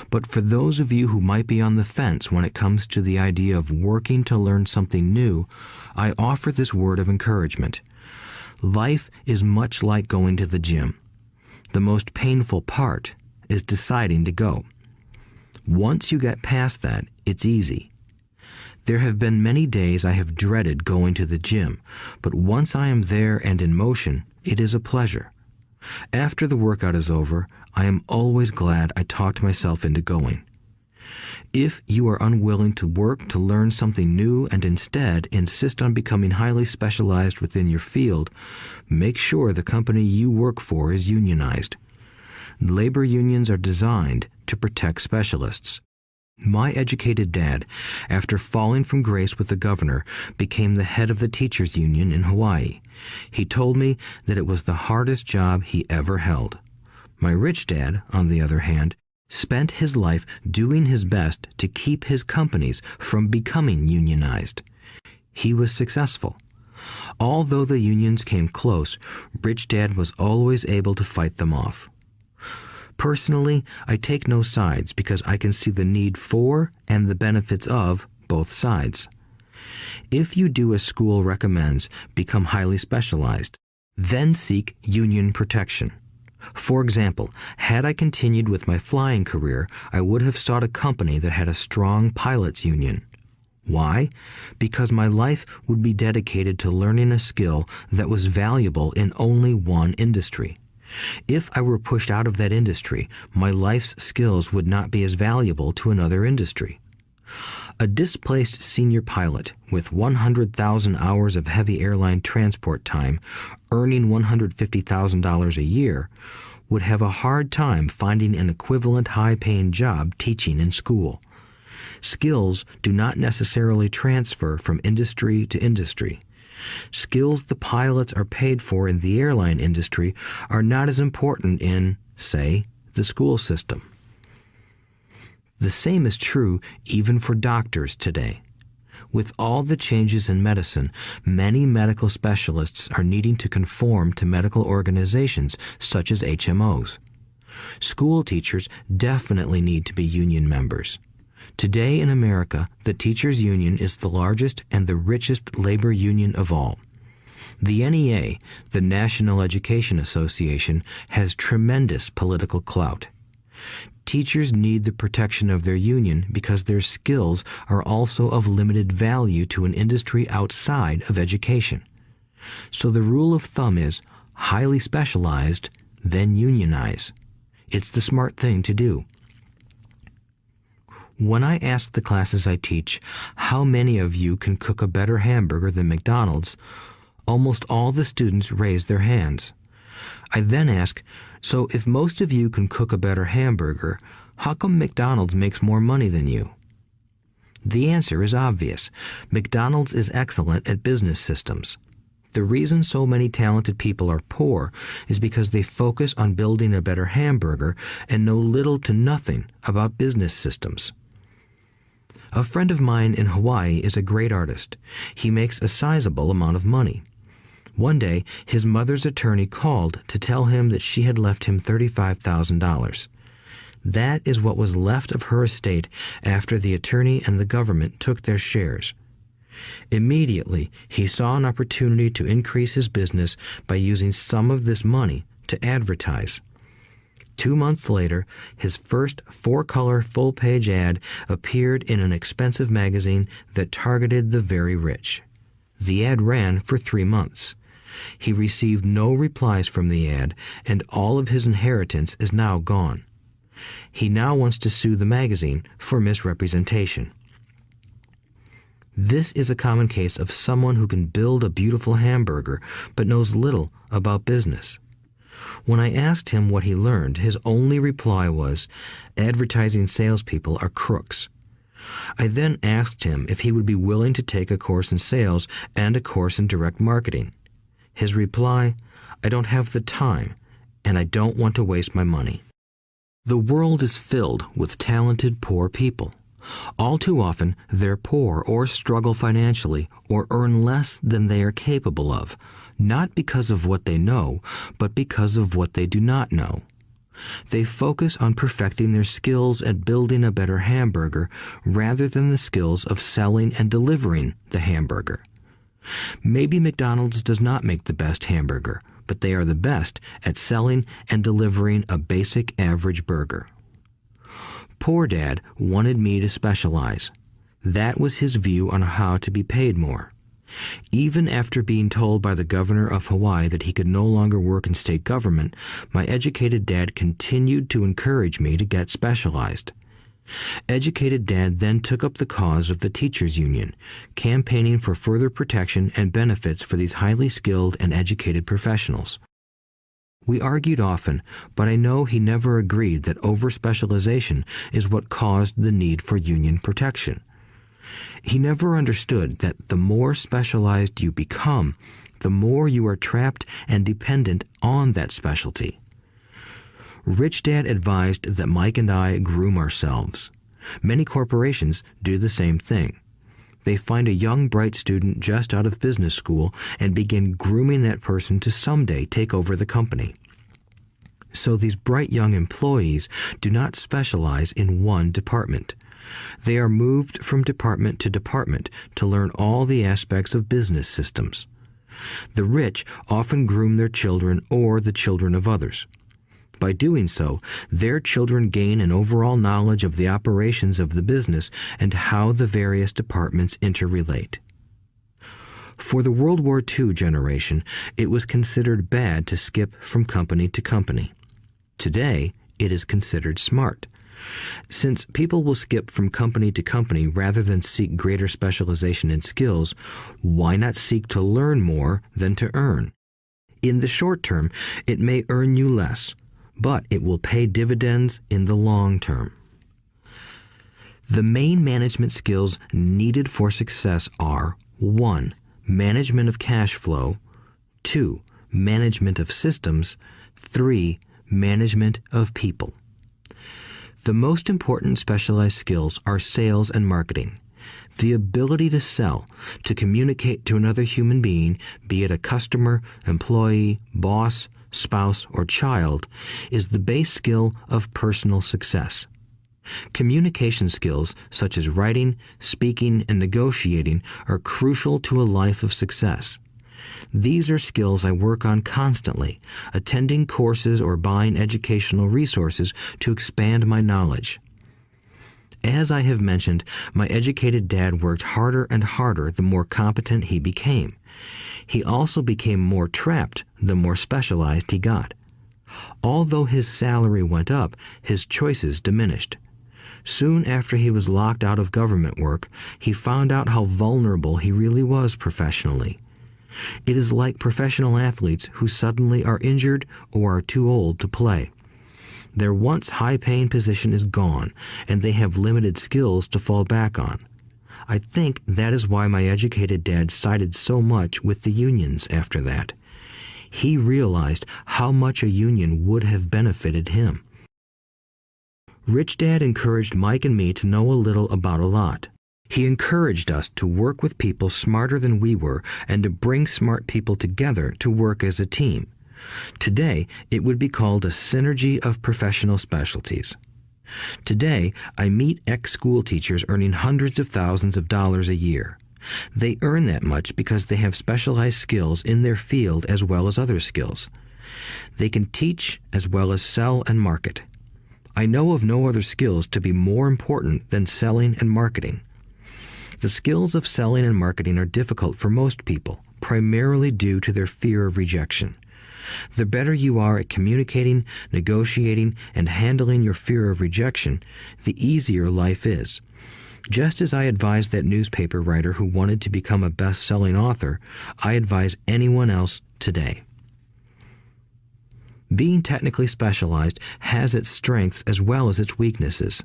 But for those of you who might be on the fence when it comes to the idea of working to learn something new, I offer this word of encouragement. Life is much like going to the gym. The most painful part is deciding to go. Once you get past that, it's easy. There have been many days I have dreaded going to the gym, but once I am there and in motion, it is a pleasure. After the workout is over, I am always glad I talked myself into going. If you are unwilling to work to learn something new and instead insist on becoming highly specialized within your field, make sure the company you work for is unionized. Labor unions are designed to protect specialists. My educated dad, after falling from grace with the governor, became the head of the teachers' union in Hawaii. He told me that it was the hardest job he ever held. My rich dad, on the other hand, spent his life doing his best to keep his companies from becoming unionized. He was successful. Although the unions came close, Rich Dad was always able to fight them off. Personally, I take no sides because I can see the need for and the benefits of both sides. If you do as school recommends, become highly specialized, then seek union protection. For example, had I continued with my flying career, I would have sought a company that had a strong pilots union. Why? Because my life would be dedicated to learning a skill that was valuable in only one industry. If I were pushed out of that industry, my life's skills would not be as valuable to another industry. A displaced senior pilot with 100,000 hours of heavy airline transport time, earning $150,000 a year, would have a hard time finding an equivalent high-paying job teaching in school. Skills do not necessarily transfer from industry to industry. Skills the pilots are paid for in the airline industry are not as important in, say, the school system. The same is true even for doctors today. With all the changes in medicine, many medical specialists are needing to conform to medical organizations such as HMOs. School teachers definitely need to be union members. Today in America, the teachers' union is the largest and the richest labor union of all. The NEA, the National Education Association, has tremendous political clout. Teachers need the protection of their union because their skills are also of limited value to an industry outside of education. So the rule of thumb is highly specialized, then unionize. It's the smart thing to do. When I ask the classes I teach, how many of you can cook a better hamburger than McDonald's, almost all the students raise their hands. I then ask, so if most of you can cook a better hamburger, how come McDonald's makes more money than you? The answer is obvious. McDonald's is excellent at business systems. The reason so many talented people are poor is because they focus on building a better hamburger and know little to nothing about business systems. A friend of mine in Hawaii is a great artist. He makes a sizable amount of money. One day, his mother's attorney called to tell him that she had left him $35,000. That is what was left of her estate after the attorney and the government took their shares. Immediately, he saw an opportunity to increase his business by using some of this money to advertise. 2 months later, his first 4-color full-page ad appeared in an expensive magazine that targeted the very rich. The ad ran for 3 months. He received no replies from the ad, and all of his inheritance is now gone. He now wants to sue the magazine for misrepresentation. This is a common case of someone who can build a beautiful hamburger but knows little about business. When I asked him what he learned, his only reply was, "Advertising salespeople are crooks." I then asked him if he would be willing to take a course in sales and a course in direct marketing. His reply, "I don't have the time, and I don't want to waste my money." The world is filled with talented poor people. All too often, they're poor or struggle financially or earn less than they are capable of, not because of what they know, but because of what they do not know. They focus on perfecting their skills at building a better hamburger rather than the skills of selling and delivering the hamburger. Maybe McDonald's does not make the best hamburger, but they are the best at selling and delivering a basic average burger. Poor Dad wanted me to specialize. That was his view on how to be paid more. Even after being told by the governor of Hawaii that he could no longer work in state government, my educated dad continued to encourage me to get specialized. Educated Dad then took up the cause of the teachers' union, campaigning for further protection and benefits for these highly skilled and educated professionals. We argued often, but I know he never agreed that over-specialization is what caused the need for union protection. He never understood that the more specialized you become, the more you are trapped and dependent on that specialty. Rich Dad advised that Mike and I groom ourselves. Many corporations do the same thing. They find a young, bright student just out of business school and begin grooming that person to someday take over the company. So these bright young employees do not specialize in one department. They are moved from department to department to learn all the aspects of business systems. The rich often groom their children or the children of others. By doing so, their children gain an overall knowledge of the operations of the business and how the various departments interrelate. For the World War II generation, it was considered bad to skip from company to company. Today, it is considered smart. Since people will skip from company to company rather than seek greater specialization in skills, why not seek to learn more than to earn? In the short term, it may earn you less, but it will pay dividends in the long term. The main management skills needed for success are 1. Management of cash flow, 2. Management of systems, 3. Management of people. The most important specialized skills are sales and marketing. The ability to sell, to communicate to another human being, be it a customer, employee, boss, spouse, or child, is the base skill of personal success. Communication skills such as writing, speaking, and negotiating are crucial to a life of success. These are skills I work on constantly, attending courses or buying educational resources to expand my knowledge. As I have mentioned, my educated dad worked harder and harder the more competent he became. He also became more trapped the more specialized he got. Although his salary went up, his choices diminished. Soon after he was locked out of government work, he found out how vulnerable he really was professionally. It is like professional athletes who suddenly are injured or are too old to play. Their once high-paying position is gone, and they have limited skills to fall back on. I think that is why my educated dad sided so much with the unions after that. He realized how much a union would have benefited him. Rich Dad encouraged Mike and me to know a little about a lot. He encouraged us to work with people smarter than we were and to bring smart people together to work as a team. Today, it would be called a synergy of professional specialties. Today, I meet ex-school teachers earning hundreds of thousands of dollars a year. They earn that much because they have specialized skills in their field as well as other skills. They can teach as well as sell and market. I know of no other skills to be more important than selling and marketing. The skills of selling and marketing are difficult for most people, primarily due to their fear of rejection. The better you are at communicating, negotiating, and handling your fear of rejection, the easier life is. Just as I advise that newspaper writer who wanted to become a best-selling author, I advise anyone else today. Being technically specialized has its strengths as well as its weaknesses.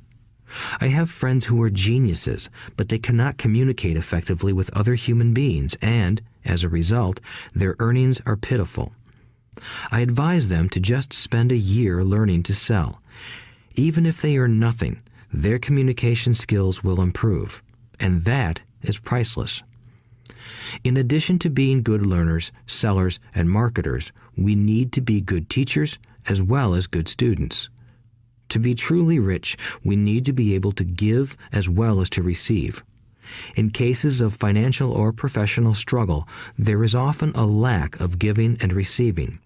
I have friends who are geniuses, but they cannot communicate effectively with other human beings, and, as a result, their earnings are pitiful. I advise them to just spend a year learning to sell. Even if they earn nothing, their communication skills will improve, and that is priceless. In addition to being good learners, sellers, and marketers, we need to be good teachers as well as good students. To be truly rich, we need to be able to give as well as to receive. In cases of financial or professional struggle, there is often a lack of giving and receiving.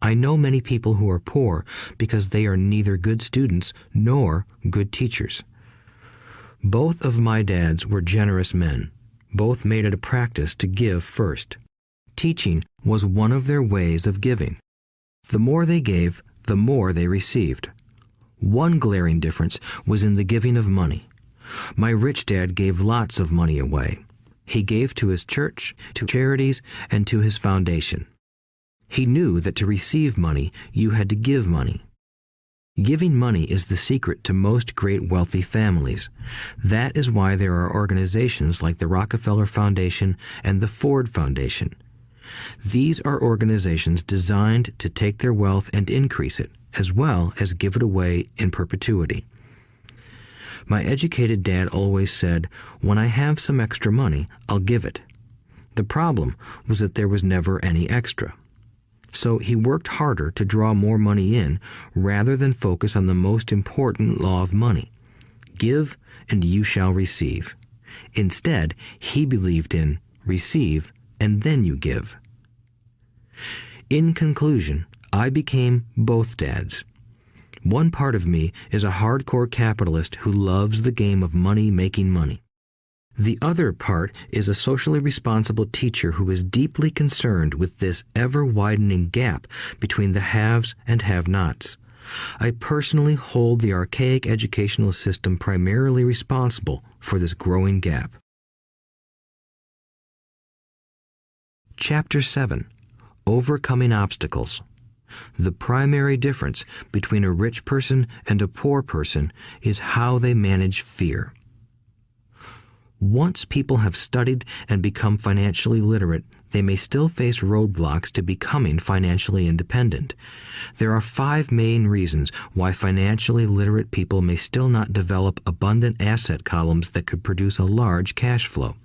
I know many people who are poor because they are neither good students nor good teachers. Both of my dads were generous men. Both made it a practice to give first. Teaching was one of their ways of giving. The more they gave, the more they received. One glaring difference was in the giving of money. My rich dad gave lots of money away. He gave to his church, to charities, and to his foundation. He knew that to receive money, you had to give money. Giving money is the secret to most great wealthy families. That is why there are organizations like the Rockefeller Foundation and the Ford Foundation. These are organizations designed to take their wealth and increase it, as well as give it away in perpetuity. My educated dad always said, "When I have some extra money, I'll give it." The problem was that there was never any extra. So he worked harder to draw more money in rather than focus on the most important law of money. Give and you shall receive. Instead, he believed in receive and then you give. In conclusion, I became both dads. One part of me is a hardcore capitalist who loves the game of money making money. The other part is a socially responsible teacher who is deeply concerned with this ever-widening gap between the haves and have-nots. I personally hold the archaic educational system primarily responsible for this growing gap. Chapter 7. Overcoming Obstacles. The primary difference between a rich person and a poor person is how they manage fear. Once people have studied and become financially literate, they may still face roadblocks to becoming financially independent. There are 5 main reasons why financially literate people may still not develop abundant asset columns that could produce a large cash flow.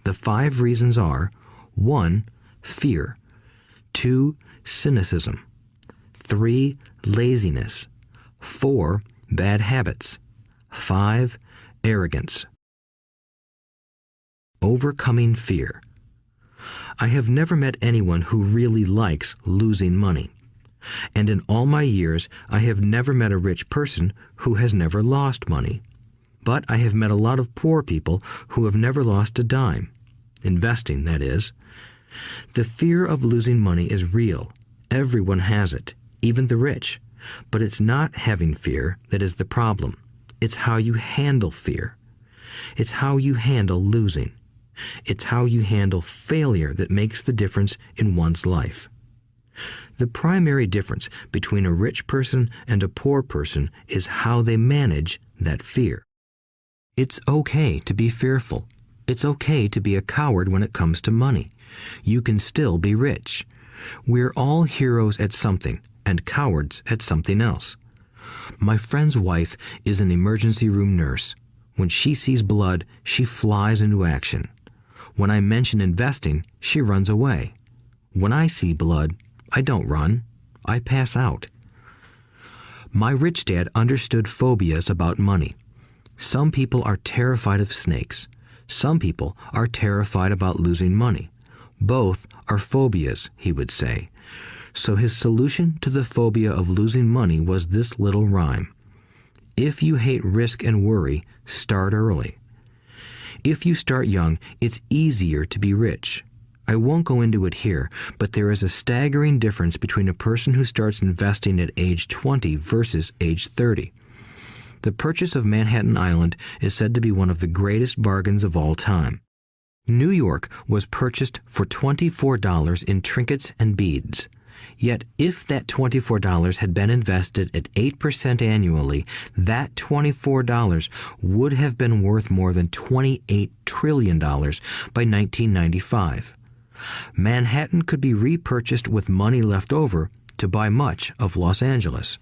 The 5 reasons are: 1. Fear. 2. Cynicism. 3. Laziness. 4. Bad habits. 5. Arrogance. Overcoming fear. I have never met anyone who really likes losing money. And in all my years, I have never met a rich person who has never lost money. But I have met a lot of poor people who have never lost a dime. Investing, that is. The fear of losing money is real. Everyone has it, even the rich. But it's not having fear that is the problem. It's how you handle fear. It's how you handle losing. It's how you handle failure that makes the difference in one's life. The primary difference between a rich person and a poor person is how they manage that fear. It's okay to be fearful. It's okay to be a coward when it comes to money. You can still be rich. We're all heroes at something and cowards at something else. My friend's wife is an emergency room nurse. When she sees blood, she flies into action. When I mention investing, she runs away. When I see blood, I don't run. I pass out. My rich dad understood phobias about money. Some people are terrified of snakes. Some people are terrified about losing money. Both are phobias, he would say. So his solution to the phobia of losing money was this little rhyme. If you hate risk and worry, start early. If you start young, it's easier to be rich. I won't go into it here, but there is a staggering difference between a person who starts investing at age 20 versus age 30. The purchase of Manhattan Island is said to be one of the greatest bargains of all time. New York was purchased for $24 in trinkets and beads. Yet if that $24 had been invested at 8% annually, that $24 would have been worth more than $28 trillion by 1995. Manhattan could be repurchased with money left over to buy much of Los Angeles.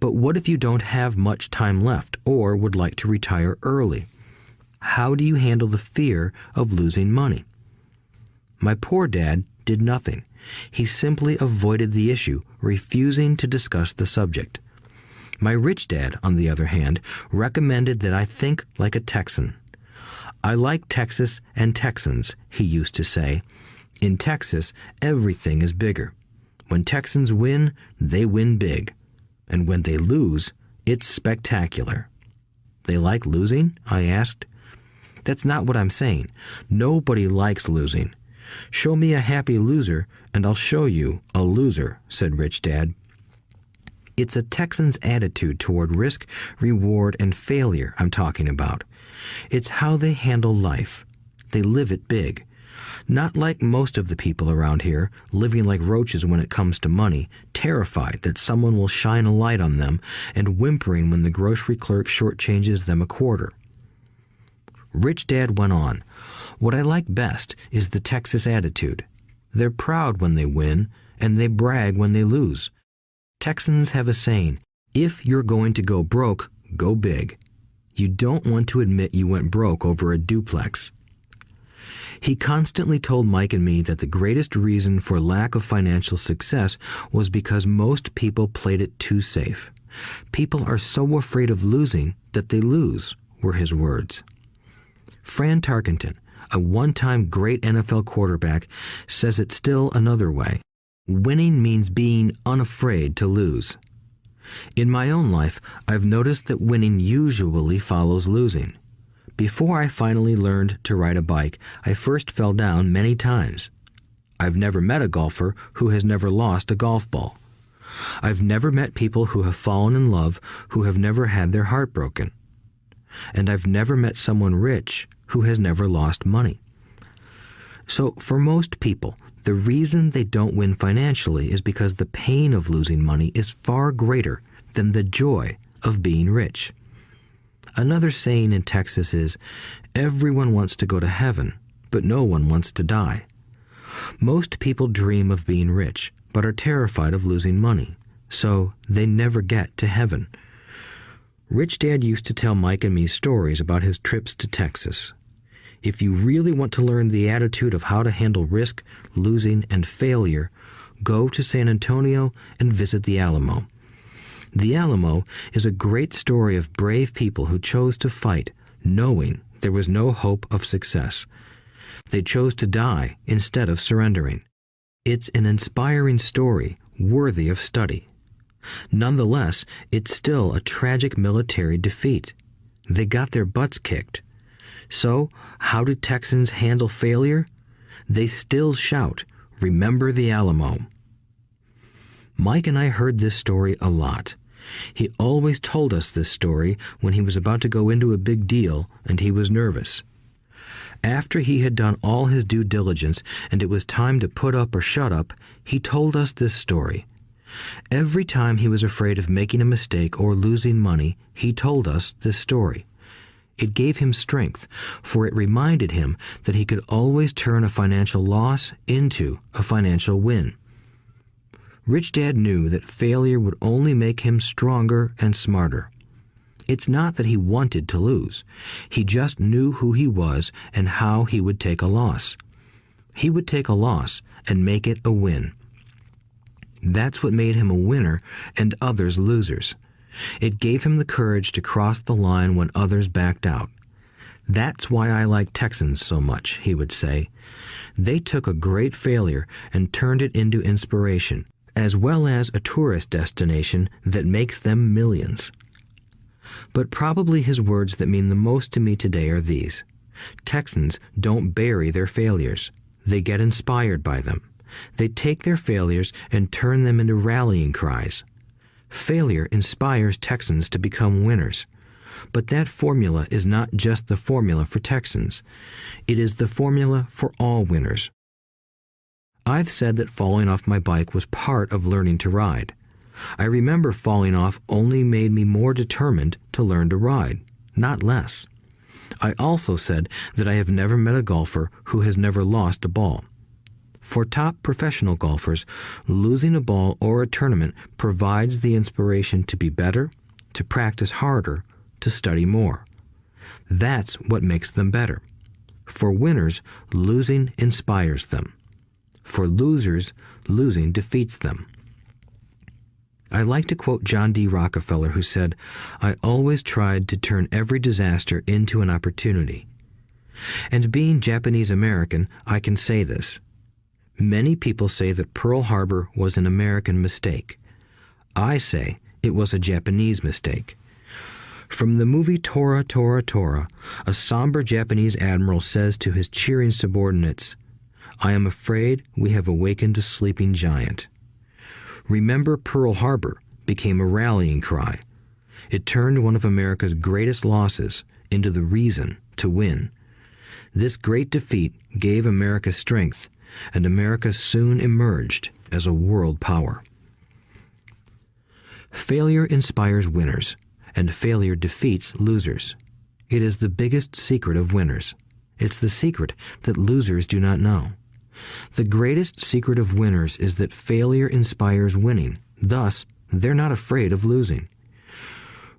But what if you don't have much time left or would like to retire early? How do you handle the fear of losing money? My poor dad did nothing. He simply avoided the issue, refusing to discuss the subject. My rich dad, on the other hand, recommended that I think like a Texan. I like Texas and Texans, he used to say. In Texas, everything is bigger. When Texans win, they win big. And when they lose, it's spectacular. They like losing? I asked. That's not what I'm saying. Nobody likes losing. Show me a happy loser, and I'll show you a loser, said Rich Dad. It's a Texan's attitude toward risk, reward, and failure I'm talking about. It's how they handle life. They live it big. Not like most of the people around here, living like roaches when it comes to money, terrified that someone will shine a light on them and whimpering when the grocery clerk shortchanges them a quarter. Rich Dad went on, "What I like best is the Texas attitude. They're proud when they win, and they brag when they lose. Texans have a saying, if you're going to go broke, go big. You don't want to admit you went broke over a duplex." He constantly told Mike and me that the greatest reason for lack of financial success was because most people played it too safe. People are so afraid of losing that they lose, were his words. Fran Tarkenton, a one-time great NFL quarterback, says it still another way. Winning means being unafraid to lose. In my own life, I've noticed that winning usually follows losing. Before I finally learned to ride a bike, I first fell down many times. I've never met a golfer who has never lost a golf ball. I've never met people who have fallen in love who have never had their heart broken. And I've never met someone rich who has never lost money. So for most people, the reason they don't win financially is because the pain of losing money is far greater than the joy of being rich. Another saying in Texas is, everyone wants to go to heaven, but no one wants to die. Most people dream of being rich, but are terrified of losing money, so they never get to heaven. Rich Dad used to tell Mike and me stories about his trips to Texas. If you really want to learn the attitude of how to handle risk, losing, and failure, go to San Antonio and visit the Alamo. The Alamo is a great story of brave people who chose to fight, knowing there was no hope of success. They chose to die instead of surrendering. It's an inspiring story, worthy of study. Nonetheless, it's still a tragic military defeat. They got their butts kicked. So, how do Texans handle failure? They still shout, "Remember the Alamo." Mike and I heard this story a lot. He always told us this story when he was about to go into a big deal and he was nervous. After he had done all his due diligence and it was time to put up or shut up, he told us this story. Every time he was afraid of making a mistake or losing money, he told us this story. It gave him strength, for it reminded him that he could always turn a financial loss into a financial win. Rich Dad knew that failure would only make him stronger and smarter. It's not that he wanted to lose. He just knew who he was and how he would take a loss. He would take a loss and make it a win. That's what made him a winner and others losers. It gave him the courage to cross the line when others backed out. That's why I like Texans so much, he would say. They took a great failure and turned it into inspiration, as well as a tourist destination that makes them millions. But probably his words that mean the most to me today are these. Texans don't bury their failures. They get inspired by them. They take their failures and turn them into rallying cries. Failure inspires Texans to become winners. But that formula is not just the formula for Texans. It is the formula for all winners. I've said that falling off my bike was part of learning to ride. I remember falling off only made me more determined to learn to ride, not less. I also said that I have never met a golfer who has never lost a ball. For top professional golfers, losing a ball or a tournament provides the inspiration to be better, to practice harder, to study more. That's what makes them better. For winners, losing inspires them. For losers, losing defeats them. I like to quote John D. Rockefeller, who said, "I always tried to turn every disaster into an opportunity." And being Japanese American, I can say this. Many people say that Pearl Harbor was an American mistake. I say it was a Japanese mistake. From the movie Tora, Tora, Tora, a somber Japanese admiral says to his cheering subordinates, "I am afraid we have awakened a sleeping giant." Remember Pearl Harbor became a rallying cry. It turned one of America's greatest losses into the reason to win. This great defeat gave America strength, and America soon emerged as a world power. Failure inspires winners, and failure defeats losers. It is the biggest secret of winners. It's the secret that losers do not know. The greatest secret of winners is that failure inspires winning. Thus, they're not afraid of losing.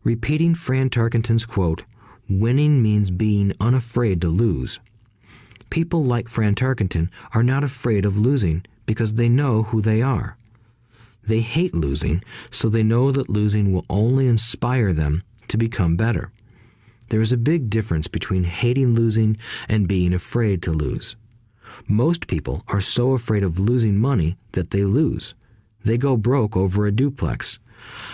Repeating Fran Tarkenton's quote, "Winning means being unafraid to lose." People like Fran Tarkenton are not afraid of losing because they know who they are. They hate losing, so they know that losing will only inspire them to become better. There is a big difference between hating losing and being afraid to lose. Most people are so afraid of losing money that they lose. They go broke over a duplex.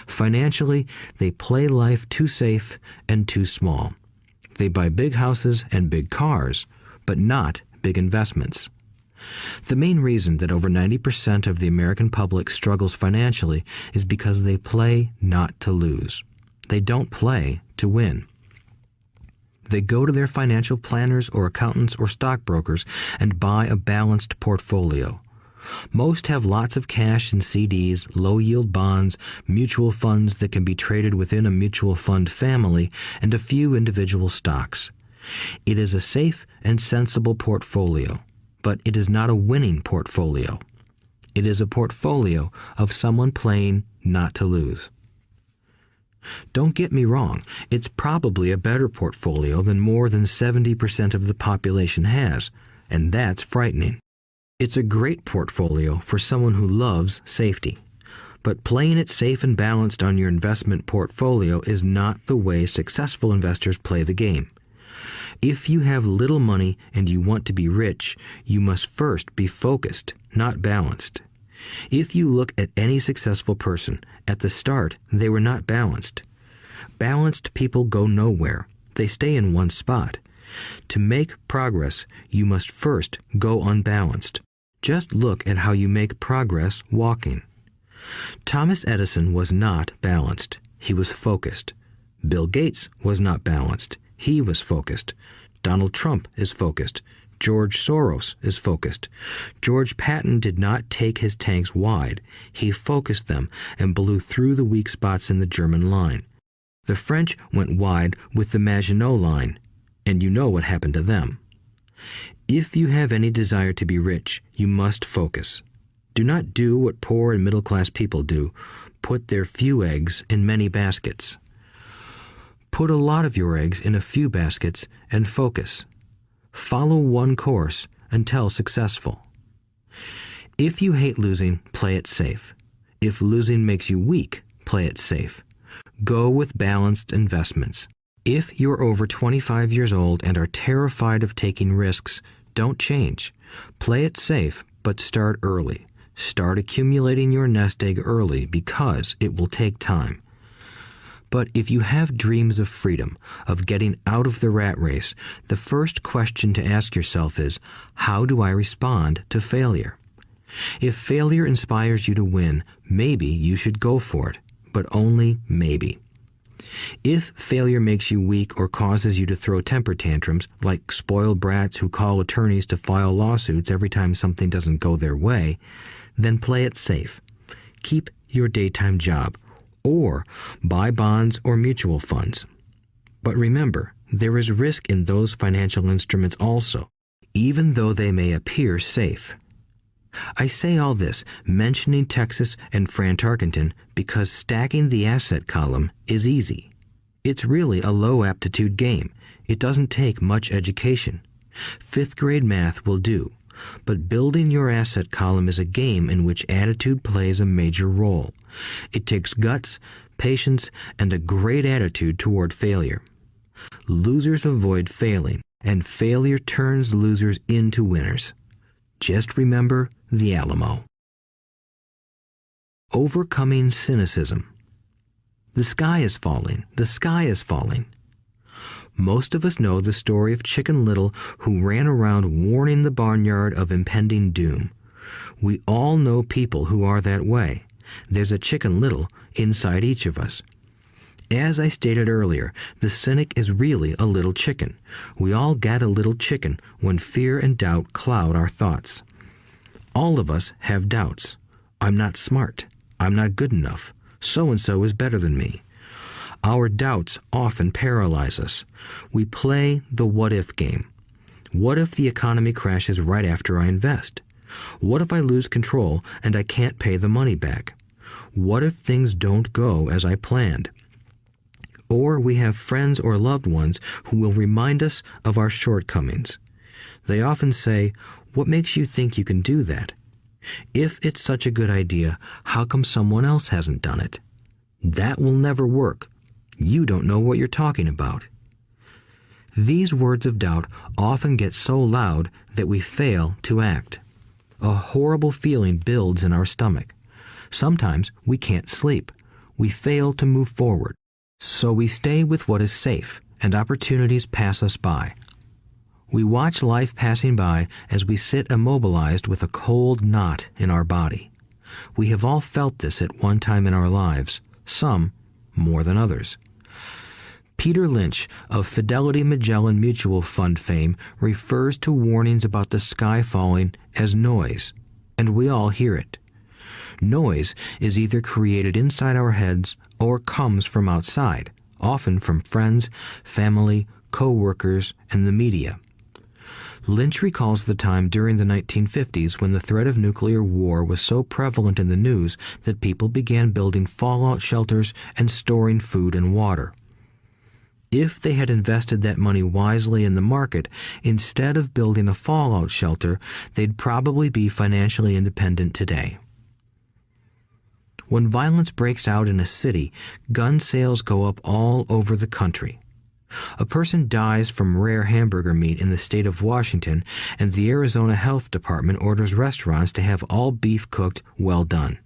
Financially, they play life too safe and too small. They buy big houses and big cars, but not big investments. The main reason that over 90% of the American public struggles financially is because they play not to lose. They don't play to win. They go to their financial planners or accountants or stockbrokers and buy a balanced portfolio. Most have lots of cash in CDs, low-yield bonds, mutual funds that can be traded within a mutual fund family, and a few individual stocks. It is a safe and sensible portfolio, but it is not a winning portfolio. It is a portfolio of someone playing not to lose. Don't get me wrong, it's probably a better portfolio than more than 70% of the population has, and that's frightening. It's a great portfolio for someone who loves safety. But playing it safe and balanced on your investment portfolio is not the way successful investors play the game. If you have little money and you want to be rich, you must first be focused, not balanced. If you look at any successful person, at the start, they were not balanced. Balanced people go nowhere. They stay in one spot. To make progress, you must first go unbalanced. Just look at how you make progress walking. Thomas Edison was not balanced. He was focused. Bill Gates was not balanced. He was focused. Donald Trump is focused. George Soros is focused. George Patton did not take his tanks wide. He focused them and blew through the weak spots in the German line. The French went wide with the Maginot Line, and you know what happened to them. If you have any desire to be rich, you must focus. Do not do what poor and middle-class people do, put their few eggs in many baskets. Put a lot of your eggs in a few baskets and focus. Follow one course until successful. If you hate losing, play it safe. If losing makes you weak, play it safe. Go with balanced investments. If you're over 25 years old and are terrified of taking risks, don't change. Play it safe, but start early. Start accumulating your nest egg early because it will take time. But if you have dreams of freedom, of getting out of the rat race, the first question to ask yourself is, how do I respond to failure? If failure inspires you to win, maybe you should go for it, but only maybe. If failure makes you weak or causes you to throw temper tantrums, like spoiled brats who call attorneys to file lawsuits every time something doesn't go their way, then play it safe. Keep your daytime job, or buy bonds or mutual funds. But remember, there is risk in those financial instruments also, even though they may appear safe. I say all this, mentioning Texas and Fran Tarkenton, because stacking the asset column is easy. It's really a low-aptitude game. It doesn't take much education. 5th grade math will do. But building your asset column is a game in which attitude plays a major role. It takes guts, patience, and a great attitude toward failure. Losers avoid failing, and failure turns losers into winners. Just remember the Alamo. Overcoming cynicism. The sky is falling. The sky is falling. Most of us know the story of Chicken Little, who ran around warning the barnyard of impending doom. We all know people who are that way. There's a Chicken Little inside each of us. As I stated earlier, the cynic is really a little chicken. We all get a little chicken when fear and doubt cloud our thoughts. All of us have doubts. I'm not smart. I'm not good enough. So-and-so is better than me. Our doubts often paralyze us. We play the what-if game. What if the economy crashes right after I invest? What if I lose control and I can't pay the money back? What if things don't go as I planned? Or we have friends or loved ones who will remind us of our shortcomings. They often say, "What makes you think you can do that? If it's such a good idea, how come someone else hasn't done it? That will never work. You don't know what you're talking about." These words of doubt often get so loud that we fail to act. A horrible feeling builds in our stomach. Sometimes we can't sleep. We fail to move forward. So we stay with what is safe, and opportunities pass us by. We watch life passing by as we sit immobilized with a cold knot in our body. We have all felt this at one time in our lives, some more than others. Peter Lynch of Fidelity Magellan Mutual Fund fame refers to warnings about the sky falling as noise, and we all hear it. Noise is either created inside our heads or comes from outside, often from friends, family, co-workers, and the media. Lynch recalls the time during the 1950s when the threat of nuclear war was so prevalent in the news that people began building fallout shelters and storing food and water. If they had invested that money wisely in the market, instead of building a fallout shelter, they'd probably be financially independent today. When violence breaks out in a city, gun sales go up all over the country. A person dies from rare hamburger meat in the state of Washington, and the Arizona Health Department orders restaurants to have all beef cooked well done.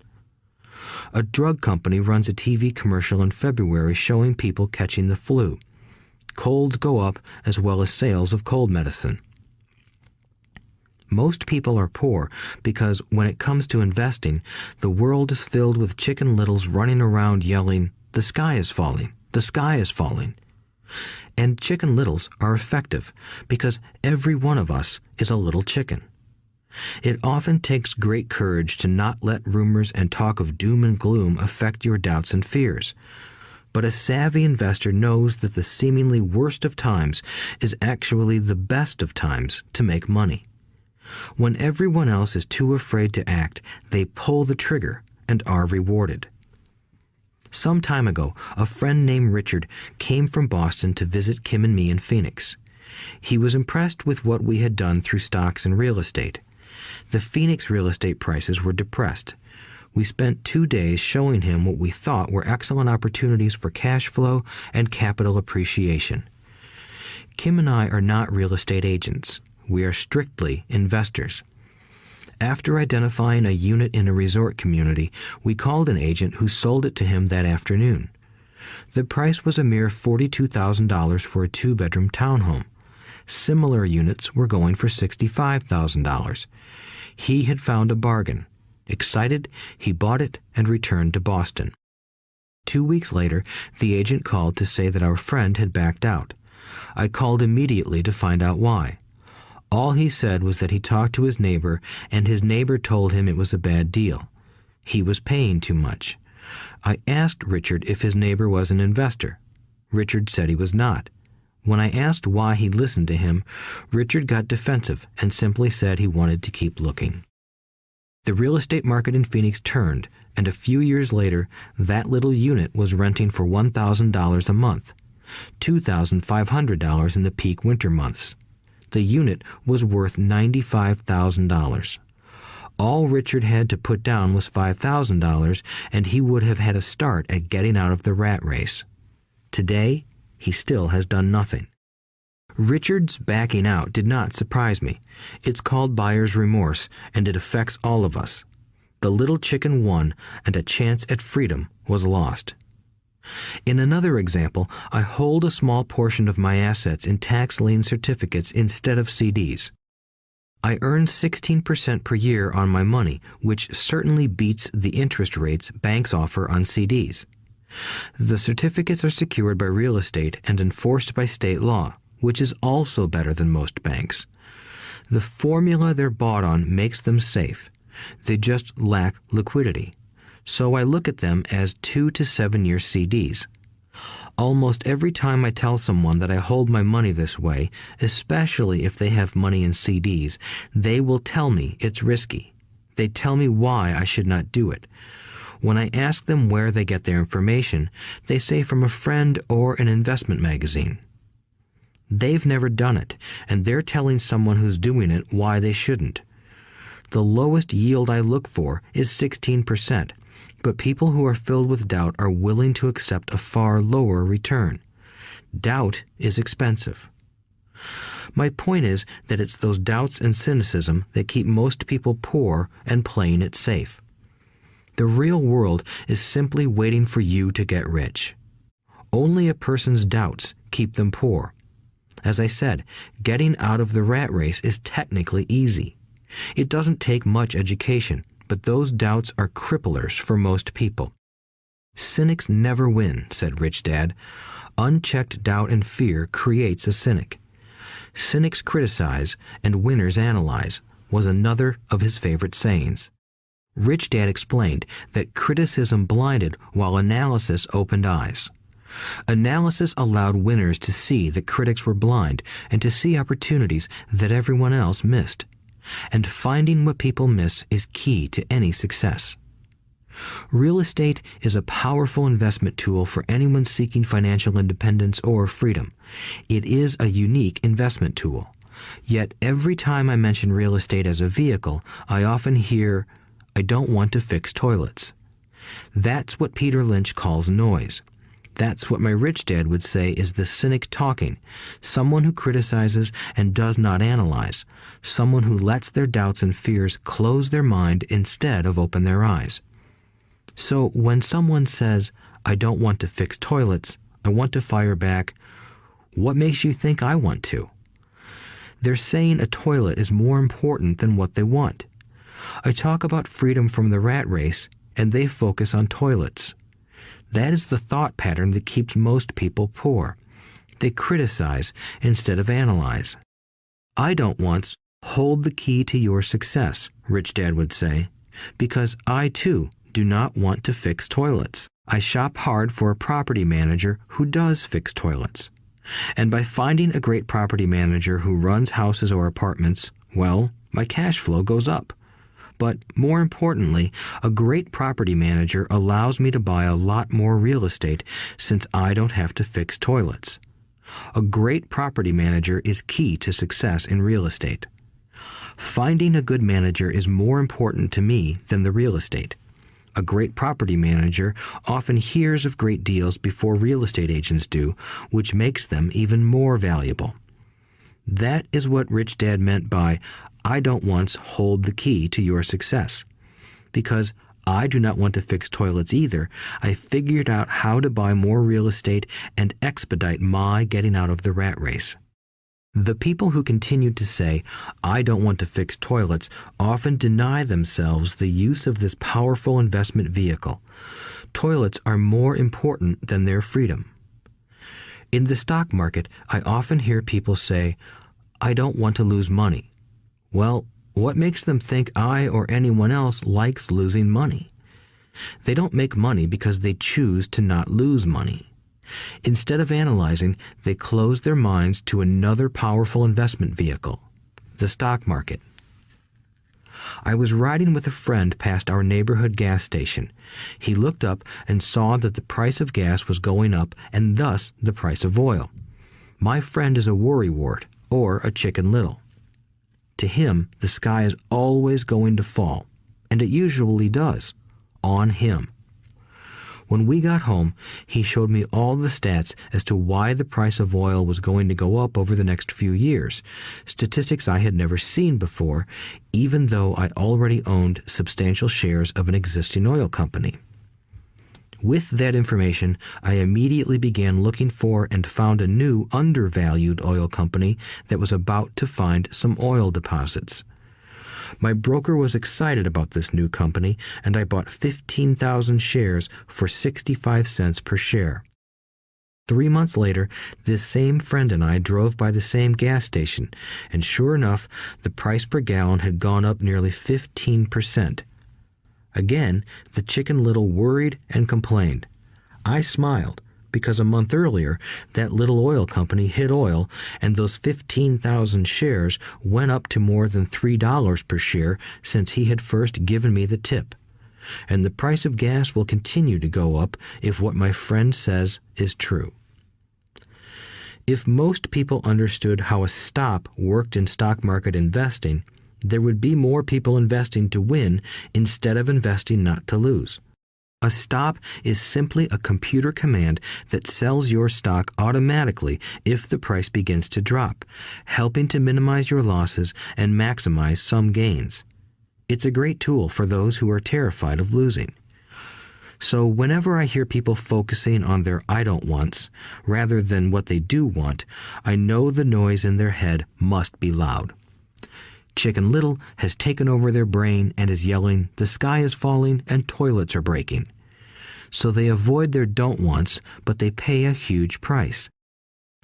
A drug company runs a TV commercial in February showing people catching the flu. Colds go up as well as sales of cold medicine. Most people are poor because when it comes to investing, the world is filled with Chicken Littles running around yelling, "The sky is falling, the sky is falling." And Chicken Littles are effective because every one of us is a little chicken. It often takes great courage to not let rumors and talk of doom and gloom affect your doubts and fears. But a savvy investor knows that the seemingly worst of times is actually the best of times to make money. When everyone else is too afraid to act, they pull the trigger and are rewarded. Some time ago, a friend named Richard came from Boston to visit Kim and me in Phoenix. He was impressed with what we had done through stocks and real estate. The Phoenix real estate prices were depressed. We spent 2 days showing him what we thought were excellent opportunities for cash flow and capital appreciation. Kim and I are not real estate agents. We are strictly investors. After identifying a unit in a resort community, we called an agent who sold it to him that afternoon. The price was a mere $42,000 for a 2-bedroom townhome. Similar units were going for $65,000. He had found a bargain. Excited, he bought it and returned to Boston. 2 weeks later, the agent called to say that our friend had backed out. I called immediately to find out why. All he said was that he talked to his neighbor, and his neighbor told him it was a bad deal. He was paying too much. I asked Richard if his neighbor was an investor. Richard said he was not. When I asked why he listened to him, Richard got defensive and simply said he wanted to keep looking. The real estate market in Phoenix turned, and a few years later, that little unit was renting for $1,000 a month, $2,500 in the peak winter months. The unit was worth $95,000. All Richard had to put down was $5,000, and he would have had a start at getting out of the rat race. Today, he still has done nothing. Richard's backing out did not surprise me. It's called buyer's remorse, and it affects all of us. The little chicken won, and a chance at freedom was lost. In another example, I hold a small portion of my assets in tax lien certificates instead of CDs. I earn 16% per year on my money, which certainly beats the interest rates banks offer on CDs. The certificates are secured by real estate and enforced by state law, which is also better than most banks. The formula they're bought on makes them safe. They just lack liquidity. So I look at them as 2 to 7 year CDs. Almost every time I tell someone that I hold my money this way, especially if they have money in CDs, they will tell me it's risky. They tell me why I should not do it. When I ask them where they get their information, they say from a friend or an investment magazine. They've never done it, and they're telling someone who's doing it why they shouldn't. The lowest yield I look for is 16%, but people who are filled with doubt are willing to accept a far lower return. Doubt is expensive. My point is that it's those doubts and cynicism that keep most people poor and playing it safe. The real world is simply waiting for you to get rich. Only a person's doubts keep them poor. As I said, getting out of the rat race is technically easy. It doesn't take much education, but those doubts are cripplers for most people. Cynics never win, said Rich Dad. Unchecked doubt and fear creates a cynic. Cynics criticize and winners analyze was another of his favorite sayings. Rich Dad explained that criticism blinded while analysis opened eyes. Analysis allowed winners to see that critics were blind and to see opportunities that everyone else missed. And finding what people miss is key to any success. Real estate is a powerful investment tool for anyone seeking financial independence or freedom. It is a unique investment tool. Yet every time I mention real estate as a vehicle, I often hear, "I don't want to fix toilets." That's what Peter Lynch calls noise. That's what my rich dad would say is the cynic talking, someone who criticizes and does not analyze, someone who lets their doubts and fears close their mind instead of open their eyes. So when someone says, "I don't want to fix toilets, I want to fire back," what makes you think I want to? They're saying a toilet is more important than what they want. I talk about freedom from the rat race, and they focus on toilets. That is the thought pattern that keeps most people poor. They criticize instead of analyze. I don't once hold the key to your success, Rich Dad would say, because I too do not want to fix toilets. I shop hard for a property manager who does fix toilets. And by finding a great property manager who runs houses or apartments, well, my cash flow goes up. But more importantly, a great property manager allows me to buy a lot more real estate since I don't have to fix toilets. A great property manager is key to success in real estate. Finding a good manager is more important to me than the real estate. A great property manager often hears of great deals before real estate agents do, which makes them even more valuable. That is what Rich Dad meant by, I don't once hold the key to your success. Because I do not want to fix toilets either, I figured out how to buy more real estate and expedite my getting out of the rat race. The people who continue to say, I don't want to fix toilets, often deny themselves the use of this powerful investment vehicle. Toilets are more important than their freedom. In the stock market, I often hear people say, I don't want to lose money. Well, what makes them think I or anyone else likes losing money? They don't make money because they choose to not lose money. Instead of analyzing, they close their minds to another powerful investment vehicle, the stock market. I was riding with a friend past our neighborhood gas station. He looked up and saw that the price of gas was going up and thus the price of oil. My friend is a worrywart, or a Chicken Little. To him, the sky is always going to fall, and it usually does, on him. When we got home, he showed me all the stats as to why the price of oil was going to go up over the next few years, statistics I had never seen before, even though I already owned substantial shares of an existing oil company. With that information, I immediately began looking for and found a new undervalued oil company that was about to find some oil deposits. My broker was excited about this new company, and I bought 15,000 shares for 65 cents per share. 3 months later, this same friend and I drove by the same gas station, and sure enough, the price per gallon had gone up nearly 15%. Again, the Chicken Little worried and complained. I smiled, because a month earlier, that little oil company hit oil, and those 15,000 shares went up to more than $3 per share since he had first given me the tip. And the price of gas will continue to go up if what my friend says is true. If most people understood how a stop worked in stock market investing, there would be more people investing to win instead of investing not to lose. A stop is simply a computer command that sells your stock automatically if the price begins to drop, helping to minimize your losses and maximize some gains. It's a great tool for those who are terrified of losing. So whenever I hear people focusing on their I don't wants rather than what they do want, I know the noise in their head must be loud. Chicken Little has taken over their brain and is yelling, the sky is falling and toilets are breaking. So they avoid their don't wants, but they pay a huge price.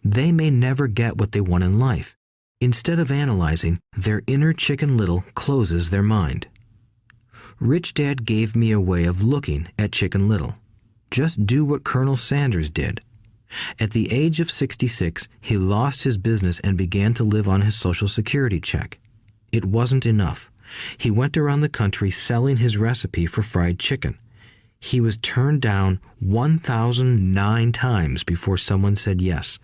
They may never get what they want in life. Instead of analyzing, their inner Chicken Little closes their mind. Rich Dad gave me a way of looking at Chicken Little. Just do what Colonel Sanders did. At the age of 66, he lost his business and began to live on his Social Security check. It wasn't enough. He went around the country selling his recipe for fried chicken. He was turned down 1,009 times before someone said yes,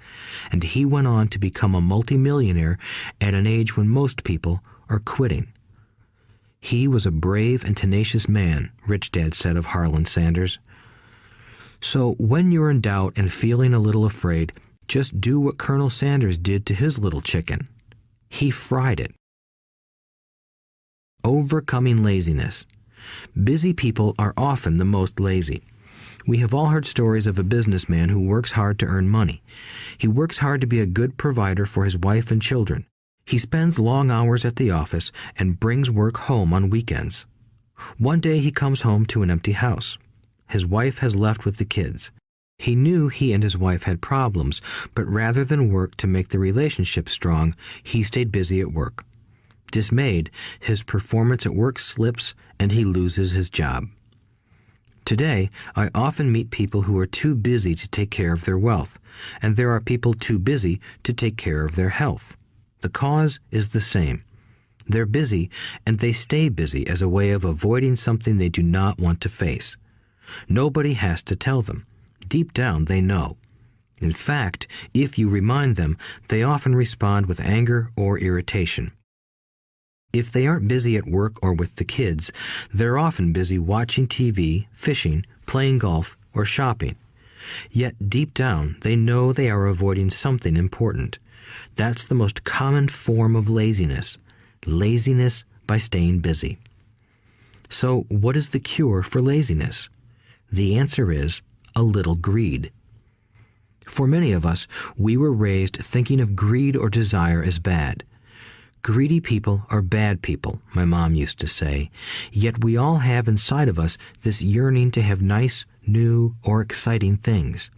and he went on to become a multimillionaire at an age when most people are quitting. He was a brave and tenacious man, Rich Dad said of Harlan Sanders. So when you're in doubt and feeling a little afraid, just do what Colonel Sanders did to his little chicken. He fried it. Overcoming laziness. Busy people are often the most lazy. We have all heard stories of a businessman who works hard to earn money. He works hard to be a good provider for his wife and children. He spends long hours at the office and brings work home on weekends. One day he comes home to an empty house. His wife has left with the kids. He knew he and his wife had problems, but rather than work to make the relationship strong, he stayed busy at work. Dismayed, his performance at work slips and he loses his job. Today, I often meet people who are too busy to take care of their wealth, and there are people too busy to take care of their health. The cause is the same. They're busy, and they stay busy as a way of avoiding something they do not want to face. Nobody has to tell them. Deep down, they know. In fact, if you remind them, they often respond with anger or irritation. If they aren't busy at work or with the kids, they're often busy watching TV, fishing, playing golf, or shopping. Yet deep down, they know they are avoiding something important. That's the most common form of laziness. Laziness by staying busy. So, what is the cure for laziness? The answer is a little greed. For many of us, we were raised thinking of greed or desire as bad. Greedy people are bad people, my mom used to say, yet we all have inside of us this yearning to have nice, new, or exciting things.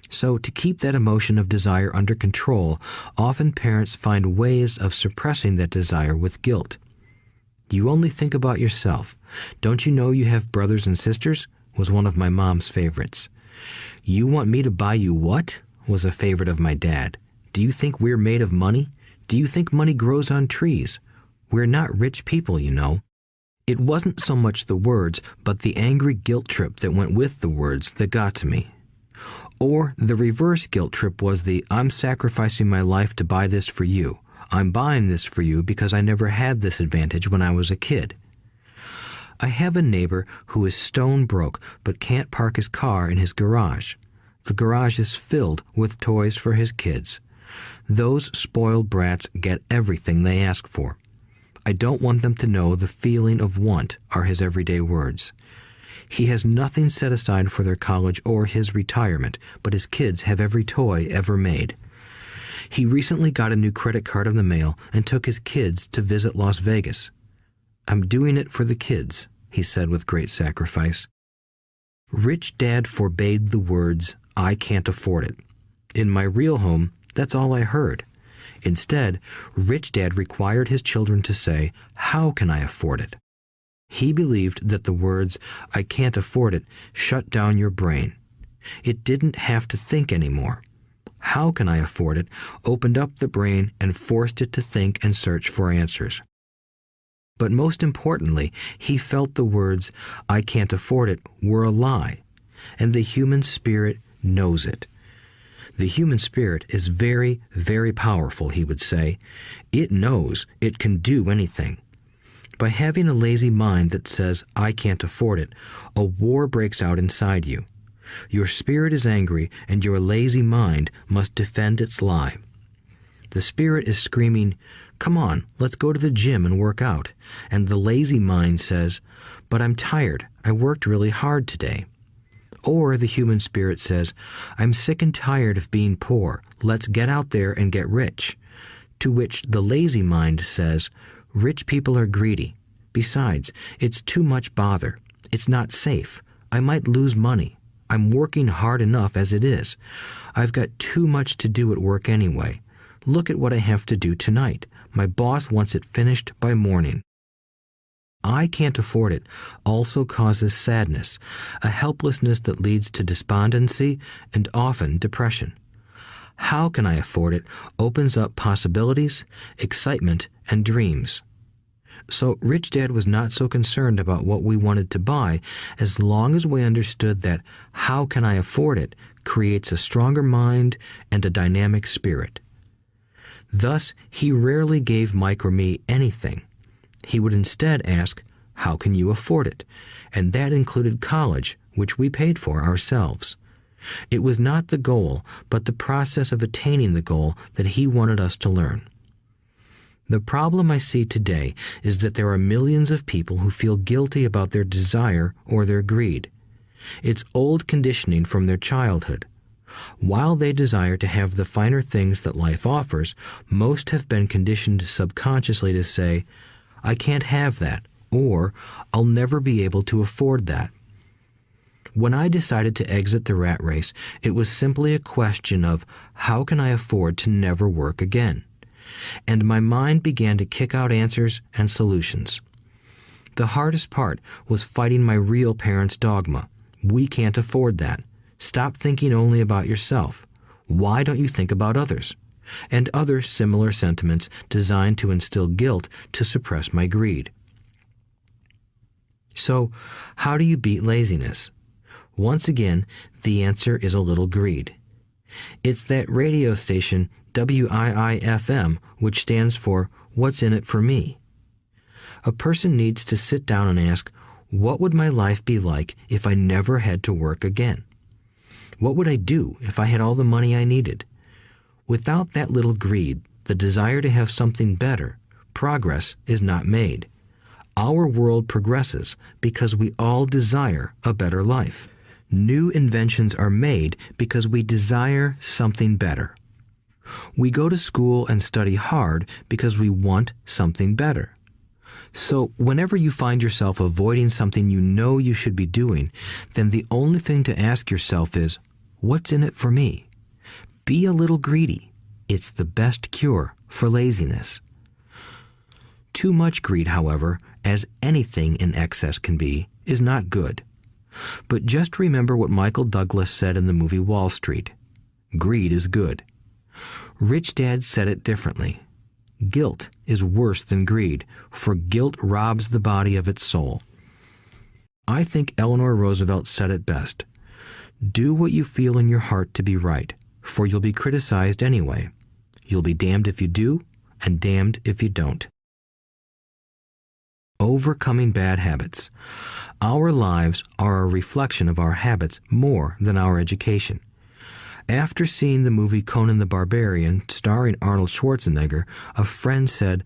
So to keep that emotion of desire under control, often parents find ways of suppressing that desire with guilt. You only think about yourself. Don't you know you have brothers and sisters? Was one of my mom's favorites. You want me to buy you what? Was a favorite of my dad. Do you think we're made of money? Do you think money grows on trees? We're not rich people, you know. It wasn't so much the words, but the angry guilt trip that went with the words that got to me. Or the reverse guilt trip was the, I'm sacrificing my life to buy this for you. I'm buying this for you because I never had this advantage when I was a kid. I have a neighbor who is stone broke but can't park his car in his garage. The garage is filled with toys for his kids. Those spoiled brats get everything they ask for. I don't want them to know the feeling of want are his everyday words. He has nothing set aside for their college or his retirement, but his kids have every toy ever made. He recently got a new credit card in the mail and took his kids to visit Las Vegas. I'm doing it for the kids, he said with great sacrifice. Rich Dad forbade the words, I can't afford it. In my real home, that's all I heard. Instead, Rich Dad required his children to say, how can I afford it? He believed that the words, I can't afford it, shut down your brain. It didn't have to think anymore. How can I afford it opened up the brain and forced it to think and search for answers. But most importantly, he felt the words, I can't afford it, were a lie, and the human spirit knows it. The human spirit is very, very powerful, he would say. It knows it can do anything. By having a lazy mind that says, I can't afford it, a war breaks out inside you. Your spirit is angry, and your lazy mind must defend its lie. The spirit is screaming, come on, let's go to the gym and work out. And the lazy mind says, but I'm tired. I worked really hard today. Or the human spirit says, I'm sick and tired of being poor. Let's get out there and get rich. To which the lazy mind says, rich people are greedy. Besides, it's too much bother. It's not safe. I might lose money. I'm working hard enough as it is. I've got too much to do at work anyway. Look at what I have to do tonight. My boss wants it finished by morning. I can't afford it also causes sadness, a helplessness that leads to despondency and often depression. How can I afford it opens up possibilities, excitement, and dreams. So Rich Dad was not so concerned about what we wanted to buy as long as we understood that how can I afford it creates a stronger mind and a dynamic spirit. Thus, he rarely gave Mike or me anything. He would instead ask, how can you afford it? And that included college, which we paid for ourselves. It was not the goal, but the process of attaining the goal that he wanted us to learn. The problem I see today is that there are millions of people who feel guilty about their desire or their greed. It's old conditioning from their childhood. While they desire to have the finer things that life offers, most have been conditioned subconsciously to say, I can't have that, or I'll never be able to afford that. When I decided to exit the rat race, it was simply a question of how can I afford to never work again? And my mind began to kick out answers and solutions. The hardest part was fighting my real parents' dogma. We can't afford that. Stop thinking only about yourself. Why don't you think about others? And other similar sentiments designed to instill guilt to suppress my greed. So, how do you beat laziness? Once again, the answer is a little greed. It's that radio station WIIFM, which stands for What's in it for me? A person needs to sit down and ask, what would my life be like if I never had to work again? What would I do if I had all the money I needed? Without that little greed, the desire to have something better, progress is not made. Our world progresses because we all desire a better life. New inventions are made because we desire something better. We go to school and study hard because we want something better. So whenever you find yourself avoiding something you know you should be doing, then the only thing to ask yourself is, what's in it for me? Be a little greedy. It's the best cure for laziness. Too much greed, however, as anything in excess can be, is not good. But just remember what Michael Douglas said in the movie Wall Street. Greed is good. Rich Dad said it differently. Guilt is worse than greed, for guilt robs the body of its soul. I think Eleanor Roosevelt said it best. Do what you feel in your heart to be right, for you'll be criticized anyway. You'll be damned if you do, and damned if you don't. Overcoming bad habits. Our lives are a reflection of our habits more than our education. After seeing the movie Conan the Barbarian, starring Arnold Schwarzenegger, a friend said,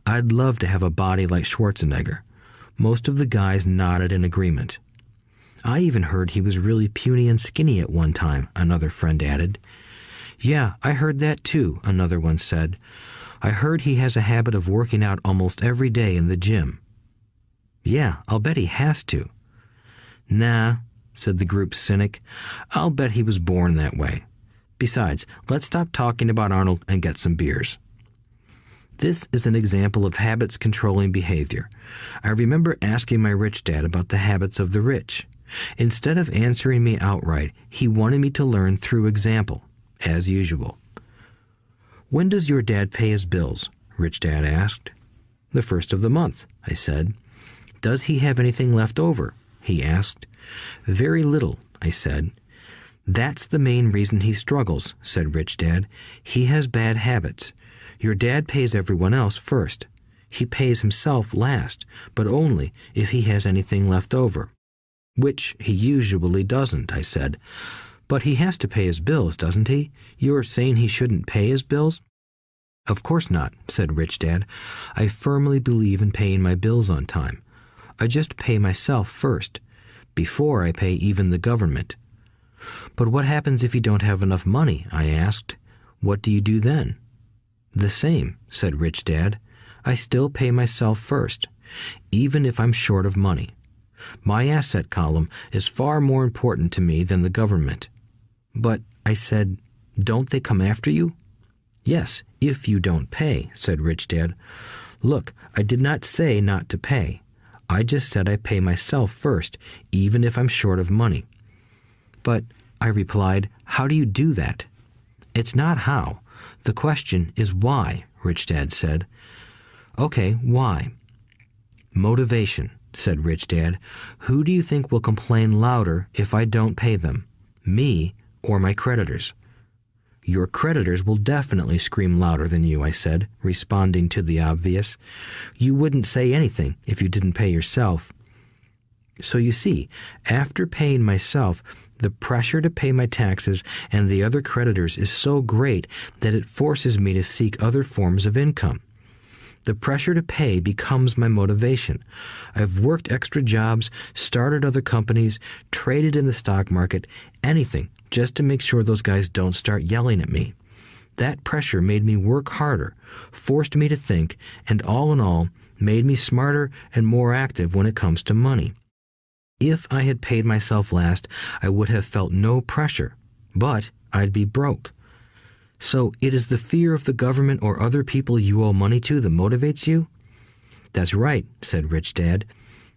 "I'd love to have a body like Schwarzenegger." Most of the guys nodded in agreement. "I even heard he was really puny and skinny at one time," another friend added. "Yeah, I heard that too," another one said. "I heard he has a habit of working out almost every day in the gym." "Yeah, I'll bet he has to." "Nah," said the group's cynic. "I'll bet he was born that way. Besides, let's stop talking about Arnold and get some beers." This is an example of habits controlling behavior. I remember asking my rich dad about the habits of the rich. Instead of answering me outright, he wanted me to learn through example, as usual. "When does your dad pay his bills?" Rich Dad asked. "The first of the month," I said. "Does he have anything left over?" he asked. "Very little," I said. "That's the main reason he struggles," said Rich Dad. "He has bad habits. Your dad pays everyone else first. He pays himself last, but only if he has anything left over." "Which he usually doesn't," I said. "But he has to pay his bills, doesn't he? You're saying he shouldn't pay his bills?" "Of course not," said Rich Dad. "I firmly believe in paying my bills on time. I just pay myself first, before I pay even the government." "But what happens if you don't have enough money?" I asked. "What do you do then?" "The same," said Rich Dad. "I still pay myself first, even if I'm short of money. My asset column is far more important to me than the government." "But," I said, "don't they come after you?" "Yes, if you don't pay," said Rich Dad. "Look, I did not say not to pay. I just said I pay myself first, even if I'm short of money." "But," I replied, "how do you do that?" "It's not how. The question is why," Rich Dad said. "Okay, why?" "Motivation," said Rich Dad. "Who do you think will complain louder if I don't pay them? Me or my creditors?" "Your creditors will definitely scream louder than you," I said, responding to the obvious. "You wouldn't say anything if you didn't pay yourself." So you see, after paying myself, the pressure to pay my taxes and the other creditors is so great that it forces me to seek other forms of income. The pressure to pay becomes my motivation. I've worked extra jobs, started other companies, traded in the stock market, anything, just to make sure those guys don't start yelling at me. That pressure made me work harder, forced me to think, and all in all, made me smarter and more active when it comes to money. If I had paid myself last, I would have felt no pressure, but I'd be broke. So it is the fear of the government or other people you owe money to that motivates you? That's right, said Rich Dad.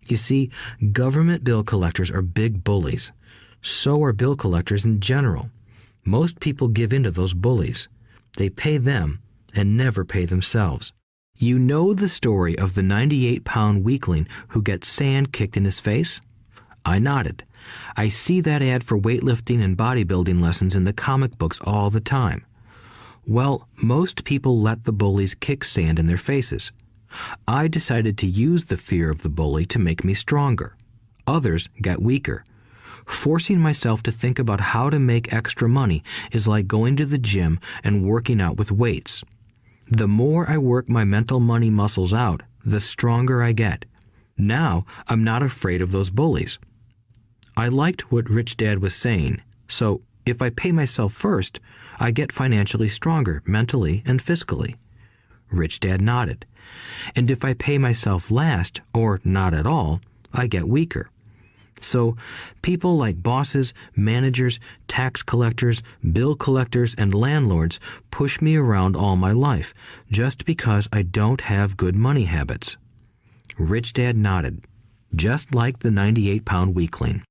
You see, government bill collectors are big bullies. So are bill collectors in general. Most people give in to those bullies. They pay them and never pay themselves. You know the story of the 98-pound weakling who gets sand kicked in his face? I nodded. I see that ad for weightlifting and bodybuilding lessons in the comic books all the time. Well, most people let the bullies kick sand in their faces. I decided to use the fear of the bully to make me stronger. Others got weaker. Forcing myself to think about how to make extra money is like going to the gym and working out with weights. The more I work my mental money muscles out, the stronger I get. Now, I'm not afraid of those bullies. I liked what Rich Dad was saying, so if I pay myself first, I get financially stronger mentally and fiscally. Rich Dad nodded. And if I pay myself last, or not at all, I get weaker. So, people like bosses, managers, tax collectors, bill collectors, and landlords push me around all my life just because I don't have good money habits. Rich Dad nodded, just like the 98-pound weakling.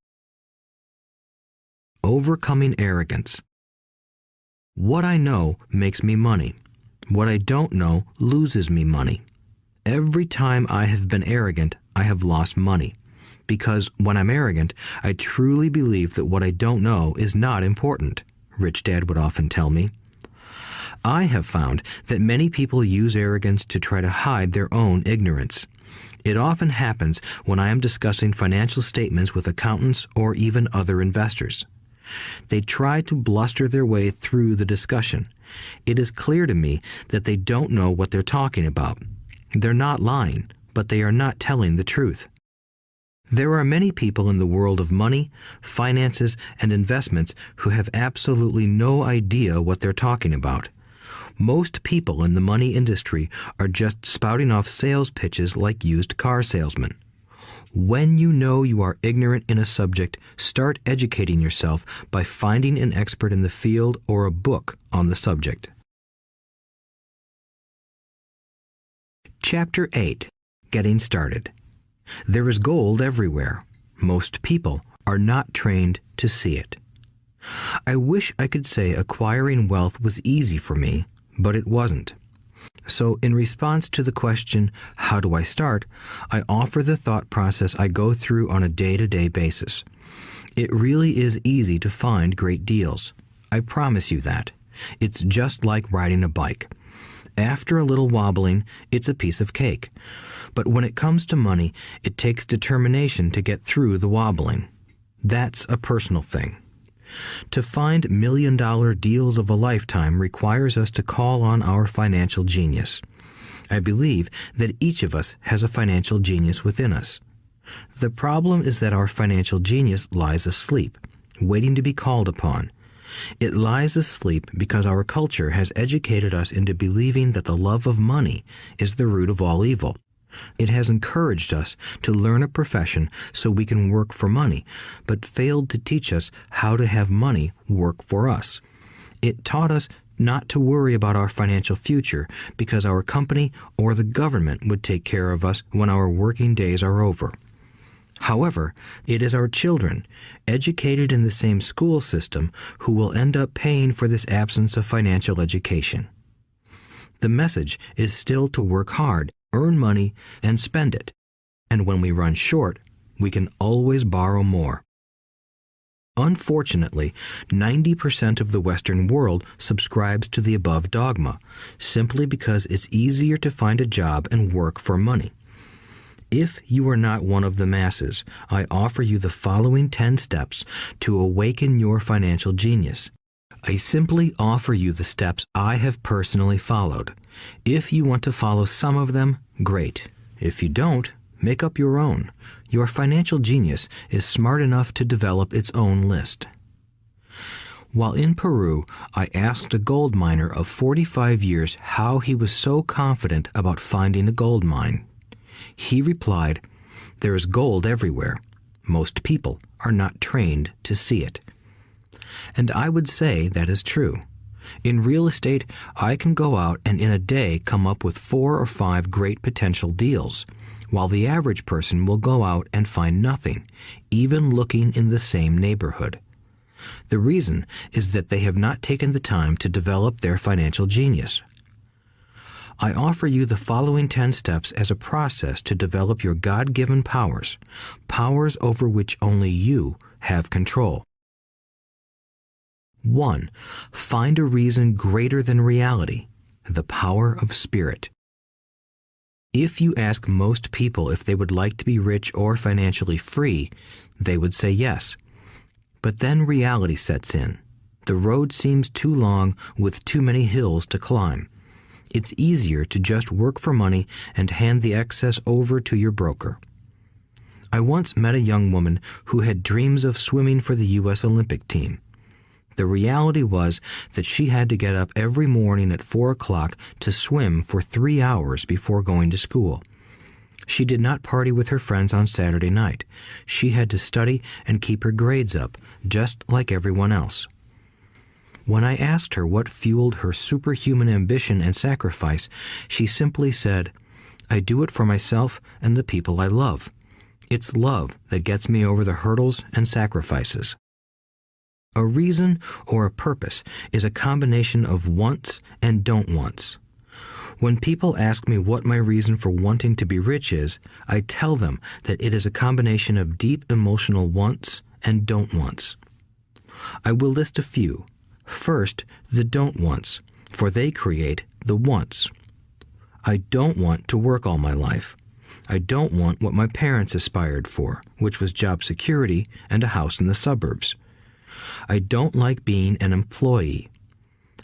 Overcoming arrogance. What I know makes me money. What I don't know loses me money. Every time I have been arrogant, I have lost money. Because when I'm arrogant, I truly believe that what I don't know is not important, Rich Dad would often tell me. I have found that many people use arrogance to try to hide their own ignorance. It often happens when I am discussing financial statements with accountants or even other investors. They try to bluster their way through the discussion. It is clear to me that they don't know what they're talking about. They're not lying, but they are not telling the truth. There are many people in the world of money, finances, and investments who have absolutely no idea what they're talking about. Most people in the money industry are just spouting off sales pitches like used car salesmen. When you know you are ignorant in a subject, start educating yourself by finding an expert in the field or a book on the subject. Chapter 8. Getting Started. There is gold everywhere. Most people are not trained to see it. I wish I could say acquiring wealth was easy for me, but it wasn't. So in response to the question, how do I start, I offer the thought process I go through on a day-to-day basis. It really is easy to find great deals. I promise you that. It's just like riding a bike. After a little wobbling, it's a piece of cake. But when it comes to money, it takes determination to get through the wobbling. That's a personal thing. To find million-dollar deals of a lifetime requires us to call on our financial genius. I believe that each of us has a financial genius within us. The problem is that our financial genius lies asleep, waiting to be called upon. It lies asleep because our culture has educated us into believing that the love of money is the root of all evil. It has encouraged us to learn a profession so we can work for money, but failed to teach us how to have money work for us. It taught us not to worry about our financial future because our company or the government would take care of us when our working days are over. However, it is our children, educated in the same school system, who will end up paying for this absence of financial education. The message is still to work hard, earn money, and spend it. And when we run short, we can always borrow more. Unfortunately, 90% of the Western world subscribes to the above dogma, simply because it's easier to find a job and work for money. If you are not one of the masses, I offer you the following 10 steps to awaken your financial genius. I simply offer you the steps I have personally followed. If you want to follow some of them, great. If you don't, make up your own. Your financial genius is smart enough to develop its own list. While in Peru, I asked a gold miner of 45 years how he was so confident about finding a gold mine. He replied, "There is gold everywhere. Most people are not trained to see it." And I would say that is true. In real estate, I can go out and in a day come up with 4 or 5 great potential deals, while the average person will go out and find nothing, even looking in the same neighborhood. The reason is that they have not taken the time to develop their financial genius. I offer you the following 10 steps as a process to develop your God-given powers, powers over which only you have control. 1. Find a reason greater than reality, the power of spirit. If you ask most people if they would like to be rich or financially free, they would say yes. But then reality sets in. The road seems too long with too many hills to climb. It's easier to just work for money and hand the excess over to your broker. I once met a young woman who had dreams of swimming for the U.S. Olympic team. The reality was that she had to get up every morning at 4 o'clock to swim for 3 hours before going to school. She did not party with her friends on Saturday night. She had to study and keep her grades up, just like everyone else. When I asked her what fueled her superhuman ambition and sacrifice, she simply said, "I do it for myself and the people I love. It's love that gets me over the hurdles and sacrifices." A reason or a purpose is a combination of wants and don't wants. When people ask me what my reason for wanting to be rich is, I tell them that it is a combination of deep emotional wants and don't wants. I will list a few. First, the don't wants, for they create the wants. I don't want to work all my life. I don't want what my parents aspired for, which was job security and a house in the suburbs. I don't like being an employee.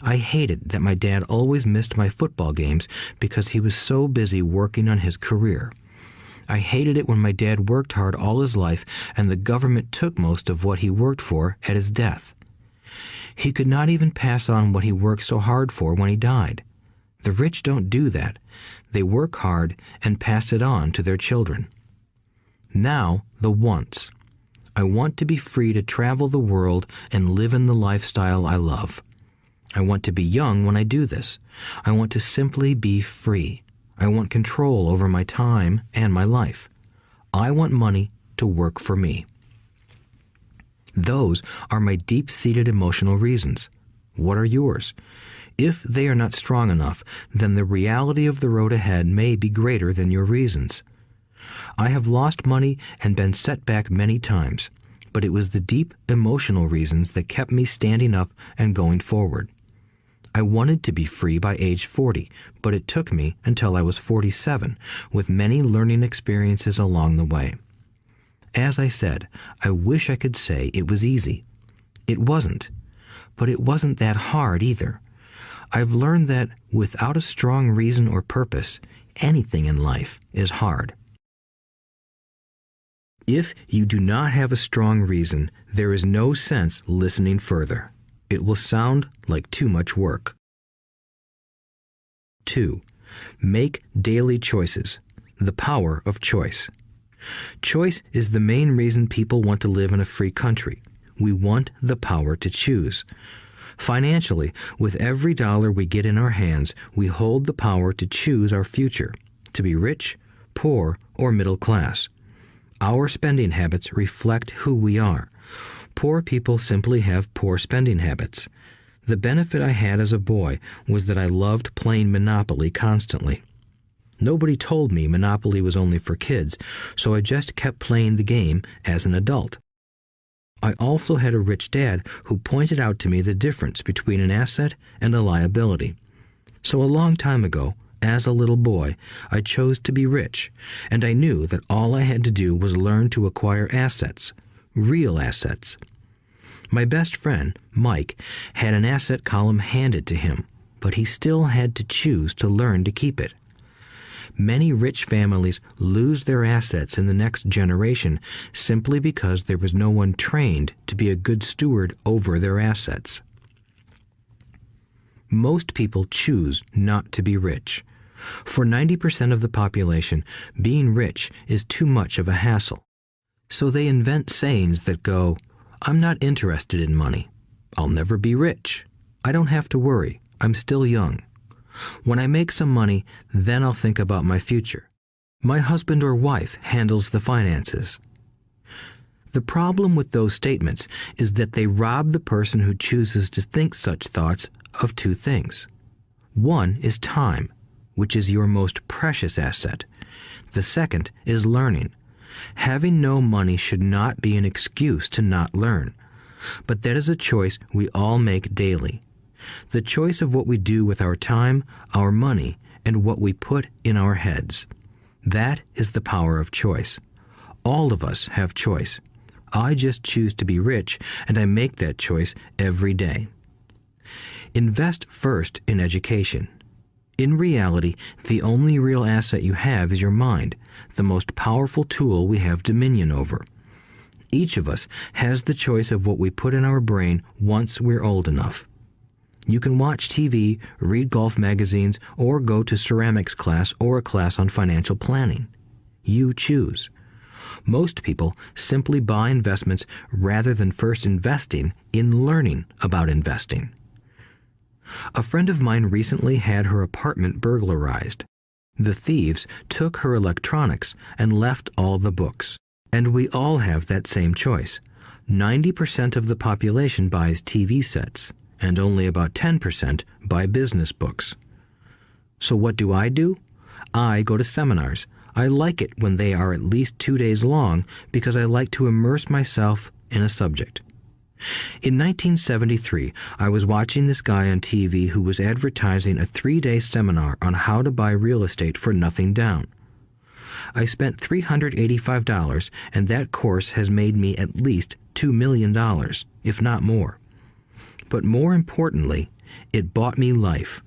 I hated that my dad always missed my football games because he was so busy working on his career. I hated it when my dad worked hard all his life and the government took most of what he worked for at his death. He could not even pass on what he worked so hard for when he died. The rich don't do that. They work hard and pass it on to their children. Now, the wants. I want to be free to travel the world and live in the lifestyle I love. I want to be young when I do this. I want to simply be free. I want control over my time and my life. I want money to work for me. Those are my deep-seated emotional reasons. What are yours? If they are not strong enough, then the reality of the road ahead may be greater than your reasons. I have lost money and been set back many times, but it was the deep emotional reasons that kept me standing up and going forward. I wanted to be free by age 40, but it took me until I was 47, with many learning experiences along the way. As I said, I wish I could say it was easy. It wasn't, but it wasn't that hard either. I've learned that without a strong reason or purpose, anything in life is hard. If you do not have a strong reason, there is no sense listening further. It will sound like too much work. 2. Make daily choices. The power of choice. Choice is the main reason people want to live in a free country. We want the power to choose. Financially, with every dollar we get in our hands, we hold the power to choose our future, to be rich, poor, or middle class. Our spending habits reflect who we are. Poor people simply have poor spending habits. The benefit I had as a boy was that I loved playing Monopoly constantly. Nobody told me Monopoly was only for kids, so I just kept playing the game as an adult. I also had a rich dad who pointed out to me the difference between an asset and a liability. So a long time ago, as a little boy, I chose to be rich, and I knew that all I had to do was learn to acquire assets, real assets. My best friend, Mike, had an asset column handed to him, but he still had to choose to learn to keep it. Many rich families lose their assets in the next generation simply because there was no one trained to be a good steward over their assets. Most people choose not to be rich. For 90% of the population, being rich is too much of a hassle. So they invent sayings that go, "I'm not interested in money. I'll never be rich. I don't have to worry. I'm still young. When I make some money, then I'll think about my future." My husband or wife handles the finances. The problem with those statements is that they rob the person who chooses to think such thoughts of two things. One is time, which is your most precious asset. The second is learning. Having no money should not be an excuse to not learn, but that is a choice we all make daily. The choice of what we do with our time, our money, and what we put in our heads. That is the power of choice. All of us have choice. I just choose to be rich, and I make that choice every day. Invest first in education. In reality, the only real asset you have is your mind, the most powerful tool we have dominion over. Each of us has the choice of what we put in our brain once we're old enough. You can watch TV, read golf magazines, or go to ceramics class or a class on financial planning. You choose. Most people simply buy investments rather than first investing in learning about investing. A friend of mine recently had her apartment burglarized. The thieves took her electronics and left all the books. And we all have that same choice. 90% of the population buys TV sets, and only about 10% buy business books. So what do? I go to seminars. I like it when they are at least 2 days long because I like to immerse myself in a subject. In 1973, I was watching this guy on TV who was advertising a 3-day seminar on how to buy real estate for nothing down. I spent $385, and that course has made me at least $2 million, if not more. But more importantly, it bought me life.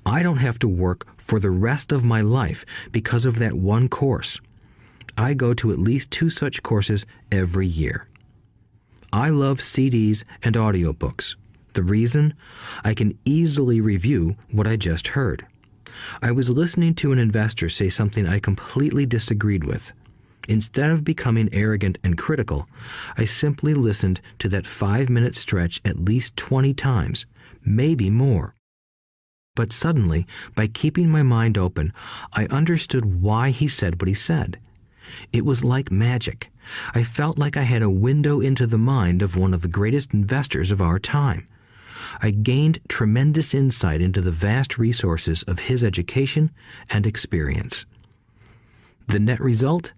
I don't have to work for the rest of my life because of that one course. I go to at least 2 such courses every year. I love CDs and audiobooks. The reason? I can easily review what I just heard. I was listening to an investor say something I completely disagreed with. Instead of becoming arrogant and critical, I simply listened to that 5-minute stretch at least 20 times, maybe more. But suddenly, by keeping my mind open, I understood why he said what he said. It was like magic. I felt like I had a window into the mind of one of the greatest investors of our time. I gained tremendous insight into the vast resources of his education and experience. The net result?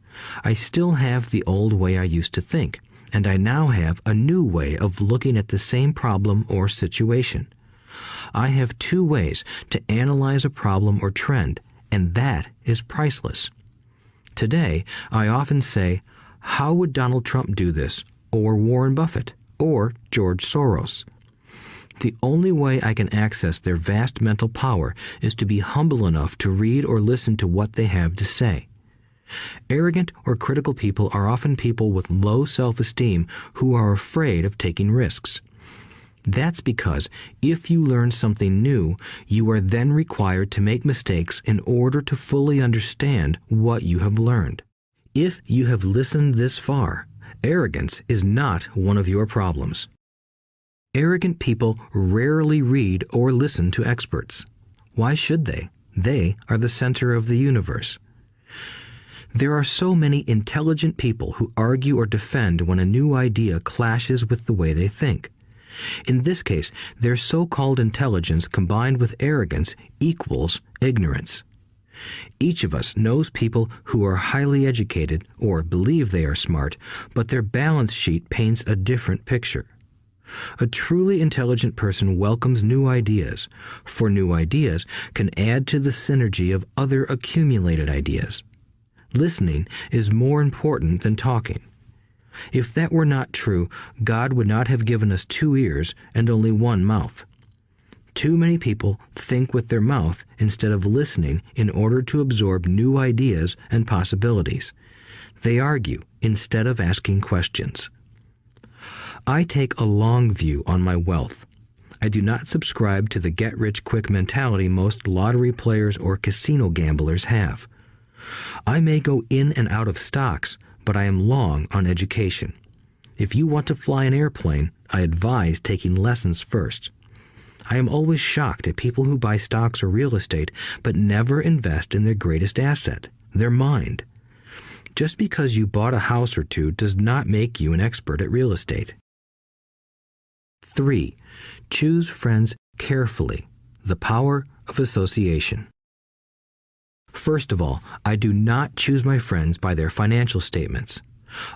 I still have the old way I used to think, and I now have a new way of looking at the same problem or situation. I have 2 ways to analyze a problem or trend, and that is priceless. Today, I often say, how would Donald Trump do this, or Warren Buffett, or George Soros? The only way I can access their vast mental power is to be humble enough to read or listen to what they have to say. Arrogant or critical people are often people with low self-esteem who are afraid of taking risks. That's because if you learn something new, you are then required to make mistakes in order to fully understand what you have learned. If you have listened this far, arrogance is not one of your problems. Arrogant people rarely read or listen to experts. Why should they? They are the center of the universe. There are so many intelligent people who argue or defend when a new idea clashes with the way they think. In this case, their so-called intelligence combined with arrogance equals ignorance. Each of us knows people who are highly educated or believe they are smart, but their balance sheet paints a different picture. A truly intelligent person welcomes new ideas, for new ideas can add to the synergy of other accumulated ideas. Listening is more important than talking. If that were not true, God would not have given us 2 ears and only 1 mouth. Too many people think with their mouth instead of listening in order to absorb new ideas and possibilities. They argue instead of asking questions. I take a long view on my wealth. I do not subscribe to the get-rich-quick mentality most lottery players or casino gamblers have. I may go in and out of stocks, but I am long on education. If you want to fly an airplane, I advise taking lessons first. I am always shocked at people who buy stocks or real estate but never invest in their greatest asset, their mind. Just because you bought a house or two does not make you an expert at real estate. 3. Choose friends carefully. The power of association. First of all, I do not choose my friends by their financial statements.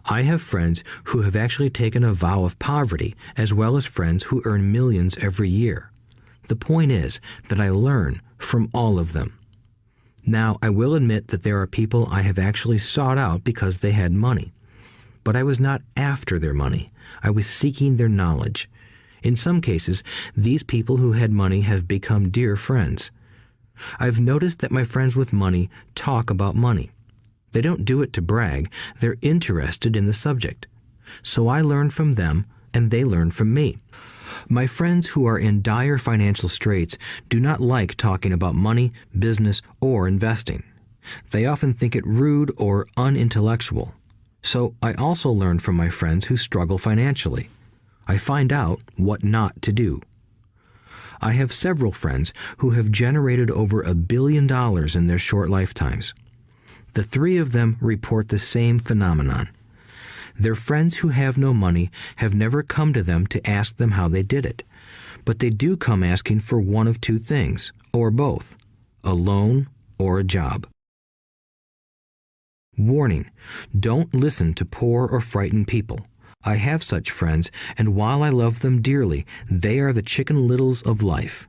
I have friends who have actually taken a vow of poverty, as well as friends who earn millions every year. The point is that I learn from all of them. Now, I will admit that there are people I have actually sought out because they had money. But I was not after their money. I was seeking their knowledge. In some cases, these people who had money have become dear friends. I've noticed that my friends with money talk about money. They don't do it to brag. They're interested in the subject. So I learn from them, and they learn from me. My friends who are in dire financial straits do not like talking about money, business, or investing. They often think it rude or unintellectual. So I also learn from my friends who struggle financially. I find out what not to do. I have several friends who have generated over $1 billion in their short lifetimes. The 3 of them report the same phenomenon. Their friends who have no money have never come to them to ask them how they did it, but they do come asking for one of 2 things, or both, a loan or a job. Warning: don't listen to poor or frightened people. I have such friends, and while I love them dearly, they are the Chicken Littles of life.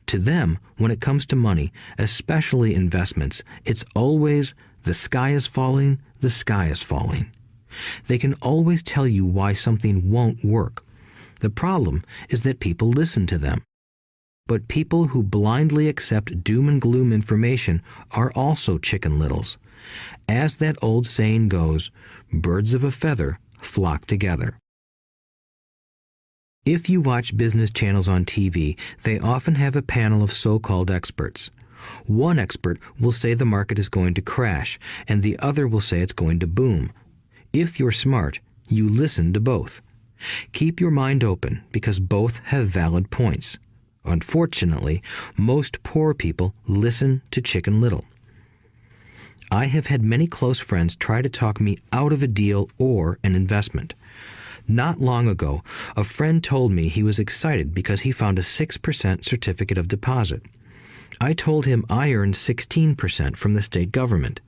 To them, when it comes to money, especially investments, it's always the sky is falling, the sky is falling. They can always tell you why something won't work. The problem is that people listen to them. But people who blindly accept doom and gloom information are also Chicken Littles. As that old saying goes, birds of a feather flock together. If you watch business channels on TV, they often have a panel of so-called experts. One expert will say the market is going to crash, and the other will say it's going to boom. If you're smart, you listen to both. Keep your mind open because both have valid points. Unfortunately, most poor people listen to Chicken Little. I have had many close friends try to talk me out of a deal or an investment. Not long ago, a friend told me he was excited because he found a 6% certificate of deposit. I told him I earned 16% from the state government.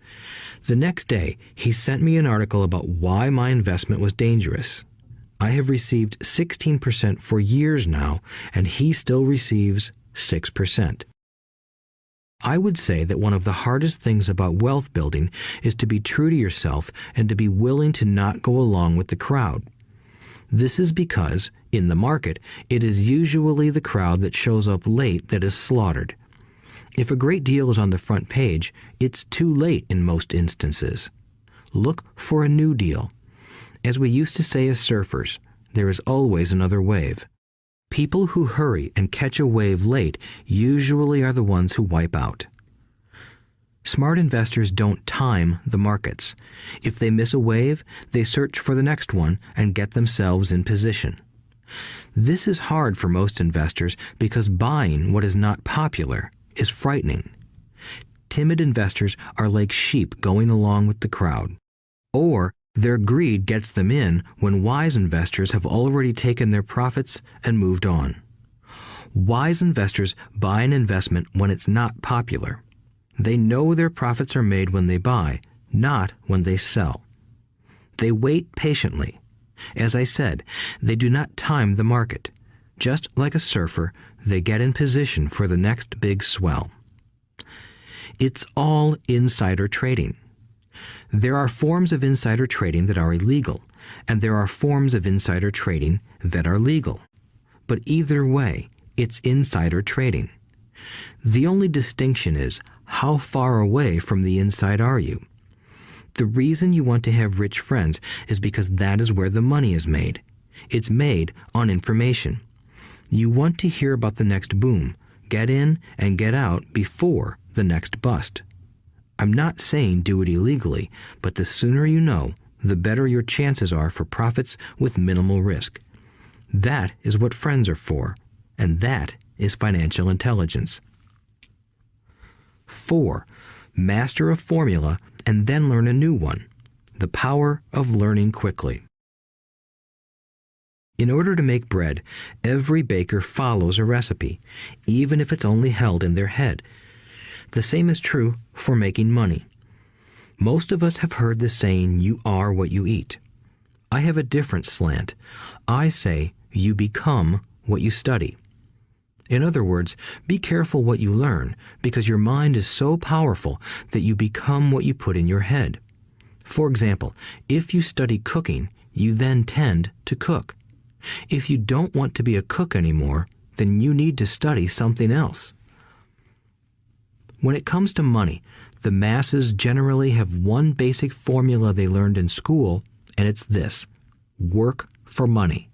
The next day, he sent me an article about why my investment was dangerous. I have received 16% for years now, and he still receives 6%. I would say that one of the hardest things about wealth building is to be true to yourself and to be willing to not go along with the crowd. This is because, in the market, it is usually the crowd that shows up late that is slaughtered. If a great deal is on the front page, it's too late in most instances. Look for a new deal. As we used to say as surfers, there is always another wave. People who hurry and catch a wave late usually are the ones who wipe out. Smart investors don't time the markets. If they miss a wave, they search for the next one and get themselves in position. This is hard for most investors because buying what is not popular is frightening. Timid investors are like sheep going along with the crowd. Or their greed gets them in when wise investors have already taken their profits and moved on. Wise investors buy an investment when it's not popular. They know their profits are made when they buy, not when they sell. They wait patiently. As I said, they do not time the market. Just like a surfer, they get in position for the next big swell. It's all insider trading. There are forms of insider trading that are illegal, and there are forms of insider trading that are legal. But either way, it's insider trading. The only distinction is, how far away from the inside are you? The reason you want to have rich friends is because that is where the money is made. It's made on information. You want to hear about the next boom, get in and get out before the next bust. I'm not saying do it illegally, but the sooner you know, the better your chances are for profits with minimal risk. That is what friends are for, and that is financial intelligence. 4. Master a formula and then learn a new one. The power of learning quickly. In order to make bread, every baker follows a recipe, even if it's only held in their head. The same is true for making money. Most of us have heard the saying, "You are what you eat." I have a different slant. I say, you become what you study. In other words, be careful what you learn, because your mind is so powerful that you become what you put in your head. For example, if you study cooking, you then tend to cook. If you don't want to be a cook anymore, then you need to study something else. When it comes to money, the masses generally have one basic formula they learned in school, and it's this: work for money.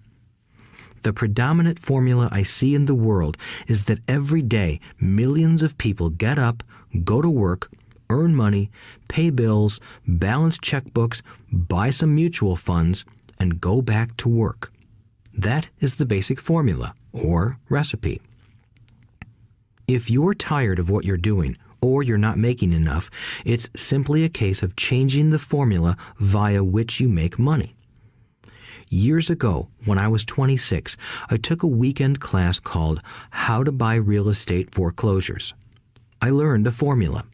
The predominant formula I see in the world is that every day millions of people get up, go to work, earn money, pay bills, balance checkbooks, buy some mutual funds, and go back to work. That is the basic formula, or recipe. If you're tired of what you're doing, or you're not making enough, it's simply a case of changing the formula via which you make money. Years ago, when I was 26, I took a weekend class called How to Buy Real Estate Foreclosures. I learned a formula.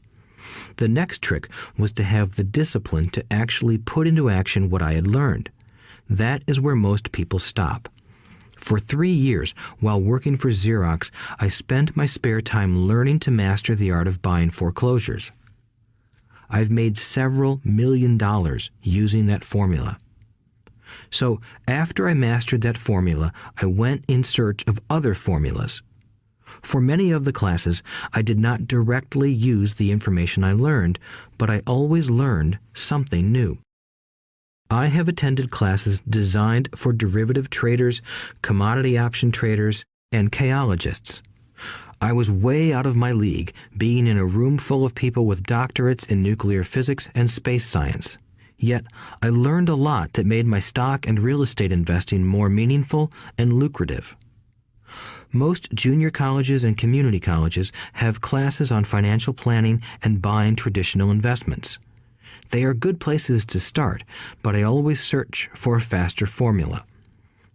The next trick was to have the discipline to actually put into action what I had learned. That is where most people stop. For 3 years, while working for Xerox, I spent my spare time learning to master the art of buying foreclosures. I've made several $1,000,000 using that formula. So, after I mastered that formula, I went in search of other formulas. For many of the classes, I did not directly use the information I learned, but I always learned something new. I have attended classes designed for derivative traders, commodity option traders, and chaologists. I was way out of my league, being in a room full of people with doctorates in nuclear physics and space science. Yet, I learned a lot that made my stock and real estate investing more meaningful and lucrative. Most junior colleges and community colleges have classes on financial planning and buying traditional investments. They are good places to start, but I always search for a faster formula.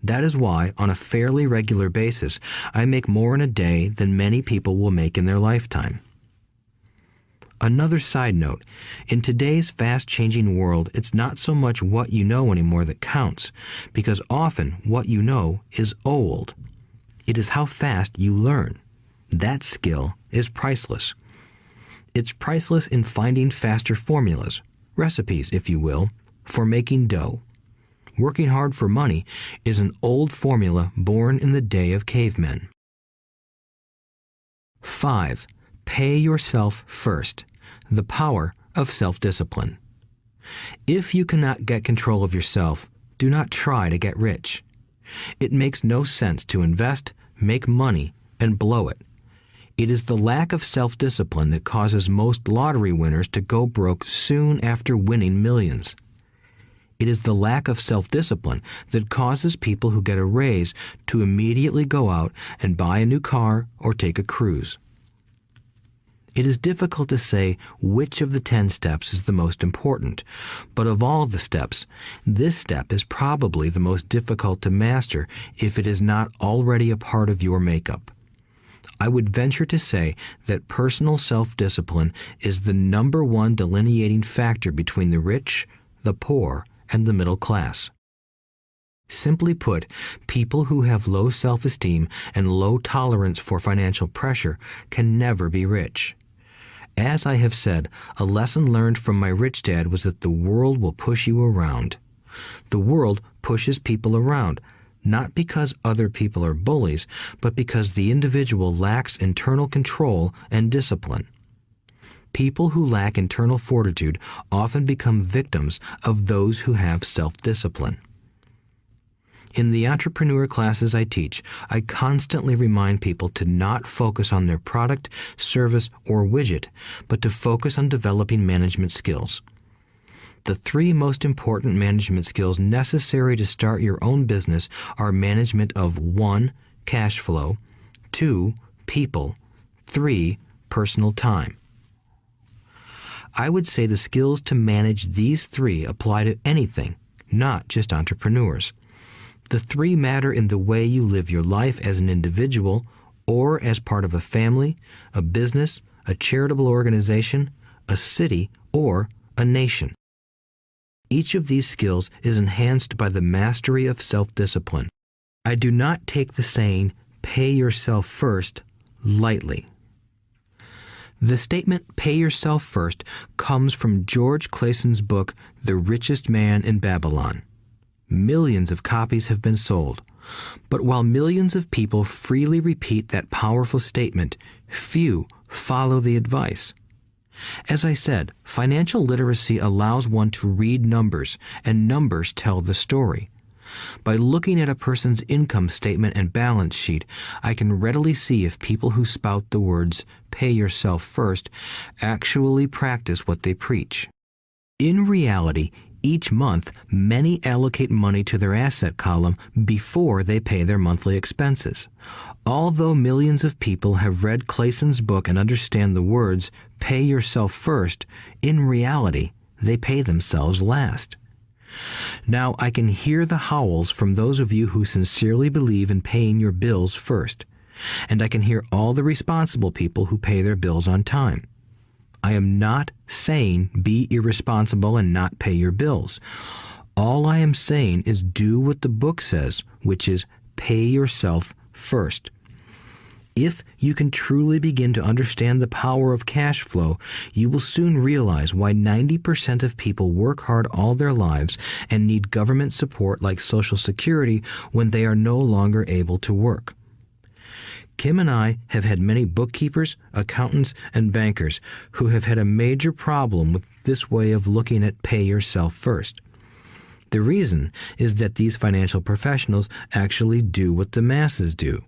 That is why, on a fairly regular basis, I make more in a day than many people will make in their lifetime. Another side note, in today's fast-changing world, it's not so much what you know anymore that counts, because often what you know is old. It is how fast you learn. That skill is priceless. It's priceless in finding faster formulas, recipes, if you will, for making dough. Working hard for money is an old formula born in the day of cavemen. 5. Pay yourself first. The power of self-discipline. If you cannot get control of yourself, do not try to get rich. It makes no sense to invest, make money, and blow it. It is the lack of self-discipline that causes most lottery winners to go broke soon after winning millions. It is the lack of self-discipline that causes people who get a raise to immediately go out and buy a new car or take a cruise. It is difficult to say which of the 10 steps is the most important, but of all the steps, this step is probably the most difficult to master if it is not already a part of your makeup. I would venture to say that personal self-discipline is the number one delineating factor between the rich, the poor, and the middle class. Simply put, people who have low self-esteem and low tolerance for financial pressure can never be rich. As I have said, a lesson learned from my rich dad was that the world will push you around. The world pushes people around, not because other people are bullies, but because the individual lacks internal control and discipline. People who lack internal fortitude often become victims of those who have self-discipline. In the entrepreneur classes I teach, I constantly remind people to not focus on their product, service, or widget, but to focus on developing management skills. The 3 most important management skills necessary to start your own business are management of 1. Cash flow, 2. People, 3. Personal time. I would say the skills to manage these three apply to anything, not just entrepreneurs. The three matter in the way you live your life as an individual or as part of a family, a business, a charitable organization, a city, or a nation. Each of these skills is enhanced by the mastery of self-discipline. I do not take the saying, "pay yourself first," lightly. The statement, "pay yourself first," comes from George Clayson's book, The Richest Man in Babylon. Millions of copies have been sold. But while millions of people freely repeat that powerful statement, few follow the advice. As I said, financial literacy allows one to read numbers, and numbers tell the story. By looking at a person's income statement and balance sheet, I can readily see if people who spout the words, "pay yourself first," actually practice what they preach. In reality, each month, many allocate money to their asset column before they pay their monthly expenses. Although millions of people have read Clayson's book and understand the words, "pay yourself first," in reality, they pay themselves last. Now, I can hear the howls from those of you who sincerely believe in paying your bills first, and I can hear all the responsible people who pay their bills on time. I am not saying be irresponsible and not pay your bills. All I am saying is do what the book says, which is pay yourself first. If you can truly begin to understand the power of cash flow, you will soon realize why 90% of people work hard all their lives and need government support like Social Security when they are no longer able to work. Kim and I have had many bookkeepers, accountants, and bankers who have had a major problem with this way of looking at pay yourself first. The reason is that these financial professionals actually do what the masses do.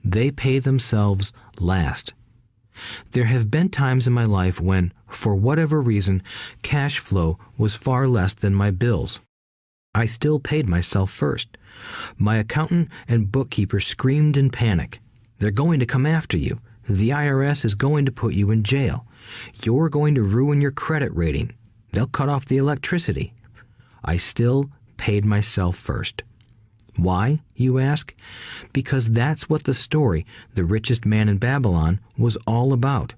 They pay themselves last. There have been times in my life when, for whatever reason, cash flow was far less than my bills. I still paid myself first. My accountant and bookkeeper screamed in panic. "They're going to come after you. The IRS is going to put you in jail. You're going to ruin your credit rating. They'll cut off the electricity." I still paid myself first. Why, you ask? Because that's what the story, The Richest Man in Babylon, was all about.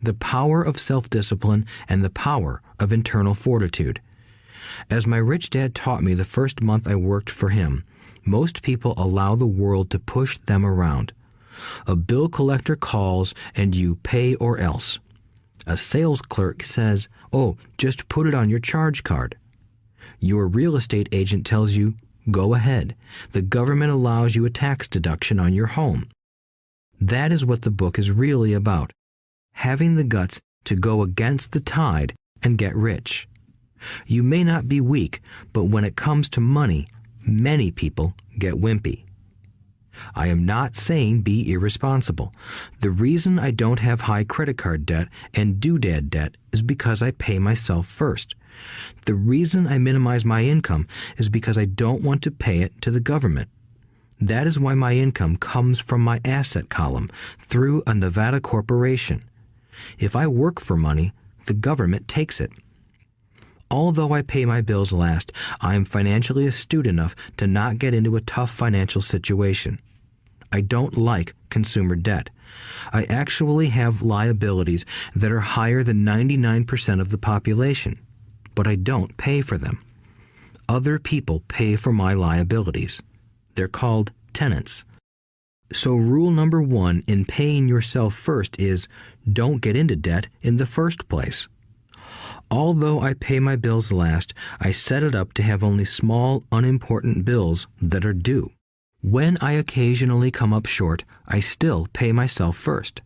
The power of self-discipline and the power of internal fortitude. As my rich dad taught me the first month I worked for him, most people allow the world to push them around. A bill collector calls and you pay or else. A sales clerk says, "Oh, just put it on your charge card." Your real estate agent tells you, "Go ahead. The government allows you a tax deduction on your home." That is what the book is really about. Having the guts to go against the tide and get rich. You may not be weak, but when it comes to money, many people get wimpy. I am not saying be irresponsible. The reason I don't have high credit card debt and doodad debt is because I pay myself first. The reason I minimize my income is because I don't want to pay it to the government. That is why my income comes from my asset column through a Nevada corporation. If I work for money, the government takes it. Although I pay my bills last, I am financially astute enough to not get into a tough financial situation. I don't like consumer debt. I actually have liabilities that are higher than 99% of the population, but I don't pay for them. Other people pay for my liabilities. They're called tenants. So rule number 1 in paying yourself first is don't get into debt in the first place. Although I pay my bills last, I set it up to have only small, unimportant bills that are due. When I occasionally come up short, I still pay myself first.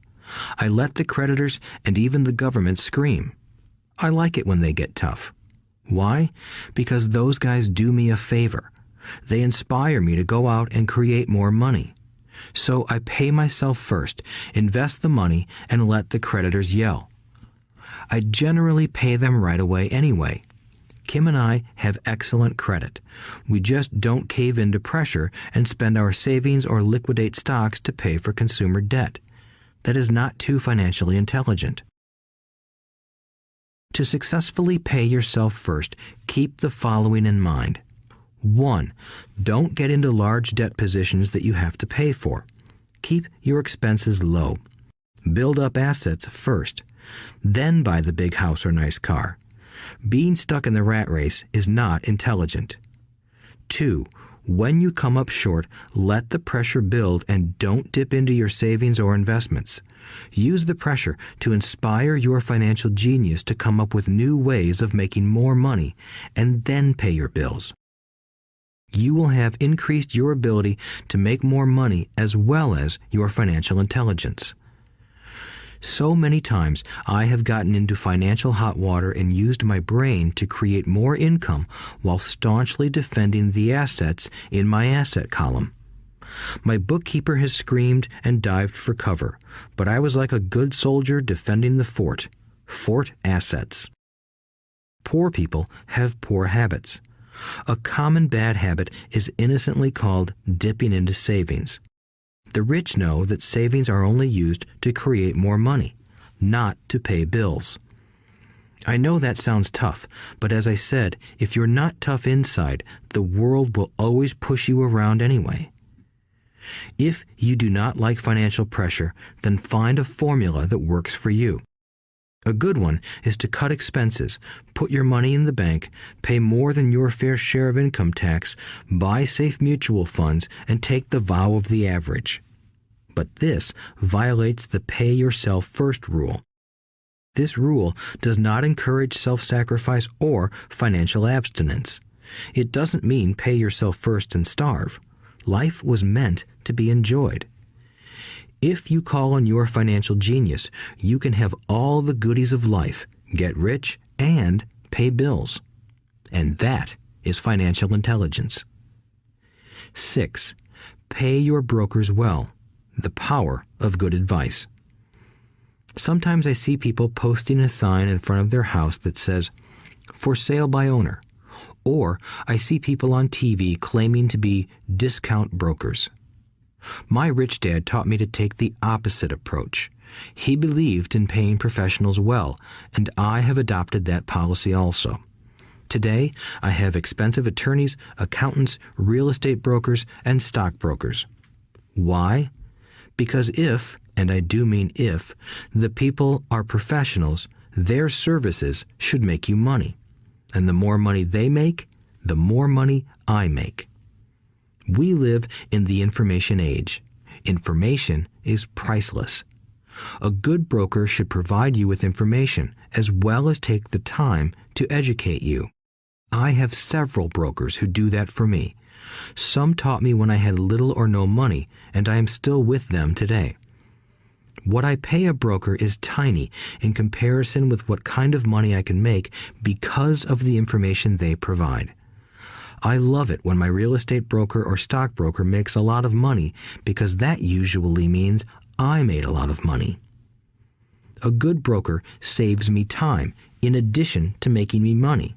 I let the creditors and even the government scream. I like it when they get tough. Why? Because those guys do me a favor. They inspire me to go out and create more money. So I pay myself first, invest the money, and let the creditors yell. I generally pay them right away anyway. Kim and I have excellent credit. We just don't cave into pressure and spend our savings or liquidate stocks to pay for consumer debt. That is not too financially intelligent. To successfully pay yourself first, keep the following in mind. 1. Don't get into large debt positions that you have to pay for. Keep your expenses low. Build up assets first. Then buy the big house or nice car. Being stuck in the rat race is not intelligent. 2. When you come up short, let the pressure build and don't dip into your savings or investments. Use the pressure to inspire your financial genius to come up with new ways of making more money and then pay your bills. You will have increased your ability to make more money as well as your financial intelligence. So many times I have gotten into financial hot water and used my brain to create more income while staunchly defending the assets in my asset column. My bookkeeper has screamed and dived for cover, but I was like a good soldier defending the fort. Fort assets. Poor people have poor habits. A common bad habit is innocently called dipping into savings. The rich know that savings are only used to create more money, not to pay bills. I know that sounds tough, but as I said, if you're not tough inside, the world will always push you around anyway. If you do not like financial pressure, then find a formula that works for you. A good one is to cut expenses, put your money in the bank, pay more than your fair share of income tax, buy safe mutual funds, and take the vow of the average. But this violates the pay yourself first rule. This rule does not encourage self-sacrifice or financial abstinence. It doesn't mean pay yourself first and starve. Life was meant to be enjoyed. If you call on your financial genius, you can have all the goodies of life, get rich, and pay bills. And that is financial intelligence. 6. Pay your brokers well. The power of good advice. Sometimes I see people posting a sign in front of their house that says, "For sale by owner." Or I see people on TV claiming to be discount brokers. My rich dad taught me to take the opposite approach. He believed in paying professionals well, and I have adopted that policy also. Today, I have expensive attorneys, accountants, real estate brokers, and stockbrokers. Why? Because if, and I do mean if, the people are professionals, their services should make you money. And the more money they make, the more money I make. We live in the information age. Information is priceless. A good broker should provide you with information as well as take the time to educate you. I have several brokers who do that for me. Some taught me when I had little or no money, and I am still with them today. What I pay a broker is tiny in comparison with what kind of money I can make because of the information they provide. I love it when my real estate broker or stockbroker makes a lot of money because that usually means I made a lot of money. A good broker saves me time in addition to making me money.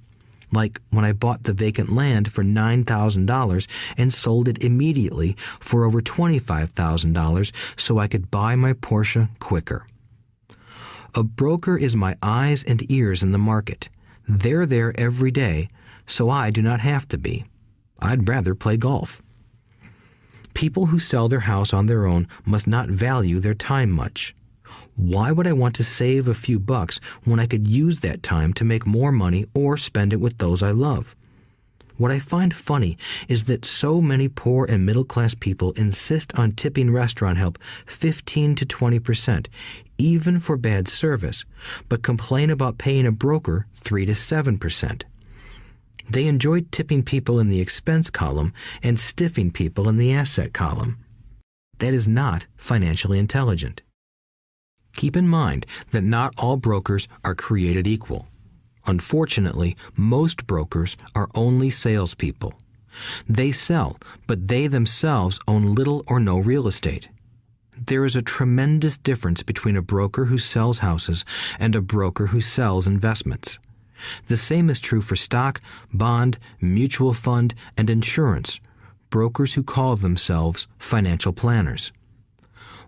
Like when I bought the vacant land for $9,000 and sold it immediately for over $25,000 so I could buy my Porsche quicker. A broker is my eyes and ears in the market. They're there every day, so I do not have to be. I'd rather play golf. People who sell their house on their own must not value their time much. Why would I want to save a few bucks when I could use that time to make more money or spend it with those I love? What I find funny is that so many poor and middle-class people insist on tipping restaurant help 15 to 20%, even for bad service, but complain about paying a broker 3 to 7%. They enjoy tipping people in the expense column and stiffing people in the asset column. That is not financially intelligent. Keep in mind that not all brokers are created equal. Unfortunately, most brokers are only salespeople. They sell, but they themselves own little or no real estate. There is a tremendous difference between a broker who sells houses and a broker who sells investments. The same is true for stock, bond, mutual fund, and insurance, brokers who call themselves financial planners.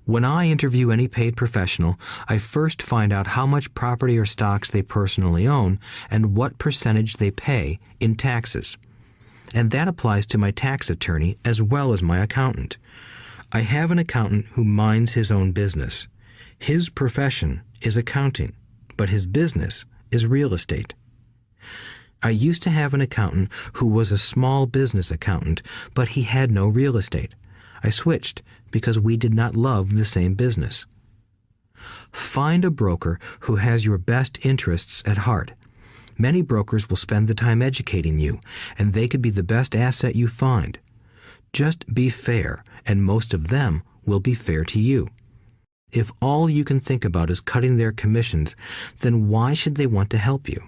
When I interview any paid professional, I first find out how much property or stocks they personally own and what percentage they pay in taxes. And that applies to my tax attorney as well as my accountant. I have an accountant who minds his own business. His profession is accounting, but his business is real estate. I used to have an accountant who was a small business accountant, but he had no real estate. I switched because we did not love the same business. Find a broker who has your best interests at heart. Many brokers will spend the time educating you, and they could be the best asset you find. Just be fair, and most of them will be fair to you. If all you can think about is cutting their commissions, then why should they want to help you?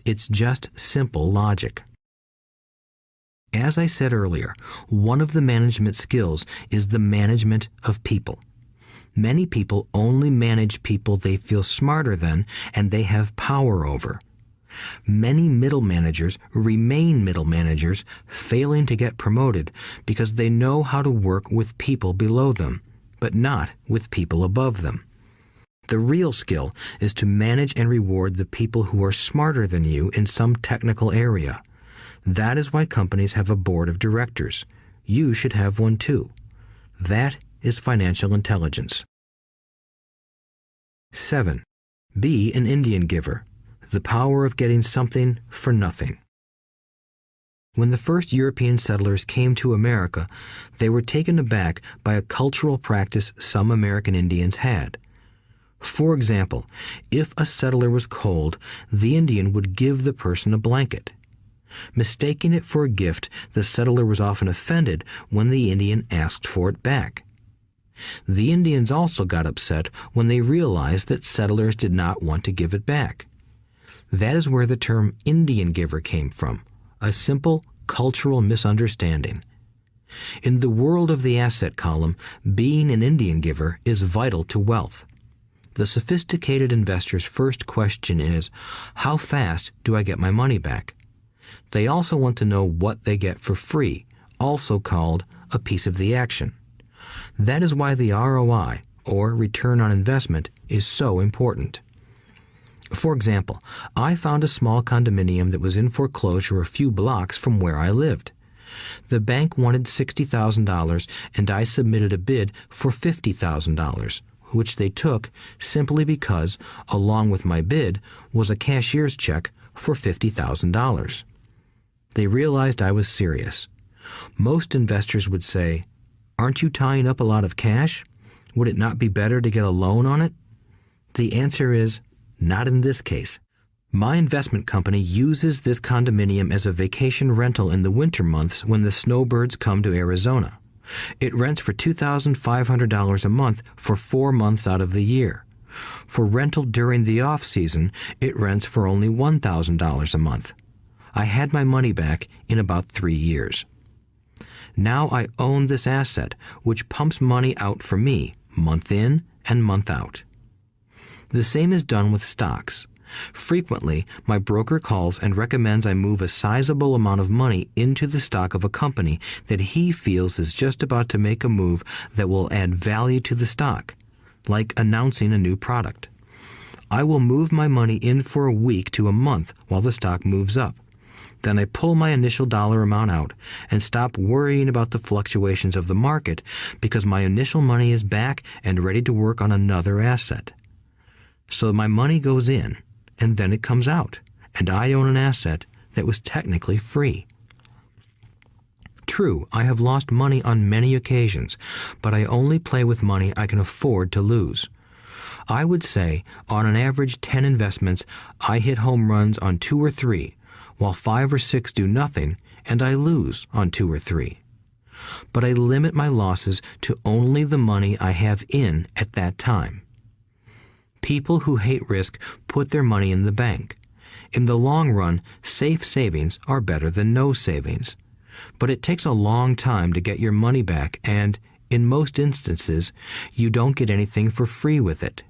It's just simple logic. As I said earlier, one of the management skills is the management of people. Many people only manage people they feel smarter than and they have power over. Many middle managers remain middle managers, failing to get promoted because they know how to work with people below them, but not with people above them. The real skill is to manage and reward the people who are smarter than you in some technical area. That is why companies have a board of directors. You should have one too. That is financial intelligence. 7. Be an Indian giver. The power of getting something for nothing. When the first European settlers came to America, they were taken aback by a cultural practice some American Indians had. For example, if a settler was cold, the Indian would give the person a blanket. Mistaking it for a gift, the settler was often offended when the Indian asked for it back. The Indians also got upset when they realized that settlers did not want to give it back. That is where the term Indian giver came from, a simple cultural misunderstanding. In the world of the asset column, being an Indian giver is vital to wealth. The sophisticated investor's first question is, how fast do I get my money back? They also want to know what they get for free, also called a piece of the action. That is why the ROI, or return on investment, is so important. For example, I found a small condominium that was in foreclosure a few blocks from where I lived. The bank wanted $60,000 and I submitted a bid for $50,000, which they took simply because, along with my bid, was a cashier's check for $50,000. They realized I was serious. Most investors would say, "Aren't you tying up a lot of cash? Would it not be better to get a loan on it?" The answer is, not in this case. My investment company uses this condominium as a vacation rental in the winter months when the snowbirds come to Arizona. It rents for $2,500 a month for 4 months out of the year. For rental during the off-season, it rents for only $1,000 a month. I had my money back in about 3 years. Now I own this asset, which pumps money out for me, month in and month out. The same is done with stocks. Frequently, my broker calls and recommends I move a sizable amount of money into the stock of a company that he feels is just about to make a move that will add value to the stock, like announcing a new product. I will move my money in for a week to a month while the stock moves up. Then I pull my initial dollar amount out and stop worrying about the fluctuations of the market because my initial money is back and ready to work on another asset. So my money goes in, and then it comes out, and I own an asset that was technically free. True, I have lost money on many occasions, but I only play with money I can afford to lose. I would say, on an average 10 investments, I hit home runs on 2 or 3, while 5 or 6 do nothing, and I lose on 2 or 3. But I limit my losses to only the money I have in at that time. People who hate risk put their money in the bank. In the long run, safe savings are better than no savings. But it takes a long time to get your money back, and, in most instances, you don't get anything for free with it.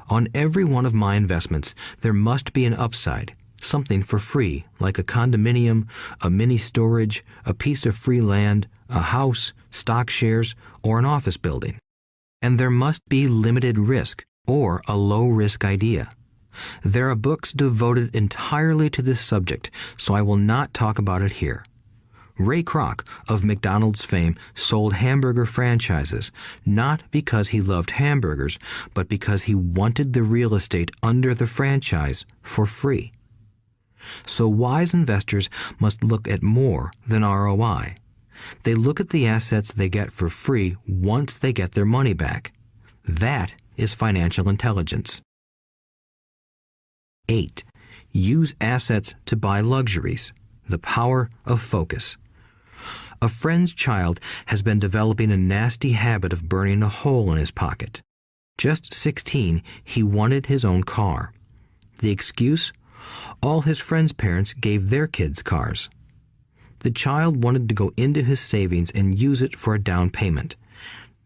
On every one of my investments, there must be an upside, something for free, like a condominium, a mini storage, a piece of free land, a house, stock shares, or an office building. and there must be limited risk or a low-risk idea. There are books devoted entirely to this subject, so I will not talk about it here. Ray Kroc of McDonald's fame sold hamburger franchises, not because he loved hamburgers, but because he wanted the real estate under the franchise for free. So wise investors must look at more than ROI. They look at the assets they get for free once they get their money back. That is financial intelligence. 8. Use assets to buy luxuries. The power of focus. A friend's child has been developing a nasty habit of burning a hole in his pocket. Just 16, he wanted his own car. The excuse? All his friends' parents gave their kids cars. The child wanted to go into his savings and use it for a down payment.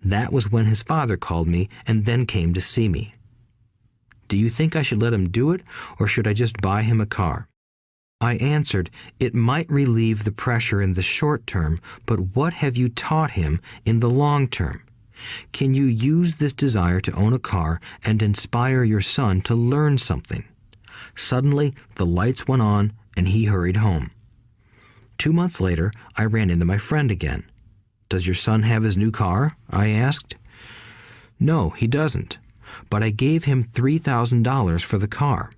That was when his father called me and then came to see me. Do you think I should let him do it, or should I just buy him a car? I answered, it might relieve the pressure in the short term, but what have you taught him in the long term? Can you use this desire to own a car and inspire your son to learn something? Suddenly, the lights went on and he hurried home. 2 months later, I ran into my friend again. Does your son have his new car? I asked. No, he doesn't. But I gave him $3,000 for the car.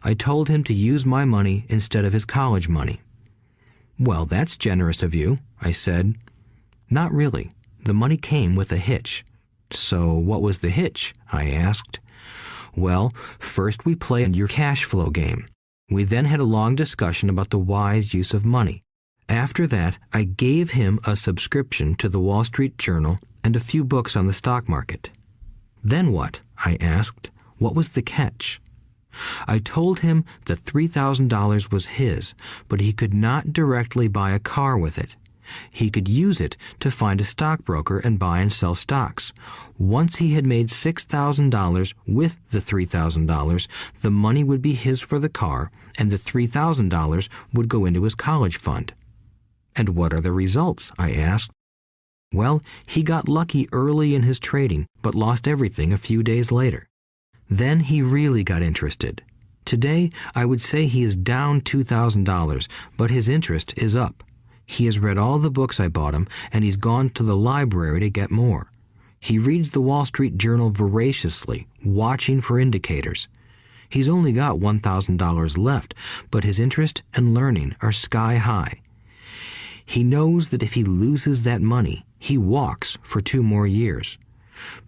I told him to use my money instead of his college money. Well, that's generous of you, I said. Not really. The money came with a hitch. So what was the hitch? I asked. Well, first we played your cash flow game. We then had a long discussion about the wise use of money. After that, I gave him a subscription to the Wall Street Journal and a few books on the stock market. Then what? I asked. What was the catch? I told him the $3,000 was his, but he could not directly buy a car with it. He could use it to find a stockbroker and buy and sell stocks. Once he had made $6,000 with the $3,000, the money would be his for the car, and the $3,000 would go into his college fund. And what are the results? I asked. Well, he got lucky early in his trading, but lost everything a few days later. Then he really got interested. Today, I would say he is down $2,000, but his interest is up. He has read all the books I bought him, and he's gone to the library to get more. He reads the Wall Street Journal voraciously, watching for indicators. He's only got $1,000 left, but his interest and learning are sky high. He knows that if he loses that money, he walks for 2 more years.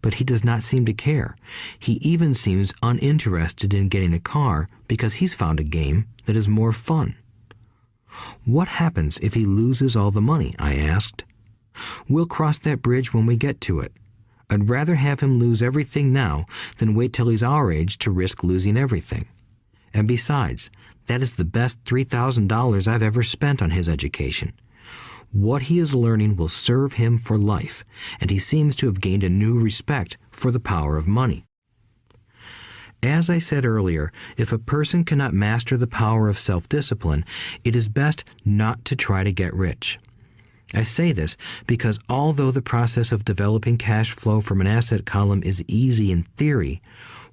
But he does not seem to care. He even seems uninterested in getting a car because he's found a game that is more fun. What happens if he loses all the money? I asked. We'll cross that bridge when we get to it. I'd rather have him lose everything now than wait till he's our age to risk losing everything. And besides, that is the best $3,000 I've ever spent on his education. What he is learning will serve him for life, and he seems to have gained a new respect for the power of money. As I said earlier, if a person cannot master the power of self-discipline, it is best not to try to get rich. I say this because although the process of developing cash flow from an asset column is easy in theory,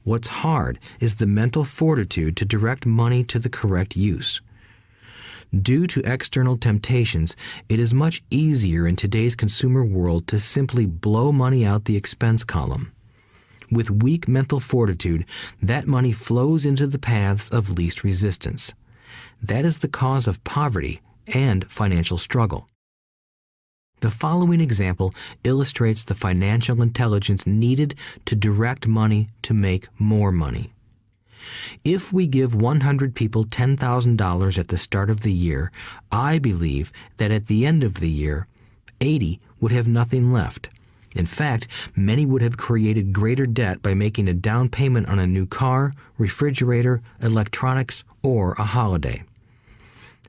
what's hard is the mental fortitude to direct money to the correct use. Due to external temptations, it is much easier in today's consumer world to simply blow money out the expense column. With weak mental fortitude, that money flows into the paths of least resistance. That is the cause of poverty and financial struggle. The following example illustrates the financial intelligence needed to direct money to make more money. If we give 100 people $10,000 at the start of the year, I believe that at the end of the year, 80 would have nothing left. In fact, many would have created greater debt by making a down payment on a new car, refrigerator, electronics, or a holiday.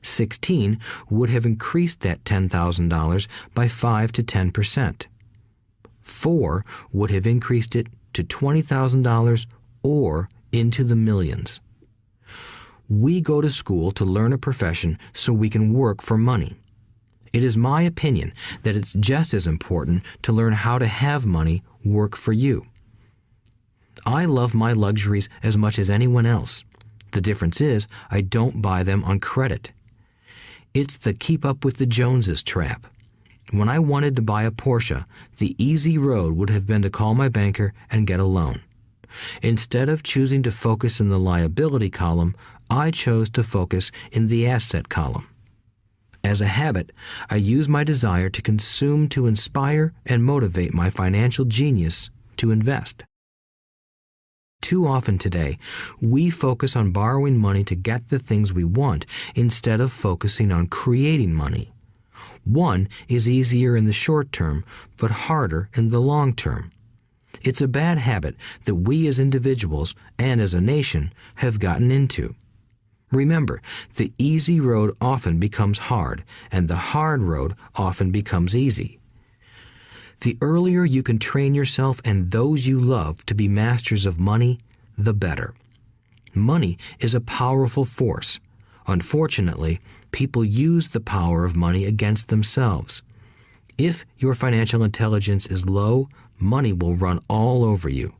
16 would have increased that $10,000 by 5 to 10%. 4 would have increased it to $20,000 or into the millions. We go to school to learn a profession so we can work for money. It is my opinion that it's just as important to learn how to have money work for you. I love my luxuries as much as anyone else. The difference is I don't buy them on credit. It's the keep up with the Joneses trap. When I wanted to buy a Porsche, the easy road would have been to call my banker and get a loan. Instead of choosing to focus in the liability column, I chose to focus in the asset column. As a habit, I use my desire to consume to inspire and motivate my financial genius to invest. Too often today, we focus on borrowing money to get the things we want instead of focusing on creating money. One is easier in the short term, but harder in the long term. It's a bad habit that we as individuals and as a nation have gotten into. Remember, the easy road often becomes hard, and the hard road often becomes easy. The earlier you can train yourself and those you love to be masters of money, the better. Money is a powerful force. Unfortunately, people use the power of money against themselves. If your financial intelligence is low, money will run all over you.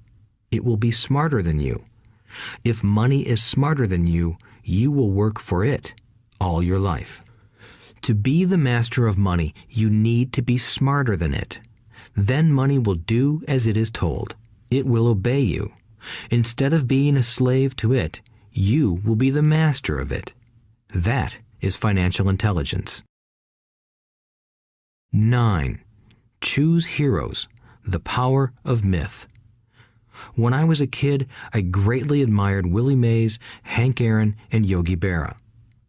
It will be smarter than you. If money is smarter than you, you will work for it all your life. To be the master of money, you need to be smarter than it. Then money will do as it is told. It will obey you. Instead of being a slave to it, you will be the master of it. That is financial intelligence. 9. Choose heroes. The power of myth. When I was a kid, I greatly admired Willie Mays, Hank Aaron, and Yogi Berra.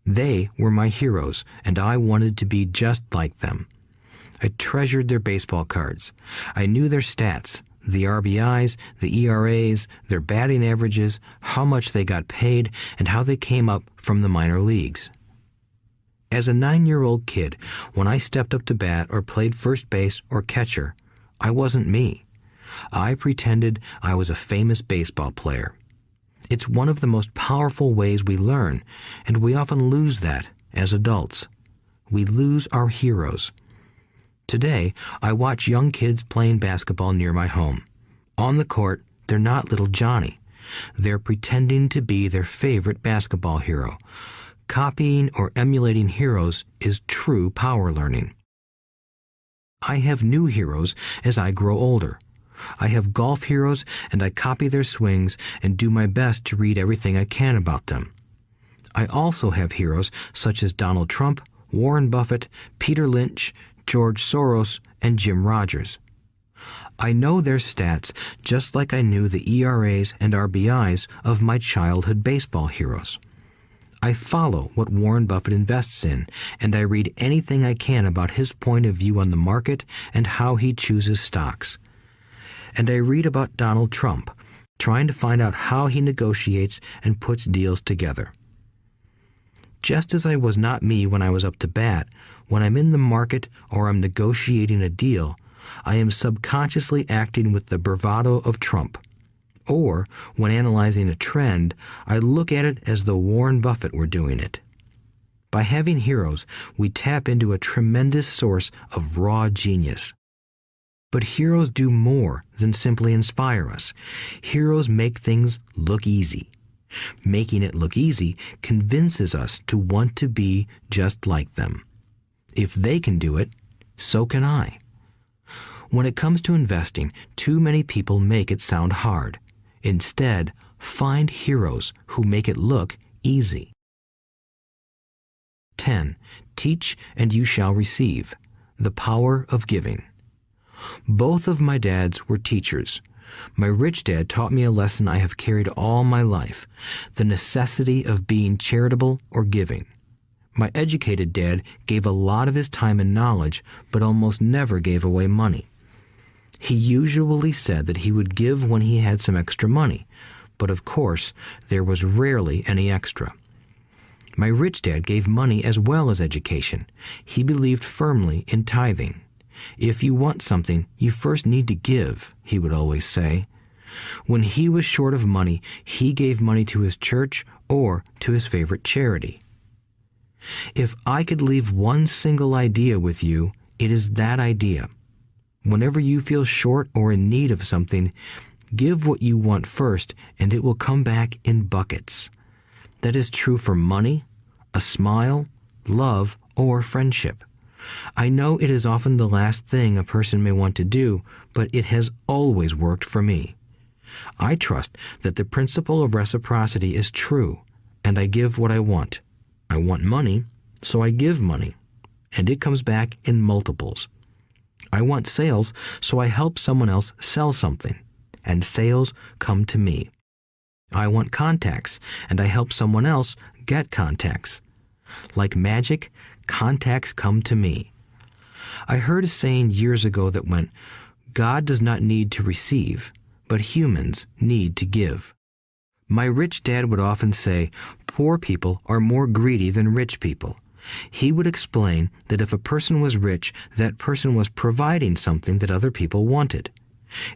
They were my heroes, and I wanted to be just like them. I treasured their baseball cards. I knew their stats, the RBIs, the ERAs, their batting averages, how much they got paid, and how they came up from the minor leagues. As a 9-year-old kid, when I stepped up to bat or played first base or catcher, I wasn't me. I pretended I was a famous baseball player. It's one of the most powerful ways we learn, and we often lose that as adults. We lose our heroes. Today, I watch young kids playing basketball near my home. On the court, they're not little Johnny. They're pretending to be their favorite basketball hero. Copying or emulating heroes is true power learning. I have new heroes as I grow older. I have golf heroes, and I copy their swings and do my best to read everything I can about them. I also have heroes such as Donald Trump, Warren Buffett, Peter Lynch, George Soros, and Jim Rogers. I know their stats just like I knew the ERAs and RBIs of my childhood baseball heroes. I follow what Warren Buffett invests in, and I read anything I can about his point of view on the market and how he chooses stocks. And I read about Donald Trump, trying to find out how he negotiates and puts deals together. Just as I was not me when I was up to bat, when I'm in the market or I'm negotiating a deal, I am subconsciously acting with the bravado of Trump. Or, when analyzing a trend, I look at it as though Warren Buffett were doing it. By having heroes, we tap into a tremendous source of raw genius. But heroes do more than simply inspire us. Heroes make things look easy. Making it look easy convinces us to want to be just like them. If they can do it, so can I. When it comes to investing, too many people make it sound hard. Instead, find heroes who make it look easy. 10. Teach and you shall receive. The power of giving. Both of my dads were teachers. My rich dad taught me a lesson I have carried all my life, the necessity of being charitable or giving. My educated dad gave a lot of his time and knowledge, but almost never gave away money. He usually said that he would give when he had some extra money, but of course, there was rarely any extra. My rich dad gave money as well as education. He believed firmly in tithing. If you want something, you first need to give, he would always say. When he was short of money, he gave money to his church or to his favorite charity. If I could leave one single idea with you, it is that idea. Whenever you feel short or in need of something, give what you want first, and it will come back in buckets. That is true for money, a smile, love, or friendship. I know it is often the last thing a person may want to do, but it has always worked for me. I trust that the principle of reciprocity is true, and I give what I want. I want money, so I give money, and it comes back in multiples. I want sales, so I help someone else sell something, and sales come to me. I want contacts, and I help someone else get contacts. Like magic, contacts come to me. I heard a saying years ago that went, "God does not need to receive, but humans need to give." My rich dad would often say, poor people are more greedy than rich people. He would explain that if a person was rich, that person was providing something that other people wanted.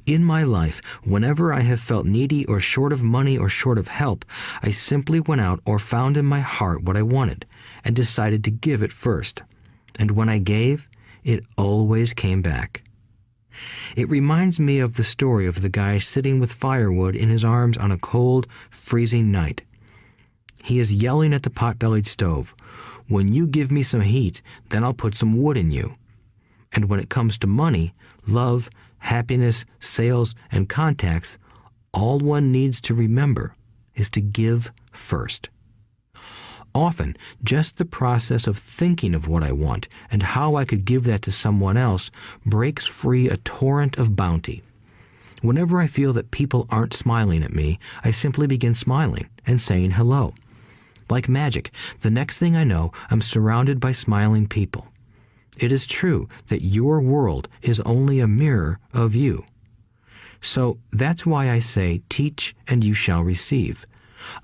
In my life, whenever I have felt needy or short of money or short of help, I simply went out or found in my heart what I wanted and decided to give it first. And when I gave, it always came back. It reminds me of the story of the guy sitting with firewood in his arms on a cold, freezing night. He is yelling at the pot-bellied stove, "When you give me some heat, then I'll put some wood in you." And when it comes to money, love, happiness, sales, and contacts, all one needs to remember is to give first. Often, just the process of thinking of what I want and how I could give that to someone else breaks free a torrent of bounty. Whenever I feel that people aren't smiling at me, I simply begin smiling and saying hello. Like magic, the next thing I know, I'm surrounded by smiling people. It is true that your world is only a mirror of you. So that's why I say, teach and you shall receive.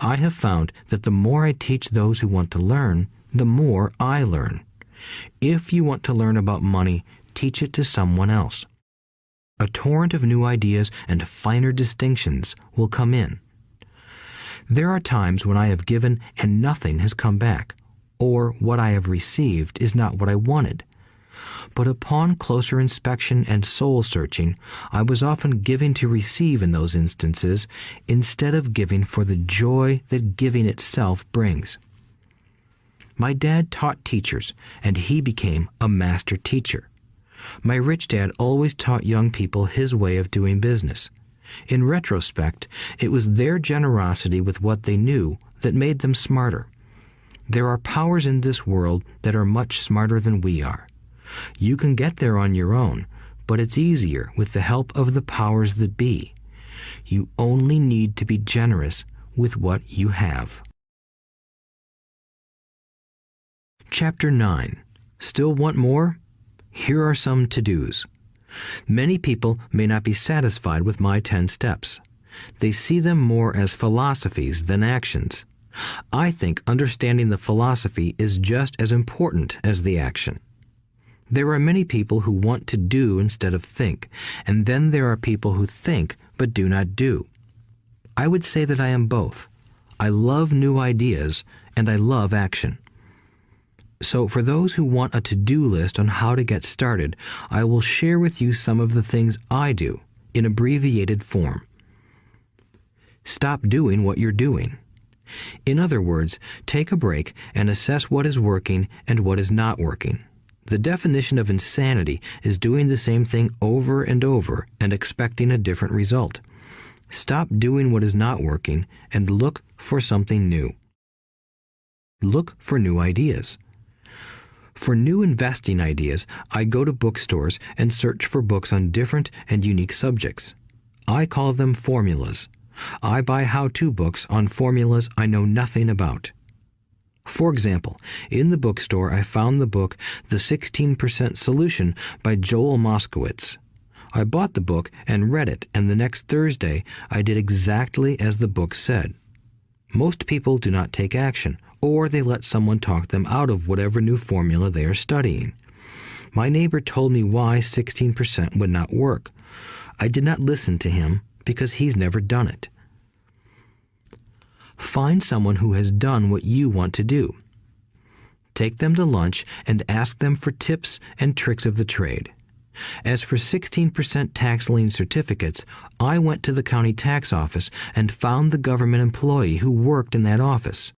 I have found that the more I teach those who want to learn, the more I learn. If you want to learn about money, teach it to someone else. A torrent of new ideas and finer distinctions will come in. There are times when I have given and nothing has come back, or what I have received is not what I wanted. But upon closer inspection and soul-searching, I was often giving to receive in those instances, instead of giving for the joy that giving itself brings. My dad taught teachers, and he became a master teacher. My rich dad always taught young people his way of doing business. In retrospect, it was their generosity with what they knew that made them smarter. There are powers in this world that are much smarter than we are. You can get there on your own, but it's easier with the help of the powers that be. You only need to be generous with what you have. Chapter 9. Still want more? Here are some to-dos. Many people may not be satisfied with my 10 steps. They see them more as philosophies than actions. I think understanding the philosophy is just as important as the action. There are many people who want to do instead of think, and then there are people who think but do not do. I would say that I am both. I love new ideas, and I love action. So for those who want a to-do list on how to get started, I will share with you some of the things I do in abbreviated form. Stop doing what you're doing. In other words, take a break and assess what is working and what is not working. The definition of insanity is doing the same thing over and over and expecting a different result. Stop doing what is not working and look for something new. Look for new ideas. For new investing ideas, I go to bookstores and search for books on different and unique subjects. I call them formulas. I buy how-to books on formulas I know nothing about. For example, in the bookstore I found the book The 16% Solution by Joel Moskowitz. I bought the book and read it, and the next Thursday I did exactly as the book said. Most people do not take action, or they let someone talk them out of whatever new formula they are studying. My neighbor told me why 16% would not work. I did not listen to him because he's never done it. Find someone who has done what you want to do. take them to lunch, and ask them for tips and tricks of the trade. As for 16% tax lien certificates, I went to the county tax office and found the government employee who worked in that office.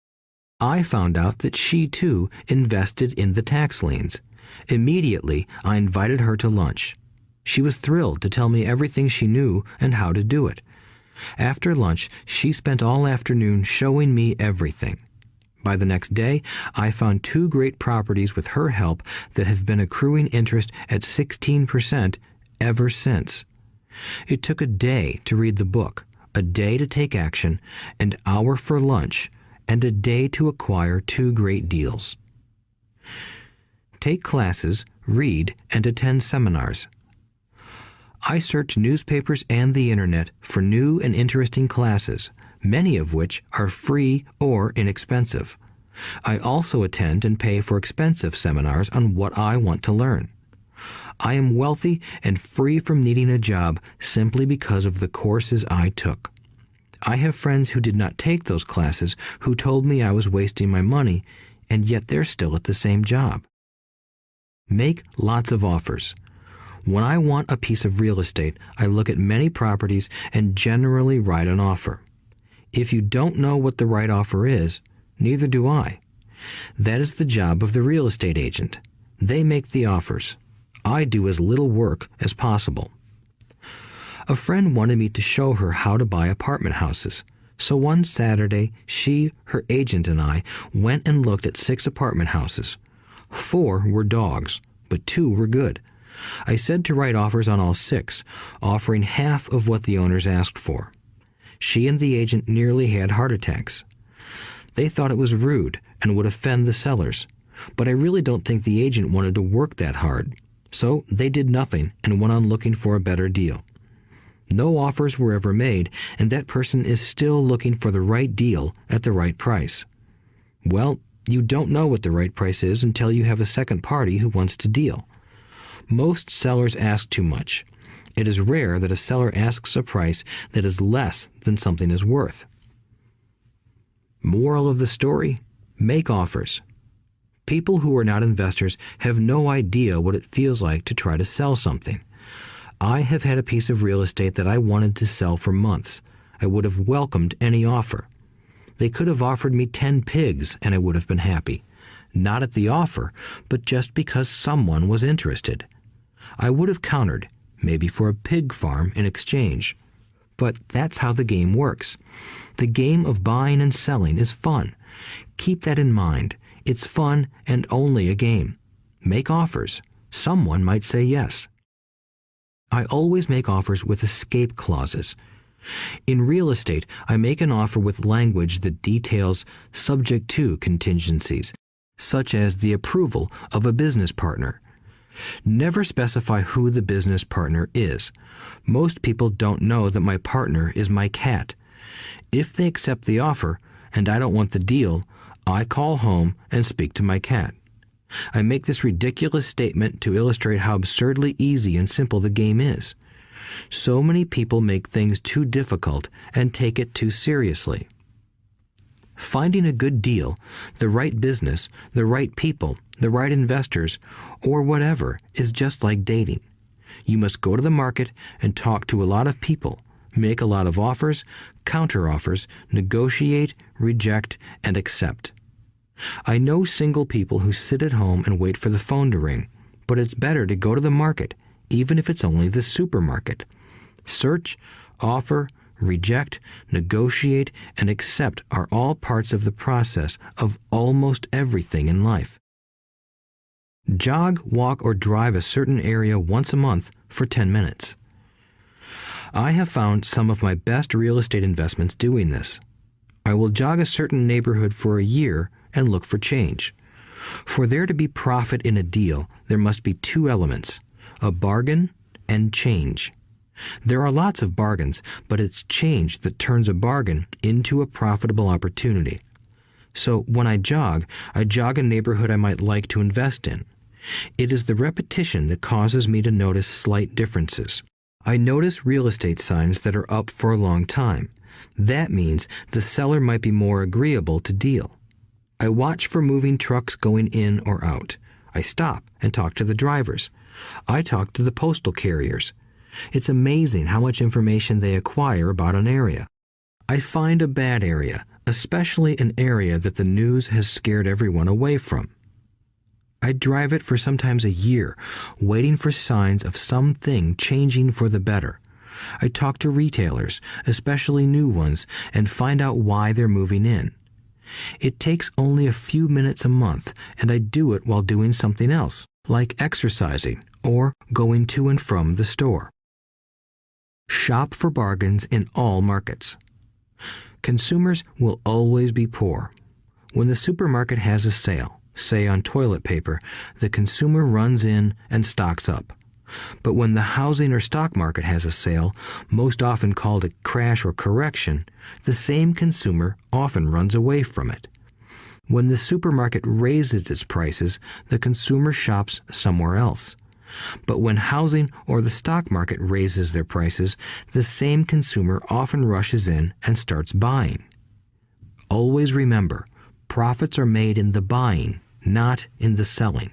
I found out that she, too, invested in the tax liens. Immediately, I invited her to lunch. She was thrilled to tell me everything she knew and how to do it. After lunch, she spent all afternoon showing me everything. By the next day, I found 2 great properties with her help that have been accruing interest at 16% ever since. It took a day to read the book, a day to take action, an hour for lunch, and a day to acquire 2 great deals. Take classes, read, and attend seminars. I search newspapers and the internet for new and interesting classes, many of which are free or inexpensive. I also attend and pay for expensive seminars on what I want to learn. I am wealthy and free from needing a job simply because of the courses I took. I have friends who did not take those classes who told me I was wasting my money, and yet they're still at the same job. Make lots of offers. When I want a piece of real estate, I look at many properties and generally write an offer. If you don't know what the right offer is, neither do I. That is the job of the real estate agent. They make the offers. I do as little work as possible. A friend wanted me to show her how to buy apartment houses. So one Saturday, she, her agent, and I went and looked at 6 apartment houses. 4 were dogs, but 2 were good. I said to write offers on all 6, offering half of what the owners asked for. She and the agent nearly had heart attacks. They thought it was rude and would offend the sellers, but I really don't think the agent wanted to work that hard. So they did nothing and went on looking for a better deal. No offers were ever made, and that person is still looking for the right deal at the right price. Well, you don't know what the right price is until you have a second party who wants to deal. Most sellers ask too much. It is rare that a seller asks a price that is less than something is worth. Moral of the story: make offers. People who are not investors have no idea what it feels like to try to sell something. I have had a piece of real estate that I wanted to sell for months. I would have welcomed any offer. They could have offered me 10 pigs and I would have been happy. Not at the offer, but just because someone was interested. I would have countered, maybe for a pig farm in exchange. But that's how the game works. The game of buying and selling is fun. Keep that in mind. It's fun and only a game. Make offers. Someone might say yes. I always make offers with escape clauses. In real estate, I make an offer with language that details subject to contingencies, such as the approval of a business partner. Never specify who the business partner is. Most people don't know that my partner is my cat. If they accept the offer and I don't want the deal, I call home and speak to my cat. I make this ridiculous statement to illustrate how absurdly easy and simple the game is. So many people make things too difficult and take it too seriously. Finding a good deal, the right business, the right people, the right investors, or whatever is just like dating. You must go to the market and talk to a lot of people, make a lot of offers, counter-offers, negotiate, reject, and accept. I know single people who sit at home and wait for the phone to ring, but it's better to go to the market, even if it's only the supermarket. Search, offer, reject, negotiate, and accept are all parts of the process of almost everything in life. Jog, walk, or drive a certain area once a month for 10 minutes. I have found some of my best real estate investments doing this. I will jog a certain neighborhood for a year and look for change. For there to be profit in a deal, there must be 2 elements, a bargain and change. There are lots of bargains, but it's change that turns a bargain into a profitable opportunity. So when I jog a neighborhood I might like to invest in. It is the repetition that causes me to notice slight differences. I notice real estate signs that are up for a long time. That means the seller might be more agreeable to deal. I watch for moving trucks going in or out. I stop and talk to the drivers. I talk to the postal carriers. It's amazing how much information they acquire about an area. I find a bad area, especially an area that the news has scared everyone away from. I drive it for sometimes a year, waiting for signs of something changing for the better. I talk to retailers, especially new ones, and find out why they're moving in. It takes only a few minutes a month, and I do it while doing something else, like exercising or going to and from the store. Shop for bargains in all markets. Consumers will always be poor. When the supermarket has a sale, say on toilet paper, the consumer runs in and stocks up. But when the housing or stock market has a sale, most often called a crash or correction, the same consumer often runs away from it. When the supermarket raises its prices, the consumer shops somewhere else. But when housing or the stock market raises their prices, the same consumer often rushes in and starts buying. Always remember, profits are made in the buying, not in the selling.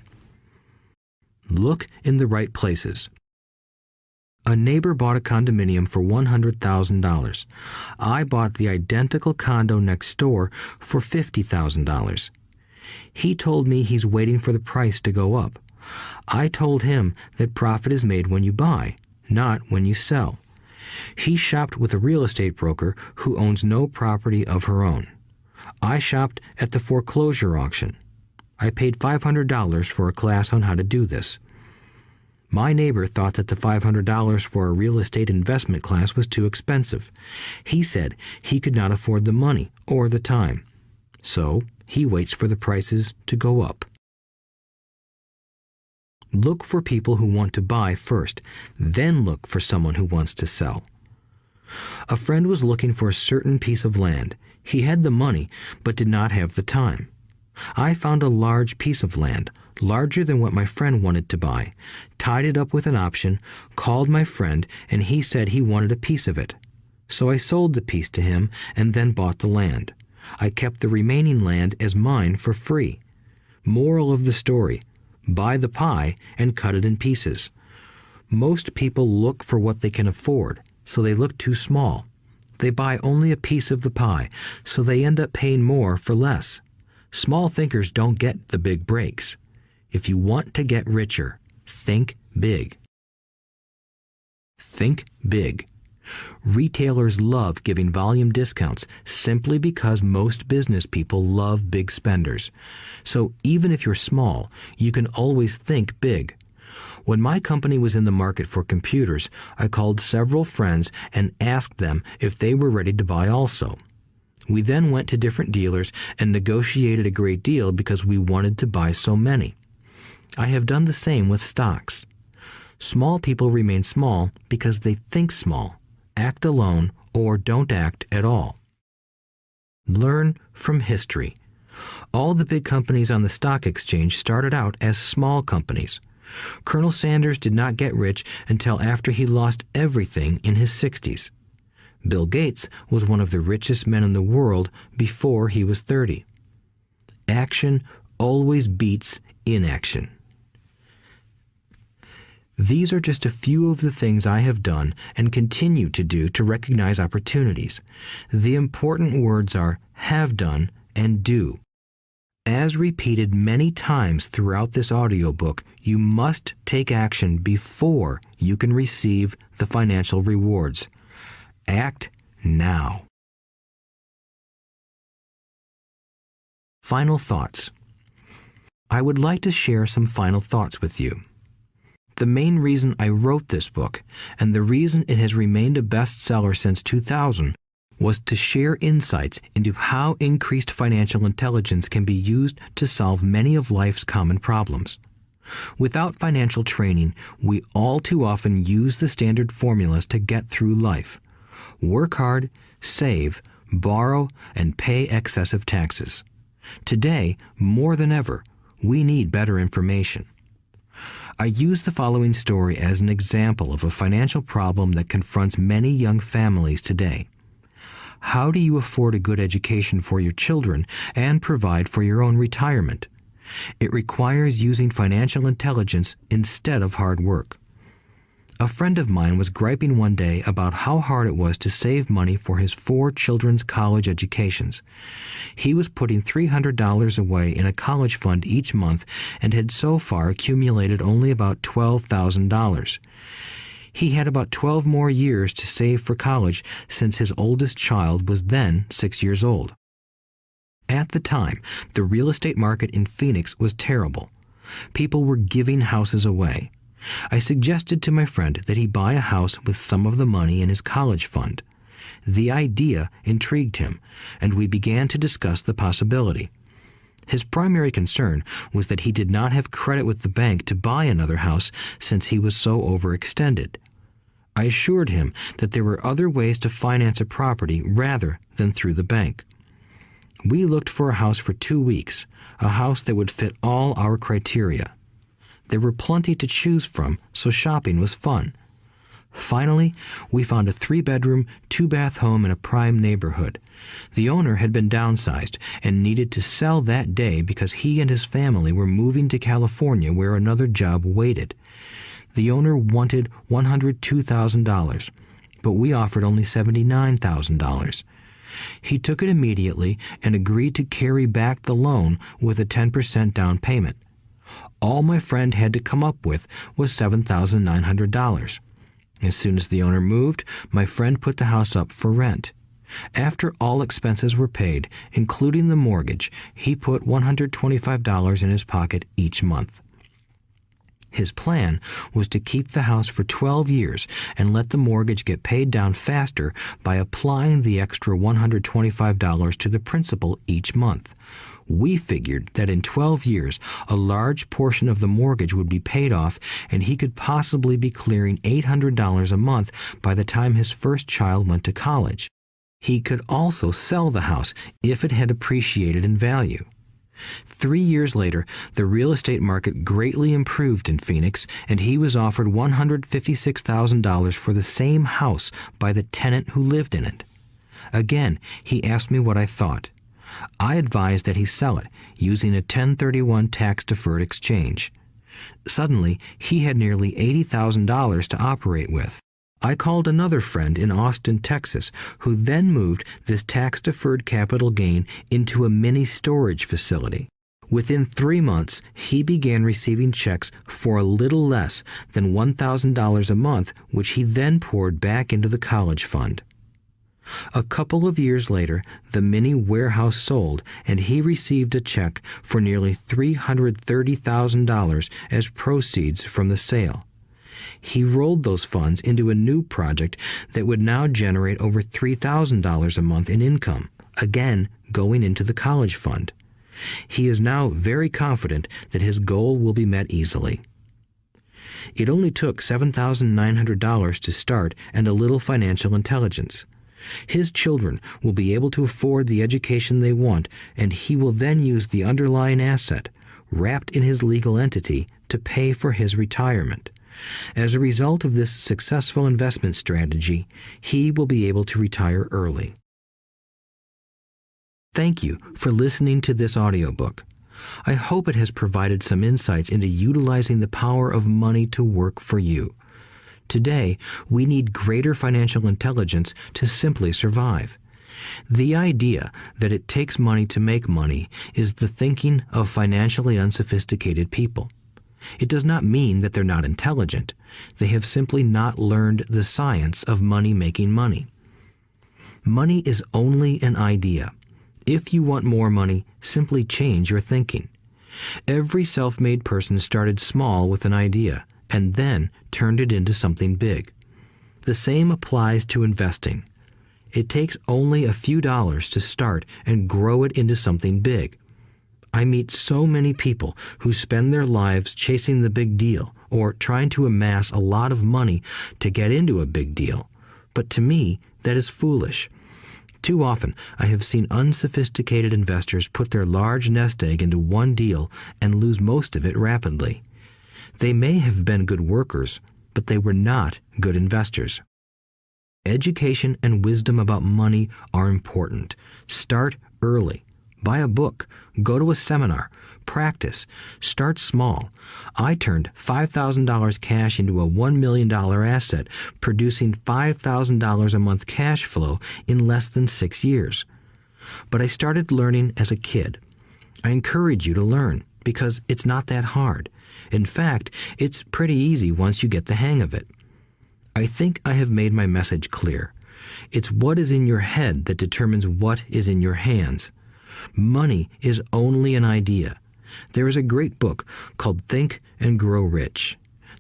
Look in the right places. A neighbor bought a condominium for $100,000. I bought the identical condo next door for $50,000. He told me he's waiting for the price to go up. I told him that profit is made when you buy, not when you sell. He shopped with a real estate broker who owns no property of her own. I shopped at the foreclosure auction. I paid $500 for a class on how to do this. My neighbor thought that the $500 for a real estate investment class was too expensive. He said he could not afford the money or the time. So he waits for the prices to go up. Look for people who want to buy first, then look for someone who wants to sell. A friend was looking for a certain piece of land. He had the money, but did not have the time. I found a large piece of land, larger than what my friend wanted to buy, tied it up with an option, called my friend, and he said he wanted a piece of it. So I sold the piece to him and then bought the land. I kept the remaining land as mine for free. Moral of the story: buy the pie and cut it in pieces. Most people look for what they can afford, so they look too small. They buy only a piece of the pie, so they end up paying more for less. Small thinkers don't get the big breaks. If you want to get richer, think big. Think big. Retailers love giving volume discounts simply because most business people love big spenders. So even if you're small, you can always think big. When my company was in the market for computers, I called several friends and asked them if they were ready to buy also. We then went to different dealers and negotiated a great deal because we wanted to buy so many. I have done the same with stocks. Small people remain small because they think small, act alone, or don't act at all. Learn from history. All the big companies on the stock exchange started out as small companies. Colonel Sanders did not get rich until after he lost everything in his 60s. Bill Gates was one of the richest men in the world before he was 30. Action always beats inaction. These are just a few of the things I have done and continue to do to recognize opportunities. The important words are have done and do. As repeated many times throughout this audiobook, you must take action before you can receive the financial rewards. Act now. Final thoughts. I would like to share some final thoughts with you. The main reason I wrote this book, and the reason it has remained a bestseller since 2000, was to share insights into how increased financial intelligence can be used to solve many of life's common problems. Without financial training, we all too often use the standard formulas to get through life. Work hard, save, borrow, and pay excessive taxes. Today, more than ever, we need better information. I use the following story as an example of a financial problem that confronts many young families today. How do you afford a good education for your children and provide for your own retirement? It requires using financial intelligence instead of hard work. A friend of mine was griping one day about how hard it was to save money for his 4 children's college educations. He was putting $300 away in a college fund each month and had so far accumulated only about $12,000. He had about 12 more years to save for college since his oldest child was then 6 years old. At the time, the real estate market in Phoenix was terrible. People were giving houses away. I suggested to my friend that he buy a house with some of the money in his college fund. The idea intrigued him, and we began to discuss the possibility. His primary concern was that he did not have credit with the bank to buy another house since he was so overextended. I assured him that there were other ways to finance a property rather than through the bank. We looked for a house for 2 weeks, a house that would fit all our criteria. There were plenty to choose from, so shopping was fun. Finally, we found a 3-bedroom, 2-bath home in a prime neighborhood. The owner had been downsized and needed to sell that day because he and his family were moving to California where another job waited. The owner wanted $102,000, but we offered only $79,000. He took it immediately and agreed to carry back the loan with a 10% down payment. All my friend had to come up with was $7,900. As soon as the owner moved, my friend put the house up for rent. After all expenses were paid, including the mortgage, he put $125 in his pocket each month. His plan was to keep the house for 12 years and let the mortgage get paid down faster by applying the extra $125 to the principal each month. We figured that in 12 years, a large portion of the mortgage would be paid off and he could possibly be clearing $800 a month by the time his first child went to college. He could also sell the house if it had appreciated in value. 3 years later, the real estate market greatly improved in Phoenix, and he was offered $156,000 for the same house by the tenant who lived in it. Again, he asked me what I thought. I advised that he sell it, using a 1031 tax-deferred exchange. Suddenly, he had nearly $80,000 to operate with. I called another friend in Austin, Texas, who then moved this tax-deferred capital gain into a mini storage facility. Within 3 months, he began receiving checks for a little less than $1,000 a month, which he then poured back into the college fund. A couple of years later, the mini warehouse sold, and he received a check for nearly $330,000 as proceeds from the sale. He rolled those funds into a new project that would now generate over $3,000 a month in income, again going into the college fund. He is now very confident that his goal will be met easily. It only took $7,900 to start and a little financial intelligence. His children will be able to afford the education they want, and he will then use the underlying asset, wrapped in his legal entity, to pay for his retirement. As a result of this successful investment strategy, he will be able to retire early. Thank you for listening to this audiobook. I hope it has provided some insights into utilizing the power of money to work for you. Today, we need greater financial intelligence to simply survive. The idea that it takes money to make money is the thinking of financially unsophisticated people. It does not mean that they're not intelligent. They have simply not learned the science of money making money. Money is only an idea. If you want more money, simply change your thinking. Every self-made person started small with an idea and then turned it into something big. The same applies to investing. It takes only a few dollars to start and grow it into something big. I meet so many people who spend their lives chasing the big deal or trying to amass a lot of money to get into a big deal. But to me, that is foolish. Too often, I have seen unsophisticated investors put their large nest egg into one deal and lose most of it rapidly. They may have been good workers, but they were not good investors. Education and wisdom about money are important. Start early. Buy a book. Go to a seminar. Practice. Start small. I turned $5,000 cash into a $1 million asset, producing $5,000 a month cash flow in less than 6 years. But I started learning as a kid. I encourage you to learn because it's not that hard. In fact, it's pretty easy once you get the hang of it. I think I have made my message clear. It's what is in your head that determines what is in your hands. Money is only an idea. There is a great book called Think and Grow Rich.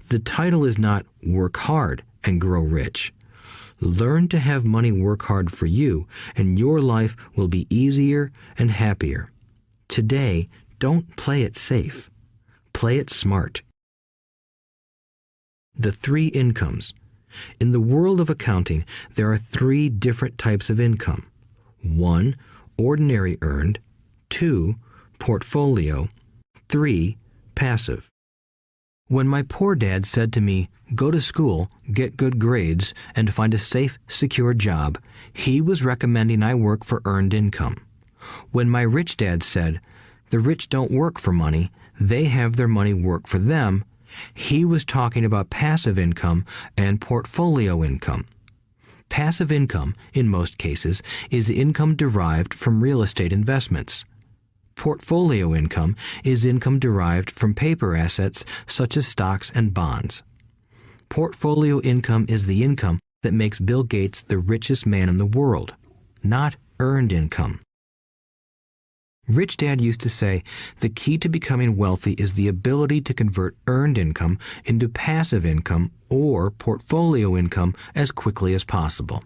The title is not Work Hard and Grow Rich. Learn to have money work hard for you, and your life will be easier and happier. Today, don't play it safe. Play it smart. The 3 incomes. In the world of accounting, there are 3 different types of income. 1, ordinary earned. 2, portfolio. 3, passive. When my poor dad said to me, "Go to school, get good grades, and find a safe, secure job," he was recommending I work for earned income. When my rich dad said, "The rich don't work for money, they have their money work for them," he was talking about passive income and portfolio income. Passive income, in most cases, is income derived from real estate investments. Portfolio income is income derived from paper assets such as stocks and bonds. Portfolio income is the income that makes Bill Gates the richest man in the world, not earned income. Rich Dad used to say, the key to becoming wealthy is the ability to convert earned income into passive income or portfolio income as quickly as possible.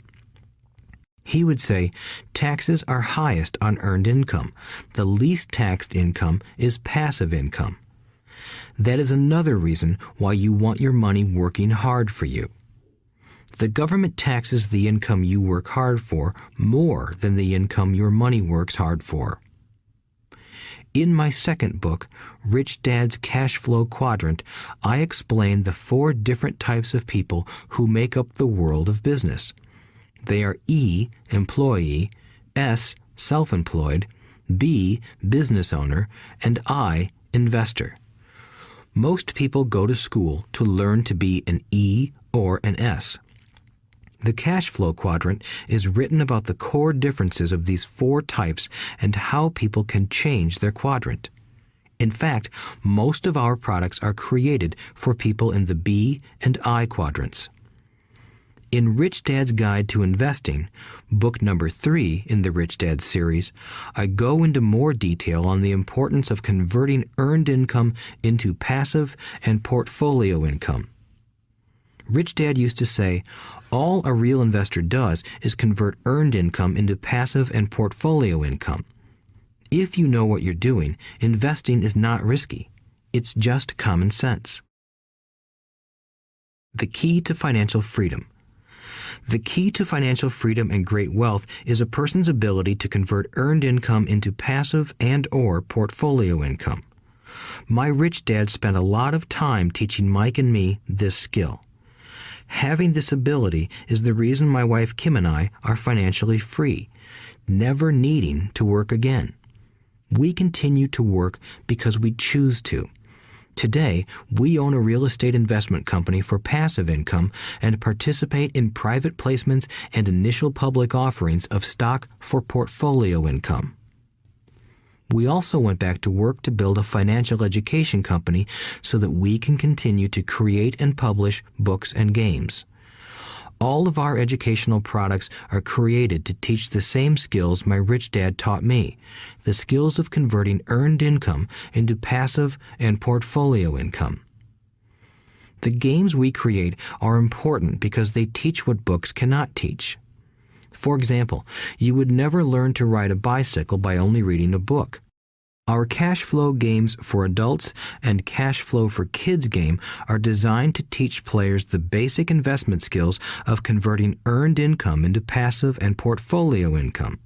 He would say, taxes are highest on earned income. The least taxed income is passive income. That is another reason why you want your money working hard for you. The government taxes the income you work hard for more than the income your money works hard for. In my second book, Rich Dad's Cash Flow Quadrant, I explain the 4 different types of people who make up the world of business. They are E, employee, S, self-employed, B, business owner, and I, investor. Most people go to school to learn to be an E or an S. The cash flow quadrant is written about the core differences of these 4 types and how people can change their quadrant. In fact, most of our products are created for people in the B and I quadrants. In Rich Dad's Guide to Investing, book number 3 in the Rich Dad series, I go into more detail on the importance of converting earned income into passive and portfolio income. Rich Dad used to say, all a real investor does is convert earned income into passive and portfolio income. If you know what you're doing, investing is not risky. It's just common sense. The key to financial freedom. The key to financial freedom and great wealth is a person's ability to convert earned income into passive and/or portfolio income. My rich dad spent a lot of time teaching Mike and me this skill. Having this ability is the reason my wife Kim and I are financially free, never needing to work again. We continue to work because we choose to. Today, we own a real estate investment company for passive income and participate in private placements and initial public offerings of stock for portfolio income. We also went back to work to build a financial education company so that we can continue to create and publish books and games. All of our educational products are created to teach the same skills my rich dad taught me, the skills of converting earned income into passive and portfolio income. The games we create are important because they teach what books cannot teach. For example, you would never learn to ride a bicycle by only reading a book. Our cash flow games for adults and cash flow for kids game are designed to teach players the basic investment skills of converting earned income into passive and portfolio income.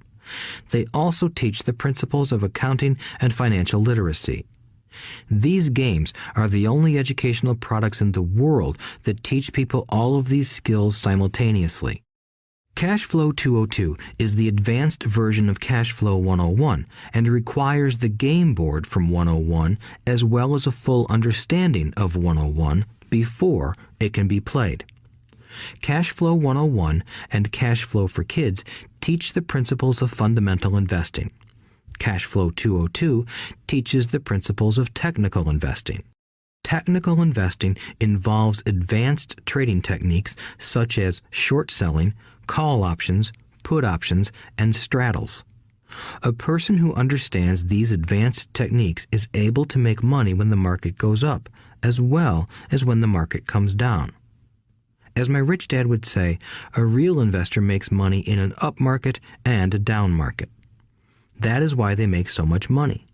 They also teach the principles of accounting and financial literacy. These games are the only educational products in the world that teach people all of these skills simultaneously. Cash Flow 202 is the advanced version of Cash Flow 101 and requires the game board from 101 as well as a full understanding of 101 before it can be played. Cash Flow 101 and Cash Flow for Kids teach the principles of fundamental investing. Cash Flow 202 teaches the principles of technical investing. Technical investing involves advanced trading techniques such as short selling, call options, put options, and straddles. A person who understands these advanced techniques is able to make money when the market goes up, as well as when the market comes down. As my rich dad would say, a real investor makes money in an up market and a down market. That is why they make so much money.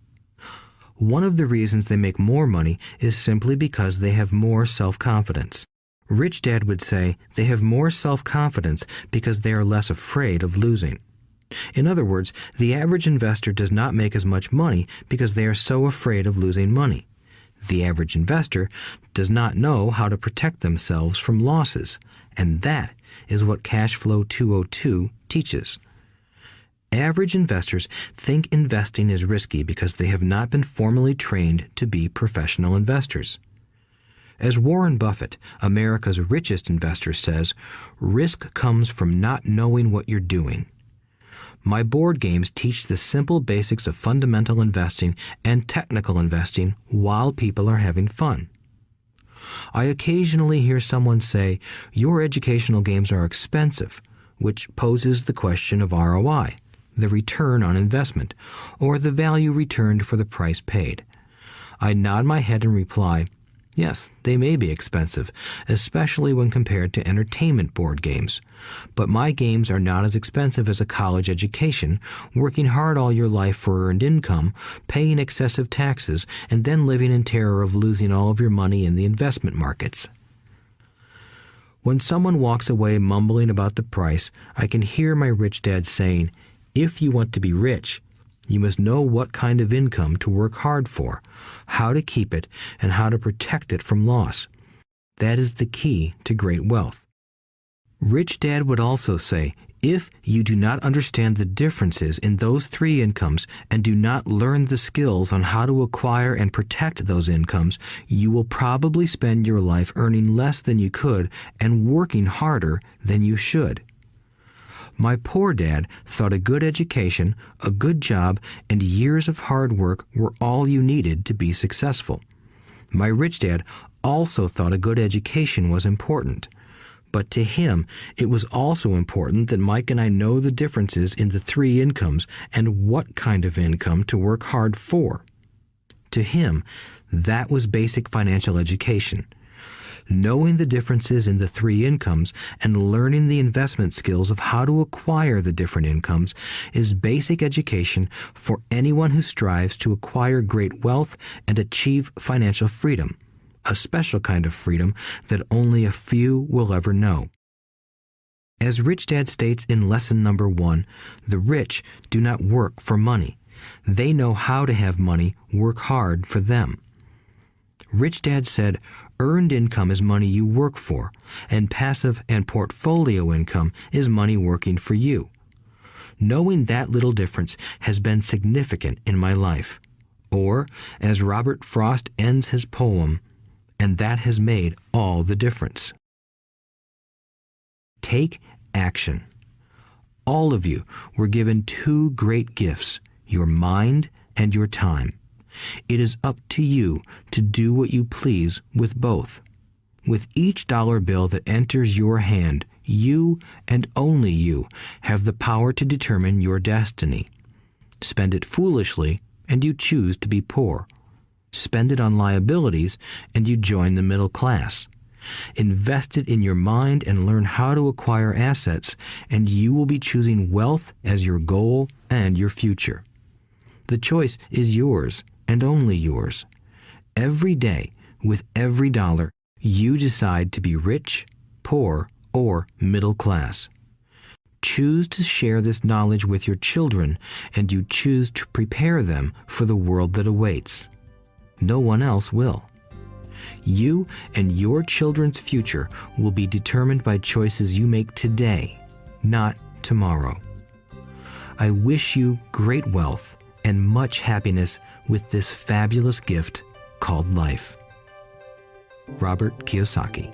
One of the reasons they make more money is simply because they have more self-confidence. Rich Dad would say they have more self-confidence because they are less afraid of losing. In other words, the average investor does not make as much money because they are so afraid of losing money. The average investor does not know how to protect themselves from losses, and that is what Cash Flow 202 teaches. Average investors think investing is risky because they have not been formally trained to be professional investors. As Warren Buffett, America's richest investor, says, risk comes from not knowing what you're doing. My board games teach the simple basics of fundamental investing and technical investing while people are having fun. I occasionally hear someone say, your educational games are expensive, which poses the question of ROI, the return on investment, or the value returned for the price paid. I nod my head and reply, yes, they may be expensive, especially when compared to entertainment board games. But my games are not as expensive as a college education, working hard all your life for earned income, paying excessive taxes, and then living in terror of losing all of your money in the investment markets. When someone walks away mumbling about the price, I can hear my rich dad saying, if you want to be rich, you must know what kind of income to work hard for, how to keep it, and how to protect it from loss. That is the key to great wealth. Rich Dad would also say, if you do not understand the differences in those three incomes and do not learn the skills on how to acquire and protect those incomes, you will probably spend your life earning less than you could and working harder than you should. My poor dad thought a good education, a good job, and years of hard work were all you needed to be successful. My rich dad also thought a good education was important. But to him, it was also important that Mike and I know the differences in the three incomes and what kind of income to work hard for. To him, that was basic financial education. Knowing the differences in the three incomes and learning the investment skills of how to acquire the different incomes is basic education for anyone who strives to acquire great wealth and achieve financial freedom, a special kind of freedom that only a few will ever know. As Rich Dad states in lesson number 1, the rich do not work for money. They know how to have money work hard for them. Rich Dad said, earned income is money you work for, and passive and portfolio income is money working for you. Knowing that little difference has been significant in my life. Or, as Robert Frost ends his poem, and that has made all the difference. Take action. All of you were given two great gifts, your mind and your time. It is up to you to do what you please with both. With each dollar bill that enters your hand, you and only you have the power to determine your destiny. Spend it foolishly, and you choose to be poor. Spend it on liabilities, and you join the middle class. Invest it in your mind and learn how to acquire assets, and you will be choosing wealth as your goal and your future. The choice is yours, and only yours. Every day, with every dollar, you decide to be rich, poor, or middle class. Choose to share this knowledge with your children, and you choose to prepare them for the world that awaits. No one else will. You and your children's future will be determined by choices you make today. not tomorrow. I wish you great wealth and much happiness with this fabulous gift called life. Robert Kiyosaki.